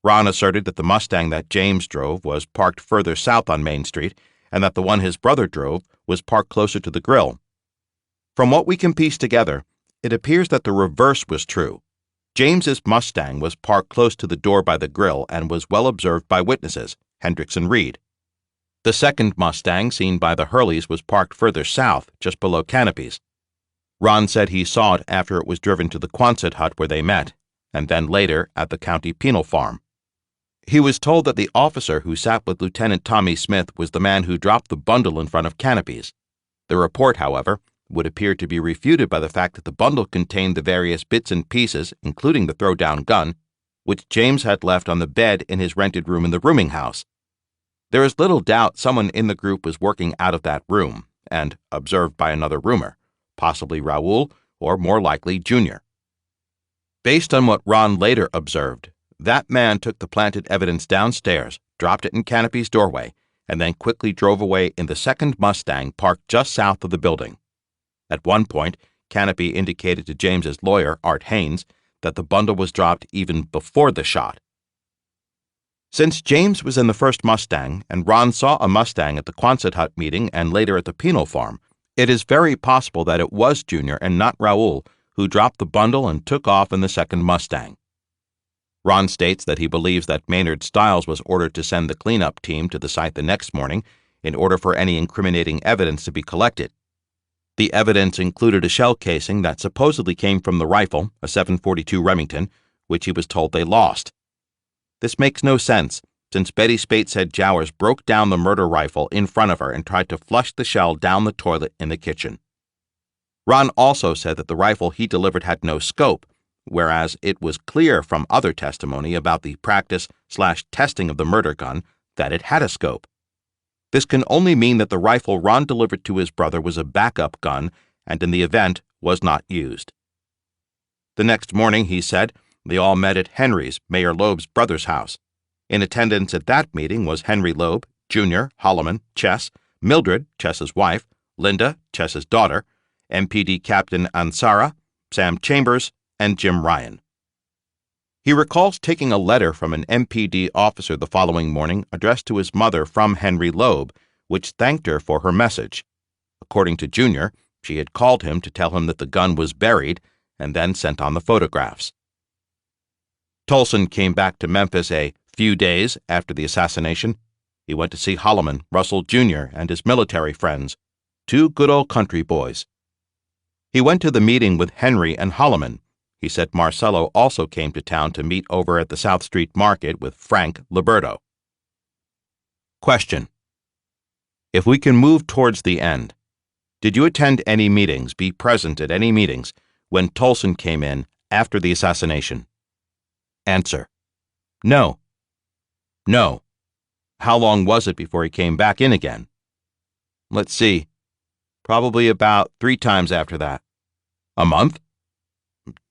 Ron asserted that the Mustang that James drove was parked further south on Main Street, and that the one his brother drove was parked closer to the grill. From what we can piece together, it appears that the reverse was true. James's Mustang was parked close to the door by the grill and was well observed by witnesses, Hendricks and Reed. The second Mustang seen by the Hurleys was parked further south, just below Canopy's. Ron said he saw it after it was driven to the Quonset hut where they met, and then later at the county penal farm. He was told that the officer who sat with Lieutenant Tommy Smith was the man who dropped the bundle in front of Canopy's. The report, however, would appear to be refuted by the fact that the bundle contained the various bits and pieces, including the throw-down gun, which James had left on the bed in his rented room in the rooming house. There is little doubt someone in the group was working out of that room, and observed by another roomer, possibly Raoul, or more likely Junior. Based on what Ron later observed, that man took the planted evidence downstairs, dropped it in Canopy's doorway, and then quickly drove away in the second Mustang parked just south of the building. At one point, Canopy indicated to James's lawyer, Art Haynes, that the bundle was dropped even before the shot. Since James was in the first Mustang and Ron saw a Mustang at the Quonset hut meeting and later at the penal farm, it is very possible that it was Junior and not Raoul who dropped the bundle and took off in the second Mustang. Ron states that he believes that Maynard Stiles was ordered to send the cleanup team to the site the next morning in order for any incriminating evidence to be collected. The evidence included a shell casing that supposedly came from the rifle, a .742 Remington, which he was told they lost. This makes no sense, since Betty Spate said Jowers broke down the murder rifle in front of her and tried to flush the shell down the toilet in the kitchen. Ron also said that the rifle he delivered had no scope, whereas it was clear from other testimony about the practice/testing of the murder gun that it had a scope. This can only mean that the rifle Ron delivered to his brother was a backup gun and in the event was not used. The next morning, he said, they all met at Henry's, Mayor Loeb's brother's house. In attendance at that meeting was Henry Loeb, Jr., Holloman, Chess, Mildred, Chess's wife, Linda, Chess's daughter, MPD Captain Ansara, Sam Chambers, and Jim Ryan. He recalls taking a letter from an MPD officer the following morning addressed to his mother from Henry Loeb, which thanked her for her message. According to Jr., she had called him to tell him that the gun was buried and then sent on the photographs. Tolson came back to Memphis a few days after the assassination. He went to see Holloman, Russell Jr., and his military friends, 2 good old country boys. He went to the meeting with Henry and Holloman. He said Marcello also came to town to meet over at the South Street Market with Frank Liberto. Question: if we can move towards the end, did you attend any meetings, be present at any meetings, when Tolson came in after the assassination? Answer: no. No. How long was it before he came back in again? Let's see. Probably about 3 times after that. A month?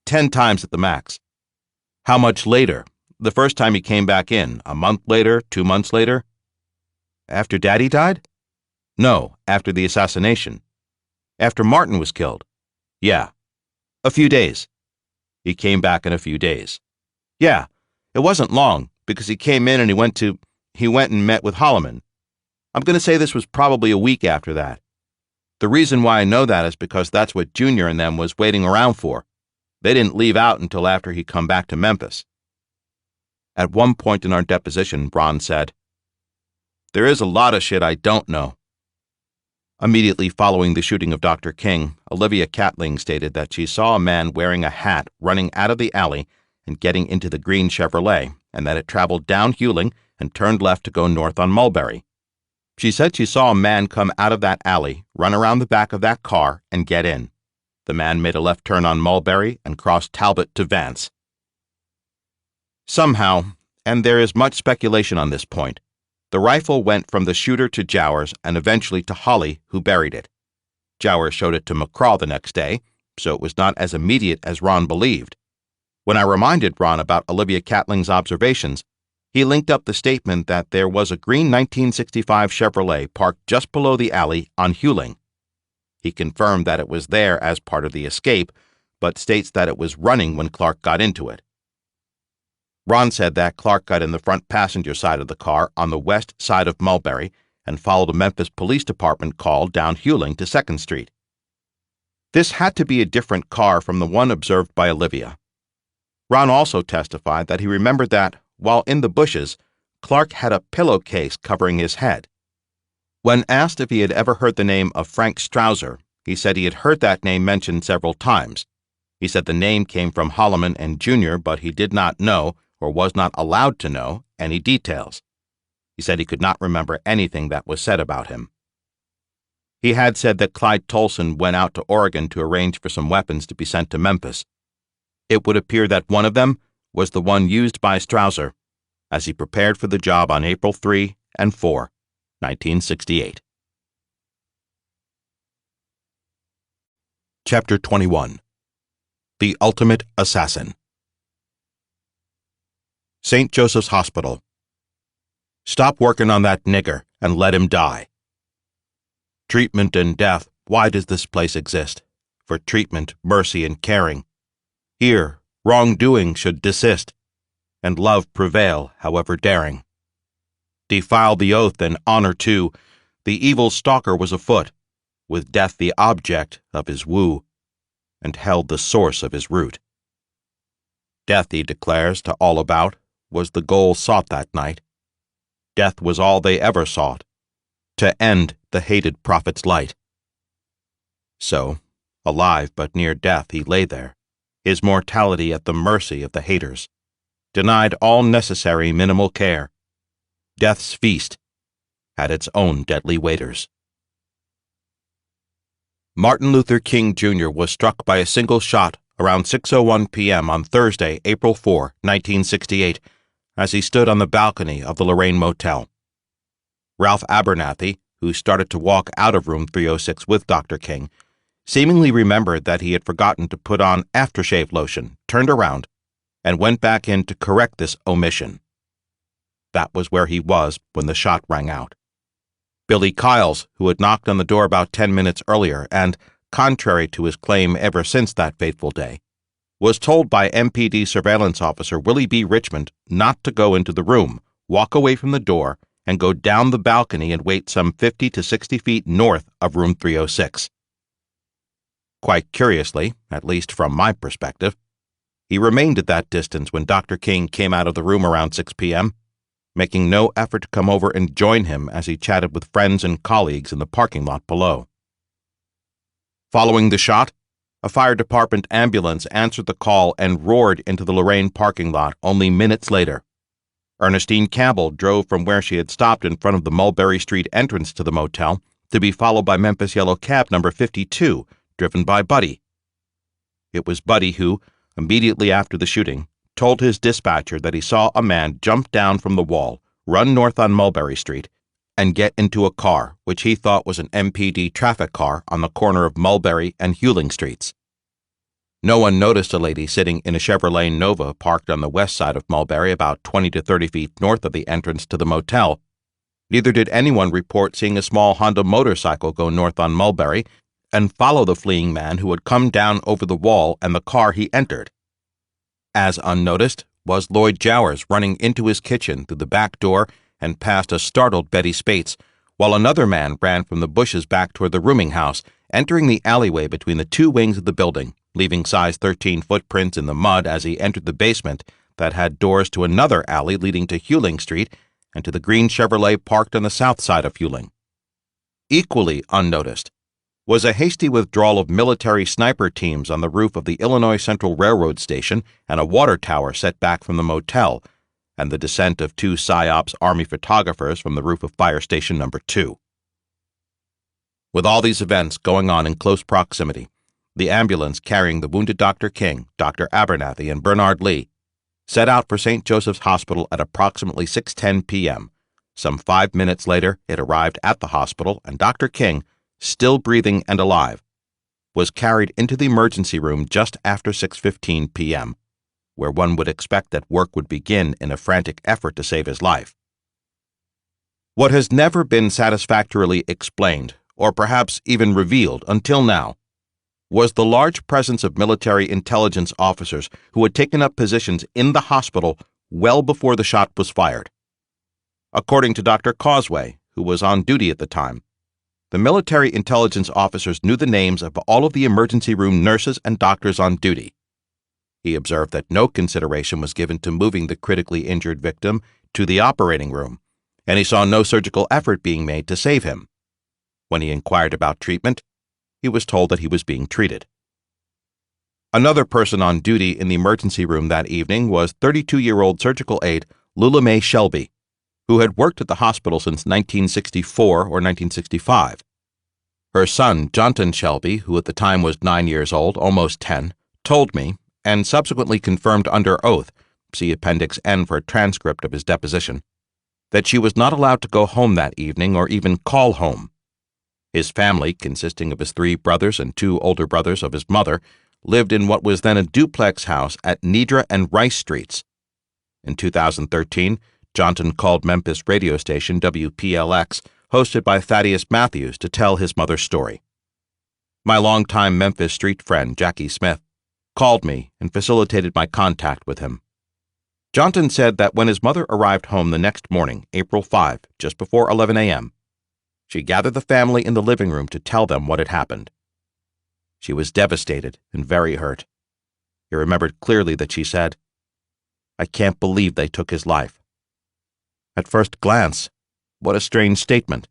10 times at the max. How much later? The first time he came back in, a month later, 2 months later? After Daddy died? No, after the assassination. After Martin was killed? Yeah. A few days. He came back in a few days. Yeah, it wasn't long, because he came in and he went and met with Holloman. I'm going to say this was probably a week after that. The reason why I know that is because that's what Junior and them was waiting around for. They didn't leave out until after he'd come back to Memphis. At one point in our deposition, Ron said, "There is a lot of shit I don't know." Immediately following the shooting of Dr. King, Olivia Catling stated that she saw a man wearing a hat running out of the alley and getting into the green Chevrolet, and that it traveled down Huling and turned left to go north on Mulberry. She said she saw a man come out of that alley, run around the back of that car, and get in. The man made a left turn on Mulberry and crossed Talbot to Vance. Somehow, and there is much speculation on this point, the rifle went from the shooter to Jowers and eventually to Holly, who buried it. Jowers showed it to McCraw the next day, so it was not as immediate as Ron believed. When I reminded Ron about Olivia Catling's observations, he linked up the statement that there was a green 1965 Chevrolet parked just below the alley on Huling. He confirmed that it was there as part of the escape, but states that it was running when Clark got into it. Ron said that Clark got in the front passenger side of the car on the west side of Mulberry and followed a Memphis Police Department call down Huling to 2nd Street. This had to be a different car from the one observed by Olivia. Ron also testified that he remembered that, while in the bushes, Clark had a pillowcase covering his head. When asked if he had ever heard the name of Frank Strouser, he said he had heard that name mentioned several times. He said the name came from Holloman and Jr., but he did not know, or was not allowed to know, any details. He said he could not remember anything that was said about him. He had said that Clyde Tolson went out to Oregon to arrange for some weapons to be sent to Memphis. It would appear that one of them was the one used by Strouser, as he prepared for the job on April 3 and 4, 1968. Chapter 21. The Ultimate Assassin. St. Joseph's Hospital. Stop working on that nigger and let him die. Treatment and death, why does this place exist? For treatment, mercy, and caring. Here, wrongdoing should desist, and love prevail, however daring. Defile the oath and honor too, the evil stalker was afoot, with death the object of his woo, and held the source of his root. Death, he declares to all about, was the goal sought that night. Death was all they ever sought, to end the hated prophet's light. So, alive but near death, he lay there, his mortality at the mercy of the haters, denied all necessary minimal care, death's feast had its own deadly waiters. Martin Luther King Jr. was struck by a single shot around 6:01 p.m. on Thursday, April 4, 1968, as he stood on the balcony of the Lorraine Motel. Ralph Abernathy, who started to walk out of room 306 with Dr. King, seemingly remembered that he had forgotten to put on aftershave lotion, turned around, and went back in to correct this omission. That was where he was when the shot rang out. Billy Kiles, who had knocked on the door about 10 minutes earlier and, contrary to his claim ever since that fateful day, was told by MPD surveillance officer Willie B. Richmond not to go into the room, walk away from the door, and go down the balcony and wait some 50 to 60 feet north of room 306. Quite curiously, at least from my perspective, he remained at that distance when Dr. King came out of the room around 6 p.m., making no effort to come over and join him as he chatted with friends and colleagues in the parking lot below. Following the shot, a fire department ambulance answered the call and roared into the Lorraine parking lot only minutes later. Ernestine Campbell drove from where she had stopped in front of the Mulberry Street entrance to the motel to be followed by Memphis Yellow Cab number 52, driven by Buddy. It was Buddy who, immediately after the shooting, told his dispatcher that he saw a man jump down from the wall, run north on Mulberry Street, and get into a car, which he thought was an MPD traffic car on the corner of Mulberry and Hewling Streets. No one noticed a lady sitting in a Chevrolet Nova parked on the west side of Mulberry about 20 to 30 feet north of the entrance to the motel. Neither did anyone report seeing a small Honda motorcycle go north on Mulberry and follow the fleeing man who had come down over the wall and the car he entered. As unnoticed was Lloyd Jowers running into his kitchen through the back door and past a startled Betty Spates, while another man ran from the bushes back toward the rooming house, entering the alleyway between the two wings of the building, leaving size 13 footprints in the mud as he entered the basement that had doors to another alley leading to Hewling Street and to the green Chevrolet parked on the south side of Hewling. Equally unnoticed was a hasty withdrawal of military sniper teams on the roof of the Illinois Central Railroad Station and a water tower set back from the motel, and the descent of two PSYOPs Army photographers from the roof of Fire Station number 2. With all these events going on in close proximity, the ambulance carrying the wounded Dr. King, Dr. Abernathy, and Bernard Lee set out for St. Joseph's Hospital at approximately 6:10 p.m. Some 5 minutes later, it arrived at the hospital, and Dr. King, still breathing and alive, was carried into the emergency room just after 6:15 p.m., where one would expect that work would begin in a frantic effort to save his life. What has never been satisfactorily explained, or perhaps even revealed until now, was the large presence of military intelligence officers who had taken up positions in the hospital well before the shot was fired. According to Dr. Causeway, who was on duty at the time, the military intelligence officers knew the names of all of the emergency room nurses and doctors on duty. He observed that no consideration was given to moving the critically injured victim to the operating room, and he saw no surgical effort being made to save him. When he inquired about treatment, he was told that he was being treated. Another person on duty in the emergency room that evening was 32-year-old surgical aide Lula Mae Shelby, who had worked at the hospital since 1964 or 1965. Her son, Jonathan Shelby, who at the time was 9 years old, almost 10, told me, and subsequently confirmed under oath, see Appendix N for a transcript of his deposition, that she was not allowed to go home that evening or even call home. His family, consisting of his 3 brothers and 2 older brothers of his mother, lived in what was then a duplex house at Nedra and Rice Streets. In 2013, Johnson called Memphis radio station WPLX, hosted by Thaddeus Matthews, to tell his mother's story. My longtime Memphis street friend, Jackie Smith, called me and facilitated my contact with him. Johnson said that when his mother arrived home the next morning, April 5, just before 11 a.m., she gathered the family in the living room to tell them what had happened. She was devastated and very hurt. He remembered clearly that she said, "I can't believe they took his life." At first glance, what a strange statement.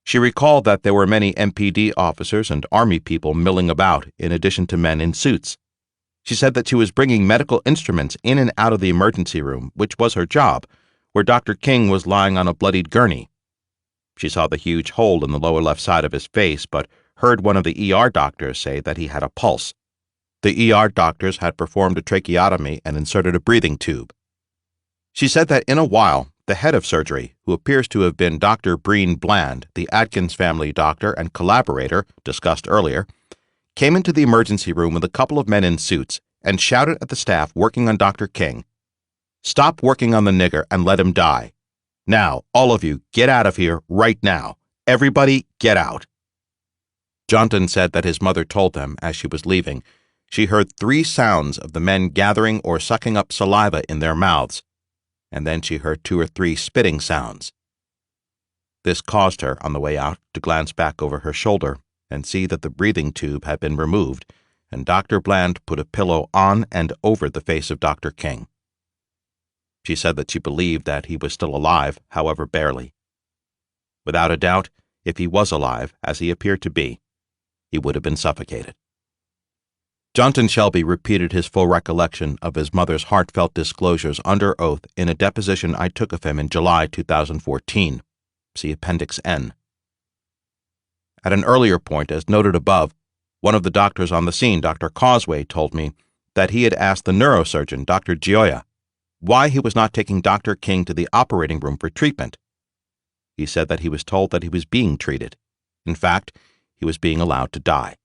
She recalled that there were many MPD officers and Army people milling about, in addition to men in suits. She said that she was bringing medical instruments in and out of the emergency room, which was her job, where Dr. King was lying on a bloodied gurney. She saw the huge hole in the lower left side of his face, but heard one of the ER doctors say that he had a pulse. The ER doctors had performed a tracheotomy and inserted a breathing tube. She said that in a while, the head of surgery, who appears to have been Dr. Breen Bland, the Atkins family doctor and collaborator discussed earlier, came into the emergency room with a couple of men in suits and shouted at the staff working on Dr. King, "Stop working on the nigger and let him die. Now, all of you, get out of here right now. Everybody, get out." Johnton said that his mother told them, as she was leaving, she heard 3 sounds of the men gathering or sucking up saliva in their mouths, and then she heard 2 or 3 spitting sounds. This caused her, on the way out, to glance back over her shoulder and see that the breathing tube had been removed, and Dr. Bland put a pillow on and over the face of Dr. King. She said that she believed that he was still alive, however barely. Without a doubt, if he was alive, as he appeared to be, he would have been suffocated. Johnton Shelby repeated his full recollection of his mother's heartfelt disclosures under oath in a deposition I took of him in July 2014. See Appendix N. At an earlier point, as noted above, one of the doctors on the scene, Dr. Causeway, told me that he had asked the neurosurgeon, Dr. Gioia, why he was not taking Dr. King to the operating room for treatment. He said that he was told that he was being treated. In fact, he was being allowed to die.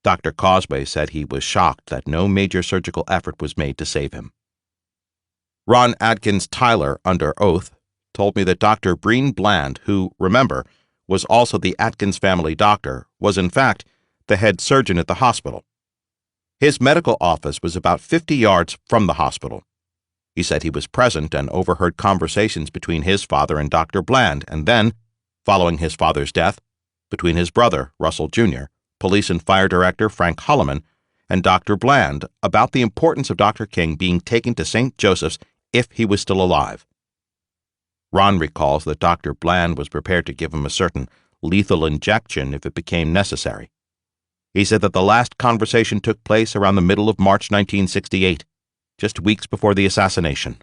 Dr. Causeway said he was shocked that no major surgical effort was made to save him. Ron Adkins Tyler, under oath, told me that Dr. Breen Bland, who, remember, was also the Atkins family doctor, was in fact the head surgeon at the hospital. His medical office was about 50 yards from the hospital. He said he was present and overheard conversations between his father and Dr. Bland, and then, following his father's death, between his brother, Russell Jr., Police and Fire Director Frank Holloman, and Dr. Bland about the importance of Dr. King being taken to St. Joseph's if he was still alive. Ron recalls that Dr. Bland was prepared to give him a certain lethal injection if it became necessary. He said that the last conversation took place around the middle of March 1968, just weeks before the assassination.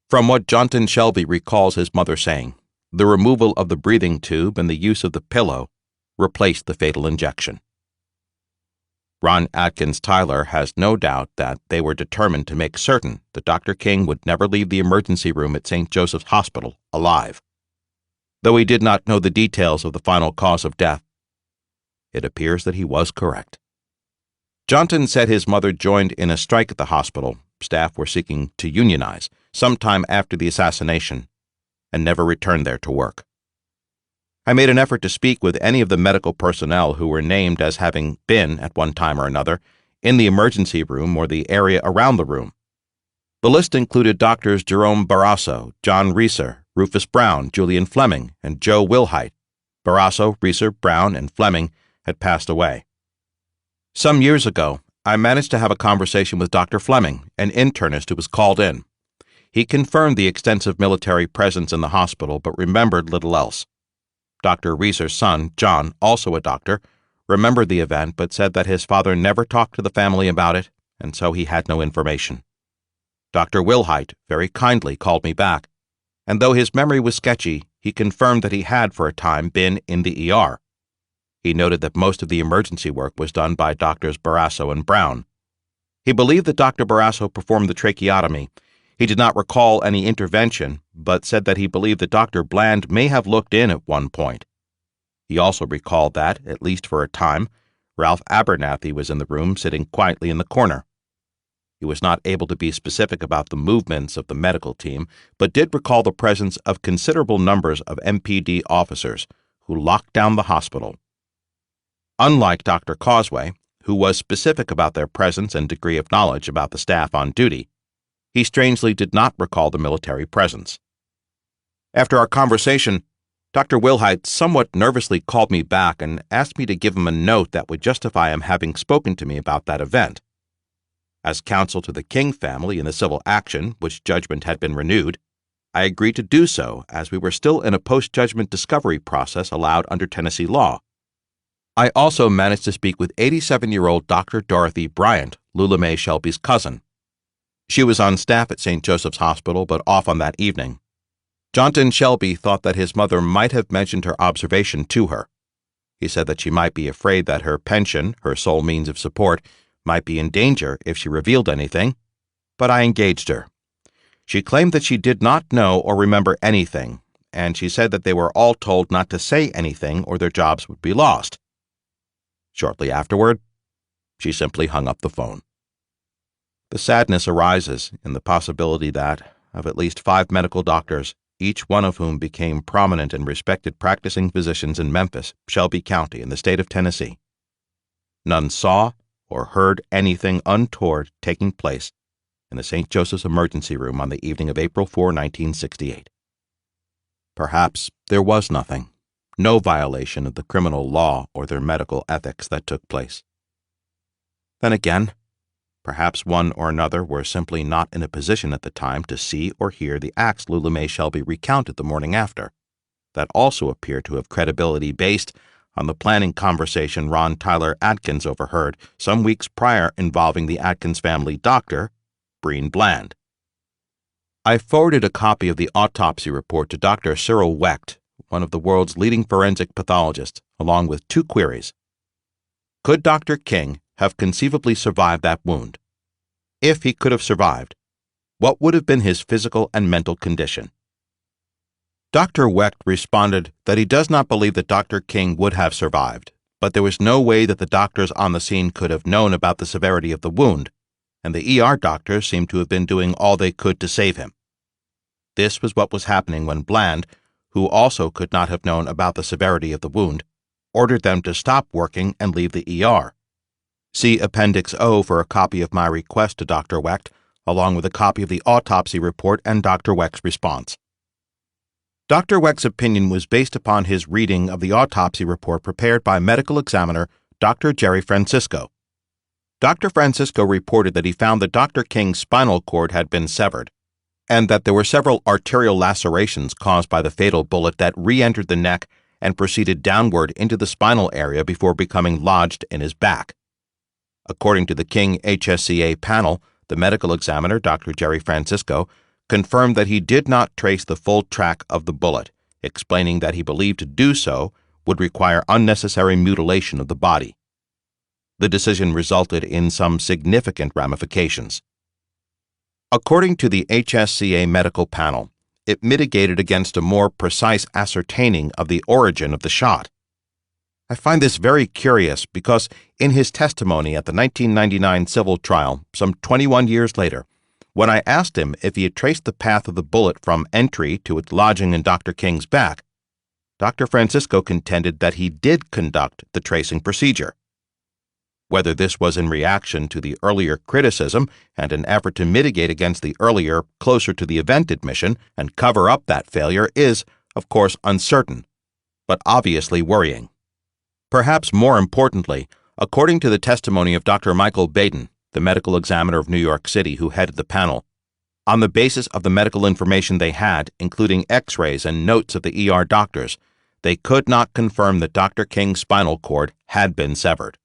From what Johnton Shelby recalls his mother saying, the removal of the breathing tube and the use of the pillow replaced the fatal injection. Ron Adkins Tyler has no doubt that they were determined to make certain that Dr. King would never leave the emergency room at St. Joseph's Hospital alive. Though he did not know the details of the final cause of death, it appears that he was correct. Johnton said his mother joined in a strike at the hospital. Staff were seeking to unionize sometime after the assassination and never returned there to work. I made an effort to speak with any of the medical personnel who were named as having been, at one time or another, in the emergency room or the area around the room. The list included Doctors Jerome Barrasso, John Reeser, Rufus Brown, Julian Fleming, and Joe Wilhite. Barrasso, Reeser, Brown, and Fleming had passed away. Some years ago, I managed to have a conversation with Dr. Fleming, an internist who was called in. He confirmed the extensive military presence in the hospital, but remembered little else. Dr. Reeser's son, John, also a doctor, remembered the event but said that his father never talked to the family about it, and so he had no information. Dr. Wilhite very kindly called me back, and though his memory was sketchy, he confirmed that he had for a time been in the ER. He noted that most of the emergency work was done by Doctors Barrasso and Brown. He believed that Dr. Barrasso performed the tracheotomy. He did not recall any intervention, but said that he believed that Dr. Bland may have looked in at one point. He also recalled that, at least for a time, Ralph Abernathy was in the room sitting quietly in the corner. He was not able to be specific about the movements of the medical team, but did recall the presence of considerable numbers of MPD officers who locked down the hospital. Unlike Dr. Causeway, who was specific about their presence and degree of knowledge about the staff on duty, he strangely did not recall the military presence. After our conversation, Dr. Wilhite somewhat nervously called me back and asked me to give him a note that would justify him having spoken to me about that event. As counsel to the King family in the civil action, which judgment had been renewed, I agreed to do so as we were still in a post-judgment discovery process allowed under Tennessee law. I also managed to speak with 87-year-old Dr. Dorothy Bryant, Lula Mae Shelby's cousin. She was on staff at St. Joseph's Hospital, but off on that evening. Johnton Shelby thought that his mother might have mentioned her observation to her. He said that she might be afraid that her pension, her sole means of support, might be in danger if she revealed anything, but I engaged her. She claimed that she did not know or remember anything, and she said that they were all told not to say anything or their jobs would be lost. Shortly afterward, she simply hung up the phone. The sadness arises in the possibility that, of at least 5 medical doctors, each one of whom became prominent and respected practicing physicians in Memphis, Shelby County, in the state of Tennessee, none saw or heard anything untoward taking place in the St. Joseph's emergency room on the evening of April 4, 1968. Perhaps there was nothing, no violation of the criminal law or their medical ethics that took place. Then again, perhaps one or another were simply not in a position at the time to see or hear the acts Lula Mae Shelby recounted the morning after, that also appear to have credibility based on the planning conversation Ron Tyler Atkins overheard some weeks prior involving the Atkins family doctor, Breen Bland. I forwarded a copy of the autopsy report to Dr. Cyril Wecht, one of the world's leading forensic pathologists, along with 2 queries. Could Dr. King have conceivably survived that wound? If he could have survived, what would have been his physical and mental condition? Dr. Wecht responded that he does not believe that Dr. King would have survived, but there was no way that the doctors on the scene could have known about the severity of the wound, and the ER doctors seemed to have been doing all they could to save him. This was what was happening when Bland, who also could not have known about the severity of the wound, ordered them to stop working and leave the ER. See Appendix O for a copy of my request to Dr. Wecht, along with a copy of the autopsy report and Dr. Wecht's response. Dr. Wecht's opinion was based upon his reading of the autopsy report prepared by medical examiner Dr. Jerry Francisco. Dr. Francisco reported that he found that Dr. King's spinal cord had been severed, and that there were several arterial lacerations caused by the fatal bullet that re-entered the neck and proceeded downward into the spinal area before becoming lodged in his back. According to the King HSCA panel, the medical examiner, Dr. Jerry Francisco, confirmed that he did not trace the full track of the bullet, explaining that he believed to do so would require unnecessary mutilation of the body. The decision resulted in some significant ramifications. According to the HSCA medical panel, it mitigated against a more precise ascertaining of the origin of the shot. I find this very curious because in his testimony at the 1999 civil trial, some 21 years later, when I asked him if he had traced the path of the bullet from entry to its lodging in Dr. King's back, Dr. Francisco contended that he did conduct the tracing procedure. Whether this was in reaction to the earlier criticism and an effort to mitigate against the earlier, closer to the event admission and cover up that failure is, of course, uncertain, but obviously worrying. Perhaps more importantly, according to the testimony of Dr. Michael Baden, the medical examiner of New York City who headed the panel, on the basis of the medical information they had, including X-rays and notes of the ER doctors, they could not confirm that Dr. King's spinal cord had been severed.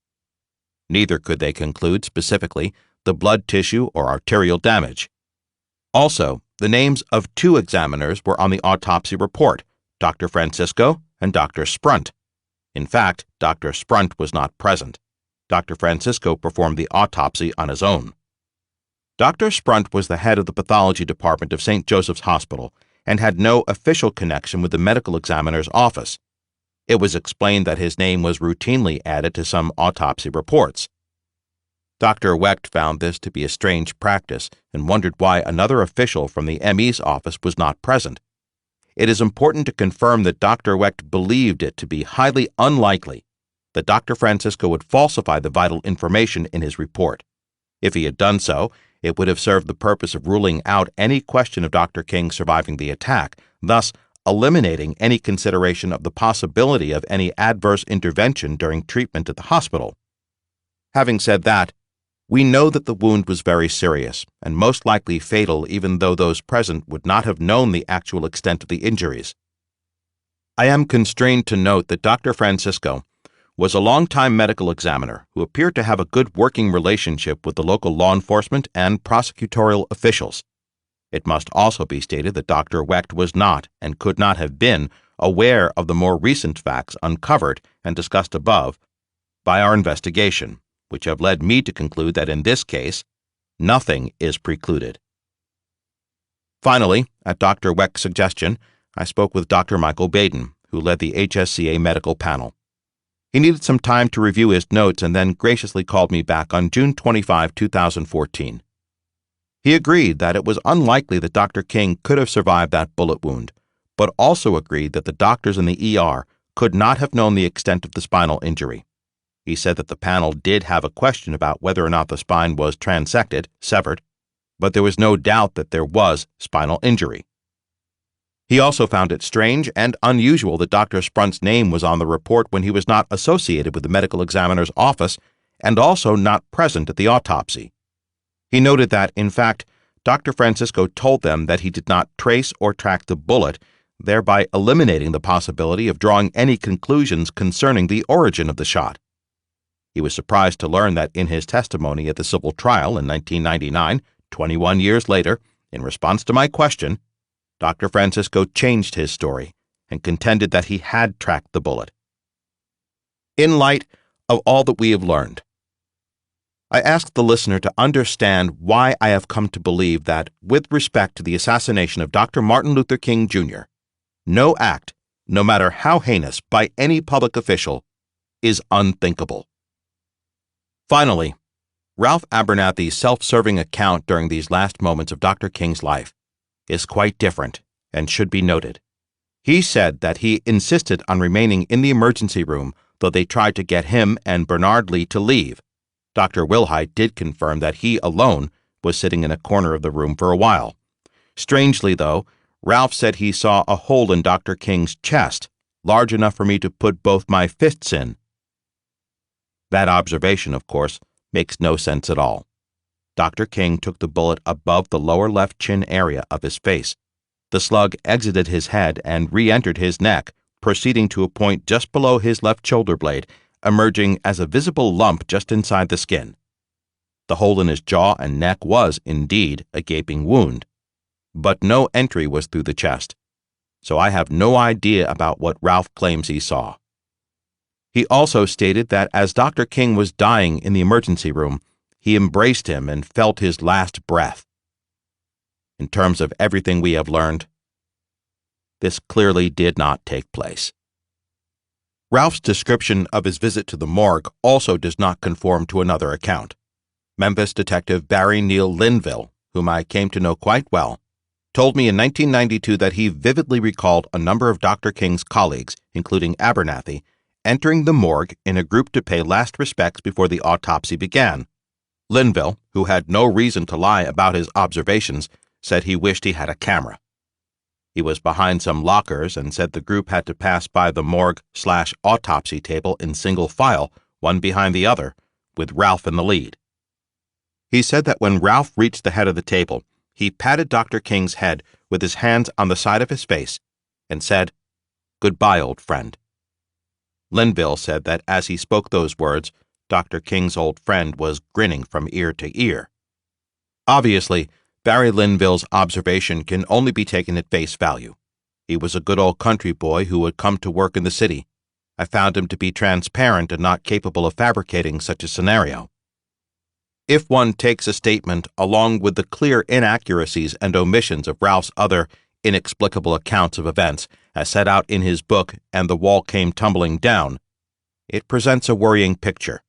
Neither could they conclude specifically the blood tissue or arterial damage. Also, the names of 2 examiners were on the autopsy report, Dr. Francisco and Dr. Sprunt. In fact, Dr. Sprunt was not present. Dr. Francisco performed the autopsy on his own. Dr. Sprunt was the head of the pathology department of St. Joseph's Hospital and had no official connection with the medical examiner's office. It was explained that his name was routinely added to some autopsy reports. Dr. Wecht found this to be a strange practice and wondered why another official from the ME's office was not present. It is important to confirm that Dr. Wecht believed it to be highly unlikely that Dr. Francisco would falsify the vital information in his report. If he had done so, it would have served the purpose of ruling out any question of Dr. King surviving the attack, thus eliminating any consideration of the possibility of any adverse intervention during treatment at the hospital. Having said that, we know that the wound was very serious and most likely fatal, even though those present would not have known the actual extent of the injuries. I am constrained to note that Dr. Francisco, was a longtime medical examiner who appeared to have a good working relationship with the local law enforcement and prosecutorial officials. It must also be stated that Dr. Wecht was not, and could not have been, aware of the more recent facts uncovered and discussed above by our investigation, which have led me to conclude that in this case, nothing is precluded. Finally, at Dr. Wecht's suggestion, I spoke with Dr. Michael Baden, who led the HSCA medical panel. He needed some time to review his notes and then graciously called me back on June 25, 2014. He agreed that it was unlikely that Dr. King could have survived that bullet wound, but also agreed that the doctors in the ER could not have known the extent of the spinal injury. He said that the panel did have a question about whether or not the spine was transected, severed, but there was no doubt that there was spinal injury. He also found it strange and unusual that Dr. Sprunt's name was on the report when he was not associated with the medical examiner's office and also not present at the autopsy. He noted that, in fact, Dr. Francisco told them that he did not trace or track the bullet, thereby eliminating the possibility of drawing any conclusions concerning the origin of the shot. He was surprised to learn that in his testimony at the civil trial in 1999, 21 years later, in response to my question, Dr. Francisco changed his story and contended that he had tracked the bullet. In light of all that we have learned, I ask the listener to understand why I have come to believe that, with respect to the assassination of Dr. Martin Luther King, Jr., no act, no matter how heinous, by any public official, is unthinkable. Finally, Ralph Abernathy's self-serving account during these last moments of Dr. King's life is quite different and should be noted. He said that he insisted on remaining in the emergency room, though they tried to get him and Bernard Lee to leave. Dr. Wilhite did confirm that he alone was sitting in a corner of the room for a while. Strangely, though, Ralph said he saw a hole in Dr. King's chest, large enough for me to put both my fists in. That observation, of course, makes no sense at all. Dr. King took the bullet above the lower left chin area of his face. The slug exited his head and re-entered his neck, proceeding to a point just below his left shoulder blade, emerging as a visible lump just inside the skin. The hole in his jaw and neck was, indeed, a gaping wound, but no entry was through the chest, so I have no idea about what Ralph claims he saw. He also stated that as Dr. King was dying in the emergency room, he embraced him and felt his last breath. In terms of everything we have learned, this clearly did not take place. Ralph's description of his visit to the morgue also does not conform to another account. Memphis detective Barry Neal Linville, whom I came to know quite well, told me in 1992 that he vividly recalled a number of Dr. King's colleagues, including Abernathy, entering the morgue in a group to pay last respects before the autopsy began. Linville, who had no reason to lie about his observations, said he wished he had a camera. He was behind some lockers and said the group had to pass by the morgue/autopsy table in single file, one behind the other, with Ralph in the lead. He said that when Ralph reached the head of the table, he patted Dr. King's head with his hands on the side of his face and said, "Goodbye, old friend." Linville said that as he spoke those words, Dr. King's old friend was grinning from ear to ear. Obviously, Barry Linville's observation can only be taken at face value. He was a good old country boy who had come to work in the city. I found him to be transparent and not capable of fabricating such a scenario. If one takes a statement along with the clear inaccuracies and omissions of Ralph's other inexplicable accounts of events, as set out in his book And the Wall Came Tumbling Down, it presents a worrying picture.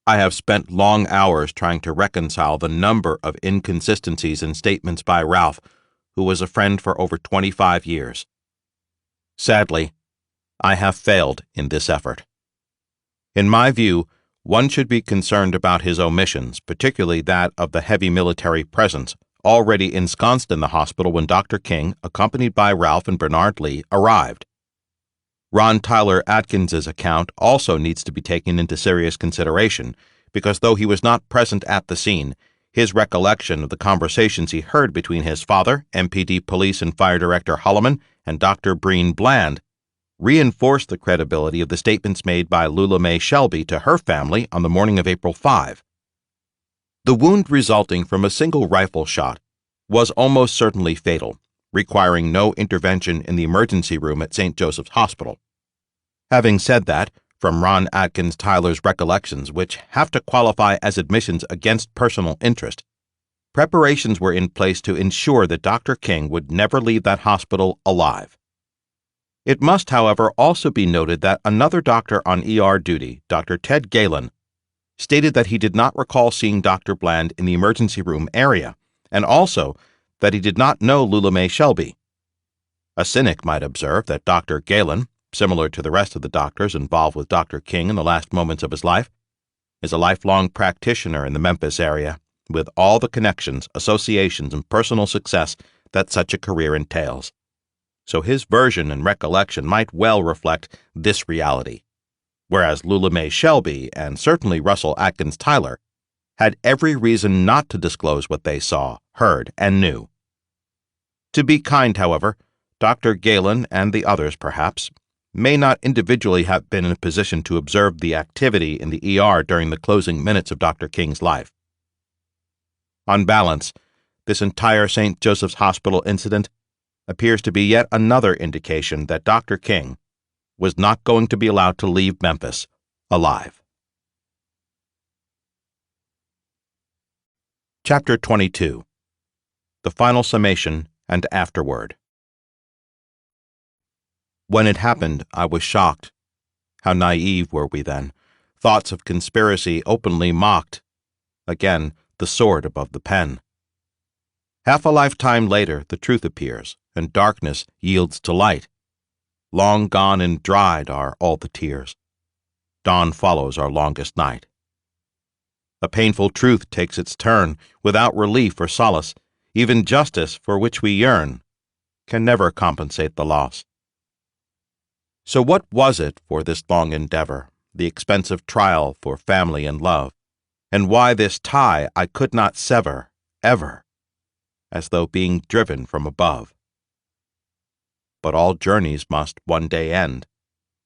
I have spent long hours trying to reconcile the number of inconsistencies in statements by Ralph, who was a friend for over 25 years. Sadly, I have failed in this effort. In my view, one should be concerned about his omissions, particularly that of the heavy military presence already ensconced in the hospital when Dr. King, accompanied by Ralph and Bernard Lee, arrived. Ron Tyler Atkins's account also needs to be taken into serious consideration, because though he was not present at the scene, his recollection of the conversations he heard between his father, MPD Police and Fire Director Holloman, and Dr. Breen Bland reinforced the credibility of the statements made by Lula Mae Shelby to her family on the morning of April 5. The wound resulting from a single rifle shot was almost certainly fatal, requiring no intervention in the emergency room at St. Joseph's Hospital. Having said that, from Ron Atkins Tyler's recollections, which have to qualify as admissions against personal interest, preparations were in place to ensure that Dr. King would never leave that hospital alive. It must, however, also be noted that another doctor on ER duty, Dr. Ted Galen, stated that he did not recall seeing Dr. Bland in the emergency room area, and also that he did not know Lula Mae Shelby. A cynic might observe that Dr. Galen, similar to the rest of the doctors involved with Dr. King in the last moments of his life, is a lifelong practitioner in the Memphis area, with all the connections, associations, and personal success that such a career entails. So his version and recollection might well reflect this reality, whereas Lula Mae Shelby, and certainly Russell Atkins Tyler, had every reason not to disclose what they saw, heard, and knew. To be kind, however, Dr. Galen and the others, perhaps, may not individually have been in a position to observe the activity in the ER during the closing minutes of Dr. King's life. On balance, this entire St. Joseph's Hospital incident appears to be yet another indication that Dr. King was not going to be allowed to leave Memphis alive. Chapter 22. The Final Summation and Afterword. When it happened, I was shocked. How naive were we then? Thoughts of conspiracy openly mocked. Again, the sword above the pen. Half a lifetime later, the truth appears, and darkness yields to light. Long gone and dried are all the tears. Dawn follows our longest night. A painful truth takes its turn, without relief or solace. Even justice, for which we yearn, can never compensate the loss. So what was it for this long endeavor, the expensive trial for family and love, and why this tie I could not sever, ever, as though being driven from above? But all journeys must one day end,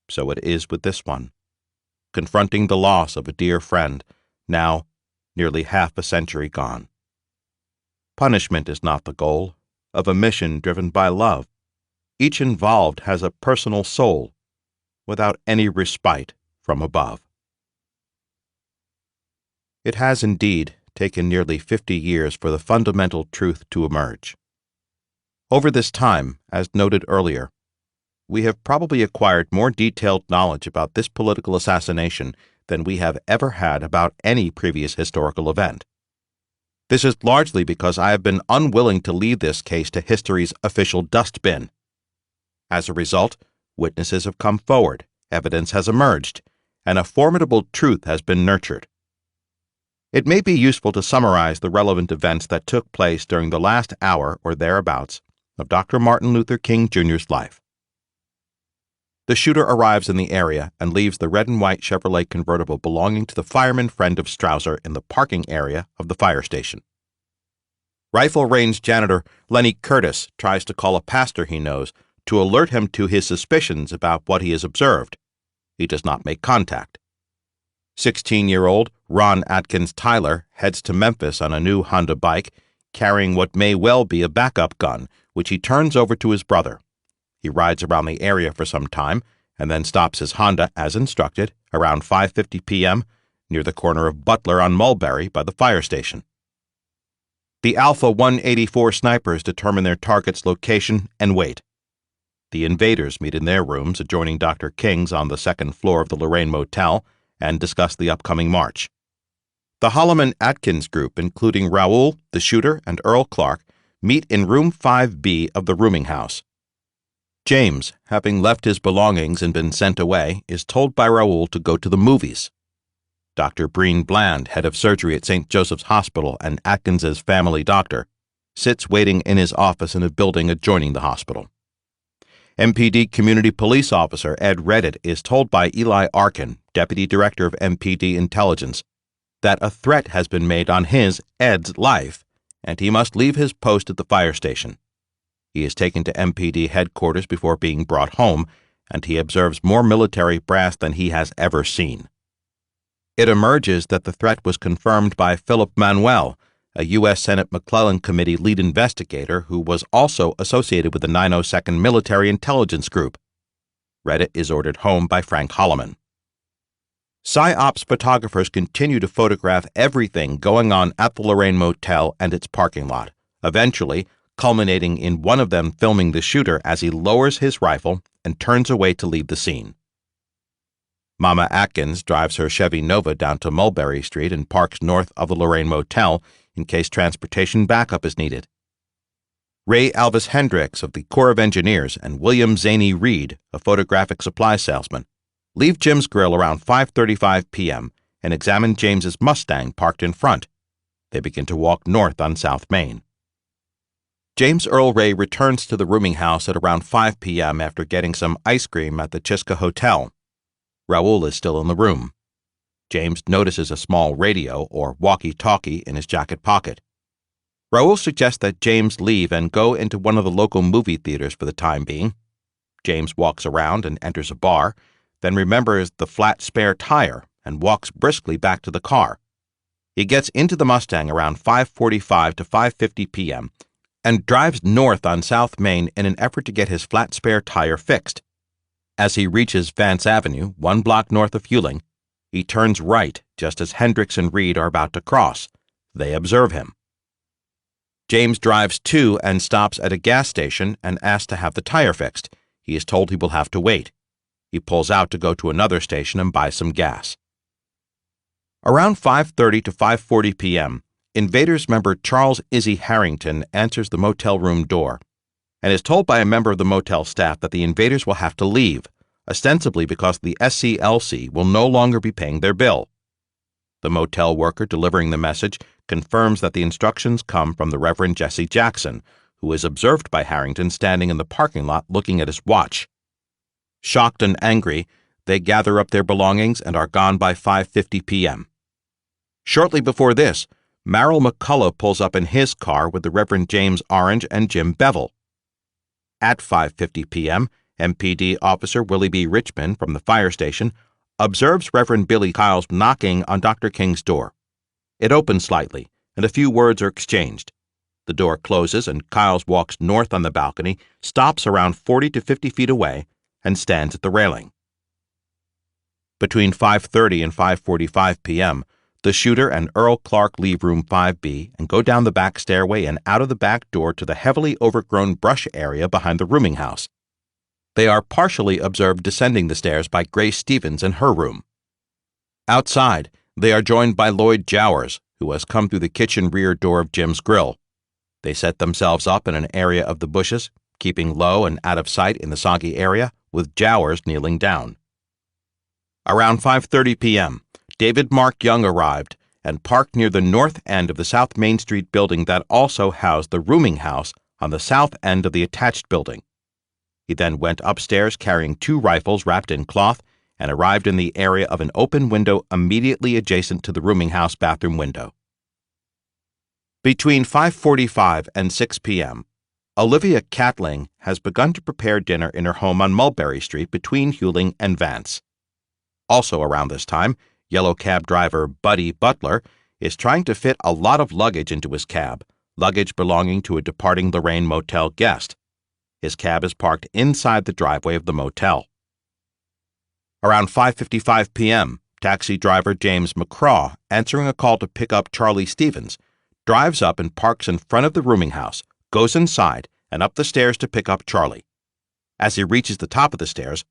so it is with this one, confronting the loss of a dear friend, now nearly half a century gone. Punishment is not the goal of a mission driven by love. Each involved has a personal soul, without any respite from above. It has indeed taken nearly 50 years for the fundamental truth to emerge. Over this time, as noted earlier, we have probably acquired more detailed knowledge about this political assassination than we have ever had about any previous historical event. This is largely because I have been unwilling to leave this case to history's official dustbin. As a result, witnesses have come forward, evidence has emerged, and a formidable truth has been nurtured. It may be useful to summarize the relevant events that took place during the last hour or thereabouts of Dr. Martin Luther King Jr.'s life. The shooter arrives in the area and leaves the red and white Chevrolet convertible belonging to the fireman friend of Strausser in the parking area of the fire station. Rifle range janitor Lenny Curtis tries to call a pastor he knows to alert him to his suspicions about what he has observed. He does not make contact. 16-year-old Ron Atkins Tyler heads to Memphis on a new Honda bike, carrying what may well be a backup gun, which he turns over to his brother. He rides around the area for some time and then stops his Honda as instructed around 5:50 p.m. near the corner of Butler on Mulberry by the fire station. The Alpha 184 snipers determine their target's location and wait. The invaders meet in their rooms adjoining Dr. King's on the second floor of the Lorraine Motel and discuss the upcoming march. The Holloman-Atkins group, including Raoul, the shooter, and Earl Clark, meet in room 5B of the rooming house. James, having left his belongings and been sent away, is told by Raoul to go to the movies. Dr. Breen Bland, head of surgery at St. Joseph's Hospital and Atkins's family doctor, sits waiting in his office in a building adjoining the hospital. MPD Community Police Officer Ed Reddit is told by Eli Arkin, Deputy Director of MPD Intelligence, that a threat has been made on his, Ed's, life, and he must leave his post at the fire station. He is taken to MPD headquarters before being brought home, and he observes more military brass than he has ever seen. It emerges that the threat was confirmed by Philip Manuel, a U.S. Senate McClellan Committee lead investigator who was also associated with the 902nd Military Intelligence Group. Reddit is ordered home by Frank Holloman. PsyOps photographers continue to photograph everything going on at the Lorraine Motel and its parking lot, eventually culminating in one of them filming the shooter as he lowers his rifle and turns away to leave the scene. Mama Atkins drives her Chevy Nova down to Mulberry Street and parks north of the Lorraine Motel in case transportation backup is needed. Ray Alvis Hendricks of the Corps of Engineers and William Zaney Reed, a photographic supply salesman, leave Jim's Grill around 5:35 p.m. and examine James's Mustang parked in front. They begin to walk north on South Main. James Earl Ray returns to the rooming house at around 5 p.m. after getting some ice cream at the Chiska Hotel. Raoul is still in the room. James notices a small radio or walkie-talkie in his jacket pocket. Raoul suggests that James leave and go into one of the local movie theaters for the time being. James walks around and enters a bar, then remembers the flat spare tire and walks briskly back to the car. He gets into the Mustang around 5:45 to 5:50 p.m. and drives north on South Main in an effort to get his flat spare tire fixed. As he reaches Vance Avenue, 1 block north of Huling, he turns right just as Hendricks and Reed are about to cross. They observe him. James drives to and stops at a gas station and asks to have the tire fixed. He is told he will have to wait. He pulls out to go to another station and buy some gas. Around 5:30 to 5:40 p.m., Invaders member Charles Izzy Harrington answers the motel room door and is told by a member of the motel staff that the invaders will have to leave, ostensibly because the SCLC will no longer be paying their bill. The motel worker delivering the message confirms that the instructions come from the Reverend Jesse Jackson, who is observed by Harrington standing in the parking lot looking at his watch. Shocked and angry, they gather up their belongings and are gone by 5:50 p.m. Shortly before this, Merrill McCullough pulls up in his car with the Reverend James Orange and Jim Bevel. At 5:50 p.m., MPD officer Willie B. Richmond from the fire station observes Reverend Billy Kyles knocking on Dr. King's door. It opens slightly, and a few words are exchanged. The door closes, and Kyles walks north on the balcony, stops around 40 to 50 feet away, and stands at the railing. Between 5:30 and 5:45 p.m., the shooter and Earl Clark leave room 5B and go down the back stairway and out of the back door to the heavily overgrown brush area behind the rooming house. They are partially observed descending the stairs by Grace Stevens in her room. Outside, they are joined by Lloyd Jowers, who has come through the kitchen rear door of Jim's Grill. They set themselves up in an area of the bushes, keeping low and out of sight in the soggy area, with Jowers kneeling down. Around 5:30 p.m., David Mark Young arrived and parked near the north end of the South Main Street building that also housed the rooming house on the south end of the attached building. He then went upstairs carrying 2 rifles wrapped in cloth and arrived in the area of an open window immediately adjacent to the rooming house bathroom window. Between 5:45 and 6 p.m., Olivia Catling has begun to prepare dinner in her home on Mulberry Street between Huling and Vance. Also around this time, yellow cab driver Buddy Butler is trying to fit a lot of luggage into his cab, luggage belonging to a departing Lorraine Motel guest. His cab is parked inside the driveway of the motel. Around 5:55 p.m., taxi driver James McCraw, answering a call to pick up Charlie Stevens, drives up and parks in front of the rooming house, goes inside and up the stairs to pick up Charlie. As he reaches the top of the stairs,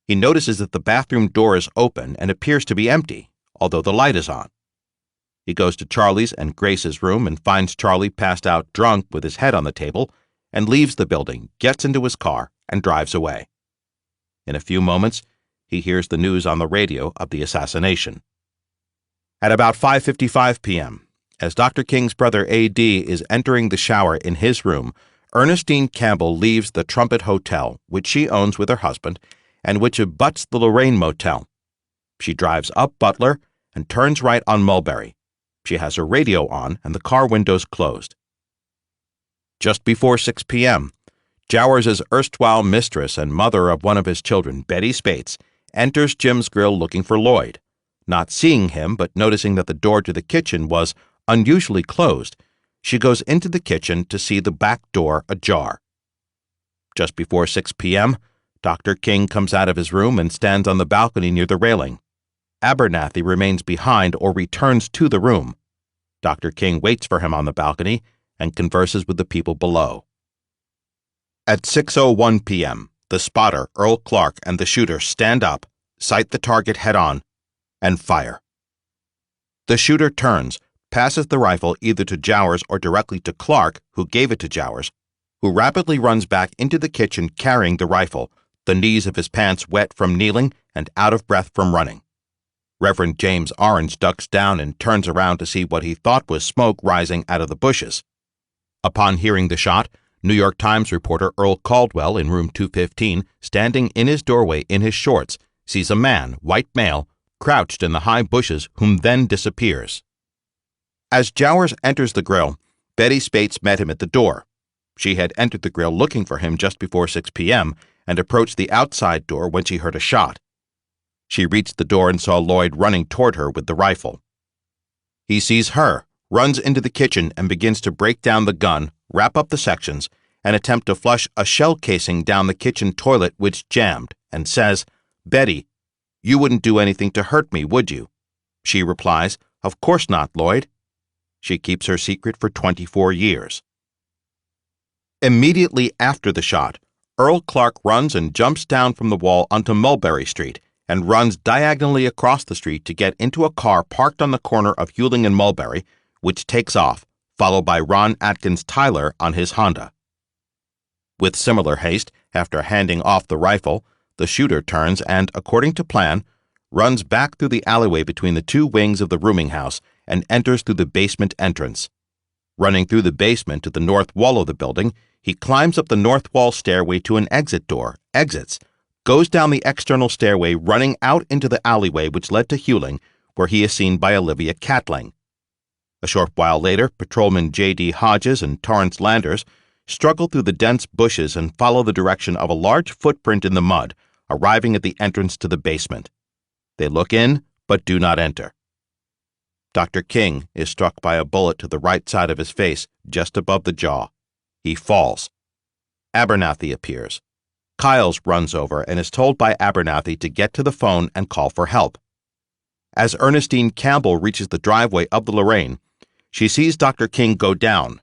he notices that the bathroom door is open and appears to be empty, although the light is on. He goes to Charlie's and Grace's room and finds Charlie passed out drunk with his head on the table, and leaves the building, gets into his car, and drives away. In a few moments, he hears the news on the radio of the assassination. At about 5:55 p.m., as Dr. King's brother A.D. is entering the shower in his room, Ernestine Campbell leaves the Trumpet Hotel, which she owns with her husband, and which abuts the Lorraine Motel. She drives up Butler and turns right on Mulberry. She has her radio on and the car windows closed. Just before 6 p.m., Jowers' erstwhile mistress and mother of one of his children, Betty Spates, enters Jim's grill looking for Lloyd. Not seeing him, but noticing that the door to the kitchen was unusually closed, she goes into the kitchen to see the back door ajar. Just before 6 p.m., Dr. King comes out of his room and stands on the balcony near the railing. Abernathy remains behind or returns to the room. Dr. King waits for him on the balcony and converses with the people below. At 6:01 p.m., the spotter, Earl Clark, and the shooter stand up, sight the target head-on, and fire. The shooter turns, passes the rifle either to Jowers or directly to Clark, who gave it to Jowers, who rapidly runs back into the kitchen carrying the rifle, the knees of his pants wet from kneeling and out of breath from running. Reverend James Orange ducks down and turns around to see what he thought was smoke rising out of the bushes. Upon hearing the shot, New York Times reporter Earl Caldwell in room 215, standing in his doorway in his shorts, sees a man, white male, crouched in the high bushes, whom then disappears. As Jowers enters the grill, Betty Spates met him at the door. She had entered the grill looking for him just before 6 p.m. and approached the outside door when she heard a shot. She reached the door and saw Lloyd running toward her with the rifle. He sees her, runs into the kitchen and begins to break down the gun, wrap up the sections, and attempt to flush a shell casing down the kitchen toilet which jammed, and says, "Betty, you wouldn't do anything to hurt me, would you?" She replies, "Of course not, Lloyd." She keeps her secret for 24 years. Immediately after the shot, Earl Clark runs and jumps down from the wall onto Mulberry Street and runs diagonally across the street to get into a car parked on the corner of Hewling and Mulberry, which takes off, followed by Ron Atkins Tyler on his Honda. With similar haste, after handing off the rifle, the shooter turns and, according to plan, runs back through the alleyway between the two wings of the rooming house and enters through the basement entrance. Running through the basement to the north wall of the building, he climbs up the north wall stairway to an exit door, exits, goes down the external stairway running out into the alleyway which led to Hewling, where he is seen by Olivia Catling. A short while later, patrolmen J.D. Hodges and Torrance Landers struggle through the dense bushes and follow the direction of a large footprint in the mud, arriving at the entrance to the basement. They look in, but do not enter. Dr. King is struck by a bullet to the right side of his face, just above the jaw. He falls. Abernathy appears. Kyles runs over and is told by Abernathy to get to the phone and call for help. As Ernestine Campbell reaches the driveway of the Lorraine, she sees Dr. King go down.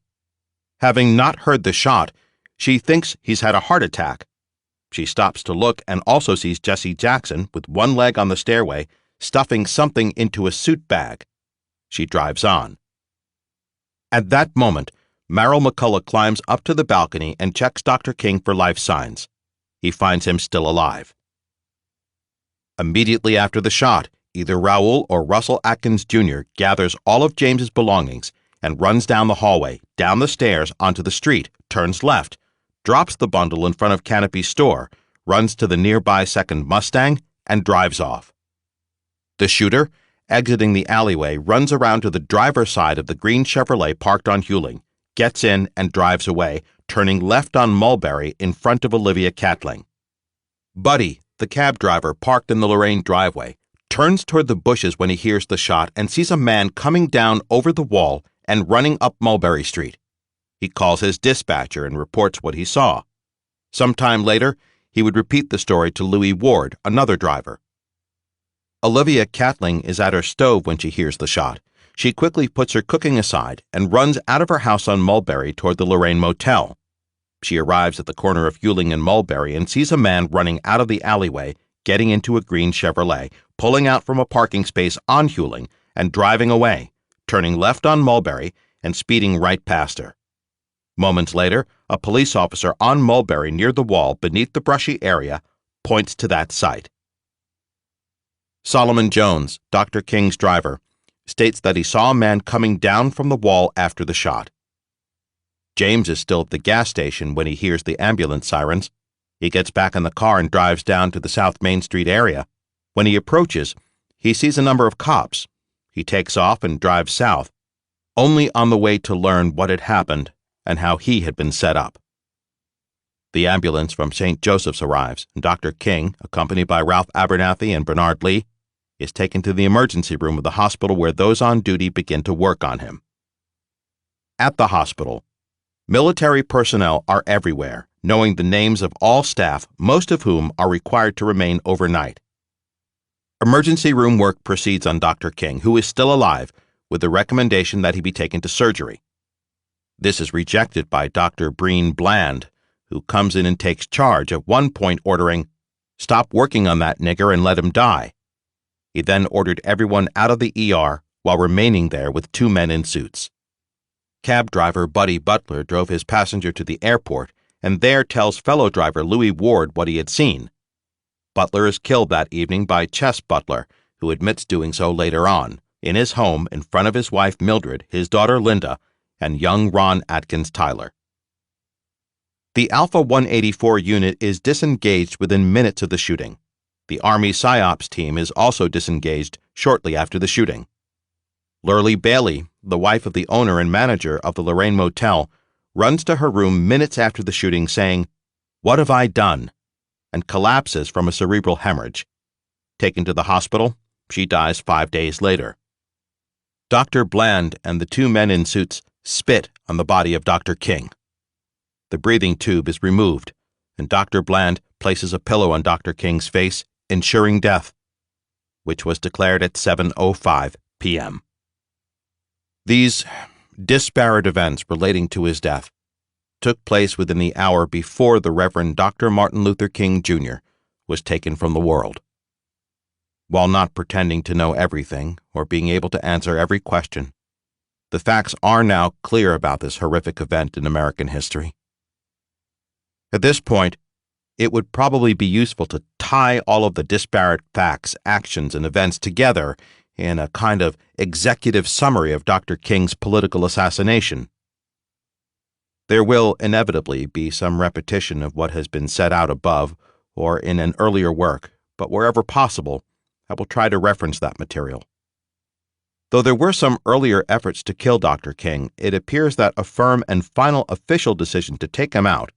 Having not heard the shot, she thinks he's had a heart attack. She stops to look and also sees Jesse Jackson, with one leg on the stairway, stuffing something into a suit bag. She drives on. At that moment, Merrill McCullough climbs up to the balcony and checks Dr. King for life signs. He finds him still alive. Immediately after the shot, either Raoul or Russell Atkins Jr. gathers all of James's belongings and runs down the hallway, down the stairs, onto the street, turns left, drops the bundle in front of Canopy's store, runs to the nearby second Mustang, and drives off. The shooter, exiting the alleyway, runs around to the driver's side of the green Chevrolet parked on Hewling, gets in and drives away, turning left on Mulberry in front of Olivia Catling. Buddy, the cab driver parked in the Lorraine driveway, turns toward the bushes when he hears the shot and sees a man coming down over the wall and running up Mulberry Street. He calls his dispatcher and reports what he saw. Sometime later, he would repeat the story to Louis Ward, another driver. Olivia Catling is at her stove when she hears the shot. She quickly puts her cooking aside and runs out of her house on Mulberry toward the Lorraine Motel. She arrives at the corner of Hewling and Mulberry and sees a man running out of the alleyway, getting into a green Chevrolet, pulling out from a parking space on Hewling and driving away, turning left on Mulberry and speeding right past her. Moments later, a police officer on Mulberry near the wall beneath the brushy area points to that site. Solomon Jones, Dr. King's driver, states that he saw a man coming down from the wall after the shot. James is still at the gas station when he hears the ambulance sirens. He gets back in the car and drives down to the South Main Street area. When he approaches, he sees a number of cops. He takes off and drives south, only on the way to learn what had happened and how he had been set up. The ambulance from St. Joseph's arrives, and Dr. King, accompanied by Ralph Abernathy and Bernard Lee, is taken to the emergency room of the hospital where those on duty begin to work on him. At the hospital, military personnel are everywhere, knowing the names of all staff, most of whom are required to remain overnight. Emergency room work proceeds on Dr. King, who is still alive, with the recommendation that he be taken to surgery. This is rejected by Dr. Breen Bland, who comes in and takes charge, at one point ordering, "Stop working on that nigger and let him die." He then ordered everyone out of the ER while remaining there with 2 men in suits. Cab driver Buddy Butler drove his passenger to the airport and there tells fellow driver Louis Ward what he had seen. Butler is killed that evening by Chess Butler, who admits doing so later on, in his home in front of his wife Mildred, his daughter Linda, and young Ron Atkins Tyler. The Alpha 184 unit is disengaged within minutes of the shooting. The Army PSYOPs team is also disengaged shortly after the shooting. Lurley Bailey, the wife of the owner and manager of the Lorraine Motel, runs to her room minutes after the shooting saying, "What have I done?" and collapses from a cerebral hemorrhage. Taken to the hospital, she dies 5 days later. Dr. Bland and the 2 men in suits spit on the body of Dr. King. The breathing tube is removed, and Dr. Bland places a pillow on Dr. King's face, ensuring death, which was declared at 7:05 p.m. These disparate events relating to his death took place within the hour before the Reverend Dr. Martin Luther King, Jr. was taken from the world. While not pretending to know everything or being able to answer every question, the facts are now clear about this horrific event in American history. At this point, it would probably be useful to tie all of the disparate facts, actions, and events together in a kind of executive summary of Dr. King's political assassination. There will inevitably be some repetition of what has been set out above or in an earlier work, but wherever possible, I will try to reference that material. Though there were some earlier efforts to kill Dr. King, it appears that a firm and final official decision to take him out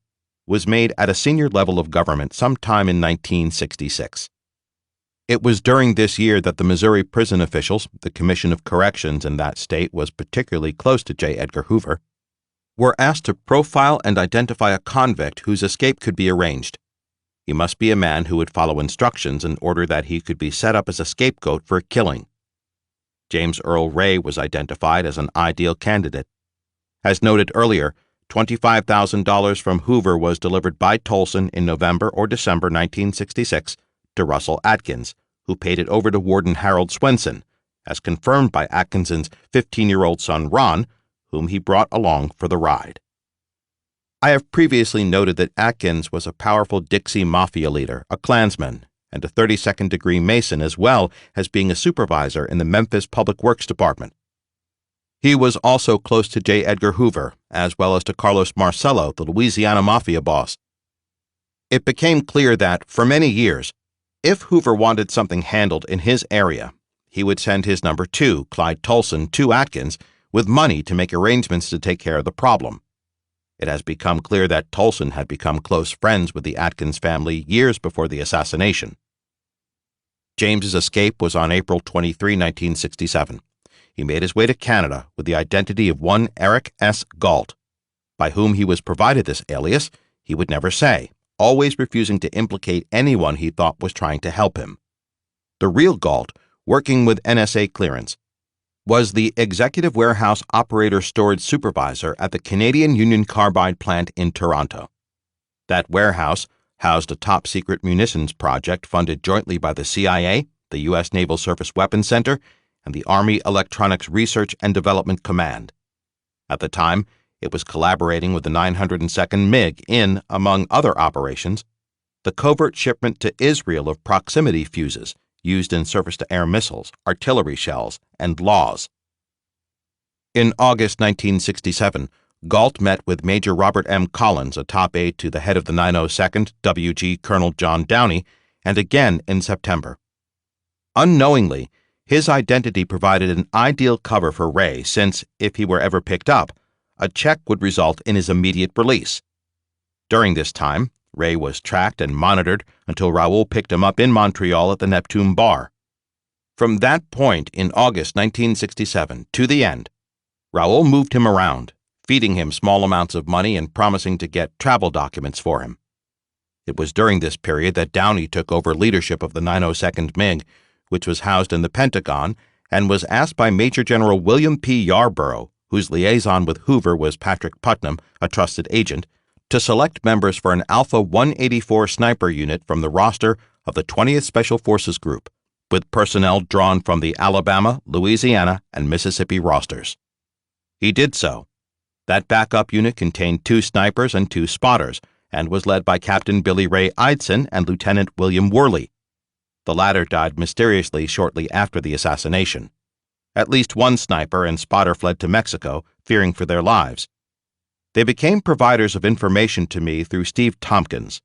was made at a senior level of government sometime in 1966. It was during this year that the Missouri prison officials, the Commission of Corrections in that state was particularly close to J. Edgar Hoover, were asked to profile and identify a convict whose escape could be arranged. He must be a man who would follow instructions in order that he could be set up as a scapegoat for a killing. James Earl Ray was identified as an ideal candidate. As noted earlier, $25,000 from Hoover was delivered by Tolson in November or December 1966 to Russell Atkins, who paid it over to Warden Harold Swenson, as confirmed by Atkinson's 15-year-old son Ron, whom he brought along for the ride. I have previously noted that Atkins was a powerful Dixie Mafia leader, a Klansman, and a 32nd-degree Mason, as well as being a supervisor in the Memphis Public Works Department. He was also close to J. Edgar Hoover, as well as to Carlos Marcello, the Louisiana Mafia boss. It became clear that, for many years, if Hoover wanted something handled in his area, he would send his number 2, Clyde Tolson, to Atkins with money to make arrangements to take care of the problem. It has become clear that Tolson had become close friends with the Atkins family years before the assassination. James's escape was on April 23, 1967. He made his way to Canada with the identity of one Eric S. Galt. By whom he was provided this alias, he would never say, always refusing to implicate anyone he thought was trying to help him. The real Galt, working with NSA clearance, was the executive warehouse operator storage supervisor at the Canadian Union Carbide plant in Toronto. That warehouse housed a top-secret munitions project funded jointly by the CIA, the U.S. Naval Surface Weapons Center, and the Army Electronics Research and Development Command. At the time, it was collaborating with the 902nd MiG in, among other operations, the covert shipment to Israel of proximity fuses used in surface-to-air missiles, artillery shells, and laws. In August 1967, Galt met with Major Robert M. Collins, a top aide to the head of the 902nd, W.G. Colonel John Downey, and again in September. Unknowingly, his identity provided an ideal cover for Ray since, if he were ever picked up, a check would result in his immediate release. During this time, Ray was tracked and monitored until Raoul picked him up in Montreal at the Neptune Bar. From that point in August 1967 to the end, Raoul moved him around, feeding him small amounts of money and promising to get travel documents for him. It was during this period that Downey took over leadership of the 902nd MiG, which was housed in the Pentagon, and was asked by Major General William P. Yarborough, whose liaison with Hoover was Patrick Putnam, a trusted agent, to select members for an Alpha 184 sniper unit from the roster of the 20th Special Forces Group, with personnel drawn from the Alabama, Louisiana, and Mississippi rosters. He did so. That backup unit contained 2 snipers and 2 spotters, and was led by Captain Billy Ray Eidson and Lieutenant William Worley. The latter died mysteriously shortly after the assassination. At least one sniper and spotter fled to Mexico, fearing for their lives. They became providers of information to me through Steve Tompkins.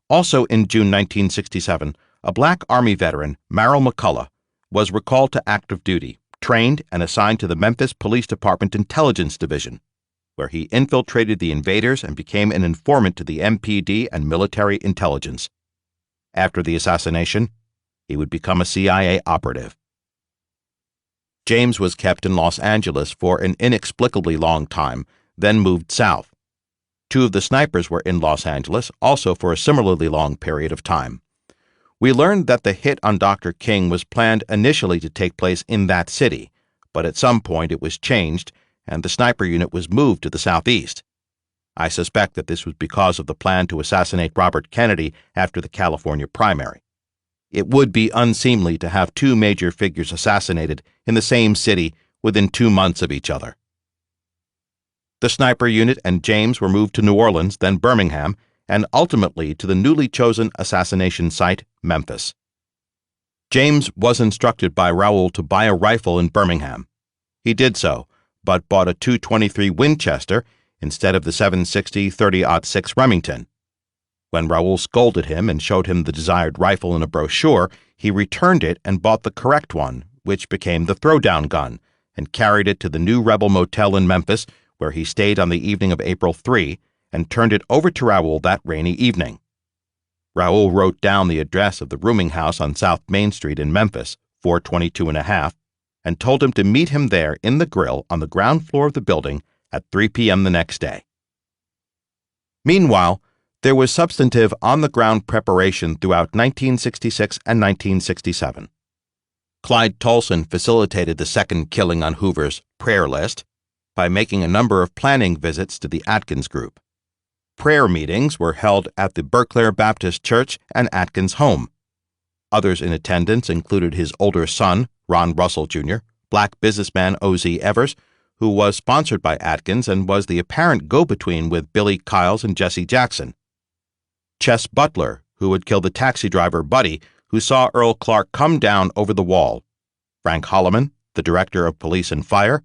Also in June 1967, a Black Army veteran, Merrill McCullough, was recalled to active duty, trained, and assigned to the Memphis Police Department Intelligence Division, where he infiltrated the invaders and became an informant to the MPD and military intelligence. After the assassination, he would become a CIA operative. James was kept in Los Angeles for an inexplicably long time, then moved south. 2 of the snipers were in Los Angeles, also for a similarly long period of time. We learned that the hit on Dr. King was planned initially to take place in that city, but at some point it was changed, and the sniper unit was moved to the southeast. I suspect that this was because of the plan to assassinate Robert Kennedy after the California primary. It would be unseemly to have 2 major figures assassinated in the same city within 2 months of each other. The sniper unit and James were moved to New Orleans, then Birmingham, and ultimately to the newly chosen assassination site, Memphis. James was instructed by Raoul to buy a rifle in Birmingham. He did so, but bought a .223 Winchester instead of the .760 30-06 Remington. When Raoul scolded him and showed him the desired rifle in a brochure, he returned it and bought the correct one, which became the throwdown gun, and carried it to the New Rebel Motel in Memphis, where he stayed on the evening of April 3, and turned it over to Raoul that rainy evening. Raoul wrote down the address of the rooming house on South Main Street in Memphis, 422 and a half, and told him to meet him there in the grill on the ground floor of the building at 3 p.m. the next day. Meanwhile, there was substantive on-the-ground preparation throughout 1966 and 1967. Clyde Tolson facilitated the second killing on Hoover's prayer list by making a number of planning visits to the Atkins group. Prayer meetings were held at the Berkeley Baptist Church and Atkins' home. Others in attendance included his older son, Ron Russell Jr., black businessman O.Z. Evers, who was sponsored by Atkins and was the apparent go-between with Billy Kiles and Jesse Jackson. Chess Butler, who would kill the taxi driver Buddy, who saw Earl Clark come down over the wall. Frank Holloman, the director of police and fire,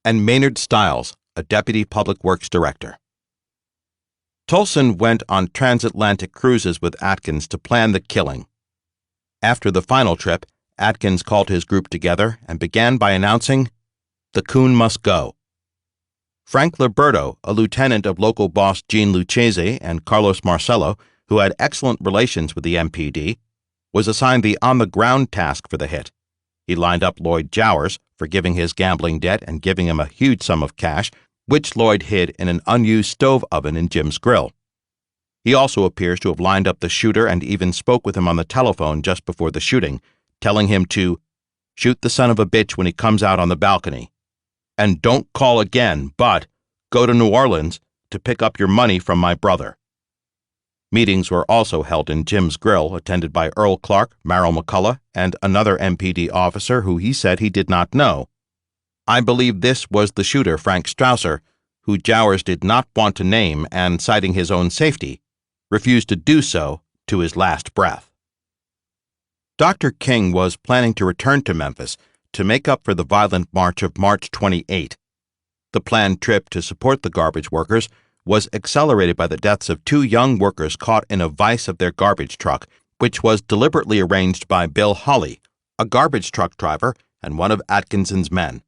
and Maynard Stiles, a deputy public works director. Tolson went on transatlantic cruises with Atkins to plan the killing. After the final trip, Atkins called his group together and began by announcing, "The coon must go." Frank Liberto, a lieutenant of local boss Gene Lucchese and Carlos Marcello, who had excellent relations with the MPD, was assigned the on-the-ground task for the hit. He lined up Lloyd Jowers, forgiving his gambling debt and giving him a huge sum of cash, which Lloyd hid in an unused stove oven in Jim's grill. He also appears to have lined up the shooter and even spoke with him on the telephone just before the shooting, telling him to shoot the son of a bitch when he comes out on the balcony. And don't call again, but go to New Orleans to pick up your money from my brother. Meetings were also held in Jim's grill, attended by Earl Clark, Merrill McCullough, and another MPD officer who he said he did not know. I believe this was the shooter, Frank Strausser, who Jowers did not want to name and, citing his own safety, refused to do so to his last breath. Dr. King was planning to return to Memphis to make up for the violent march of March 28. The planned trip to support the garbage workers was accelerated by the deaths of 2 young workers caught in a vice of their garbage truck, which was deliberately arranged by Bill Hawley, a garbage truck driver and one of Atkinson's men.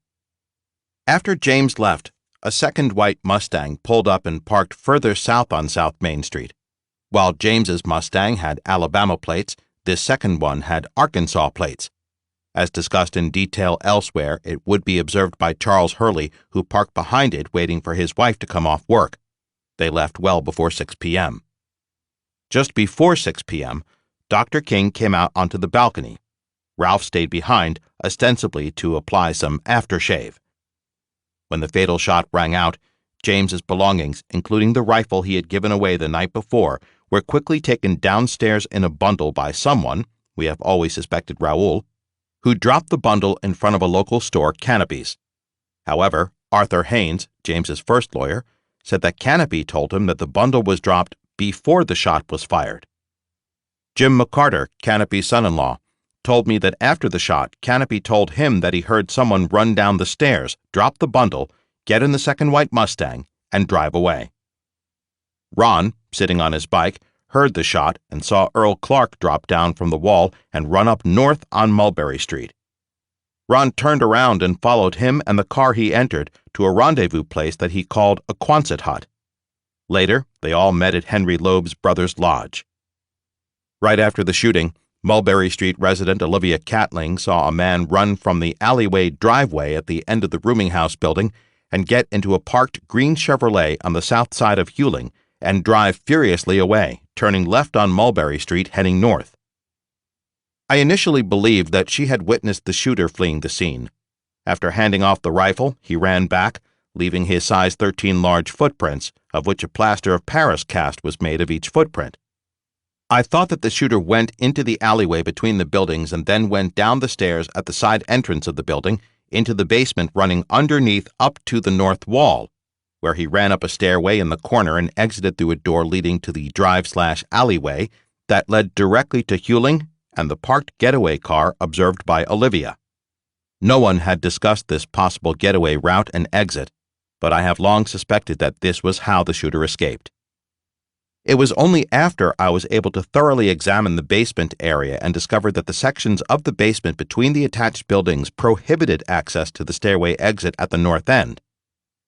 After James left, a second white Mustang pulled up and parked further south on South Main Street. While James's Mustang had Alabama plates, this second one had Arkansas plates. As discussed in detail elsewhere, it would be observed by Charles Hurley, who parked behind it waiting for his wife to come off work. They left well before 6 p.m. Just before 6 p.m., Dr. King came out onto the balcony. Ralph stayed behind, ostensibly to apply some aftershave. When the fatal shot rang out, James's belongings, including the rifle he had given away the night before, were quickly taken downstairs in a bundle by someone, we have always suspected Raoul, who dropped the bundle in front of a local store, Canopy's. However, Arthur Haynes, James's first lawyer, said that Canopy told him that the bundle was dropped before the shot was fired. Jim McCarter, Canopy's son-in-law, told me that after the shot, Canopy told him that he heard someone run down the stairs, drop the bundle, get in the second white Mustang, and drive away. Ron, sitting on his bike, heard the shot and saw Earl Clark drop down from the wall and run up north on Mulberry Street. Ron turned around and followed him and the car he entered to a rendezvous place that he called a Quonset hut. Later, they all met at Henry Loeb's brother's lodge. Right after the shooting, Mulberry Street resident Olivia Catling saw a man run from the alleyway driveway at the end of the rooming house building and get into a parked green Chevrolet on the south side of Huling and drive furiously away, turning left on Mulberry Street heading north. I initially believed that she had witnessed the shooter fleeing the scene. After handing off the rifle, he ran back, leaving his size 13 large footprints, of which a plaster of Paris cast was made of each footprint. I thought that the shooter went into the alleyway between the buildings and then went down the stairs at the side entrance of the building into the basement running underneath up to the north wall, where he ran up a stairway in the corner and exited through a door leading to the drive/alleyway that led directly to Huling and the parked getaway car observed by Olivia. No one had discussed this possible getaway route and exit, but I have long suspected that this was how the shooter escaped. It was only after I was able to thoroughly examine the basement area and discovered that the sections of the basement between the attached buildings prohibited access to the stairway exit at the north end.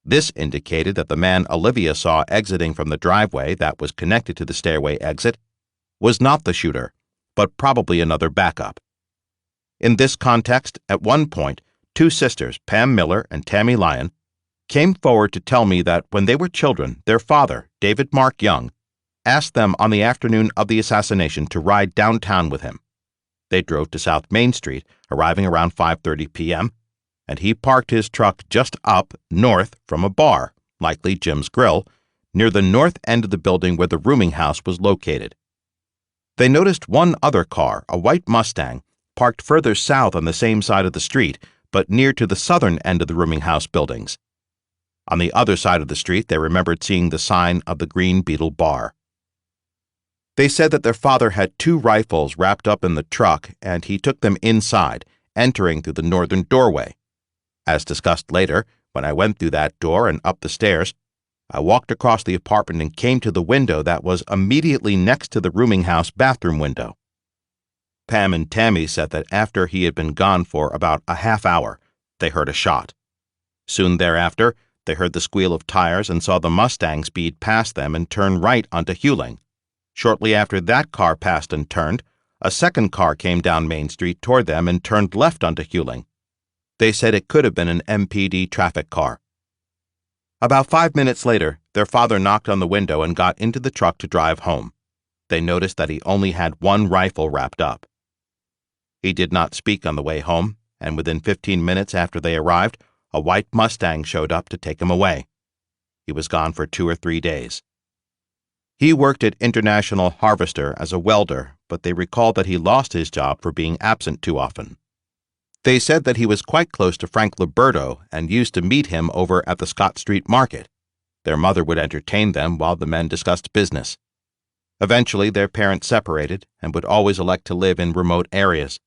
This indicated that the man Olivia saw exiting from the driveway that was connected to the stairway exit was not the shooter, but probably another backup. In this context, at one point, two sisters, Pam Miller and Tammy Lyon, came forward to tell me that when they were children, their father, David Mark Young, asked them on the afternoon of the assassination to ride downtown with him. They drove to South Main Street, arriving around 5:30 p.m., and he parked his truck just up north from a bar, likely Jim's Grill, near the north end of the building where the rooming house was located. They noticed one other car, a white Mustang, parked further south on the same side of the street, but near to the southern end of the rooming house buildings. On the other side of the street, they remembered seeing the sign of the Green Beetle Bar. They said that their father had two rifles wrapped up in the truck, and he took them inside, entering through the northern doorway. As discussed later, when I went through that door and up the stairs, I walked across the apartment and came to the window that was immediately next to the rooming house bathroom window. Pam and Tammy said that after he had been gone for about a half hour, they heard a shot. Soon thereafter, they heard the squeal of tires and saw the Mustang speed past them and turn right onto Huling. Shortly after that car passed and turned, a second car came down Main Street toward them and turned left onto Huling. They said it could have been an MPD traffic car. About 5 minutes later, their father knocked on the window and got into the truck to drive home. They noticed that he only had one rifle wrapped up. He did not speak on the way home, and within 15 minutes after they arrived, a white Mustang showed up to take him away. He was gone for 2 or 3 days. He worked at International Harvester as a welder, but they recalled that he lost his job for being absent too often. They said that he was quite close to Frank Liberto and used to meet him over at the Scott Street Market. Their mother would entertain them while the men discussed business. Eventually, their parents separated and would always elect to live in remote areas.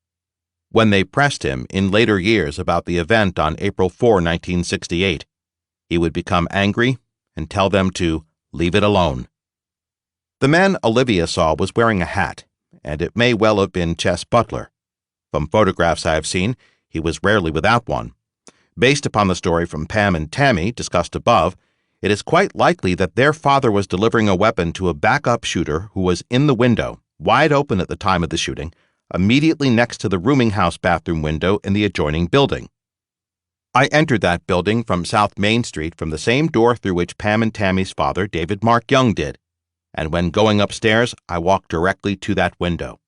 When they pressed him in later years about the event on April 4, 1968, he would become angry and tell them to leave it alone. The man Olivia saw was wearing a hat, and it may well have been Chess Butler. From photographs I have seen, he was rarely without one. Based upon the story from Pam and Tammy discussed above, it is quite likely that their father was delivering a weapon to a backup shooter who was in the window, wide open at the time of the shooting, immediately next to the rooming house bathroom window in the adjoining building. I entered that building from South Main Street from the same door through which Pam and Tammy's father, David Mark Young, did, and when going upstairs, I walked directly to that window.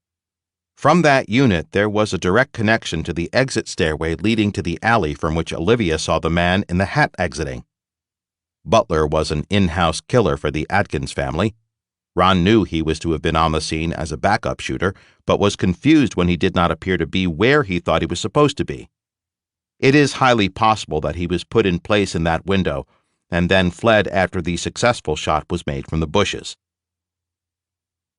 From that unit, there was a direct connection to the exit stairway leading to the alley from which Olivia saw the man in the hat exiting. Butler was an in-house killer for the Atkins family. Ron knew he was to have been on the scene as a backup shooter, but was confused when he did not appear to be where he thought he was supposed to be. It is highly possible that he was put in place in that window and then fled after the successful shot was made from the bushes.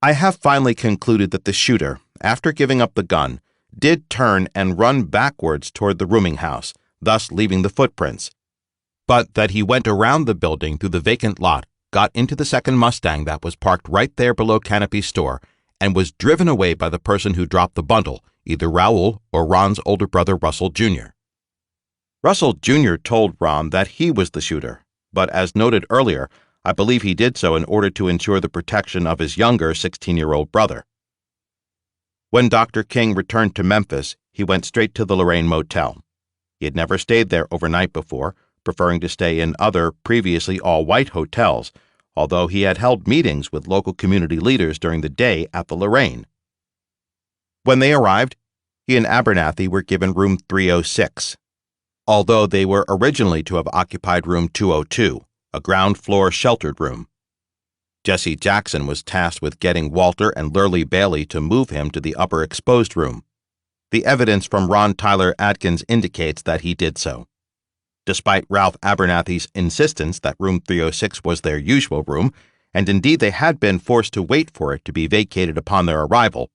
I have finally concluded that the shooter, after giving up the gun, did turn and run backwards toward the rooming house, thus leaving the footprints, but that he went around the building through the vacant lot, got into the second Mustang that was parked right there below Canopy's store, and was driven away by the person who dropped the bundle, either Raoul or Ron's older brother Russell Jr. Russell Jr. told Ron that he was the shooter, but as noted earlier, I believe he did so in order to ensure the protection of his younger 16-year-old brother. When Dr. King returned to Memphis, he went straight to the Lorraine Motel. He had never stayed there overnight before, preferring to stay in other previously all-white hotels, although he had held meetings with local community leaders during the day at the Lorraine. When they arrived, he and Abernathy were given room 306, although they were originally to have occupied room 202, a ground-floor sheltered room. Jesse Jackson was tasked with getting Walter and Lurley Bailey to move him to the upper exposed room. The evidence from Ron Tyler Atkins indicates that he did so. Despite Ralph Abernathy's insistence that room 306 was their usual room, and indeed they had been forced to wait for it to be vacated upon their arrival,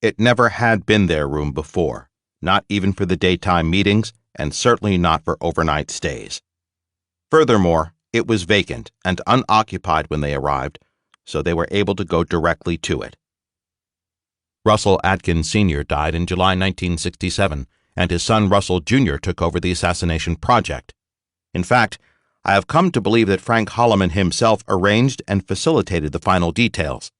it never had been their room before, not even for the daytime meetings, and certainly not for overnight stays. Furthermore, it was vacant and unoccupied when they arrived, so they were able to go directly to it. Russell Atkins Sr. died in July 1967, and his son Russell Jr. took over the assassination project. In fact, I have come to believe that Frank Holloman himself arranged and facilitated the final details.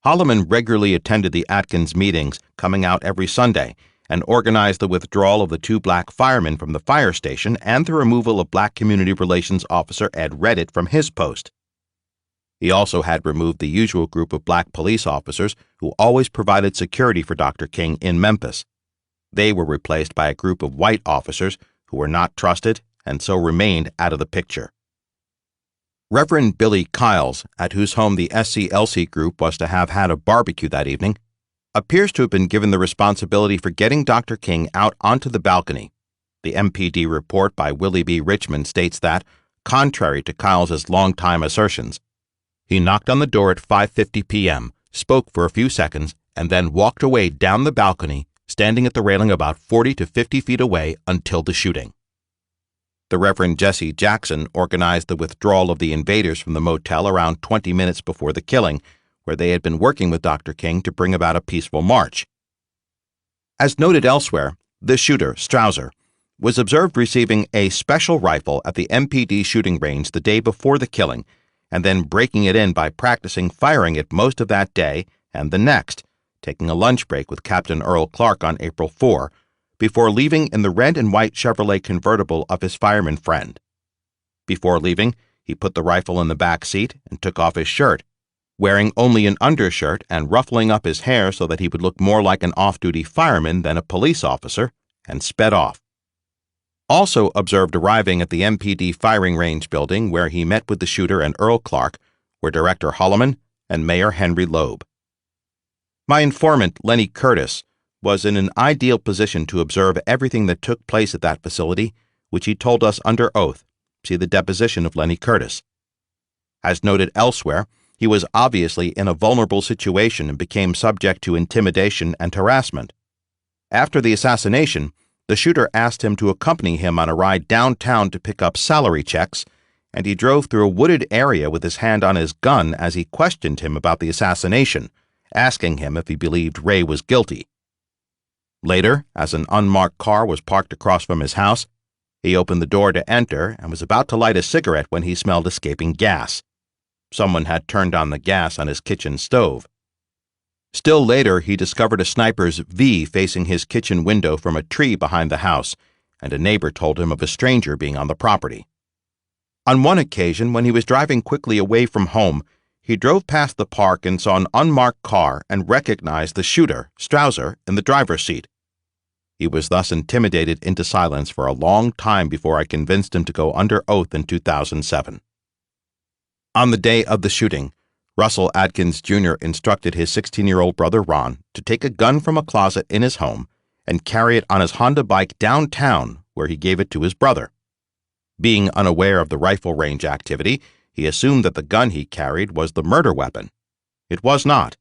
Holloman regularly attended the Atkins meetings, coming out every Sunday, and organized the withdrawal of the 2 black firemen from the fire station and the removal of Black Community Relations Officer Ed Reddit from his post. He also had removed the usual group of black police officers who always provided security for Dr. King in Memphis. They were replaced by a group of white officers who were not trusted and so remained out of the picture. Reverend Billy Kiles, at whose home the SCLC group was to have had a barbecue that evening, appears to have been given the responsibility for getting Dr. King out onto the balcony. The MPD report by Willie B. Richmond states that, contrary to Kiles's long-time assertions, he knocked on the door at 5:50 p.m., spoke for a few seconds, and then walked away down the balcony, standing at the railing about 40 to 50 feet away until the shooting. The Reverend Jesse Jackson organized the withdrawal of the invaders from the motel around 20 minutes before the killing, where they had been working with Dr. King to bring about a peaceful march. As noted elsewhere, the shooter, Strouser, was observed receiving a special rifle at the MPD shooting range the day before the killing, and then breaking it in by practicing firing it most of that day and the next, taking a lunch break with Captain Earl Clark on April 4, before leaving in the red and white Chevrolet convertible of his fireman friend. Before leaving, he put the rifle in the back seat and took off his shirt, wearing only an undershirt and ruffling up his hair so that he would look more like an off-duty fireman than a police officer, and sped off. Also observed arriving at the MPD firing range building where he met with the shooter and Earl Clark were Director Holloman and Mayor Henry Loeb. My informant, Lenny Curtis, was in an ideal position to observe everything that took place at that facility, which he told us under oath. See the deposition of Lenny Curtis. As noted elsewhere, he was obviously in a vulnerable situation and became subject to intimidation and harassment. After the assassination, the shooter asked him to accompany him on a ride downtown to pick up salary checks, and he drove through a wooded area with his hand on his gun as he questioned him about the assassination, asking him if he believed Ray was guilty. Later, as an unmarked car was parked across from his house, he opened the door to enter and was about to light a cigarette when he smelled escaping gas. Someone had turned on the gas on his kitchen stove. Still later, he discovered a sniper's V facing his kitchen window from a tree behind the house, and a neighbor told him of a stranger being on the property. On one occasion, when he was driving quickly away from home, he drove past the park and saw an unmarked car and recognized the shooter, Strausser, in the driver's seat. He was thus intimidated into silence for a long time before I convinced him to go under oath in 2007. On the day of the shooting, Russell Adkins Jr. instructed his 16-year-old brother Ron to take a gun from a closet in his home and carry it on his Honda bike downtown, where he gave it to his brother. Being unaware of the rifle range activity, he assumed that the gun he carried was the murder weapon. It was not.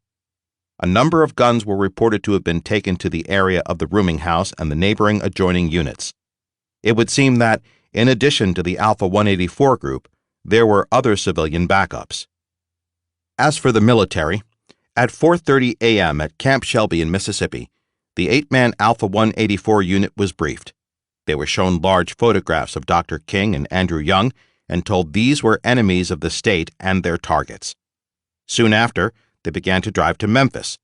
A number of guns were reported to have been taken to the area of the rooming house and the neighboring adjoining units. It would seem that, in addition to the Alpha 184 group, there were other civilian backups. As for the military, at 4:30 a.m. at Camp Shelby in Mississippi, the 8-man Alpha 184 unit was briefed. They were shown large photographs of Dr. King and Andrew Young and told these were enemies of the state and their targets. Soon after, they began to drive to Memphis.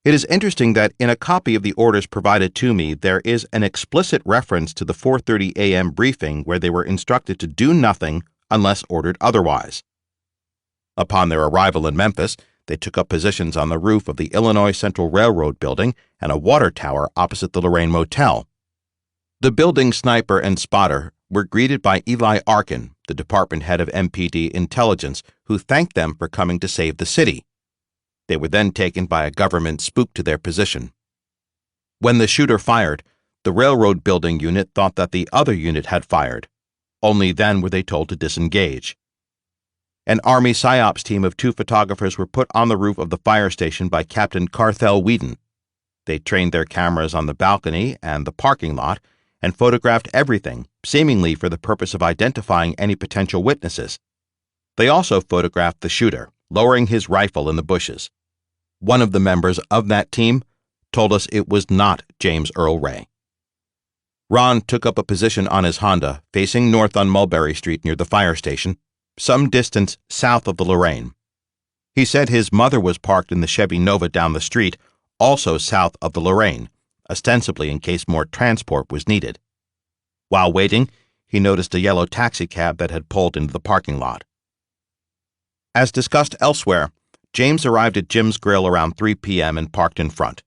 It is interesting that in a copy of the orders provided to me, there is an explicit reference to the 4:30 a.m. briefing where they were instructed to do nothing unless ordered otherwise. Upon their arrival in Memphis, they took up positions on the roof of the Illinois Central Railroad building and a water tower opposite the Lorraine Motel. The building sniper and spotter were greeted by Eli Arkin, the department head of MPD Intelligence, who thanked them for coming to save the city. They were then taken by a government spook to their position. When the shooter fired, the railroad building unit thought that the other unit had fired. Only then were they told to disengage. An Army PSYOPs team of 2 photographers were put on the roof of the fire station by Captain Carthel Whedon. They trained their cameras on the balcony and the parking lot and photographed everything, seemingly for the purpose of identifying any potential witnesses. They also photographed the shooter, lowering his rifle in the bushes. One of the members of that team told us it was not James Earl Ray. Ron took up a position on his Honda, facing north on Mulberry Street near the fire station, some distance south of the Lorraine. He said his mother was parked in the Chevy Nova down the street, also south of the Lorraine, ostensibly in case more transport was needed. While waiting, he noticed a yellow taxicab that had pulled into the parking lot. As discussed elsewhere, James arrived at Jim's Grill around 3 p.m. and parked in front.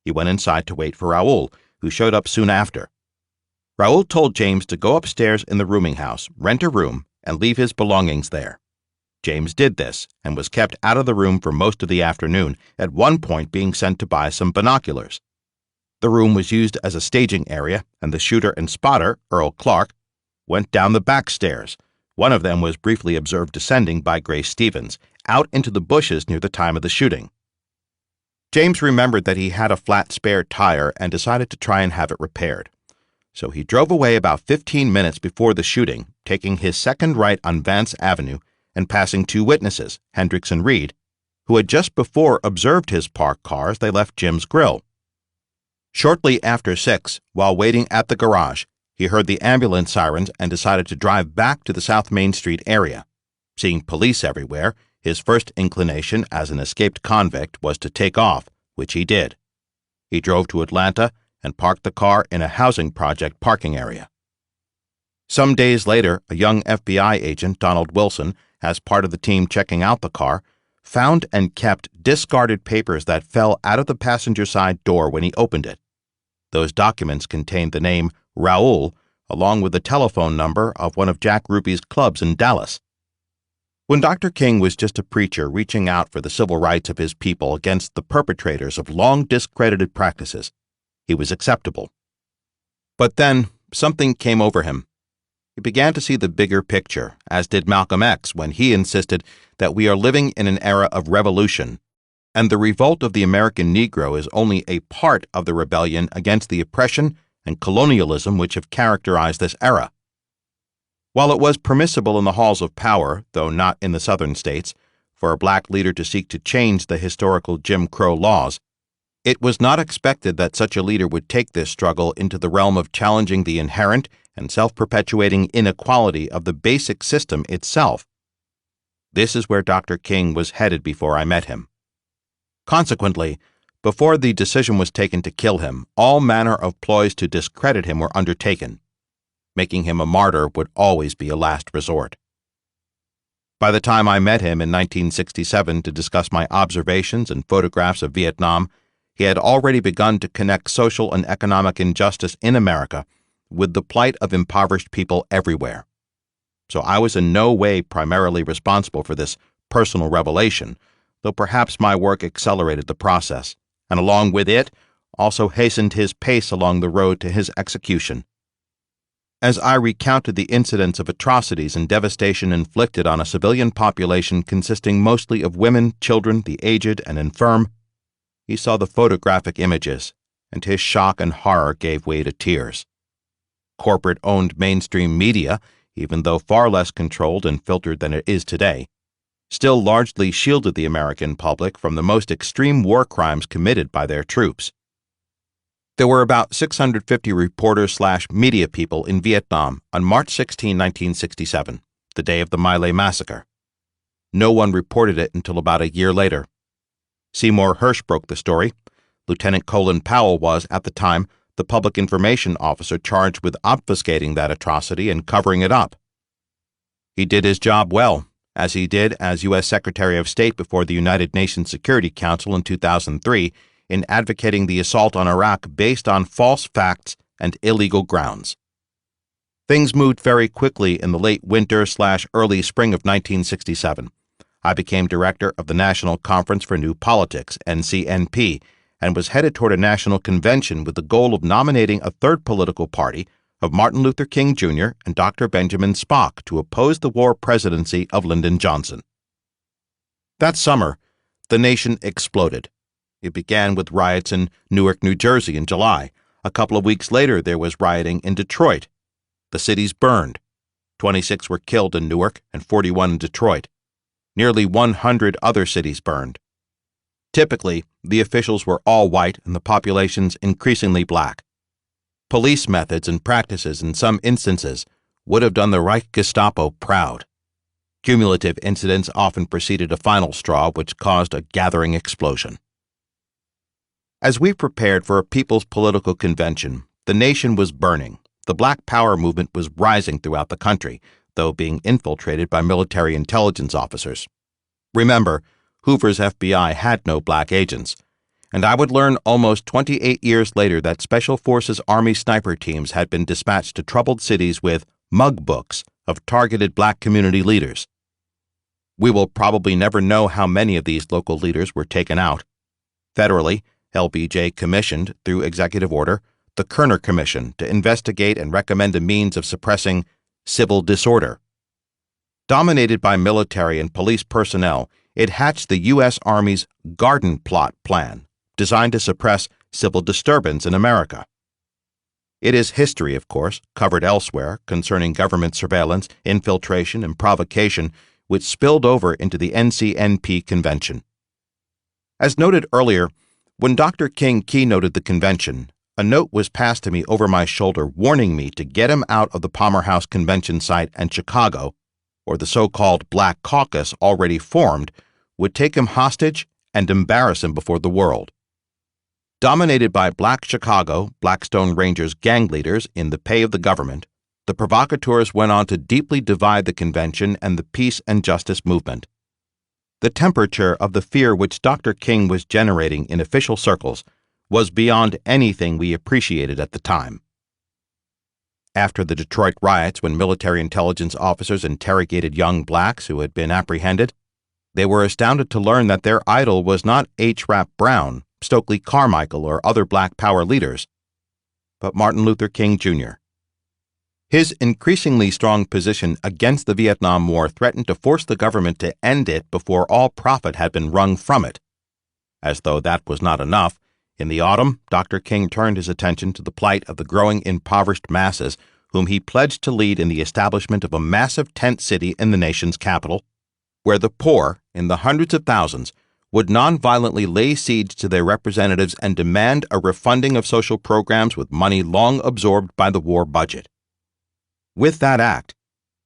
He went inside to wait for Raoul, who showed up soon after. Raoul told James to go upstairs in the rooming house, rent a room, and leave his belongings there. James did this and was kept out of the room for most of the afternoon, at one point being sent to buy some binoculars. The room was used as a staging area, and the shooter and spotter, Earl Clark, went down the back stairs. One of them was briefly observed descending by Grace Stevens, out into the bushes near the time of the shooting. James remembered that he had a flat spare tire and decided to try and have it repaired. So he drove away about 15 minutes before the shooting, taking his second right on Vance Avenue and passing 2 witnesses, Hendricks and Reed, who had just before observed his parked car as they left Jim's Grill. Shortly after 6, while waiting at the garage, he heard the ambulance sirens and decided to drive back to the South Main Street area. Seeing police everywhere, his first inclination as an escaped convict was to take off, which he did. He drove to Atlanta and parked the car in a housing project parking area. Some days later, a young FBI agent, Donald Wilson, as part of the team checking out the car, found and kept discarded papers that fell out of the passenger side door when he opened it. Those documents contained the name Raoul, along with the telephone number of one of Jack Ruby's clubs in Dallas. When Dr. King was just a preacher reaching out for the civil rights of his people against the perpetrators of long discredited practices, he was acceptable. But then something came over him. He began to see the bigger picture, as did Malcolm X when he insisted that we are living in an era of revolution, and the revolt of the American Negro is only a part of the rebellion against the oppression and colonialism which have characterized this era. While it was permissible in the halls of power, though not in the southern states, for a black leader to seek to change the historical Jim Crow laws, It was not expected that such a leader would take this struggle into the realm of challenging the inherent and self-perpetuating inequality of the basic system itself. This is where Dr. King was headed before I met him. Consequently, before the decision was taken to kill him, all manner of ploys to discredit him were undertaken. Making him a martyr would always be a last resort. By the time I met him in 1967 to discuss my observations and photographs of Vietnam, he had already begun to connect social and economic injustice in America with the plight of impoverished people everywhere. So I was in no way primarily responsible for this personal revelation, though perhaps my work accelerated the process, and along with it, also hastened his pace along the road to his execution. As I recounted the incidents of atrocities and devastation inflicted on a civilian population consisting mostly of women, children, the aged, and infirm, he saw the photographic images, and his shock and horror gave way to tears. Corporate-owned mainstream media, even though far less controlled and filtered than it is today, still largely shielded the American public from the most extreme war crimes committed by their troops. There were about 650 reporters/media people in Vietnam on March 16, 1967, the day of the My Lai massacre. No one reported it until about a year later. Seymour Hersh broke the story. Lieutenant Colin Powell was, at the time, the public information officer charged with obfuscating that atrocity and covering it up. He did his job well, as he did as U.S. Secretary of State before the United Nations Security Council in 2003 in advocating the assault on Iraq based on false facts and illegal grounds. Things moved very quickly in the late winter/early spring of 1967. I became director of the National Conference for New Politics, NCNP, and was headed toward a national convention with the goal of nominating a third political party of Martin Luther King Jr. and Dr. Benjamin Spock to oppose the war presidency of Lyndon Johnson. That summer, the nation exploded. It began with riots in Newark, New Jersey in July. A couple of weeks later, there was rioting in Detroit. The cities burned. 26 were killed in Newark and 41 in Detroit. Nearly 100 other cities burned. Typically, the officials were all white and the populations increasingly black. Police methods and practices in some instances would have done the Reich Gestapo proud. Cumulative incidents often preceded a final straw which caused a gathering explosion. As we prepared for a people's political convention, the nation was burning. The Black Power movement was rising throughout the country, though being infiltrated by military intelligence officers. Remember, Hoover's FBI had no black agents, and I would learn almost 28 years later that Special Forces Army sniper teams had been dispatched to troubled cities with mug books of targeted black community leaders. We will probably never know how many of these local leaders were taken out. Federally, LBJ commissioned, through executive order, the Kerner Commission to investigate and recommend a means of suppressing civil disorder. Dominated by military and police personnel, it hatched the U.S. Army's Garden Plot plan, designed to suppress civil disturbance in America. It is history, of course, covered elsewhere concerning government surveillance, infiltration, and provocation, which spilled over into the NCNP convention. As noted earlier, when Dr. King keynoted the convention, a note was passed to me over my shoulder warning me to get him out of the Palmer House convention site, and Chicago, or the so-called Black Caucus already formed, would take him hostage and embarrass him before the world. Dominated by Black Chicago, Blackstone Rangers gang leaders in the pay of the government, the provocateurs went on to deeply divide the convention and the peace and justice movement. The temperature of the fear which Dr. King was generating in official circles was beyond anything we appreciated at the time. After the Detroit riots, when military intelligence officers interrogated young blacks who had been apprehended, they were astounded to learn that their idol was not H. Rap Brown, Stokely Carmichael, or other Black Power leaders, but Martin Luther King Jr. His increasingly strong position against the Vietnam War threatened to force the government to end it before all profit had been wrung from it. As though that was not enough, in the autumn, Dr. King turned his attention to the plight of the growing impoverished masses, whom he pledged to lead in the establishment of a massive tent city in the nation's capital, where the poor, in the hundreds of thousands, would nonviolently lay siege to their representatives and demand a refunding of social programs with money long absorbed by the war budget. With that act,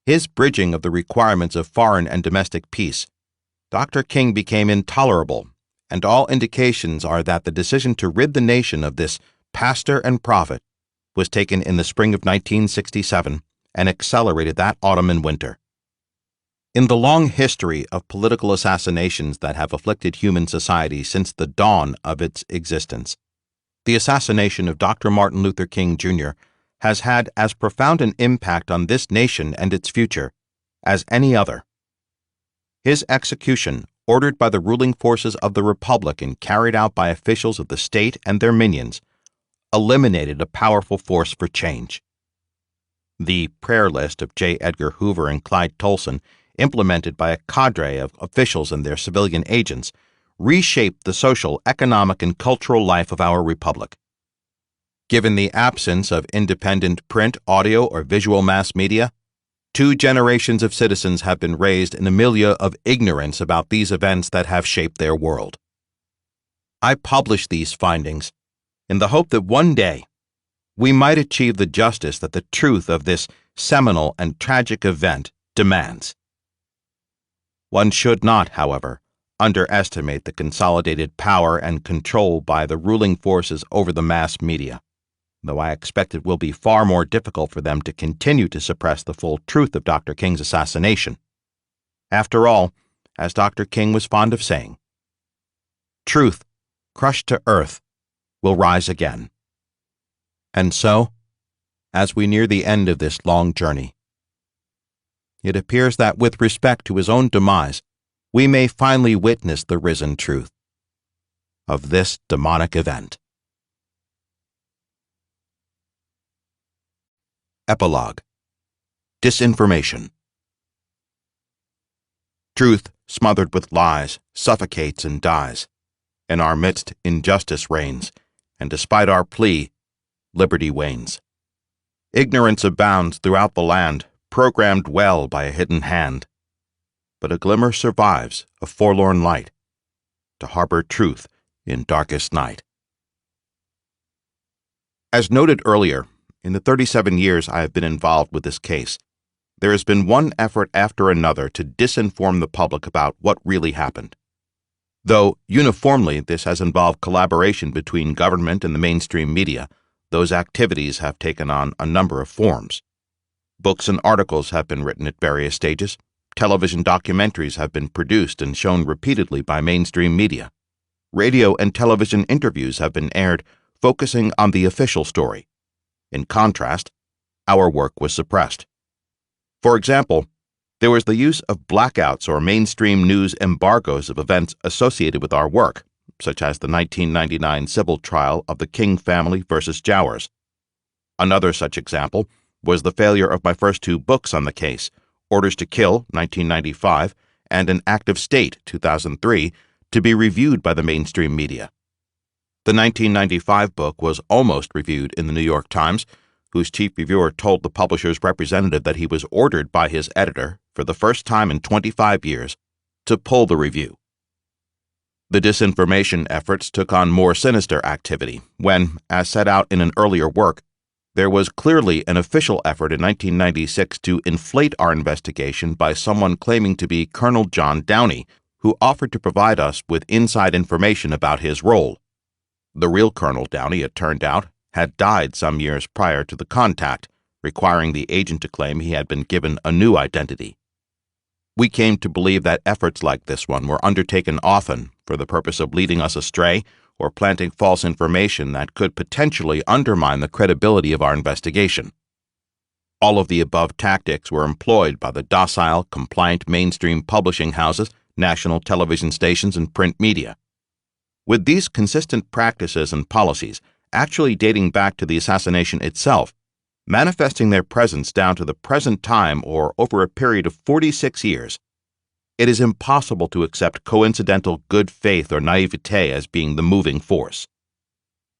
his bridging of the requirements of foreign and domestic peace, Dr. King became intolerable, and all indications are that the decision to rid the nation of this pastor and prophet was taken in the spring of 1967 and accelerated that autumn and winter. In the long history of political assassinations that have afflicted human society since the dawn of its existence, the assassination of Dr. Martin Luther King, Jr. has had as profound an impact on this nation and its future as any other. His execution, ordered by the ruling forces of the Republic and carried out by officials of the state and their minions, eliminated a powerful force for change. The prayer list of J. Edgar Hoover and Clyde Tolson, implemented by a cadre of officials and their civilian agents, reshaped the social, economic, and cultural life of our republic. Given the absence of independent print, audio, or visual mass media, 2 generations of citizens have been raised in a milieu of ignorance about these events that have shaped their world. I publish these findings in the hope that one day we might achieve the justice that the truth of this seminal and tragic event demands. One should not, however, underestimate the consolidated power and control by the ruling forces over the mass media, though I expect it will be far more difficult for them to continue to suppress the full truth of Dr. King's assassination. After all, as Dr. King was fond of saying, truth, crushed to earth, will rise again. And so, as we near the end of this long journey, it appears that with respect to his own demise, we may finally witness the risen truth of this demonic event. Epilogue. Disinformation. Truth, smothered with lies, suffocates and dies. In our midst, injustice reigns, and despite our plea, liberty wanes. Ignorance abounds throughout the land, programmed well by a hidden hand. But a glimmer survives, a forlorn light, to harbor truth in darkest night. As noted earlier, in the 37 years I have been involved with this case, there has been one effort after another to disinform the public about what really happened. Though uniformly this has involved collaboration between government and the mainstream media, those activities have taken on a number of forms. Books and articles have been written at various stages. Television documentaries have been produced and shown repeatedly by mainstream media. Radio and television interviews have been aired focusing on the official story. In contrast, our work was suppressed. For example, there was the use of blackouts or mainstream news embargoes of events associated with our work, such as the 1999 civil trial of the King family versus Jowers. Another such example was the failure of my first 2 books on the case, Orders to Kill, 1995, and An Act of State, 2003, to be reviewed by the mainstream media. The 1995 book was almost reviewed in the New York Times, whose chief reviewer told the publisher's representative that he was ordered by his editor, for the first time in 25 years, to pull the review. The disinformation efforts took on more sinister activity when, as set out in an earlier work, there was clearly an official effort in 1996 to inflate our investigation by someone claiming to be Colonel John Downey, who offered to provide us with inside information about his role. The real Colonel Downey, it turned out, had died some years prior to the contact, requiring the agent to claim he had been given a new identity. We came to believe that efforts like this one were undertaken often for the purpose of leading us astray or planting false information that could potentially undermine the credibility of our investigation. All of the above tactics were employed by the docile, compliant mainstream publishing houses, national television stations, and print media. With these consistent practices and policies, actually dating back to the assassination itself, manifesting their presence down to the present time or over a period of 46 years, it is impossible to accept coincidental good faith or naivete as being the moving force.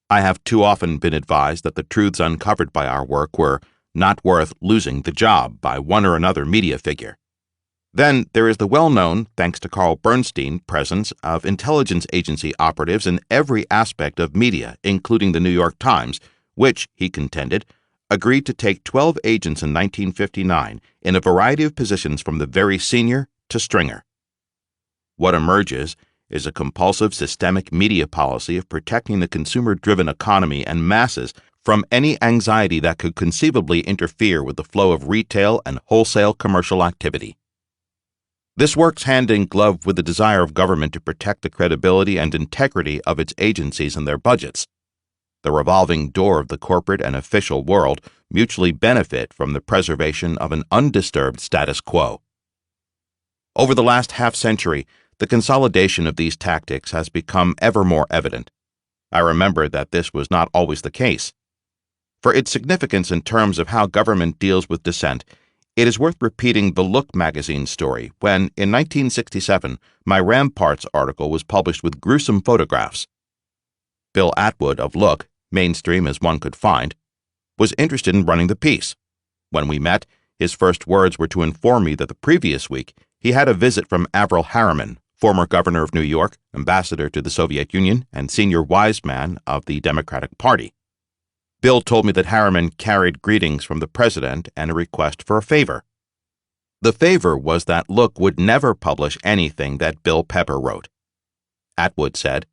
I have too often been advised that the truths uncovered by our work were not worth losing the job by one or another media figure. Then there is the well-known, thanks to Carl Bernstein, presence of intelligence agency operatives in every aspect of media, including the New York Times, which, he contended, agreed to take 12 agents in 1959 in a variety of positions from the very senior to stringer. What emerges is a compulsive systemic media policy of protecting the consumer-driven economy and masses from any anxiety that could conceivably interfere with the flow of retail and wholesale commercial activity. This works hand in glove with the desire of government to protect the credibility and integrity of its agencies and their budgets. The revolving door of the corporate and official world mutually benefit from the preservation of an undisturbed status quo. Over the last half-century, the consolidation of these tactics has become ever more evident. I remember that this was not always the case. For its significance in terms of how government deals with dissent, it is worth repeating the Look magazine story when, in 1967, my Ramparts article was published with gruesome photographs. Bill Atwood of Look, mainstream as one could find, was interested in running the piece. When we met, his first words were to inform me that the previous week he had a visit from Averell Harriman, former governor of New York, ambassador to the Soviet Union, and senior wise man of the Democratic Party. Bill told me that Harriman carried greetings from the president and a request for a favor. The favor was that Look would never publish anything that Bill Pepper wrote. Atwood said,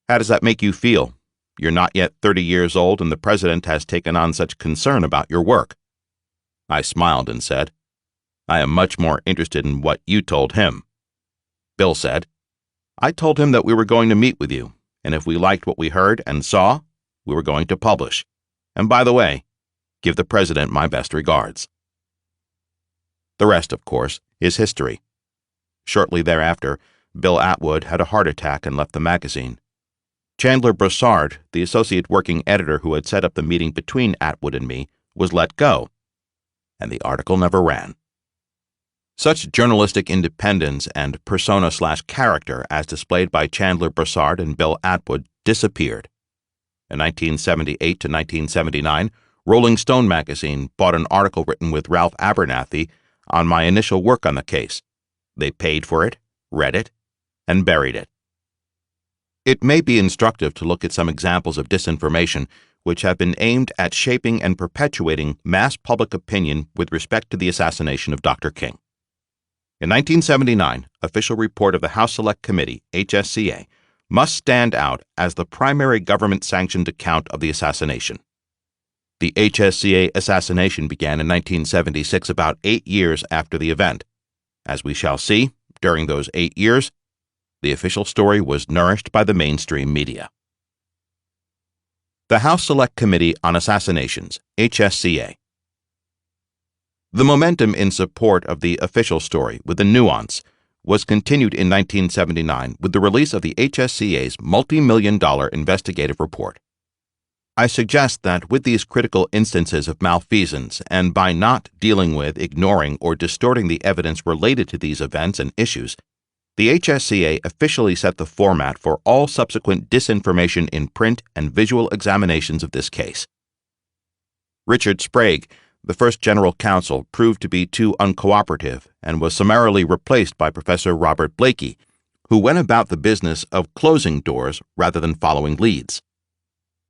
"How does that make you feel? You're not yet 30 years old and the president has taken on such concern about your work." I smiled and said, "I am much more interested in what you told him." Bill said, "I told him that we were going to meet with you, and if we liked what we heard and saw, we were going to publish. And by the way, give the president my best regards." The rest, of course, is history. Shortly thereafter, Bill Atwood had a heart attack and left the magazine. Chandler Broussard, the associate working editor who had set up the meeting between Atwood and me, was let go, and the article never ran. Such journalistic independence and persona/character as displayed by Chandler Broussard and Bill Atwood disappeared. In 1978 to 1979, Rolling Stone magazine bought an article written with Ralph Abernathy on my initial work on the case. They paid for it, read it, and buried it. It may be instructive to look at some examples of disinformation which have been aimed at shaping and perpetuating mass public opinion with respect to the assassination of Dr. King. In 1979, official report of the House Select Committee, HSCA, must stand out as the primary government-sanctioned account of the assassination. The HSCA assassination began in 1976, about 8 years after the event. As we shall see, during those 8 years, the official story was nourished by the mainstream media. The House Select Committee on Assassinations, HSCA. The momentum in support of the official story, with a nuance, was continued in 1979 with the release of the HSCA's multi-million-dollar investigative report. I suggest that with these critical instances of malfeasance, and by not dealing with, ignoring, or distorting the evidence related to these events and issues, the HSCA officially set the format for all subsequent disinformation in print and visual examinations of this case. Richard Sprague, the first general counsel, proved to be too uncooperative and was summarily replaced by Professor Robert Blakey, who went about the business of closing doors rather than following leads.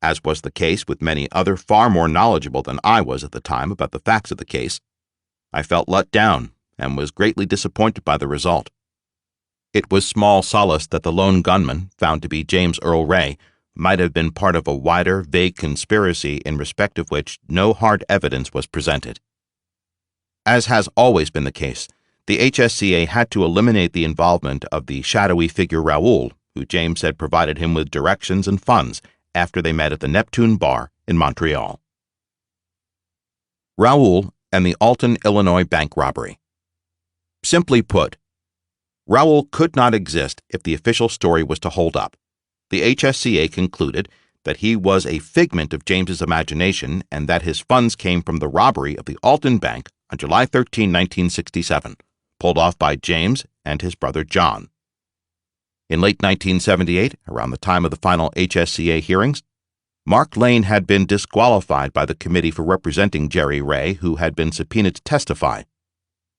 As was the case with many other far more knowledgeable than I was at the time about the facts of the case, I felt let down and was greatly disappointed by the result. It was small solace that the lone gunman, found to be James Earl Ray, might have been part of a wider, vague conspiracy in respect of which no hard evidence was presented. As has always been the case, the HSCA had to eliminate the involvement of the shadowy figure Raoul, who James had provided him with directions and funds after they met at the Neptune Bar in Montreal. Raoul and the Alton, Illinois bank robbery. Simply put, Raoul could not exist if the official story was to hold up. The HSCA concluded that he was a figment of James's imagination and that his funds came from the robbery of the Alton Bank on July 13, 1967, pulled off by James and his brother John. In late 1978, around the time of the final HSCA hearings, Mark Lane had been disqualified by the committee for representing Jerry Ray, who had been subpoenaed to testify.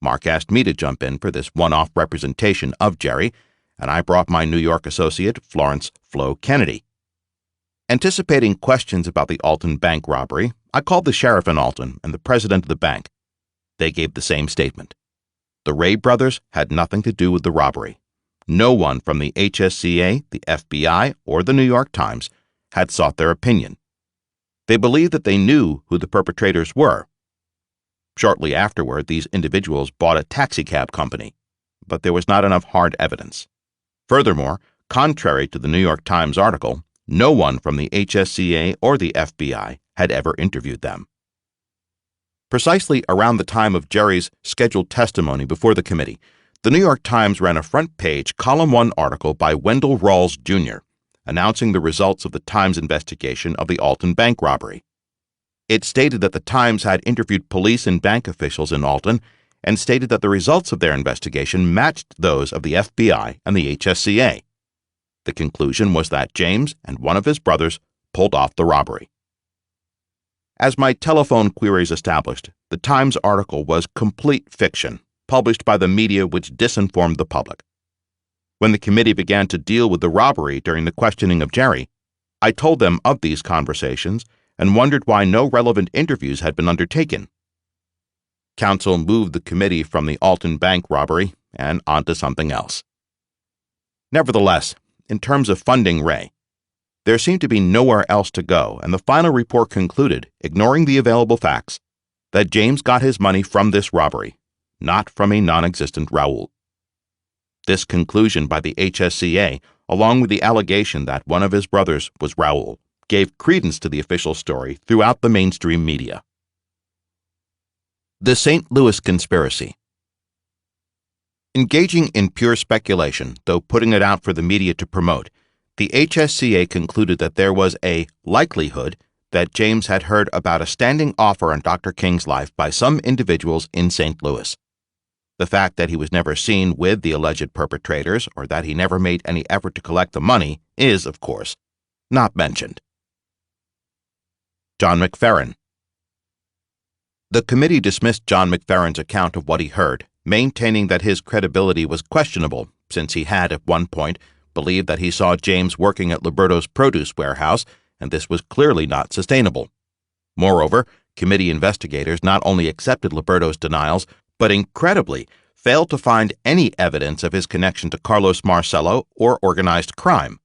Mark asked me to jump in for this one-off representation of Jerry, and I brought my New York associate, Florence Flo Kennedy. Anticipating questions about the Alton bank robbery, I called the sheriff in Alton and the president of the bank. They gave the same statement. The Ray brothers had nothing to do with the robbery. No one from the HSCA, the FBI, or the New York Times had sought their opinion. They believed that they knew who the perpetrators were. Shortly afterward, these individuals bought a taxicab company, but there was not enough hard evidence. Furthermore, contrary to the New York Times article, no one from the HSCA or the FBI had ever interviewed them. Precisely around the time of Jerry's scheduled testimony before the committee, the New York Times ran a front-page Column 1 article by Wendell Rawls, Jr., announcing the results of the Times investigation of the Alton bank robbery. It stated that the Times had interviewed police and bank officials in Alton and stated that the results of their investigation matched those of the FBI and the HSCA. The conclusion was that James and one of his brothers pulled off the robbery. As my telephone queries established, the Times article was complete fiction, published by the media which disinformed the public. When the committee began to deal with the robbery during the questioning of Jerry, I told them of these conversations and wondered why no relevant interviews had been undertaken. Counsel moved the committee from the Alton bank robbery and onto something else. Nevertheless, in terms of funding Ray, there seemed to be nowhere else to go, and the final report concluded, ignoring the available facts, that James got his money from this robbery, not from a non-existent Raoul. This conclusion by the HSCA, along with the allegation that one of his brothers was Raoul, gave credence to the official story throughout the mainstream media. The St. Louis Conspiracy. Engaging in pure speculation, though putting it out for the media to promote, the HSCA concluded that there was a likelihood that James had heard about a standing offer on Dr. King's life by some individuals in St. Louis. The fact that he was never seen with the alleged perpetrators or that he never made any effort to collect the money is, of course, not mentioned. John McFerrin. The committee dismissed John McFerrin's account of what he heard, maintaining that his credibility was questionable, since he had, at one point, believed that he saw James working at Liberto's produce warehouse, and this was clearly not sustainable. Moreover, committee investigators not only accepted Liberto's denials, but incredibly failed to find any evidence of his connection to Carlos Marcello or organized crime.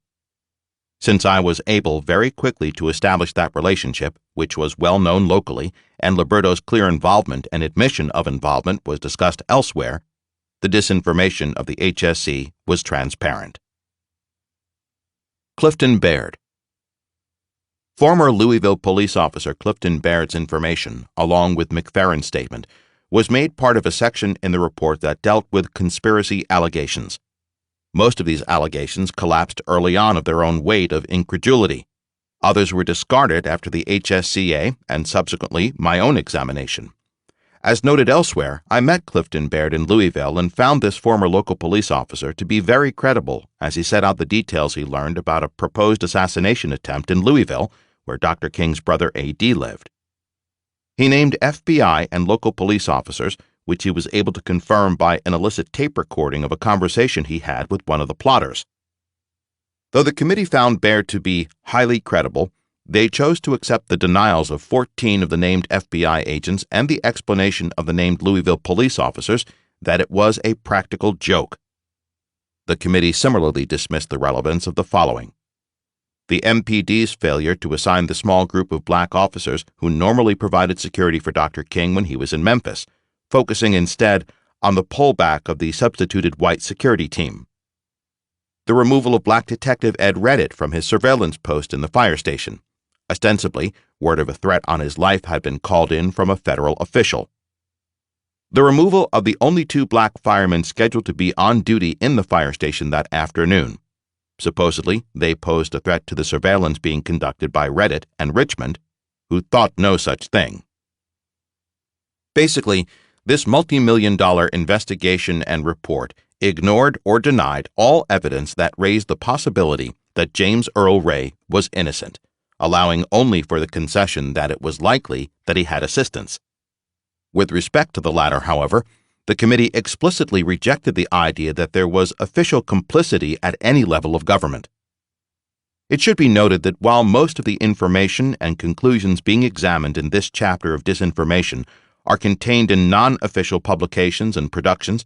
Since I was able very quickly to establish that relationship, which was well known locally, and Liberto's clear involvement and admission of involvement was discussed elsewhere, the disinformation of the HSC was transparent. Clifton Baird. Former Louisville police officer Clifton Baird's information, along with McFerrin's statement, was made part of a section in the report that dealt with conspiracy allegations. Most of these allegations collapsed early on of their own weight of incredulity. Others were discarded after the HSCA and subsequently my own examination. As noted elsewhere, I met Clifton Baird in Louisville and found this former local police officer to be very credible as he set out the details he learned about a proposed assassination attempt in Louisville, where Dr. King's brother A.D. lived. He named FBI and local police officers, which he was able to confirm by an illicit tape recording of a conversation he had with one of the plotters. Though the committee found Baird to be highly credible, they chose to accept the denials of 14 of the named FBI agents and the explanation of the named Louisville police officers that it was a practical joke. The committee similarly dismissed the relevance of the following: the MPD's failure to assign the small group of black officers who normally provided security for Dr. King when he was in Memphis, focusing instead on the pullback of the substituted white security team. The removal of black detective Ed Reddit from his surveillance post in the fire station. Ostensibly, word of a threat on his life had been called in from a federal official. The removal of the only 2 black firemen scheduled to be on duty in the fire station that afternoon. Supposedly, they posed a threat to the surveillance being conducted by Reddit and Richmond, who thought no such thing. Basically, this multi-million-dollar investigation and report ignored or denied all evidence that raised the possibility that James Earl Ray was innocent, allowing only for the concession that it was likely that he had assistance. With respect to the latter, however, The committee explicitly rejected the idea that there was official complicity at any level of government. It should be noted that while most of the information and conclusions being examined in this chapter of disinformation are contained in non-official publications and productions,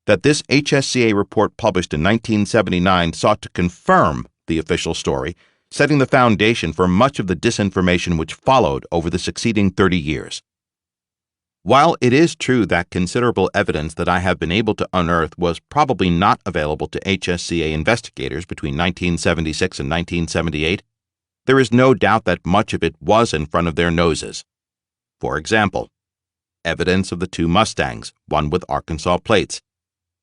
that this HSCA report published in 1979 sought to confirm the official story, setting the foundation for much of the disinformation which followed over the succeeding 30 years. While it is true that considerable evidence that I have been able to unearth was probably not available to HSCA investigators between 1976 and 1978, there is no doubt that much of it was in front of their noses. For example, evidence of the two Mustangs, one with Arkansas plates,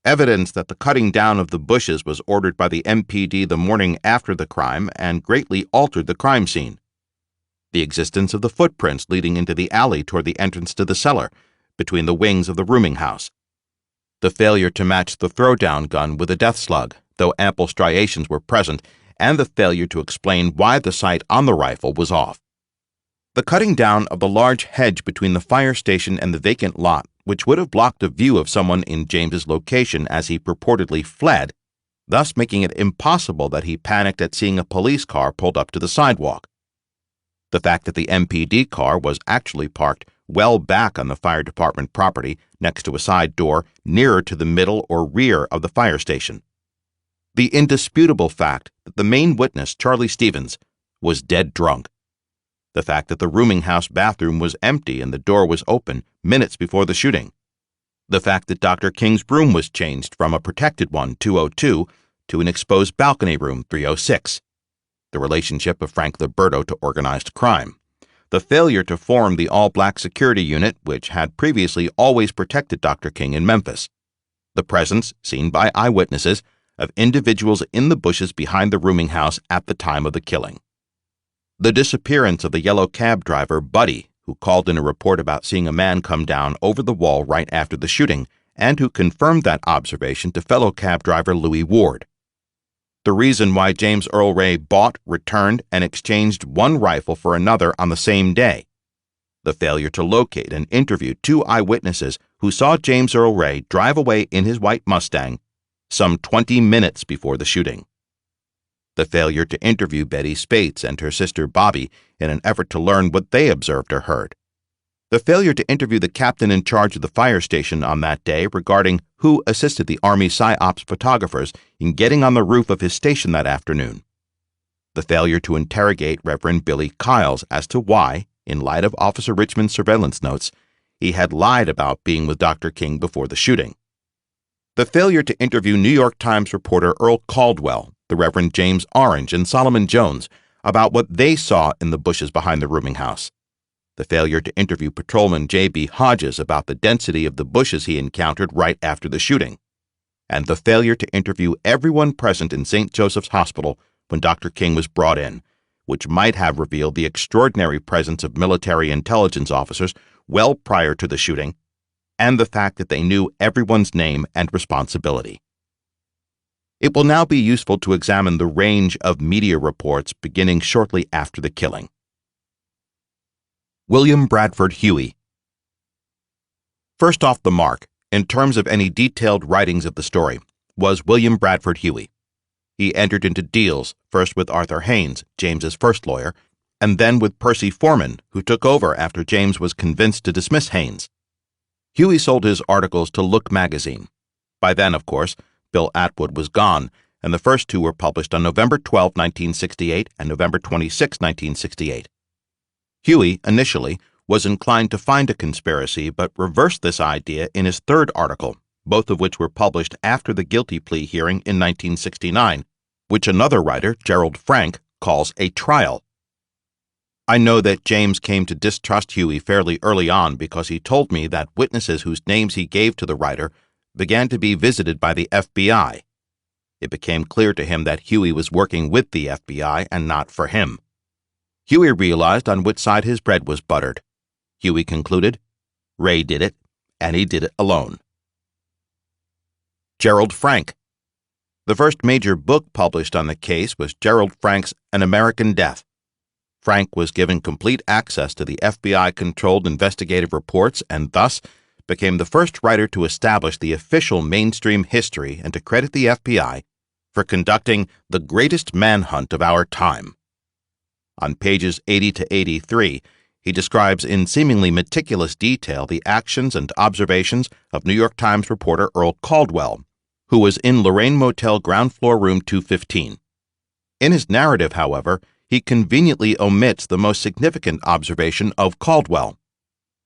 evidence that the cutting down of the bushes was ordered by the MPD the morning after the crime and greatly altered the crime scene, the existence of the footprints leading into the alley toward the entrance to the cellar, between the wings of the rooming house, the failure to match the throwdown gun with a death slug, though ample striations were present, and the failure to explain why the sight on the rifle was off. The cutting down of the large hedge between the fire station and the vacant lot, which would have blocked a view of someone in James's location as he purportedly fled, thus making it impossible that he panicked at seeing a police car pulled up to the sidewalk. The fact that the MPD car was actually parked well back on the fire department property next to a side door nearer to the middle or rear of the fire station. The indisputable fact that the main witness, Charlie Stevens, was dead drunk. The fact that the rooming house bathroom was empty and the door was open minutes before the shooting. The fact that Dr. King's room was changed from a protected one, 202, to an exposed balcony room, 306. The relationship of Frank Liberto to organized crime, the failure to form the all-black security unit which had previously always protected Dr. King in Memphis, the presence, seen by eyewitnesses, of individuals in the bushes behind the rooming house at the time of the killing, the disappearance of the yellow cab driver, Buddy, who called in a report about seeing a man come down over the wall right after the shooting, and who confirmed that observation to fellow cab driver Louis Ward. The reason why James Earl Ray bought, returned, and exchanged one rifle for another on the same day. The failure to locate and interview two eyewitnesses who saw James Earl Ray drive away in his white Mustang some 20 minutes before the shooting. The failure to interview Betty Spates and her sister Bobby in an effort to learn what they observed or heard. The failure to interview the captain in charge of the fire station on that day regarding who assisted the Army PsyOps photographers in getting on the roof of his station that afternoon. The failure to interrogate Reverend Billy Kiles as to why, in light of Officer Richmond's surveillance notes, he had lied about being with Dr. King before the shooting. The failure to interview New York Times reporter Earl Caldwell, the Reverend James Orange, and Solomon Jones about what they saw in the bushes behind the rooming house. The failure to interview Patrolman J.B. Hodges about the density of the bushes he encountered right after the shooting, and the failure to interview everyone present in St. Joseph's Hospital when Dr. King was brought in, which might have revealed the extraordinary presence of military intelligence officers well prior to the shooting, and the fact that they knew everyone's name and responsibility. It will now be useful to examine the range of media reports beginning shortly after the killing. William Bradford Huey. First off the mark, in terms of any detailed writings of the story, was William Bradford Huey. He entered into deals, first with Arthur Haynes, James's first lawyer, and then with Percy Foreman, who took over after James was convinced to dismiss Haynes. Huey sold his articles to Look magazine. By then, of course, Bill Atwood was gone, and the first two were published on November 12, 1968 and November 26, 1968. Huey, initially, was inclined to find a conspiracy but reversed this idea in his third article, both of which were published after the guilty plea hearing in 1969, which another writer, Gerald Frank, calls a trial. I know that James came to distrust Huey fairly early on because he told me that witnesses whose names he gave to the writer began to be visited by the FBI. It became clear to him that Huey was working with the FBI and not for him. Huey realized on which side his bread was buttered. Huey concluded, Ray did it, and he did it alone. Gerald Frank. The first major book published on the case was Gerald Frank's An American Death. Frank was given complete access to the FBI-controlled investigative reports and thus became the first writer to establish the official mainstream history and to credit the FBI for conducting the greatest manhunt of our time. On pages 80 to 83, he describes in seemingly meticulous detail the actions and observations of New York Times reporter Earl Caldwell, who was in Lorraine Motel ground floor room 215. In his narrative, however, he conveniently omits the most significant observation of Caldwell.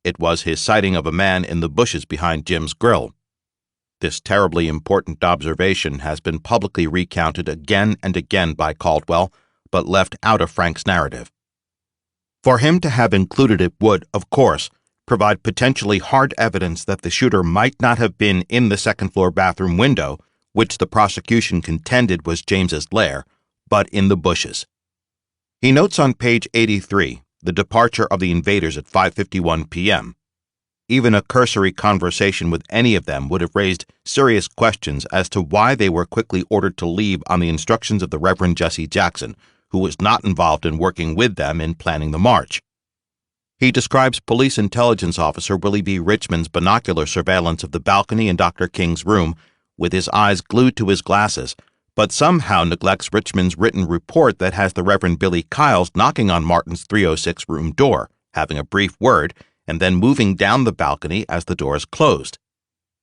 It was his sighting of a man in the bushes behind Jim's grill. This terribly important observation has been publicly recounted again and again by Caldwell, but left out of Frank's narrative. For him to have included it would, of course, provide potentially hard evidence that the shooter might not have been in the second-floor bathroom window, which the prosecution contended was James's lair, but in the bushes. He notes on page 83 the departure of the invaders at 5:51 p.m. Even a cursory conversation with any of them would have raised serious questions as to why they were quickly ordered to leave on the instructions of the Reverend Jesse Jackson, who was not involved in working with them in planning the march. He describes Police Intelligence Officer Willie B. Richmond's binocular surveillance of the balcony in Dr. King's room, with his eyes glued to his glasses, but somehow neglects Richmond's written report that has the Reverend Billy Kyles knocking on Martin's 306 room door, having a brief word, and then moving down the balcony as the door is closed.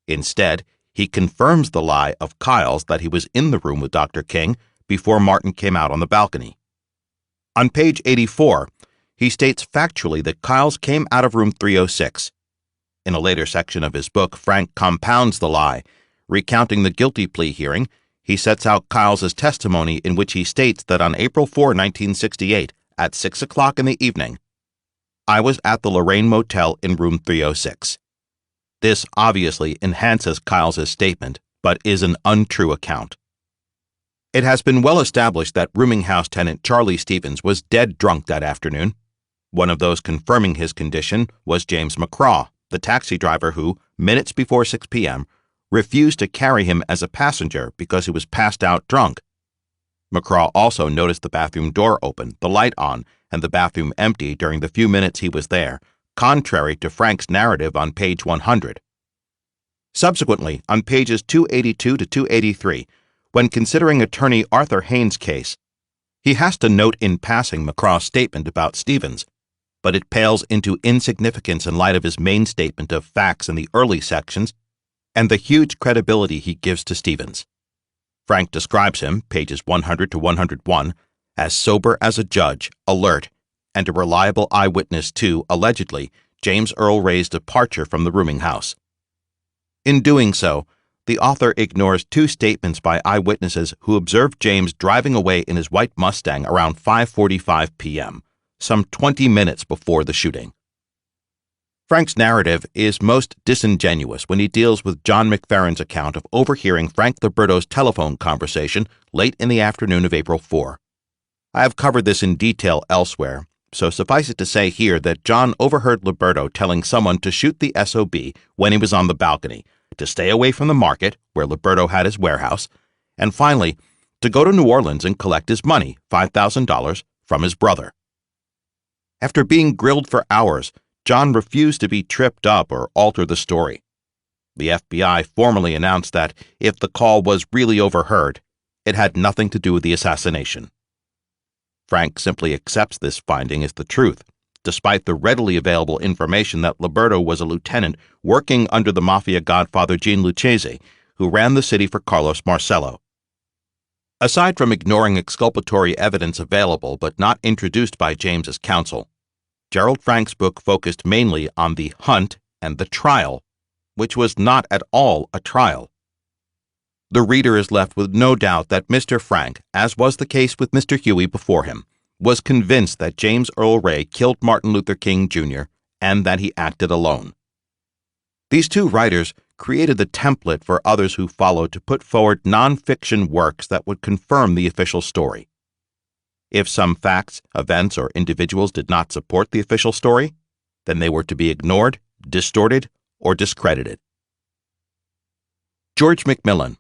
Instead, he confirms the lie of Kyles that he was in the room with Dr. King before Martin came out on the balcony. On page 84, he states factually that Kyles came out of room 306. In a later section of his book, Frank compounds the lie. Recounting the guilty plea hearing, he sets out Kyles's testimony in which he states that on April 4, 1968, at 6 o'clock in the evening, I was at the Lorraine Motel in room 306. This obviously enhances Kyles's statement, but is an untrue account. It has been well established that rooming house tenant Charlie Stevens was dead drunk that afternoon. One of those confirming his condition was James McCraw, the taxi driver who, minutes before 6 p.m., refused to carry him as a passenger because he was passed out drunk. McCraw also noticed the bathroom door open, the light on, and the bathroom empty during the few minutes he was there, contrary to Frank's narrative on page 100. Subsequently, on pages 282 to 283, when considering attorney Arthur Haynes' case, he has to note in passing McCraw's statement about Stevens, but it pales into insignificance in light of his main statement of facts in the early sections and the huge credibility he gives to Stevens. Frank describes him, pages 100 to 101, as sober as a judge, alert, and a reliable eyewitness to, allegedly, James Earl Ray's departure from the rooming house. In doing so, the author ignores two statements by eyewitnesses who observed James driving away in his white Mustang around 5:45 p.m., some 20 minutes before the shooting. Frank's narrative is most disingenuous when he deals with John McFerrin's account of overhearing Frank Liberto's telephone conversation late in the afternoon of April 4. I have covered this in detail elsewhere, so suffice it to say here that John overheard Liberto telling someone to shoot the SOB when he was on the balcony, to stay away from the market, where Liberto had his warehouse, and finally, to go to New Orleans and collect his money, $5,000, from his brother. After being grilled for hours, John refused to be tripped up or alter the story. The FBI formally announced that if the call was really overheard, it had nothing to do with the assassination. Frank simply accepts this finding as the truth, despite the readily available information that Liberto was a lieutenant working under the mafia godfather Gene Lucchese, who ran the city for Carlos Marcello. Aside from ignoring exculpatory evidence available but not introduced by James's counsel, Gerald Frank's book focused mainly on the hunt and the trial, which was not at all a trial. The reader is left with no doubt that Mr. Frank, as was the case with Mr. Huey before him, was convinced that James Earl Ray killed Martin Luther King, Jr., and that he acted alone. These two writers created the template for others who followed to put forward non-fiction works that would confirm the official story. If some facts, events, or individuals did not support the official story, then they were to be ignored, distorted, or discredited. George Macmillan.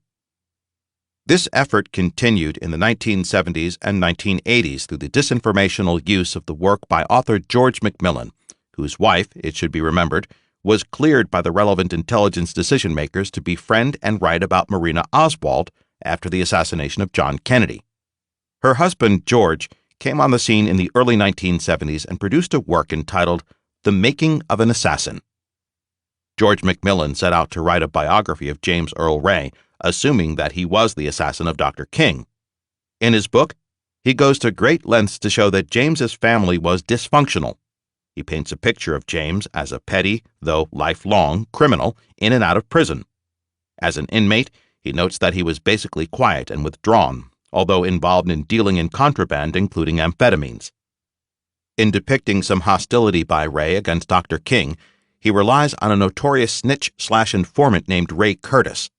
This effort continued in the 1970s and 1980s through the disinformational use of the work by author George Macmillan, whose wife, it should be remembered, was cleared by the relevant intelligence decision-makers to befriend and write about Marina Oswald after the assassination of John Kennedy. Her husband, George, came on the scene in the early 1970s and produced a work entitled The Making of an Assassin. George Macmillan set out to write a biography of James Earl Ray, assuming that he was the assassin of Dr. King. In his book, he goes to great lengths to show that James's family was dysfunctional. He paints a picture of James as a petty, though lifelong, criminal in and out of prison. As an inmate, he notes that he was basically quiet and withdrawn, although involved in dealing in contraband, including amphetamines. In depicting some hostility by Ray against Dr. King, he relies on a notorious snitch/informant named Ray Curtis.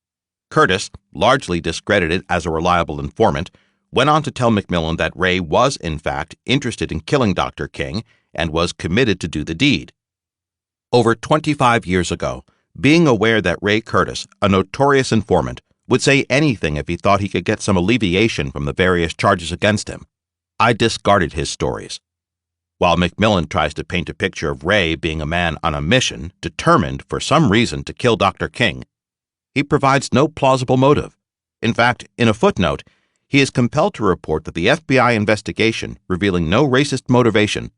Curtis, largely discredited as a reliable informant, went on to tell Macmillan that Ray was, in fact, interested in killing Dr. King and was committed to do the deed. Over 25 years ago, being aware that Ray Curtis, a notorious informant, would say anything if he thought he could get some alleviation from the various charges against him, I discarded his stories. While Macmillan tries to paint a picture of Ray being a man on a mission, determined, for some reason, to kill Dr. King, he provides no plausible motive. In fact, in a footnote, he is compelled to report that the FBI investigation, revealing no racist motivation,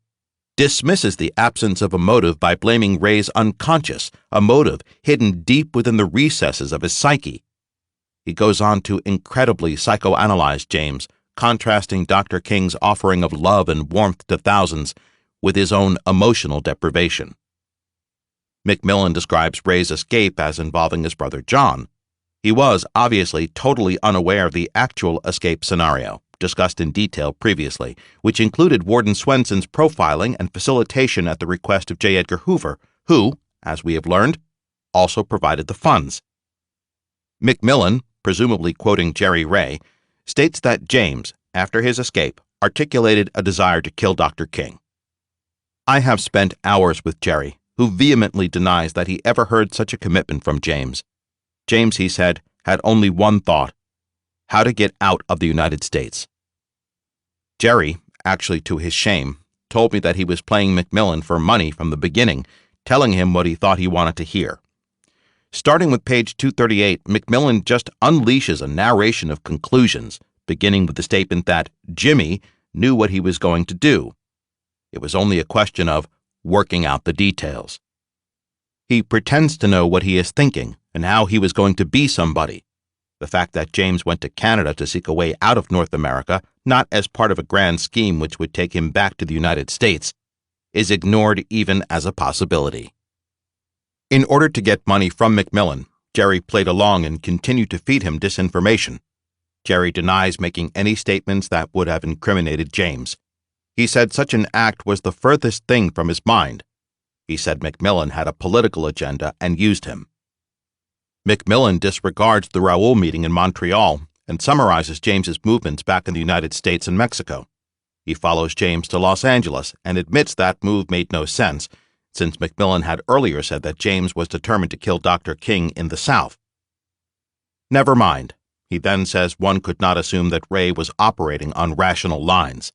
dismisses the absence of a motive by blaming Ray's unconscious, a motive hidden deep within the recesses of his psyche. He goes on to incredibly psychoanalyze James, contrasting Dr. King's offering of love and warmth to thousands with his own emotional deprivation. Macmillan describes Ray's escape as involving his brother John. He was, obviously, totally unaware of the actual escape scenario, discussed in detail previously, which included Warden Swenson's profiling and facilitation at the request of J. Edgar Hoover, who, as we have learned, also provided the funds. Macmillan, presumably quoting Jerry Ray, states that James, after his escape, articulated a desire to kill Dr. King. I have spent hours with Jerry, who vehemently denies that he ever heard such a commitment from James. James, he said, had only one thought: how to get out of the United States. Jerry, actually to his shame, told me that he was playing Macmillan for money from the beginning, telling him what he thought he wanted to hear. Starting with page 238, Macmillan just unleashes a narration of conclusions, beginning with the statement that Jimmy knew what he was going to do. It was only a question of working out the details. He pretends to know what he is thinking and how he was going to be somebody. The fact that James went to Canada to seek a way out of North America, not as part of a grand scheme which would take him back to the United States, is ignored even as a possibility. In order to get money from Macmillan, Jerry played along and continued to feed him disinformation. Jerry denies making any statements that would have incriminated James. He said such an act was the furthest thing from his mind. He said Macmillan had a political agenda and used him. Macmillan disregards the Raoul meeting in Montreal and summarizes James's movements back in the United States and Mexico. He follows James to Los Angeles and admits that move made no sense, since Macmillan had earlier said that James was determined to kill Dr. King in the South. Never mind. He then says one could not assume that Ray was operating on rational lines.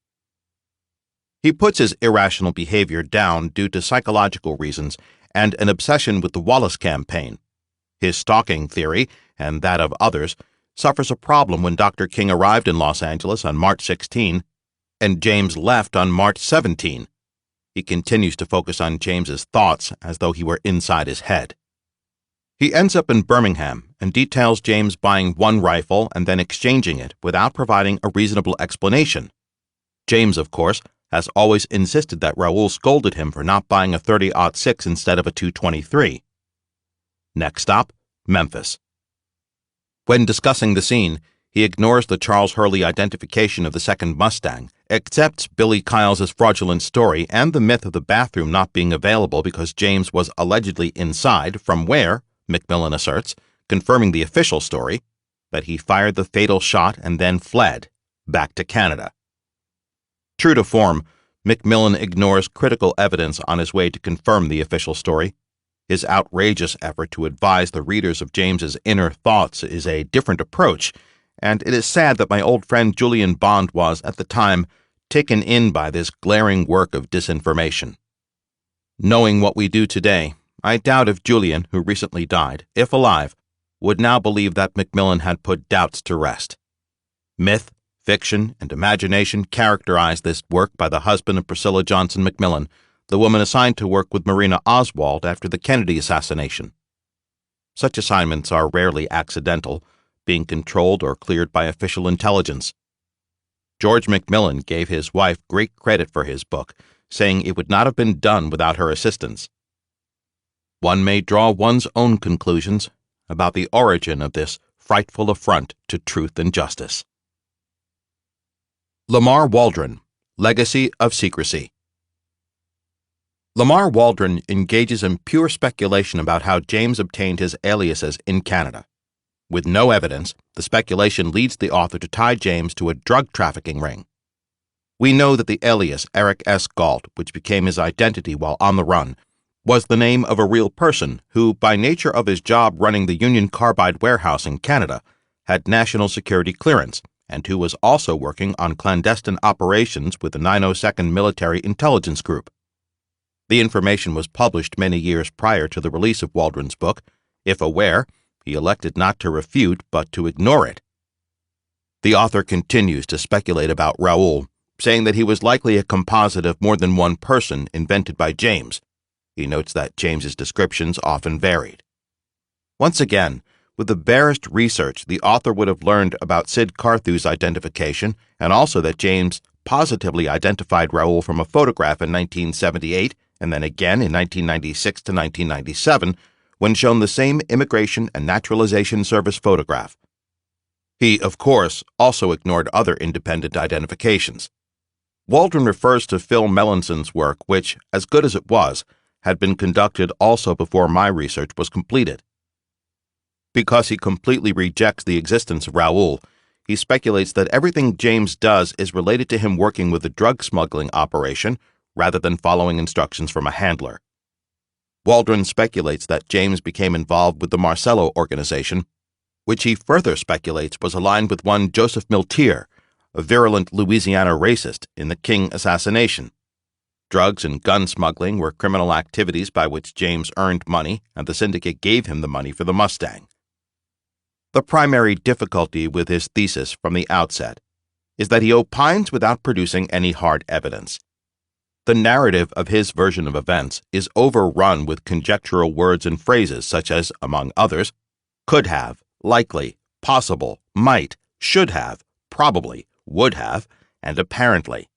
He puts his irrational behavior down due to psychological reasons and an obsession with the Wallace campaign. His stalking theory, and that of others, suffers a problem when Dr. King arrived in Los Angeles on March 16 and James left on March 17. He continues to focus on James's thoughts as though he were inside his head. He ends up in Birmingham and details James buying one rifle and then exchanging it without providing a reasonable explanation. James, of course, has always insisted that Raoul scolded him for not buying a .30-06 instead of a .223. Next stop, Memphis. When discussing the scene, he ignores the Charles Hurley identification of the second Mustang, accepts Billy Kyle's fraudulent story and the myth of the bathroom not being available because James was allegedly inside, from where, Macmillan asserts, confirming the official story, that he fired the fatal shot and then fled, back to Canada. True to form, Macmillan ignores critical evidence on his way to confirm the official story. His outrageous effort to advise the readers of James's inner thoughts is a different approach, and it is sad that my old friend Julian Bond was, at the time, taken in by this glaring work of disinformation. Knowing what we do today, I doubt if Julian, who recently died, if alive, would now believe that Macmillan had put doubts to rest. Myth, fiction, and imagination characterized this work by the husband of Priscilla Johnson Macmillan, the woman assigned to work with Marina Oswald after the Kennedy assassination. Such assignments are rarely accidental, being controlled or cleared by official intelligence. George Macmillan gave his wife great credit for his book, saying it would not have been done without her assistance. One may draw one's own conclusions about the origin of this frightful affront to truth and justice. Lamar Waldron, Legacy of Secrecy. Lamar Waldron engages in pure speculation about how James obtained his aliases in Canada. With no evidence, the speculation leads the author to tie James to a drug trafficking ring. We know that the alias Eric S. Galt, which became his identity while on the run, was the name of a real person who, by nature of his job running the Union Carbide warehouse in Canada, had national security clearance, and who was also working on clandestine operations with the 902nd Military Intelligence Group. The information was published many years prior to the release of Waldron's book. If aware, he elected not to refute but to ignore it. The author continues to speculate about Raoul, saying that he was likely a composite of more than one person invented by James. He notes that James's descriptions often varied. Once again, with the barest research, the author would have learned about Sid Carthew's identification and also that James positively identified Raoul from a photograph in 1978 and then again in 1996 to 1997 when shown the same Immigration and Naturalization Service photograph. He, of course, also ignored other independent identifications. Waldron refers to Phil Melanson's work, which, as good as it was, had been conducted also before my research was completed. Because he completely rejects the existence of Raoul, he speculates that everything James does is related to him working with a drug smuggling operation rather than following instructions from a handler. Waldron speculates that James became involved with the Marcello organization, which he further speculates was aligned with one Joseph Miltier, a virulent Louisiana racist, in the King assassination. Drugs and gun smuggling were criminal activities by which James earned money, and the syndicate gave him the money for the Mustang. The primary difficulty with his thesis from the outset is that he opines without producing any hard evidence. The narrative of his version of events is overrun with conjectural words and phrases such as, among others, could have, likely, possible, might, should have, probably, would have, and apparently.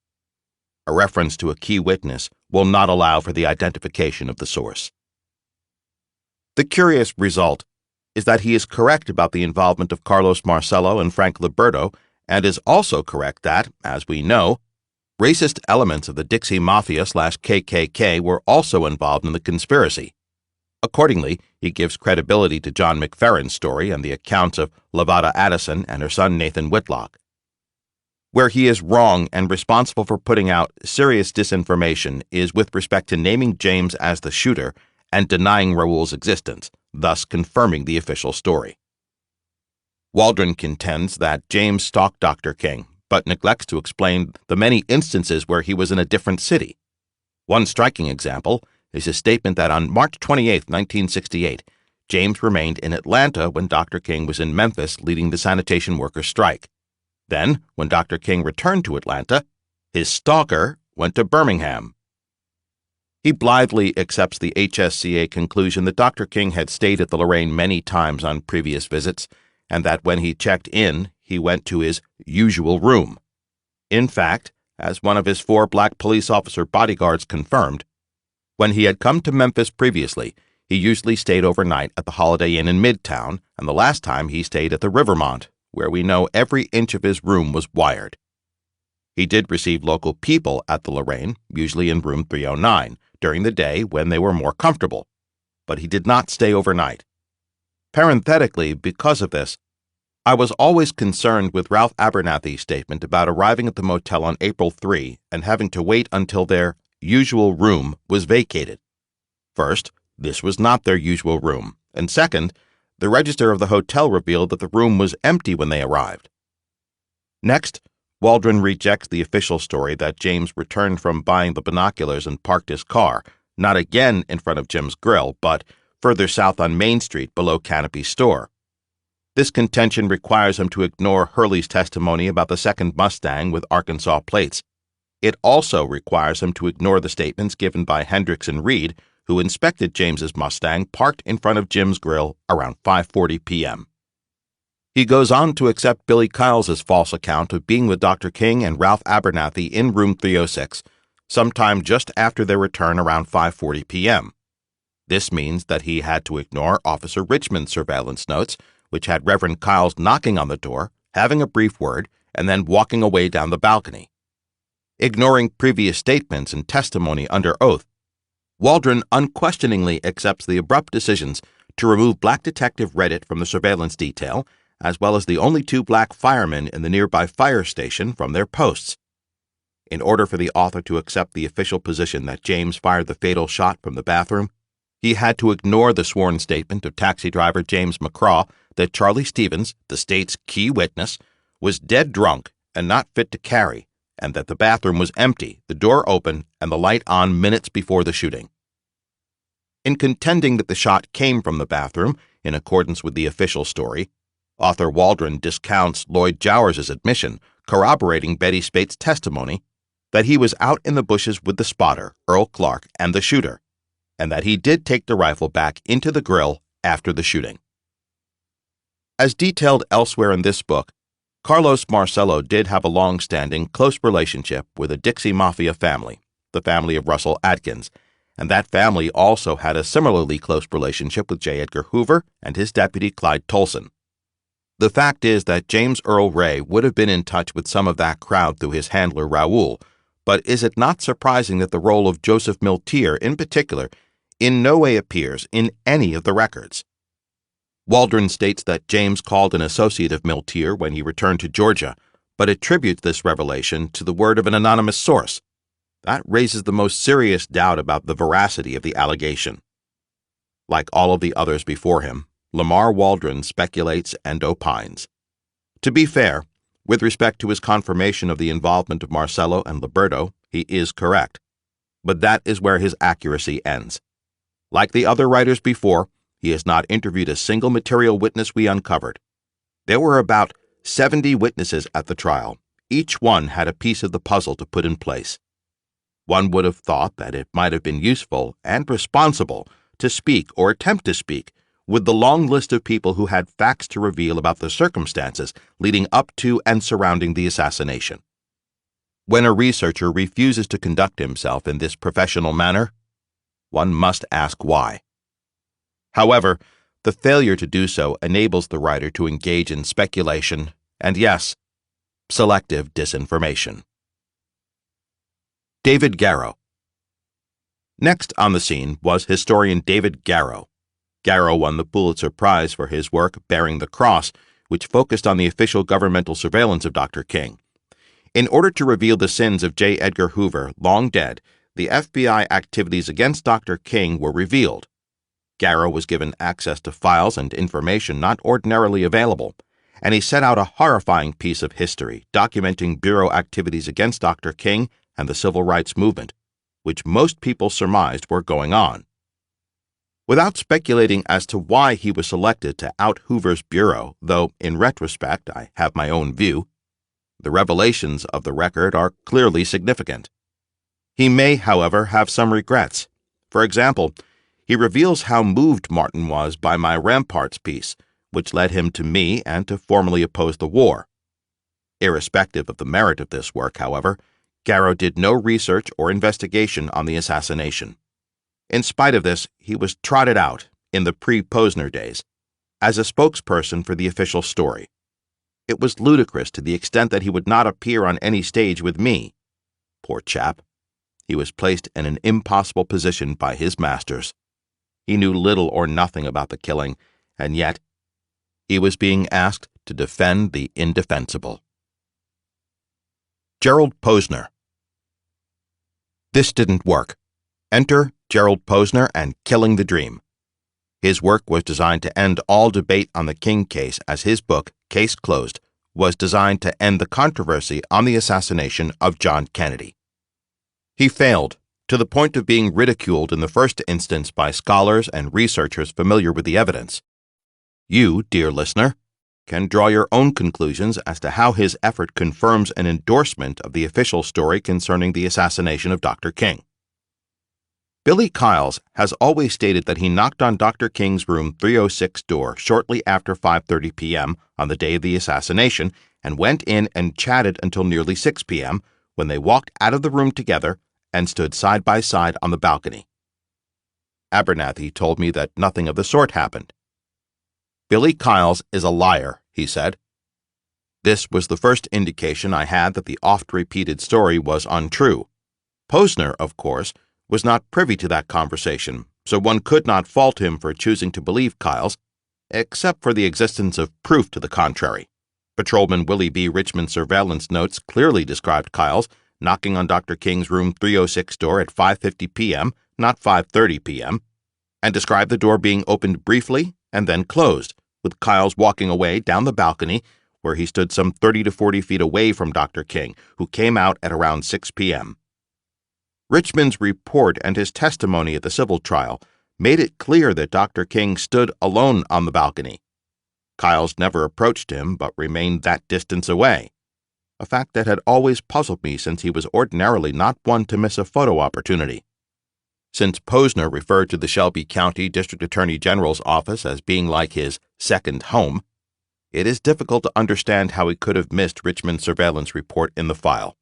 A reference to a key witness will not allow for the identification of the source. The curious result is that he is correct about the involvement of Carlos Marcello and Frank Liberto, and is also correct that, as we know, racist elements of the Dixie Mafia/KKK were also involved in the conspiracy. Accordingly, he gives credibility to John McFerrin's story and the accounts of Lavada Addison and her son Nathan Whitlock. Where he is wrong and responsible for putting out serious disinformation is with respect to naming James as the shooter and denying Raoul's existence, thus confirming the official story. Waldron contends that James stalked Dr. King, but neglects to explain the many instances where he was in a different city. One striking example is his statement that on March 28, 1968, James remained in Atlanta when Dr. King was in Memphis leading the sanitation workers' strike. Then, when Dr. King returned to Atlanta, his stalker went to Birmingham. He blithely accepts the HSCA conclusion that Dr. King had stayed at the Lorraine many times on previous visits, and that when he checked in, he went to his usual room. In fact, as one of his 4 black police officer bodyguards confirmed, when he had come to Memphis previously, he usually stayed overnight at the Holiday Inn in Midtown, and the last time he stayed at the Rivermont, where we know every inch of his room was wired. He did receive local people at the Lorraine, usually in room 309, during the day when they were more comfortable, but he did not stay overnight. Parenthetically, because of this, I was always concerned with Ralph Abernathy's statement about arriving at the motel on April 3 and having to wait until their usual room was vacated. First, this was not their usual room, and second, the register of the hotel revealed that the room was empty when they arrived. Next, Waldron rejects the official story that James returned from buying the binoculars and parked his car, not again in front of Jim's Grill, but further south on Main Street below Canopy's store. This contention requires him to ignore Hurley's testimony about the second Mustang with Arkansas plates. It also requires him to ignore the statements given by Hendricks and Reed, who inspected James's Mustang parked in front of Jim's Grill around 5:40 p.m. He goes on to accept Billy Kyle's false account of being with Dr. King and Ralph Abernathy in room 306, sometime just after their return around 5:40 p.m. This means that he had to ignore Officer Richmond's surveillance notes, which had Reverend Kyle's knocking on the door, having a brief word, and then walking away down the balcony. Ignoring previous statements and testimony under oath, Waldron unquestioningly accepts the abrupt decisions to remove Black Detective Reddit from the surveillance detail, as well as the only two black firemen in the nearby fire station from their posts. In order for the author to accept the official position that James fired the fatal shot from the bathroom, he had to ignore the sworn statement of taxi driver James McCraw that Charlie Stevens, the state's key witness, was dead drunk and not fit to carry, and that the bathroom was empty, the door open, and the light on minutes before the shooting. In contending that the shot came from the bathroom, in accordance with the official story, author Waldron discounts Lloyd Jowers' admission, corroborating Betty Spate's testimony, that he was out in the bushes with the spotter, Earl Clark, and the shooter, and that he did take the rifle back into the grill after the shooting. As detailed elsewhere in this book, Carlos Marcello did have a long-standing, close relationship with a Dixie Mafia family, the family of Russell Atkins, and that family also had a similarly close relationship with J. Edgar Hoover and his deputy Clyde Tolson. The fact is that James Earl Ray would have been in touch with some of that crowd through his handler Raoul, but is it not surprising that the role of Joseph Miltier in particular in no way appears in any of the records? Waldron states that James called an associate of Miltier when he returned to Georgia, but attributes this revelation to the word of an anonymous source. That raises the most serious doubt about the veracity of the allegation. Like all of the others before him, Lamar Waldron speculates and opines. To be fair, with respect to his confirmation of the involvement of Marcello and Liberto, he is correct. But that is where his accuracy ends. Like the other writers before, he has not interviewed a single material witness we uncovered. There were about 70 witnesses at the trial. Each one had a piece of the puzzle to put in place. One would have thought that it might have been useful and responsible to speak or attempt to speak with the long list of people who had facts to reveal about the circumstances leading up to and surrounding the assassination. When a researcher refuses to conduct himself in this professional manner, one must ask why. However, the failure to do so enables the writer to engage in speculation and, yes, selective disinformation. David Garrow. Next on the scene was historian David Garrow. Garrow won the Pulitzer Prize for his work Bearing the Cross, which focused on the official governmental surveillance of Dr. King. In order to reveal the sins of J. Edgar Hoover, long dead, the FBI activities against Dr. King were revealed. Garrow was given access to files and information not ordinarily available, and he set out a horrifying piece of history documenting Bureau activities against Dr. King and the Civil Rights Movement, which most people surmised were going on. Without speculating as to why he was selected to out Hoover's Bureau, though in retrospect I have my own view, the revelations of the record are clearly significant. He may, however, have some regrets. For example, he reveals how moved Martin was by my Ramparts piece, which led him to me and to formally oppose the war. Irrespective of the merit of this work, however, Garrow did no research or investigation on the assassination. In spite of this, he was trotted out, in the pre-Posner days, as a spokesperson for the official story. It was ludicrous to the extent that he would not appear on any stage with me. Poor chap. He was placed in an impossible position by his masters. He knew little or nothing about the killing, and yet he was being asked to defend the indefensible. Gerald Posner. This didn't work. Enter Gerald Posner and Killing the Dream. His work was designed to end all debate on the King case, as his book, Case Closed, was designed to end the controversy on the assassination of John Kennedy. He failed, to the point of being ridiculed in the first instance by scholars and researchers familiar with the evidence. You, dear listener, can draw your own conclusions as to how his effort confirms an endorsement of the official story concerning the assassination of Dr. King. Billy Kyles has always stated that he knocked on Dr. King's room 306 door shortly after 5:30 p.m. on the day of the assassination and went in and chatted until nearly 6 p.m. when they walked out of the room together and stood side by side on the balcony. Abernathy told me that nothing of the sort happened. Billy Kyles is a liar, he said. This was the first indication I had that the oft-repeated story was untrue. Posner, of course, was not privy to that conversation, so one could not fault him for choosing to believe Kyles, except for the existence of proof to the contrary. Patrolman Willie B. Richmond surveillance notes clearly described Kyles knocking on Dr. King's room 306 door at 5:50 p.m., not 5:30 p.m., and described the door being opened briefly and then closed, with Kyles walking away down the balcony where he stood some 30 to 40 feet away from Dr. King, who came out at around 6 p.m. Richmond's report and his testimony at the civil trial made it clear that Dr. King stood alone on the balcony. Kyles never approached him but remained that distance away, a fact that had always puzzled me since he was ordinarily not one to miss a photo opportunity. Since Posner referred to the Shelby County District Attorney General's office as being like his second home, it is difficult to understand how he could have missed Richmond's surveillance report in the file.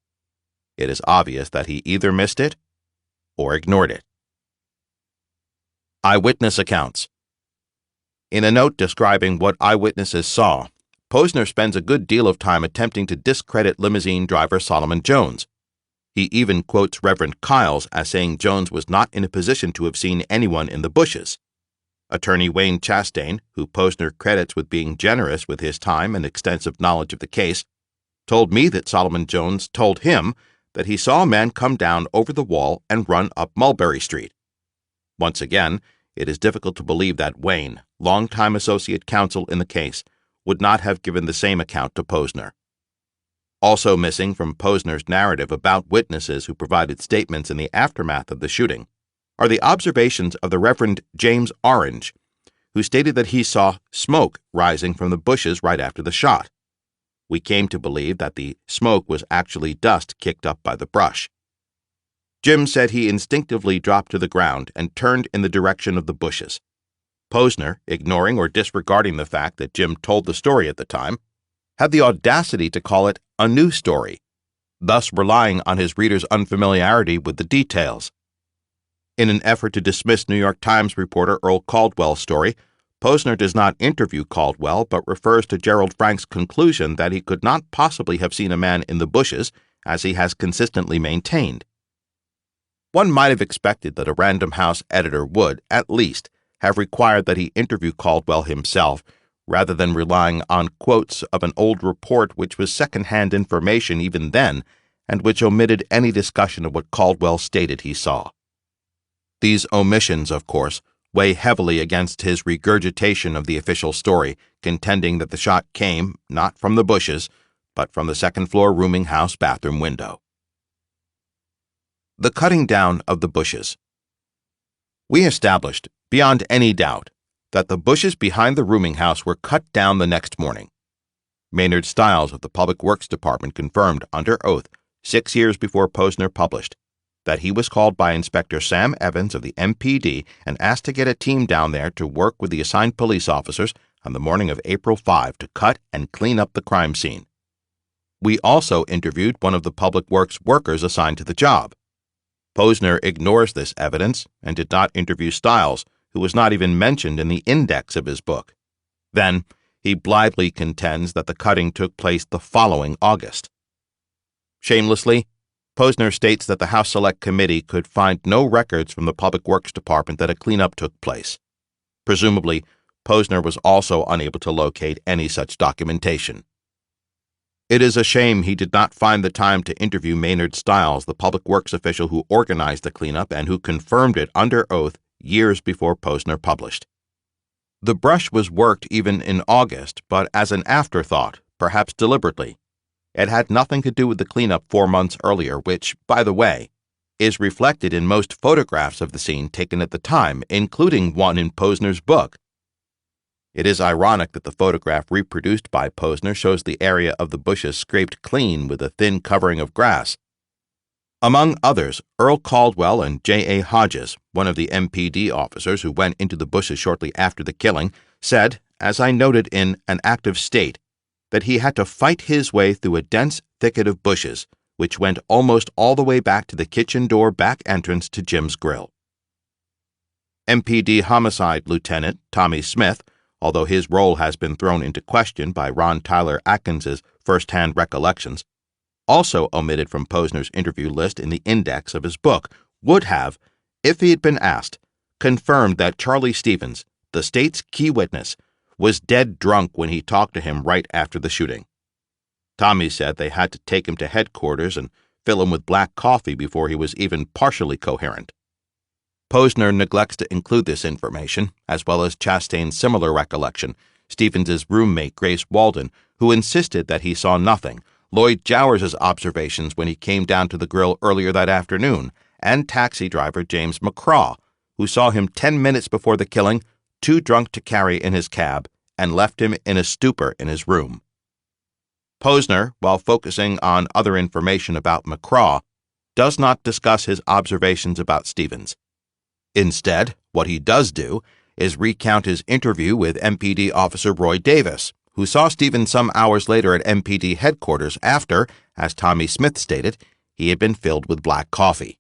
It is obvious that he either missed it or ignored it. Eyewitness accounts. In a note describing what eyewitnesses saw, Posner spends a good deal of time attempting to discredit limousine driver Solomon Jones. He even quotes Reverend Kyles as saying Jones was not in a position to have seen anyone in the bushes. Attorney Wayne Chastain, who Posner credits with being generous with his time and extensive knowledge of the case, told me that Solomon Jones told him that he saw a man come down over the wall and run up Mulberry Street. Once again, it is difficult to believe that Wayne, longtime associate counsel in the case, would not have given the same account to Posner. Also missing from Posner's narrative about witnesses who provided statements in the aftermath of the shooting are the observations of the Reverend James Orange, who stated that he saw smoke rising from the bushes right after the shot. We came to believe that the smoke was actually dust kicked up by the brush. Jim said he instinctively dropped to the ground and turned in the direction of the bushes. Posner, ignoring or disregarding the fact that Jim told the story at the time, had the audacity to call it a new story, thus relying on his reader's unfamiliarity with the details. In an effort to dismiss New York Times reporter Earl Caldwell's story, Posner does not interview Caldwell but refers to Gerald Frank's conclusion that he could not possibly have seen a man in the bushes, as he has consistently maintained. One might have expected that a Random House editor would, at least, have required that he interview Caldwell himself, rather than relying on quotes of an old report which was second-hand information even then, and which omitted any discussion of what Caldwell stated he saw. These omissions, of course, weigh heavily against his regurgitation of the official story, contending that the shot came, not from the bushes, but from the second-floor rooming house bathroom window. The cutting down of the bushes. We established, beyond any doubt, that the bushes behind the rooming house were cut down the next morning. Maynard Stiles of the Public Works Department confirmed under oath, 6 years before Posner published, that he was called by Inspector Sam Evans of the MPD and asked to get a team down there to work with the assigned police officers on the morning of April 5 to cut and clean up the crime scene. We also interviewed one of the Public Works workers assigned to the job. Posner ignores this evidence and did not interview Stiles, who was not even mentioned in the index of his book. Then, he blithely contends that the cutting took place the following August. Shamelessly, Posner states that the House Select Committee could find no records from the Public Works Department that a cleanup took place. Presumably, Posner was also unable to locate any such documentation. It is a shame he did not find the time to interview Maynard Stiles, the Public Works official who organized the cleanup and who confirmed it under oath years before Posner published. The brush was worked even in August, but as an afterthought, perhaps deliberately. It had nothing to do with the cleanup 4 months earlier, which, by the way, is reflected in most photographs of the scene taken at the time, including one in Posner's book. It is ironic that the photograph reproduced by Posner shows the area of the bushes scraped clean with a thin covering of grass. Among others, Earl Caldwell and J.A. Hodges, one of the MPD officers who went into the bushes shortly after the killing, said, as I noted in An Active State, that he had to fight his way through a dense thicket of bushes, which went almost all the way back to the kitchen door back entrance to Jim's Grill. MPD Homicide Lieutenant Tommy Smith, although his role has been thrown into question by Ron Tyler Atkins's first-hand recollections, also omitted from Posner's interview list in the index of his book, would have, if he had been asked, confirmed that Charlie Stevens, the state's key witness, was dead drunk when he talked to him right after the shooting. Tommy said they had to take him to headquarters and fill him with black coffee before he was even partially coherent. Posner neglects to include this information, as well as Chastain's similar recollection, Stevens's roommate Grace Walden, who insisted that he saw nothing, Lloyd Jowers' observations when he came down to the grill earlier that afternoon, and taxi driver James McCraw, who saw him 10 minutes before the killing, too drunk to carry in his cab, and left him in a stupor in his room. Posner, while focusing on other information about McCraw, does not discuss his observations about Stevens. Instead, what he does do is recount his interview with MPD officer Roy Davis, who saw Stevens some hours later at MPD headquarters after, as Tommy Smith stated, he had been filled with black coffee.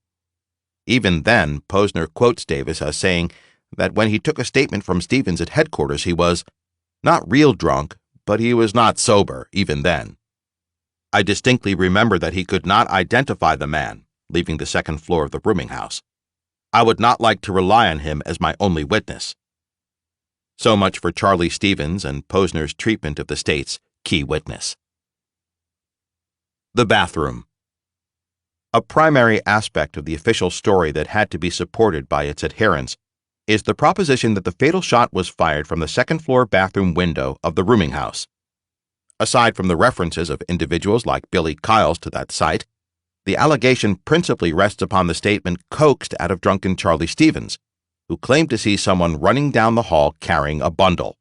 Even then, Posner quotes Davis as saying that when he took a statement from Stevens at headquarters, he was not real drunk, but he was not sober, even then. I distinctly remember that he could not identify the man, leaving the second floor of the rooming house. I would not like to rely on him as my only witness. So much for Charlie Stevens and Posner's treatment of the state's key witness. The bathroom. A primary aspect of the official story that had to be supported by its adherents is the proposition that the fatal shot was fired from the second-floor bathroom window of the rooming house. Aside from the references of individuals like Billy Kyles to that site, the allegation principally rests upon the statement coaxed out of drunken Charlie Stevens, who claimed to see someone running down the hall carrying a bundle.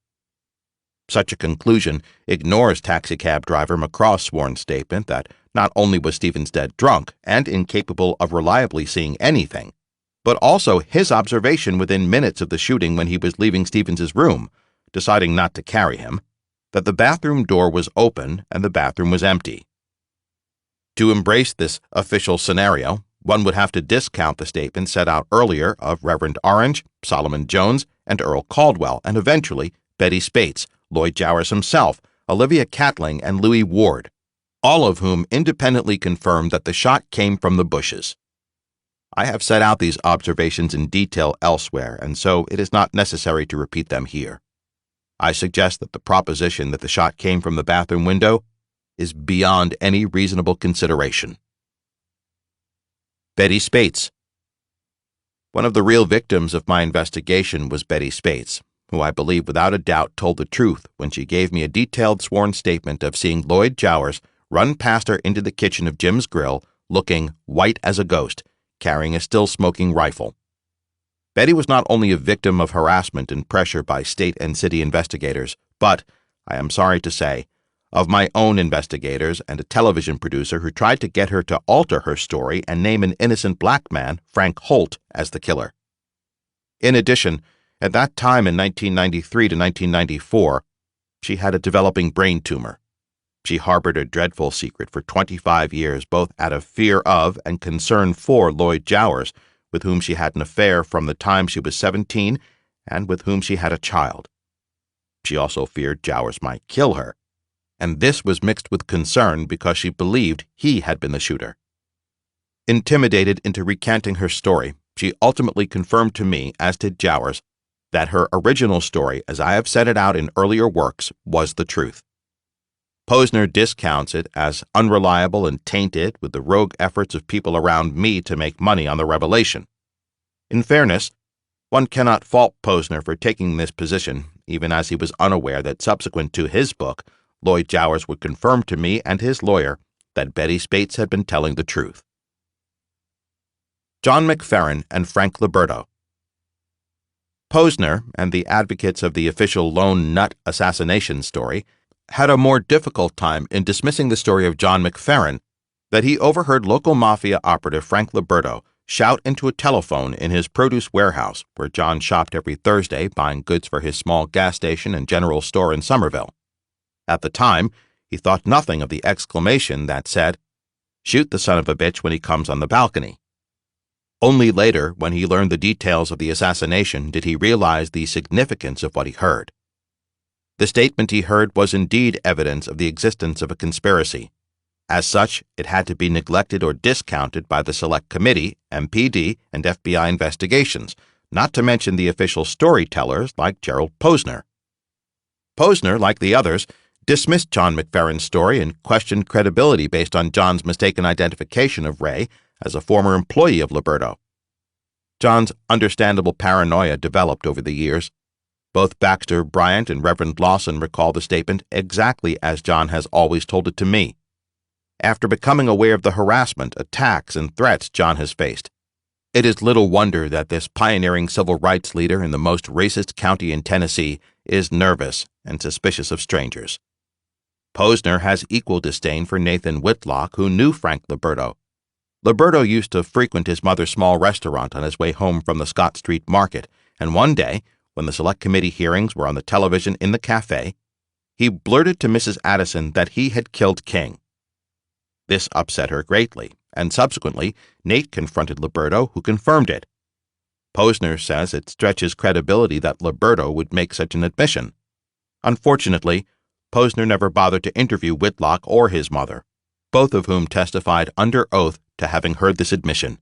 Such a conclusion ignores taxicab driver McCraw's sworn statement that not only was Stevens dead drunk and incapable of reliably seeing anything, but also his observation within minutes of the shooting when he was leaving Stevens's room, deciding not to carry him, that the bathroom door was open and the bathroom was empty. To embrace this official scenario, one would have to discount the statement set out earlier of Reverend Orange, Solomon Jones, and Earl Caldwell, and eventually Betty Spates, Lloyd Jowers himself, Olivia Catling, and Louis Ward, all of whom independently confirmed that the shot came from the bushes. I have set out these observations in detail elsewhere, and so it is not necessary to repeat them here. I suggest that the proposition that the shot came from the bathroom window is beyond any reasonable consideration. Betty Spates. One of the real victims of my investigation was Betty Spates, who I believe without a doubt told the truth when she gave me a detailed sworn statement of seeing Lloyd Jowers run past her into the kitchen of Jim's Grill, looking white as a ghost, carrying a still-smoking rifle. Betty was not only a victim of harassment and pressure by state and city investigators, but, I am sorry to say, of my own investigators and a television producer who tried to get her to alter her story and name an innocent black man, Frank Holt, as the killer. In addition, at that time in 1993 to 1994, she had a developing brain tumor. She harbored a dreadful secret for 25 years, both out of fear of and concern for Lloyd Jowers, with whom she had an affair from the time she was 17 and with whom she had a child. She also feared Jowers might kill her, and this was mixed with concern because she believed he had been the shooter. Intimidated into recanting her story, she ultimately confirmed to me, as did Jowers, that her original story, as I have set it out in earlier works, was the truth. Posner discounts it as unreliable and tainted with the rogue efforts of people around me to make money on the revelation. In fairness, one cannot fault Posner for taking this position, even as he was unaware that subsequent to his book, Lloyd Jowers would confirm to me and his lawyer that Betty Spates had been telling the truth. John McFerrin and Frank Liberto. Posner and the advocates of the official lone nut assassination story had a more difficult time in dismissing the story of John McFerrin that he overheard local mafia operative Frank Liberto shout into a telephone in his produce warehouse where John shopped every Thursday buying goods for his small gas station and general store in Somerville. At the time, he thought nothing of the exclamation that said, "Shoot the son of a bitch when he comes on the balcony." Only later, when he learned the details of the assassination, did he realize the significance of what he heard. The statement he heard was indeed evidence of the existence of a conspiracy. As such, it had to be neglected or discounted by the Select Committee, MPD, and FBI investigations, not to mention the official storytellers like Gerald Posner. Posner, like the others, dismissed John McFerrin's story and questioned credibility based on John's mistaken identification of Ray as a former employee of Liberto. John's understandable paranoia developed over the years. Both Baxter Bryant and Reverend Lawson recall the statement exactly as John has always told it to me. After becoming aware of the harassment, attacks, and threats John has faced, it is little wonder that this pioneering civil rights leader in the most racist county in Tennessee is nervous and suspicious of strangers. Posner has equal disdain for Nathan Whitlock, who knew Frank Liberto. Liberto used to frequent his mother's small restaurant on his way home from the Scott Street Market, and one day, when the Select Committee hearings were on the television in the cafe, he blurted to Mrs. Addison that he had killed King. This upset her greatly, and subsequently, Nate confronted Liberto, who confirmed it. Posner says it stretches credibility that Liberto would make such an admission. Unfortunately, Posner never bothered to interview Whitlock or his mother, both of whom testified under oath to having heard this admission.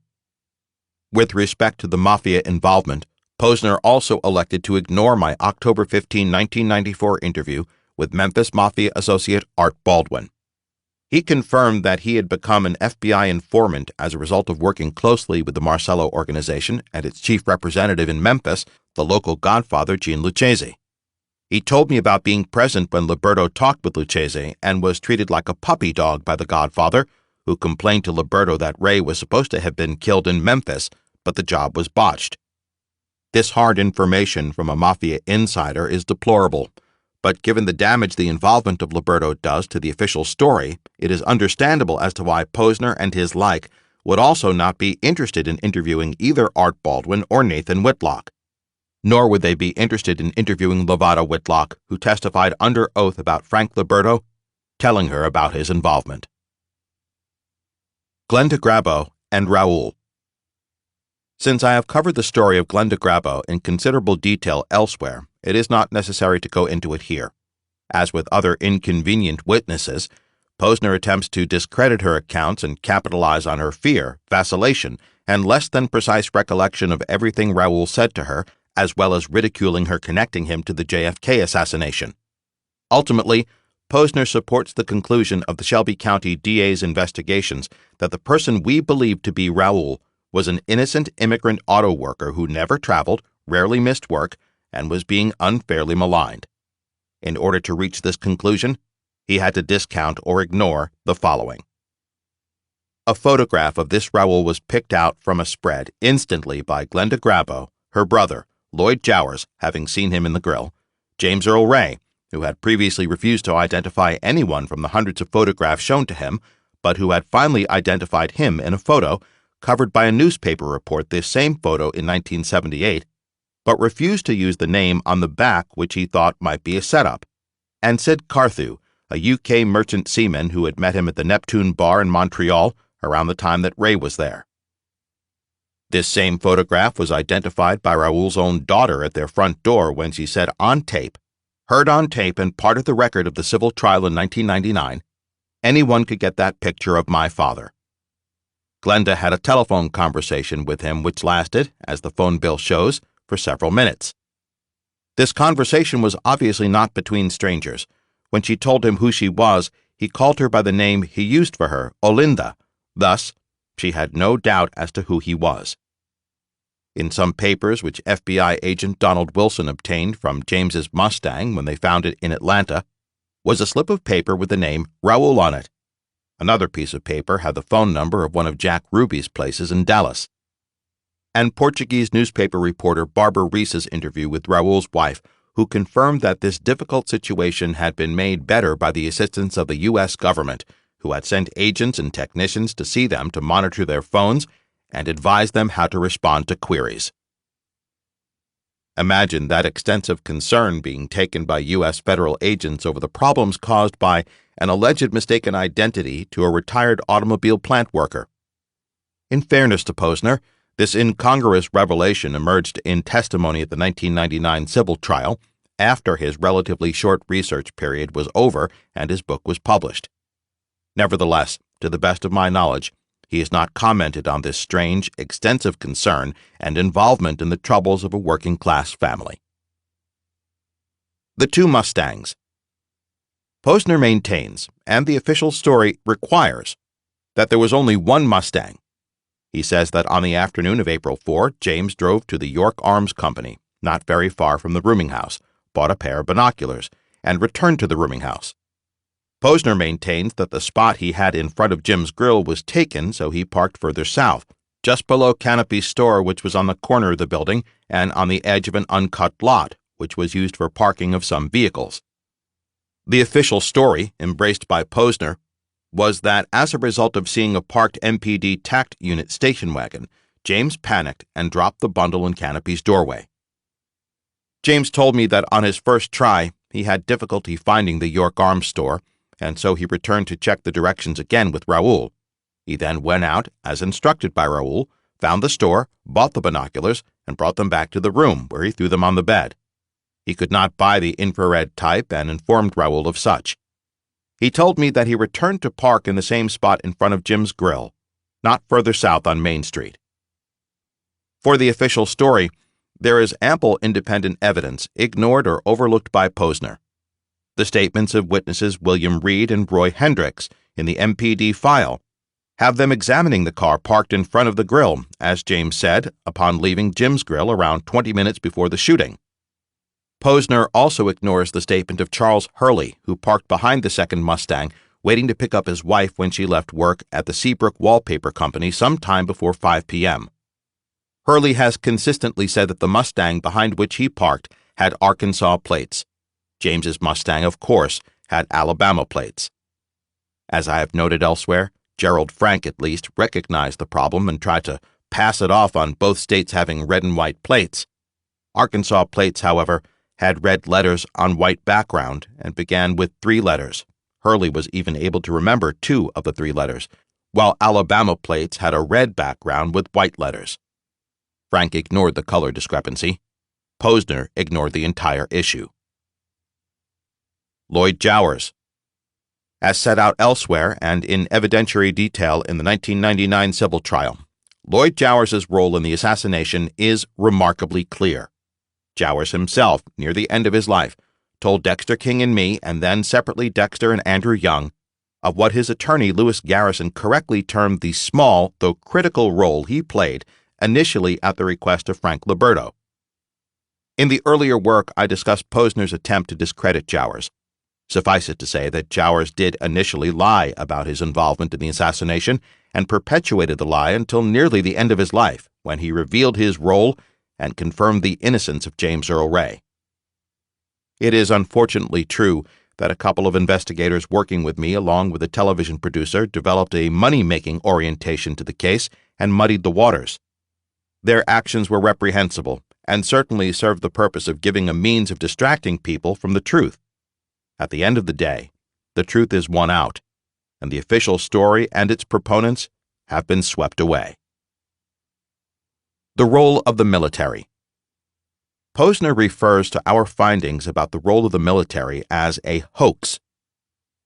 With respect to the mafia involvement, Posner also elected to ignore my October 15, 1994 interview with Memphis Mafia associate Art Baldwin. He confirmed that he had become an FBI informant as a result of working closely with the Marcello organization and its chief representative in Memphis, the local godfather Gene Lucchese. He told me about being present when Liberto talked with Lucchese and was treated like a puppy dog by the godfather, who complained to Liberto that Ray was supposed to have been killed in Memphis, but the job was botched. This hard information from a mafia insider is deplorable, but given the damage the involvement of Liberto does to the official story, it is understandable as to why Posner and his like would also not be interested in interviewing either Art Baldwin or Nathan Whitlock. Nor would they be interested in interviewing Lovato Whitlock, who testified under oath about Frank Liberto, telling her about his involvement. Glenda Grabo and Raoul. Since I have covered the story of Glenda Grabo in considerable detail elsewhere, it is not necessary to go into it here. As with other inconvenient witnesses, Posner attempts to discredit her accounts and capitalize on her fear, vacillation, and less than precise recollection of everything Raoul said to her, as well as ridiculing her connecting him to the JFK assassination. Ultimately, Posner supports the conclusion of the Shelby County DA's investigations that the person we believe to be Raoul was an innocent immigrant auto worker who never traveled, rarely missed work, and was being unfairly maligned. In order to reach this conclusion, he had to discount or ignore the following. A photograph of this Raoul was picked out from a spread instantly by Glenda Grabo, her brother, Lloyd Jowers, having seen him in the grill, James Earl Ray, who had previously refused to identify anyone from the hundreds of photographs shown to him, but who had finally identified him in a photo covered by a newspaper report this same photo in 1978, but refused to use the name on the back which he thought might be a setup, and Sid Carthew, a UK merchant seaman who had met him at the Neptune Bar in Montreal around the time that Ray was there. This same photograph was identified by Raoul's own daughter at their front door when she said on tape, heard on tape and part of the record of the civil trial in 1999, anyone could get that picture of my father. Glenda had a telephone conversation with him which lasted, as the phone bill shows, for several minutes. This conversation was obviously not between strangers. When she told him who she was, he called her by the name he used for her, Olinda. Thus, she had no doubt as to who he was. In some papers which FBI agent Donald Wilson obtained from James's Mustang when they found it in Atlanta, was a slip of paper with the name Raoul on it. Another piece of paper had the phone number of one of Jack Ruby's places in Dallas. and Portuguese newspaper reporter Barbara Reese's interview with Raoul's wife, who confirmed that this difficult situation had been made better by the assistance of the U.S. government, who had sent agents and technicians to see them to monitor their phones and advise them how to respond to queries. Imagine that extensive concern being taken by U.S. federal agents over the problems caused by an alleged mistaken identity to a retired automobile plant worker. In fairness to Posner, this incongruous revelation emerged in testimony at the 1999 civil trial after his relatively short research period was over and his book was published. Nevertheless, to the best of my knowledge, he has not commented on this strange, extensive concern and involvement in the troubles of a working-class family. The Two Mustangs. Posner maintains, and the official story requires, that there was only one Mustang. He says that on the afternoon of April 4, James drove to the York Arms Company, not very far from the rooming house, bought a pair of binoculars, and returned to the rooming house. Posner maintains that the spot he had in front of Jim's Grill was taken, so he parked further south, just below Canopy's store, which was on the corner of the building and on the edge of an uncut lot, which was used for parking of some vehicles. The official story, embraced by Posner, was that as a result of seeing a parked MPD TACT unit station wagon, James panicked and dropped the bundle in Canopy's doorway. James told me that on his first try, he had difficulty finding the York Arms store, and so he returned to check the directions again with Raoul. He then went out, as instructed by Raoul, found the store, bought the binoculars, and brought them back to the room, where he threw them on the bed. He could not buy the infrared type and informed Raoul of such. He told me that he returned to park in the same spot in front of Jim's Grill, not further south on Main Street. For the official story, there is ample independent evidence ignored or overlooked by Posner. The statements of witnesses William Reed and Roy Hendricks in the MPD file have them examining the car parked in front of the grill, as James said, upon leaving Jim's Grill around 20 minutes before the shooting. Posner also ignores the statement of Charles Hurley, who parked behind the second Mustang, waiting to pick up his wife when she left work at the Seabrook Wallpaper Company sometime before 5 p.m. Hurley has consistently said that the Mustang behind which he parked had Arkansas plates. James's Mustang, of course, had Alabama plates. As I have noted elsewhere, Gerald Frank at least recognized the problem and tried to pass it off on both states having red and white plates. Arkansas plates, however, had red letters on white background and began with 3 letters. Hurley was even able to remember 2 of the 3 letters, while Alabama plates had a red background with white letters. Frank ignored the color discrepancy. Posner ignored the entire issue. Lloyd Jowers. As set out elsewhere and in evidentiary detail in the 1999 civil trial, Lloyd Jowers' role in the assassination is remarkably clear. Jowers himself, near the end of his life, told Dexter King and me, and then separately Dexter and Andrew Young, of what his attorney Lewis Garrison correctly termed the small, though critical role he played initially at the request of Frank Liberto. In the earlier work, I discussed Posner's attempt to discredit Jowers. Suffice it to say that Jowers did initially lie about his involvement in the assassination and perpetuated the lie until nearly the end of his life, when he revealed his role and confirmed the innocence of James Earl Ray. It is unfortunately true that a couple of investigators working with me along with a television producer developed a money-making orientation to the case and muddied the waters. Their actions were reprehensible and certainly served the purpose of giving a means of distracting people from the truth. At the end of the day, the truth is won out, and the official story and its proponents have been swept away. The role of the military. Posner refers to our findings about the role of the military as a hoax.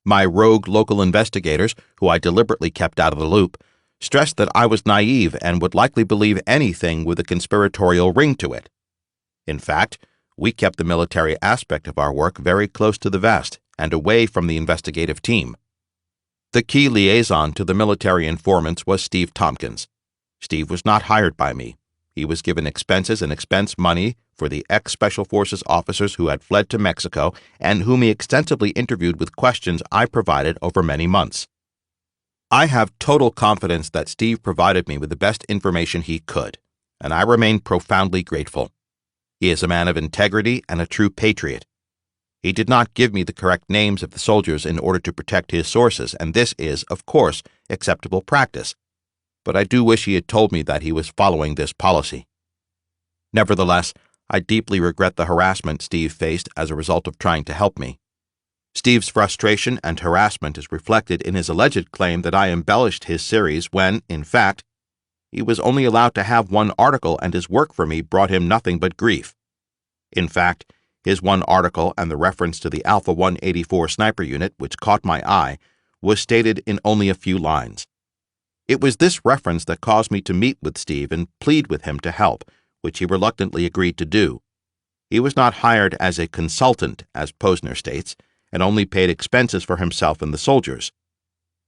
My rogue local investigators, who I deliberately kept out of the loop, stressed that I was naive and would likely believe anything with a conspiratorial ring to it. In fact, we kept the military aspect of our work very close to the vest and away from the investigative team. The key liaison to the military informants was Steve Tompkins. Steve was not hired by me. He was given expenses and expense money for the ex-Special Forces officers who had fled to Mexico and whom he extensively interviewed with questions I provided over many months. I have total confidence that Steve provided me with the best information he could, and I remain profoundly grateful. He is a man of integrity and a true patriot. He did not give me the correct names of the soldiers in order to protect his sources, and this is, of course, acceptable practice. But I do wish he had told me that he was following this policy. Nevertheless, I deeply regret the harassment Steve faced as a result of trying to help me. Steve's frustration and harassment is reflected in his alleged claim that I embellished his series when, in fact, he was only allowed to have one article and his work for me brought him nothing but grief. In fact, his one article and the reference to the Alpha 184 sniper unit, which caught my eye, was stated in only a few lines. It was this reference that caused me to meet with Steve and plead with him to help, which he reluctantly agreed to do. He was not hired as a consultant, as Posner states, and only paid expenses for himself and the soldiers.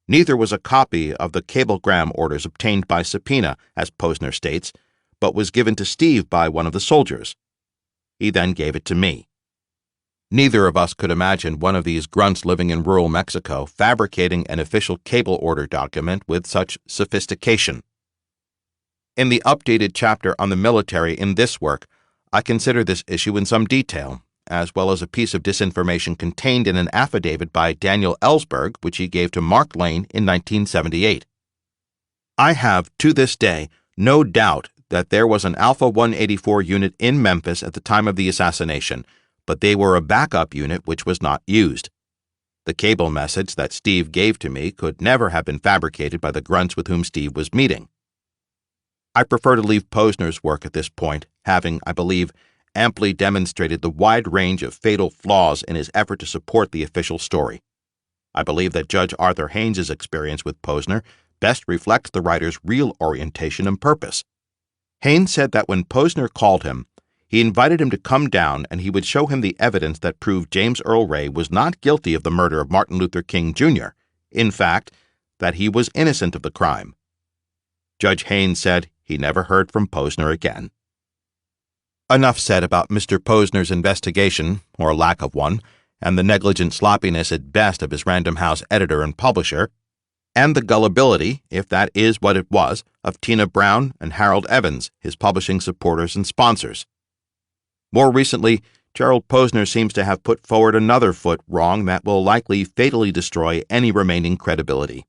Neither was a copy of the cablegram orders obtained by subpoena, as Posner states, but was given to Steve by one of the soldiers. He then gave it to me. Neither of us could imagine one of these grunts living in rural Mexico fabricating an official cable order document with such sophistication. In the updated chapter on the military in this work, I consider this issue in some detail, as well as a piece of disinformation contained in an affidavit by Daniel Ellsberg, which he gave to Mark Lane in 1978. I have, to this day, no doubt that there was an Alpha 184 unit in Memphis at the time of the assassination, but they were a backup unit which was not used. The cable message that Steve gave to me could never have been fabricated by the grunts with whom Steve was meeting. I prefer to leave Posner's work at this point, having, I believe, amply demonstrated the wide range of fatal flaws in his effort to support the official story. I believe that Judge Arthur Haynes's experience with Posner best reflects the writer's real orientation and purpose. Haynes said that when Posner called him, he invited him to come down and he would show him the evidence that proved James Earl Ray was not guilty of the murder of Martin Luther King, Jr., in fact, that he was innocent of the crime. Judge Haynes said he never heard from Posner again. Enough said about Mr. Posner's investigation, or lack of one, and the negligent sloppiness at best of his Random House editor and publisher, and the gullibility, if that is what it was, of Tina Brown and Harold Evans, his publishing supporters and sponsors. More recently, Gerald Posner seems to have put forward another foot wrong that will likely fatally destroy any remaining credibility.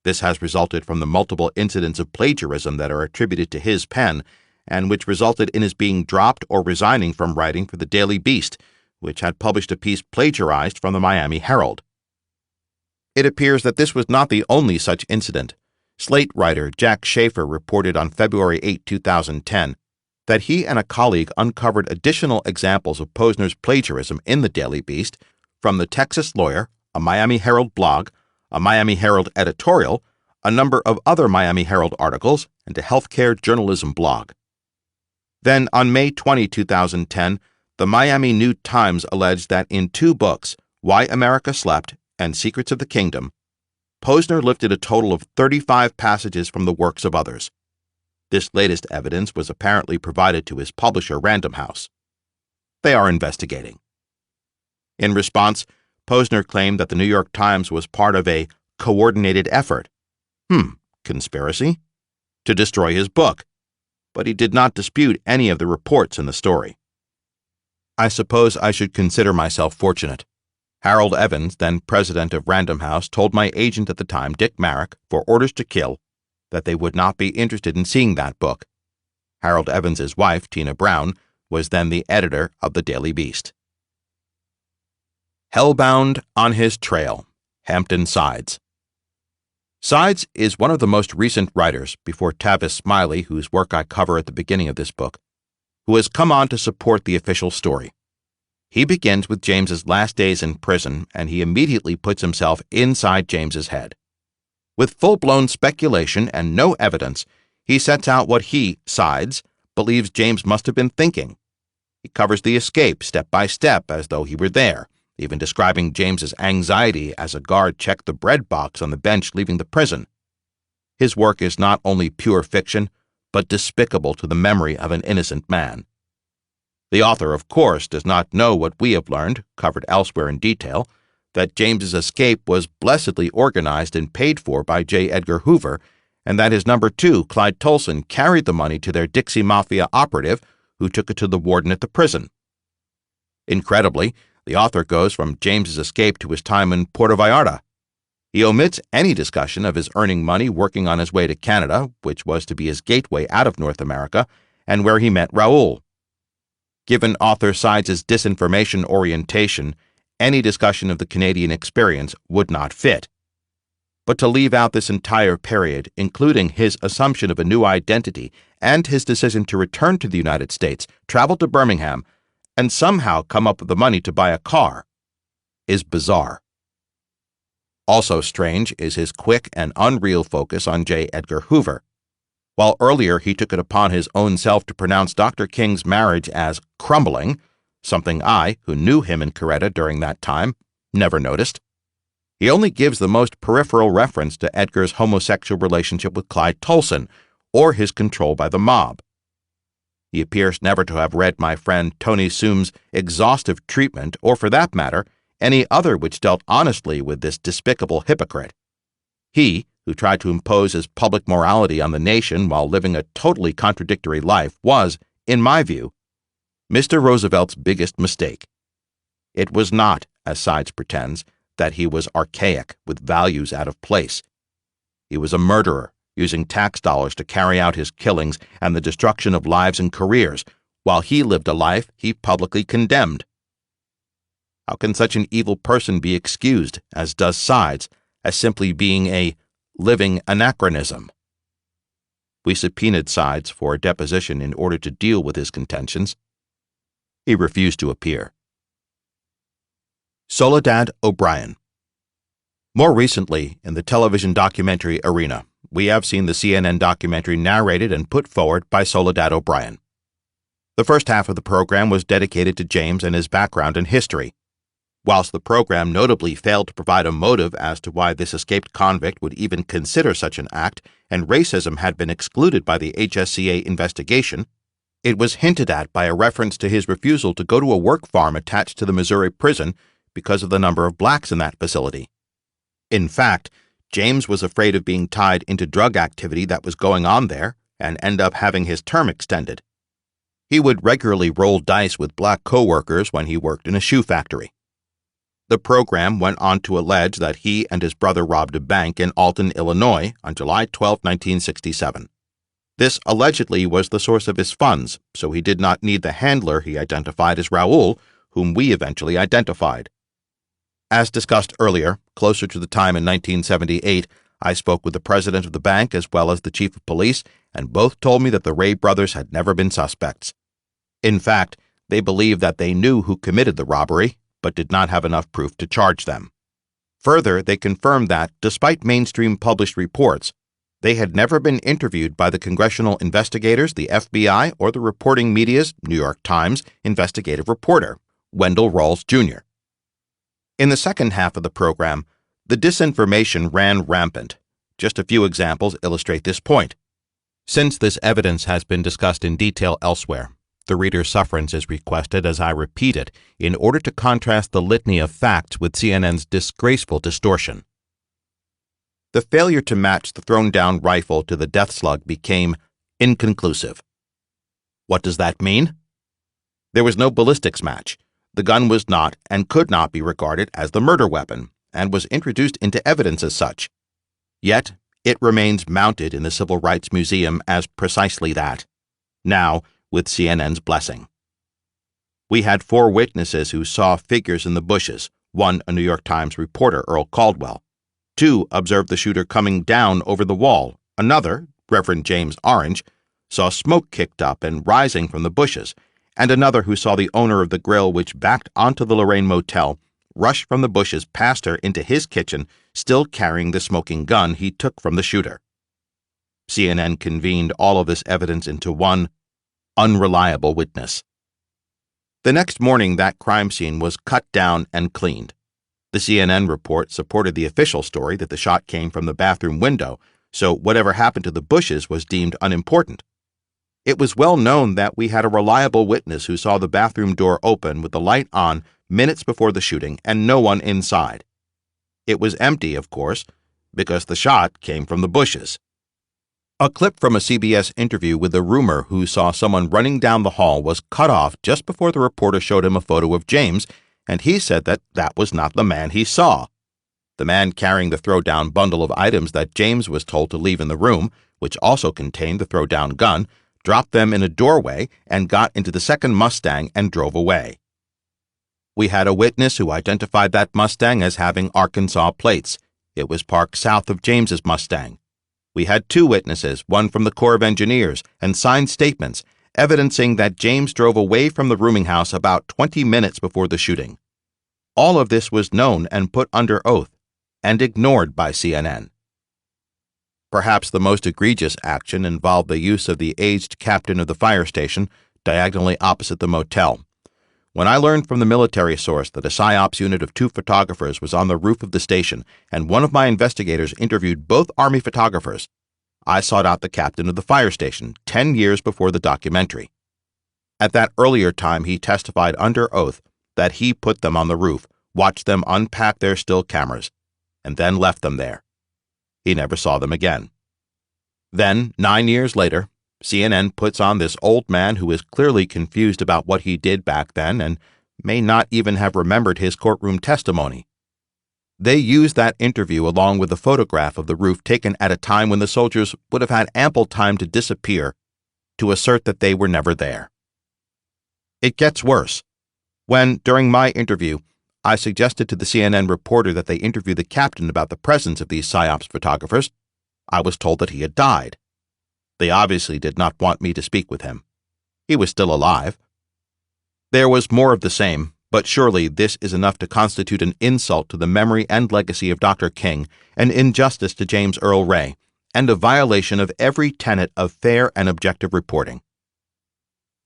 This has resulted from the multiple incidents of plagiarism that are attributed to his pen, and which resulted in his being dropped or resigning from writing for the Daily Beast, which had published a piece plagiarized from the Miami Herald. It appears that this was not the only such incident. Slate writer Jack Schaefer reported on February 8, 2010, that he and a colleague uncovered additional examples of Posner's plagiarism in the Daily Beast from the Texas Lawyer, a Miami Herald blog, a Miami Herald editorial, a number of other Miami Herald articles, and a healthcare journalism blog. Then, on May 20, 2010, the Miami New Times alleged that in two books, Why America Slept and Secrets of the Kingdom, Posner lifted a total of 35 passages from the works of others. This latest evidence was apparently provided to his publisher, Random House. They are investigating. In response, Posner claimed that the New York Times was part of a coordinated effort. Conspiracy? To destroy his book. But he did not dispute any of the reports in the story. I suppose I should consider myself fortunate. Harold Evans, then president of Random House, told my agent at the time, Dick Merrick, for Orders to Kill, that they would not be interested in seeing that book. Harold Evans's wife, Tina Brown, was then the editor of the Daily Beast. Hellbound on His Trail, Hampton Sides. Sides is one of the most recent writers, before Tavis Smiley, whose work I cover at the beginning of this book, who has come on to support the official story. He begins with James's last days in prison, and he immediately puts himself inside James's head. With full-blown speculation and no evidence, he sets out what he, Sides, believes James must have been thinking. He covers the escape step by step as though he were there, even describing James's anxiety as a guard checked the bread box on the bench leaving the prison. His work is not only pure fiction, but despicable to the memory of an innocent man. The author, of course, does not know what we have learned, covered elsewhere in detail, that James's escape was blessedly organized and paid for by J. Edgar Hoover, and that his number two, Clyde Tolson, carried the money to their Dixie Mafia operative, who took it to the warden at the prison. Incredibly, the author goes from James's escape to his time in Puerto Vallarta. He omits any discussion of his earning money working on his way to Canada, which was to be his gateway out of North America, and where he met Raoul. Given author Sides' disinformation orientation, any discussion of the Canadian experience would not fit. But to leave out this entire period, including his assumption of a new identity and his decision to return to the United States, travel to Birmingham, and somehow come up with the money to buy a car, is bizarre. Also strange is his quick and unreal focus on J. Edgar Hoover. While earlier he took it upon his own self to pronounce Dr. King's marriage as crumbling, something I, who knew him in Coretta during that time, never noticed, he only gives the most peripheral reference to Edgar's homosexual relationship with Clyde Tolson, or his control by the mob. He appears never to have read my friend Tony Soom's exhaustive treatment, or for that matter, any other which dealt honestly with this despicable hypocrite. He, who tried to impose his public morality on the nation while living a totally contradictory life, was, in my view, Mr. Roosevelt's biggest mistake. It was not, as Sides pretends, that he was archaic, with values out of place. He was a murderer, using tax dollars to carry out his killings and the destruction of lives and careers, while he lived a life he publicly condemned. How can such an evil person be excused, as does Sides, as simply being a living anachronism? We subpoenaed Sides for a deposition in order to deal with his contentions. He refused to appear. Soledad O'Brien. More recently, in the television documentary arena, we have seen the CNN documentary narrated and put forward by Soledad O'Brien. The first half of the program was dedicated to James and his background and history. Whilst the program notably failed to provide a motive as to why this escaped convict would even consider such an act, and racism had been excluded by the HSCA investigation, it was hinted at by a reference to his refusal to go to a work farm attached to the Missouri prison because of the number of blacks in that facility. In fact, James was afraid of being tied into drug activity that was going on there and end up having his term extended. He would regularly roll dice with black co-workers when he worked in a shoe factory. The program went on to allege that he and his brother robbed a bank in Alton, Illinois, on July 12, 1967. This allegedly was the source of his funds, so he did not need the handler he identified as Raoul, whom we eventually identified. As discussed earlier, closer to the time in 1978, I spoke with the president of the bank as well as the chief of police, and both told me that the Ray brothers had never been suspects. In fact, they believed that they knew who committed the robbery, but did not have enough proof to charge them. Further, they confirmed that, despite mainstream published reports, they had never been interviewed by the congressional investigators, the FBI, or the reporting media's New York Times investigative reporter, Wendell Rawls, Jr. In the second half of the program, the disinformation ran rampant. Just a few examples illustrate this point. Since this evidence has been discussed in detail elsewhere, the reader's sufferance is requested as I repeat it in order to contrast the litany of facts with CNN's disgraceful distortion. The failure to match the thrown-down rifle to the death slug became inconclusive. What does that mean? There was no ballistics match. The gun was not and could not be regarded as the murder weapon, and was introduced into evidence as such. Yet, it remains mounted in the Civil Rights Museum as precisely that, now with CNN's blessing. We had 4 witnesses who saw figures in the bushes, one a New York Times reporter, Earl Caldwell. 2 observed the shooter coming down over the wall. Another, Reverend James Orange, saw smoke kicked up and rising from the bushes, and another who saw the owner of the grill which backed onto the Lorraine Motel rush from the bushes past her into his kitchen, still carrying the smoking gun he took from the shooter. CNN convened all of this evidence into one unreliable witness. The next morning, that crime scene was cut down and cleaned. The CNN report supported the official story that the shot came from the bathroom window, so whatever happened to the bushes was deemed unimportant. It was well known that we had a reliable witness who saw the bathroom door open with the light on minutes before the shooting and no one inside. It was empty, of course, because the shot came from the bushes. A clip from a CBS interview with a roomer who saw someone running down the hall was cut off just before the reporter showed him a photo of James, and he said that that was not the man he saw. The man carrying the throw-down bundle of items that James was told to leave in the room, which also contained the throw-down gun, dropped them in a doorway and got into the second Mustang and drove away. We had a witness who identified that Mustang as having Arkansas plates. It was parked south of James's Mustang. We had two witnesses, one from the Corps of Engineers, and signed statements evidencing that James drove away from the rooming house about 20 minutes before the shooting. All of this was known and put under oath, and ignored by CNN. Perhaps the most egregious action involved the use of the aged captain of the fire station, diagonally opposite the motel. When I learned from the military source that a PSYOPs unit of 2 photographers was on the roof of the station, and one of my investigators interviewed both Army photographers, I sought out the captain of the fire station 10 years before the documentary. At that earlier time, he testified under oath that he put them on the roof, watched them unpack their still cameras, and then left them there. He never saw them again. Then, 9 years later, CNN puts on this old man who is clearly confused about what he did back then and may not even have remembered his courtroom testimony. They use that interview along with the photograph of the roof taken at a time when the soldiers would have had ample time to disappear to assert that they were never there. It gets worse. When, during my interview, I suggested to the CNN reporter that they interview the captain about the presence of these PSYOPs photographers, I was told that he had died. They obviously did not want me to speak with him. He was still alive. There was more of the same, but surely this is enough to constitute an insult to the memory and legacy of Dr. King, an injustice to James Earl Ray, and a violation of every tenet of fair and objective reporting.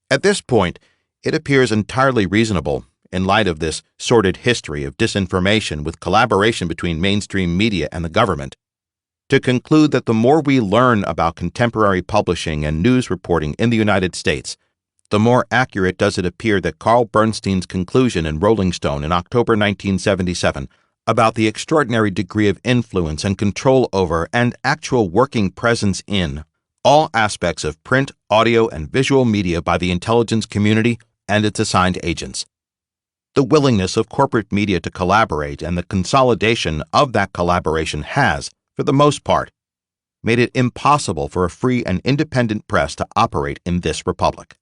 At this point, it appears entirely reasonable, in light of this sordid history of disinformation with collaboration between mainstream media and the government, to conclude that the more we learn about contemporary publishing and news reporting in the United States, the more accurate does it appear that Carl Bernstein's conclusion in Rolling Stone in October 1977 about the extraordinary degree of influence and control over and actual working presence in all aspects of print, audio, and visual media by the intelligence community and its assigned agents. The willingness of corporate media to collaborate and the consolidation of that collaboration has, for the most part, made it impossible for a free and independent press to operate in this republic.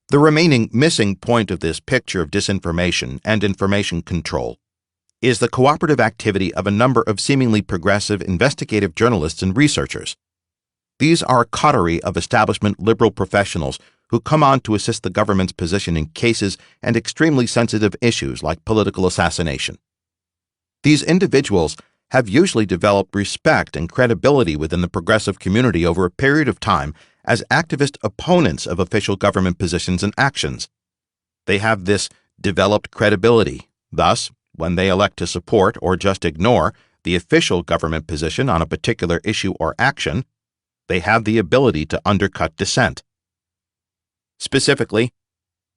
The remaining missing point of this picture of disinformation and information control is the cooperative activity of a number of seemingly progressive investigative journalists and researchers. These are a coterie of establishment liberal professionals who come on to assist the government's position in cases and extremely sensitive issues like political assassination. These individuals have usually developed respect and credibility within the progressive community over a period of time as activist opponents of official government positions and actions. They have this developed credibility. Thus, when they elect to support or just ignore the official government position on a particular issue or action, they have the ability to undercut dissent. Specifically,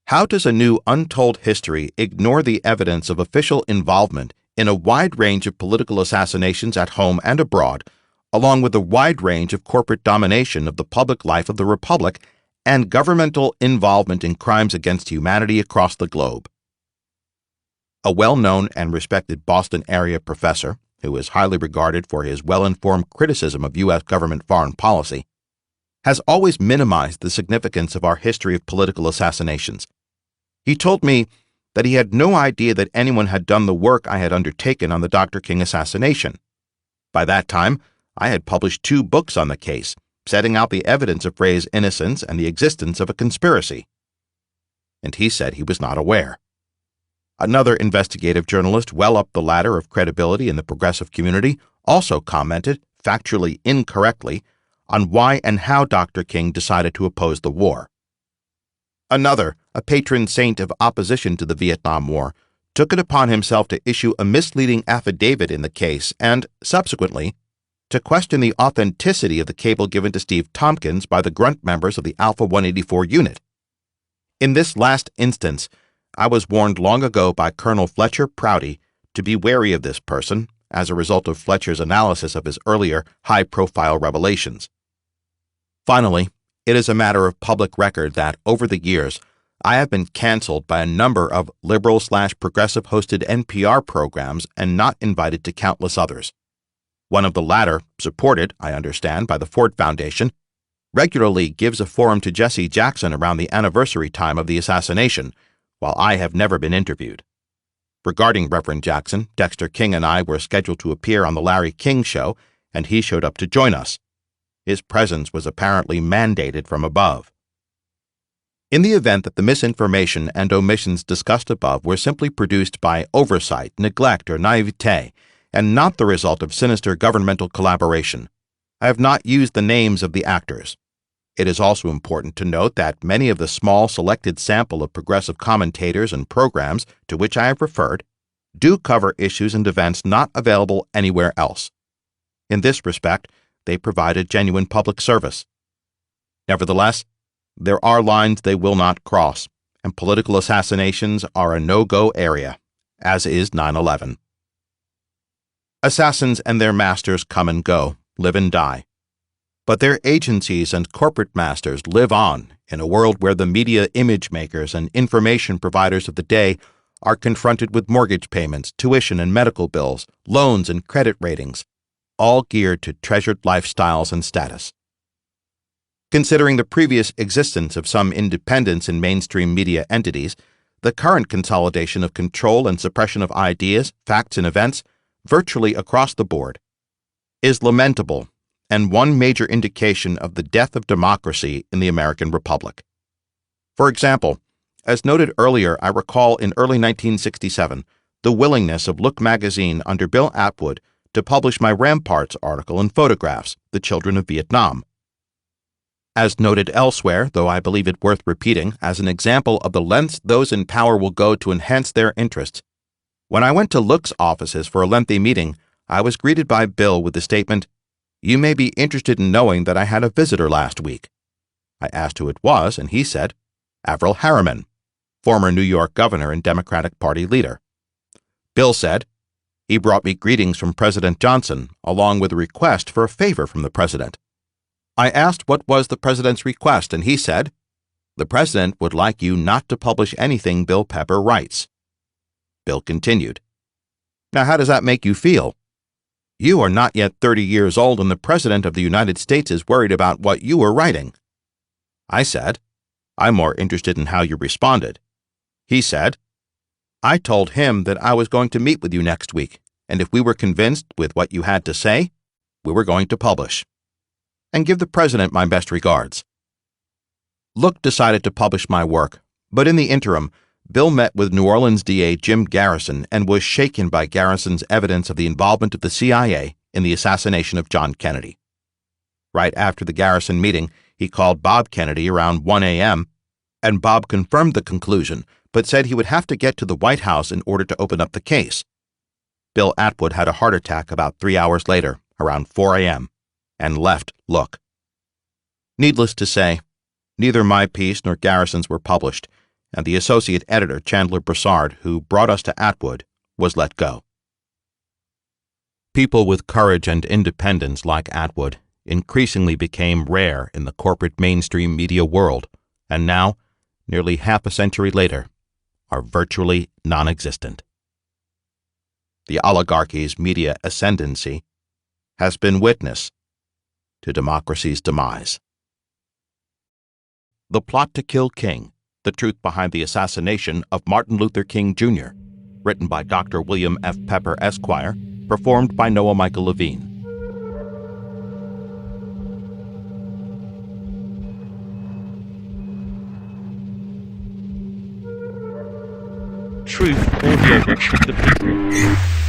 how does a new untold history ignore the evidence of official involvement in a wide range of political assassinations at home and abroad, along with a wide range of corporate domination of the public life of the Republic and governmental involvement in crimes against humanity across the globe? A well-known and respected Boston area professor, who is highly regarded for his well-informed criticism of U.S. government foreign policy, has always minimized the significance of our history of political assassinations. He told me that he had no idea that anyone had done the work I had undertaken on the Dr. King assassination. By that time, I had published 2 books on the case, setting out the evidence of Ray's innocence and the existence of a conspiracy. And he said he was not aware. Another investigative journalist well up the ladder of credibility in the progressive community also commented, factually incorrectly, on why and how Dr. King decided to oppose the war. Another, a patron saint of opposition to the Vietnam War, took it upon himself to issue a misleading affidavit in the case and, subsequently, to question the authenticity of the cable given to Steve Tompkins by the grunt members of the Alpha 184 unit. In this last instance, I was warned long ago by Colonel Fletcher Prouty to be wary of this person as a result of Fletcher's analysis of his earlier high-profile revelations. Finally, it is a matter of public record that, over the years, I have been canceled by a number of liberal/progressive hosted NPR programs and not invited to countless others. One of the latter, supported, I understand, by the Ford Foundation, regularly gives a forum to Jesse Jackson around the anniversary time of the assassination, while I have never been interviewed. Regarding Reverend Jackson, Dexter King and I were scheduled to appear on The Larry King Show, and he showed up to join us. His presence was apparently mandated from above. In the event that the misinformation and omissions discussed above were simply produced by oversight, neglect, or naivete, and not the result of sinister governmental collaboration, I have not used the names of the actors. It is also important to note that many of the small selected sample of progressive commentators and programs to which I have referred do cover issues and events not available anywhere else. In this respect, they provide a genuine public service. Nevertheless, there are lines they will not cross, and political assassinations are a no-go area, as is 9/11. Assassins and their masters come and go, live and die. But their agencies and corporate masters live on in a world where the media image makers and information providers of the day are confronted with mortgage payments, tuition and medical bills, loans and credit ratings, all geared to treasured lifestyles and status. Considering the previous existence of some independence in mainstream media entities, the current consolidation of control and suppression of ideas, facts, and events, virtually across the board, is lamentable and one major indication of the death of democracy in the American Republic. For example, as noted earlier, I recall in early 1967 the willingness of Look magazine under Bill Atwood to publish my Ramparts article and photographs, The Children of Vietnam. As noted elsewhere, though I believe it worth repeating as an example of the lengths those in power will go to enhance their interests, when I went to Look's offices for a lengthy meeting, I was greeted by Bill with the statement, "You may be interested in knowing that I had a visitor last week." I asked who it was, and he said, "Averell Harriman, former New York governor and Democratic Party leader." Bill said, "He brought me greetings from President Johnson, along with a request for a favor from the president." I asked what was the president's request, and he said, "The president would like you not to publish anything Bill Pepper writes." Bill continued, "Now how does that make you feel? You are not yet 30 years old, and the President of the United States is worried about what you are writing." I said, "I'm more interested in how you responded." He said, "I told him that I was going to meet with you next week, and if we were convinced with what you had to say, we were going to publish. And give the President my best regards." Look decided to publish my work, but in the interim, Bill met with New Orleans DA Jim Garrison and was shaken by Garrison's evidence of the involvement of the CIA in the assassination of John Kennedy. Right after the Garrison meeting, he called Bob Kennedy around 1 a.m., and Bob confirmed the conclusion, but said he would have to get to the White House in order to open up the case. Bill Atwood had a heart attack about 3 hours later, around 4 a.m., and left Look. Needless to say, neither my piece nor Garrison's were published, and the associate editor, Chandler Broussard, who brought us to Atwood, was let go. People with courage and independence like Atwood increasingly became rare in the corporate mainstream media world, and now, nearly half a century later, are virtually non-existent. The oligarchy's media ascendancy has been witness to democracy's demise. The Plot to Kill King: The Truth Behind the Assassination of Martin Luther King, Jr., written by Dr. William F. Pepper, Esquire, performed by Noah Michael Levine. Truth, Audiobook, The People.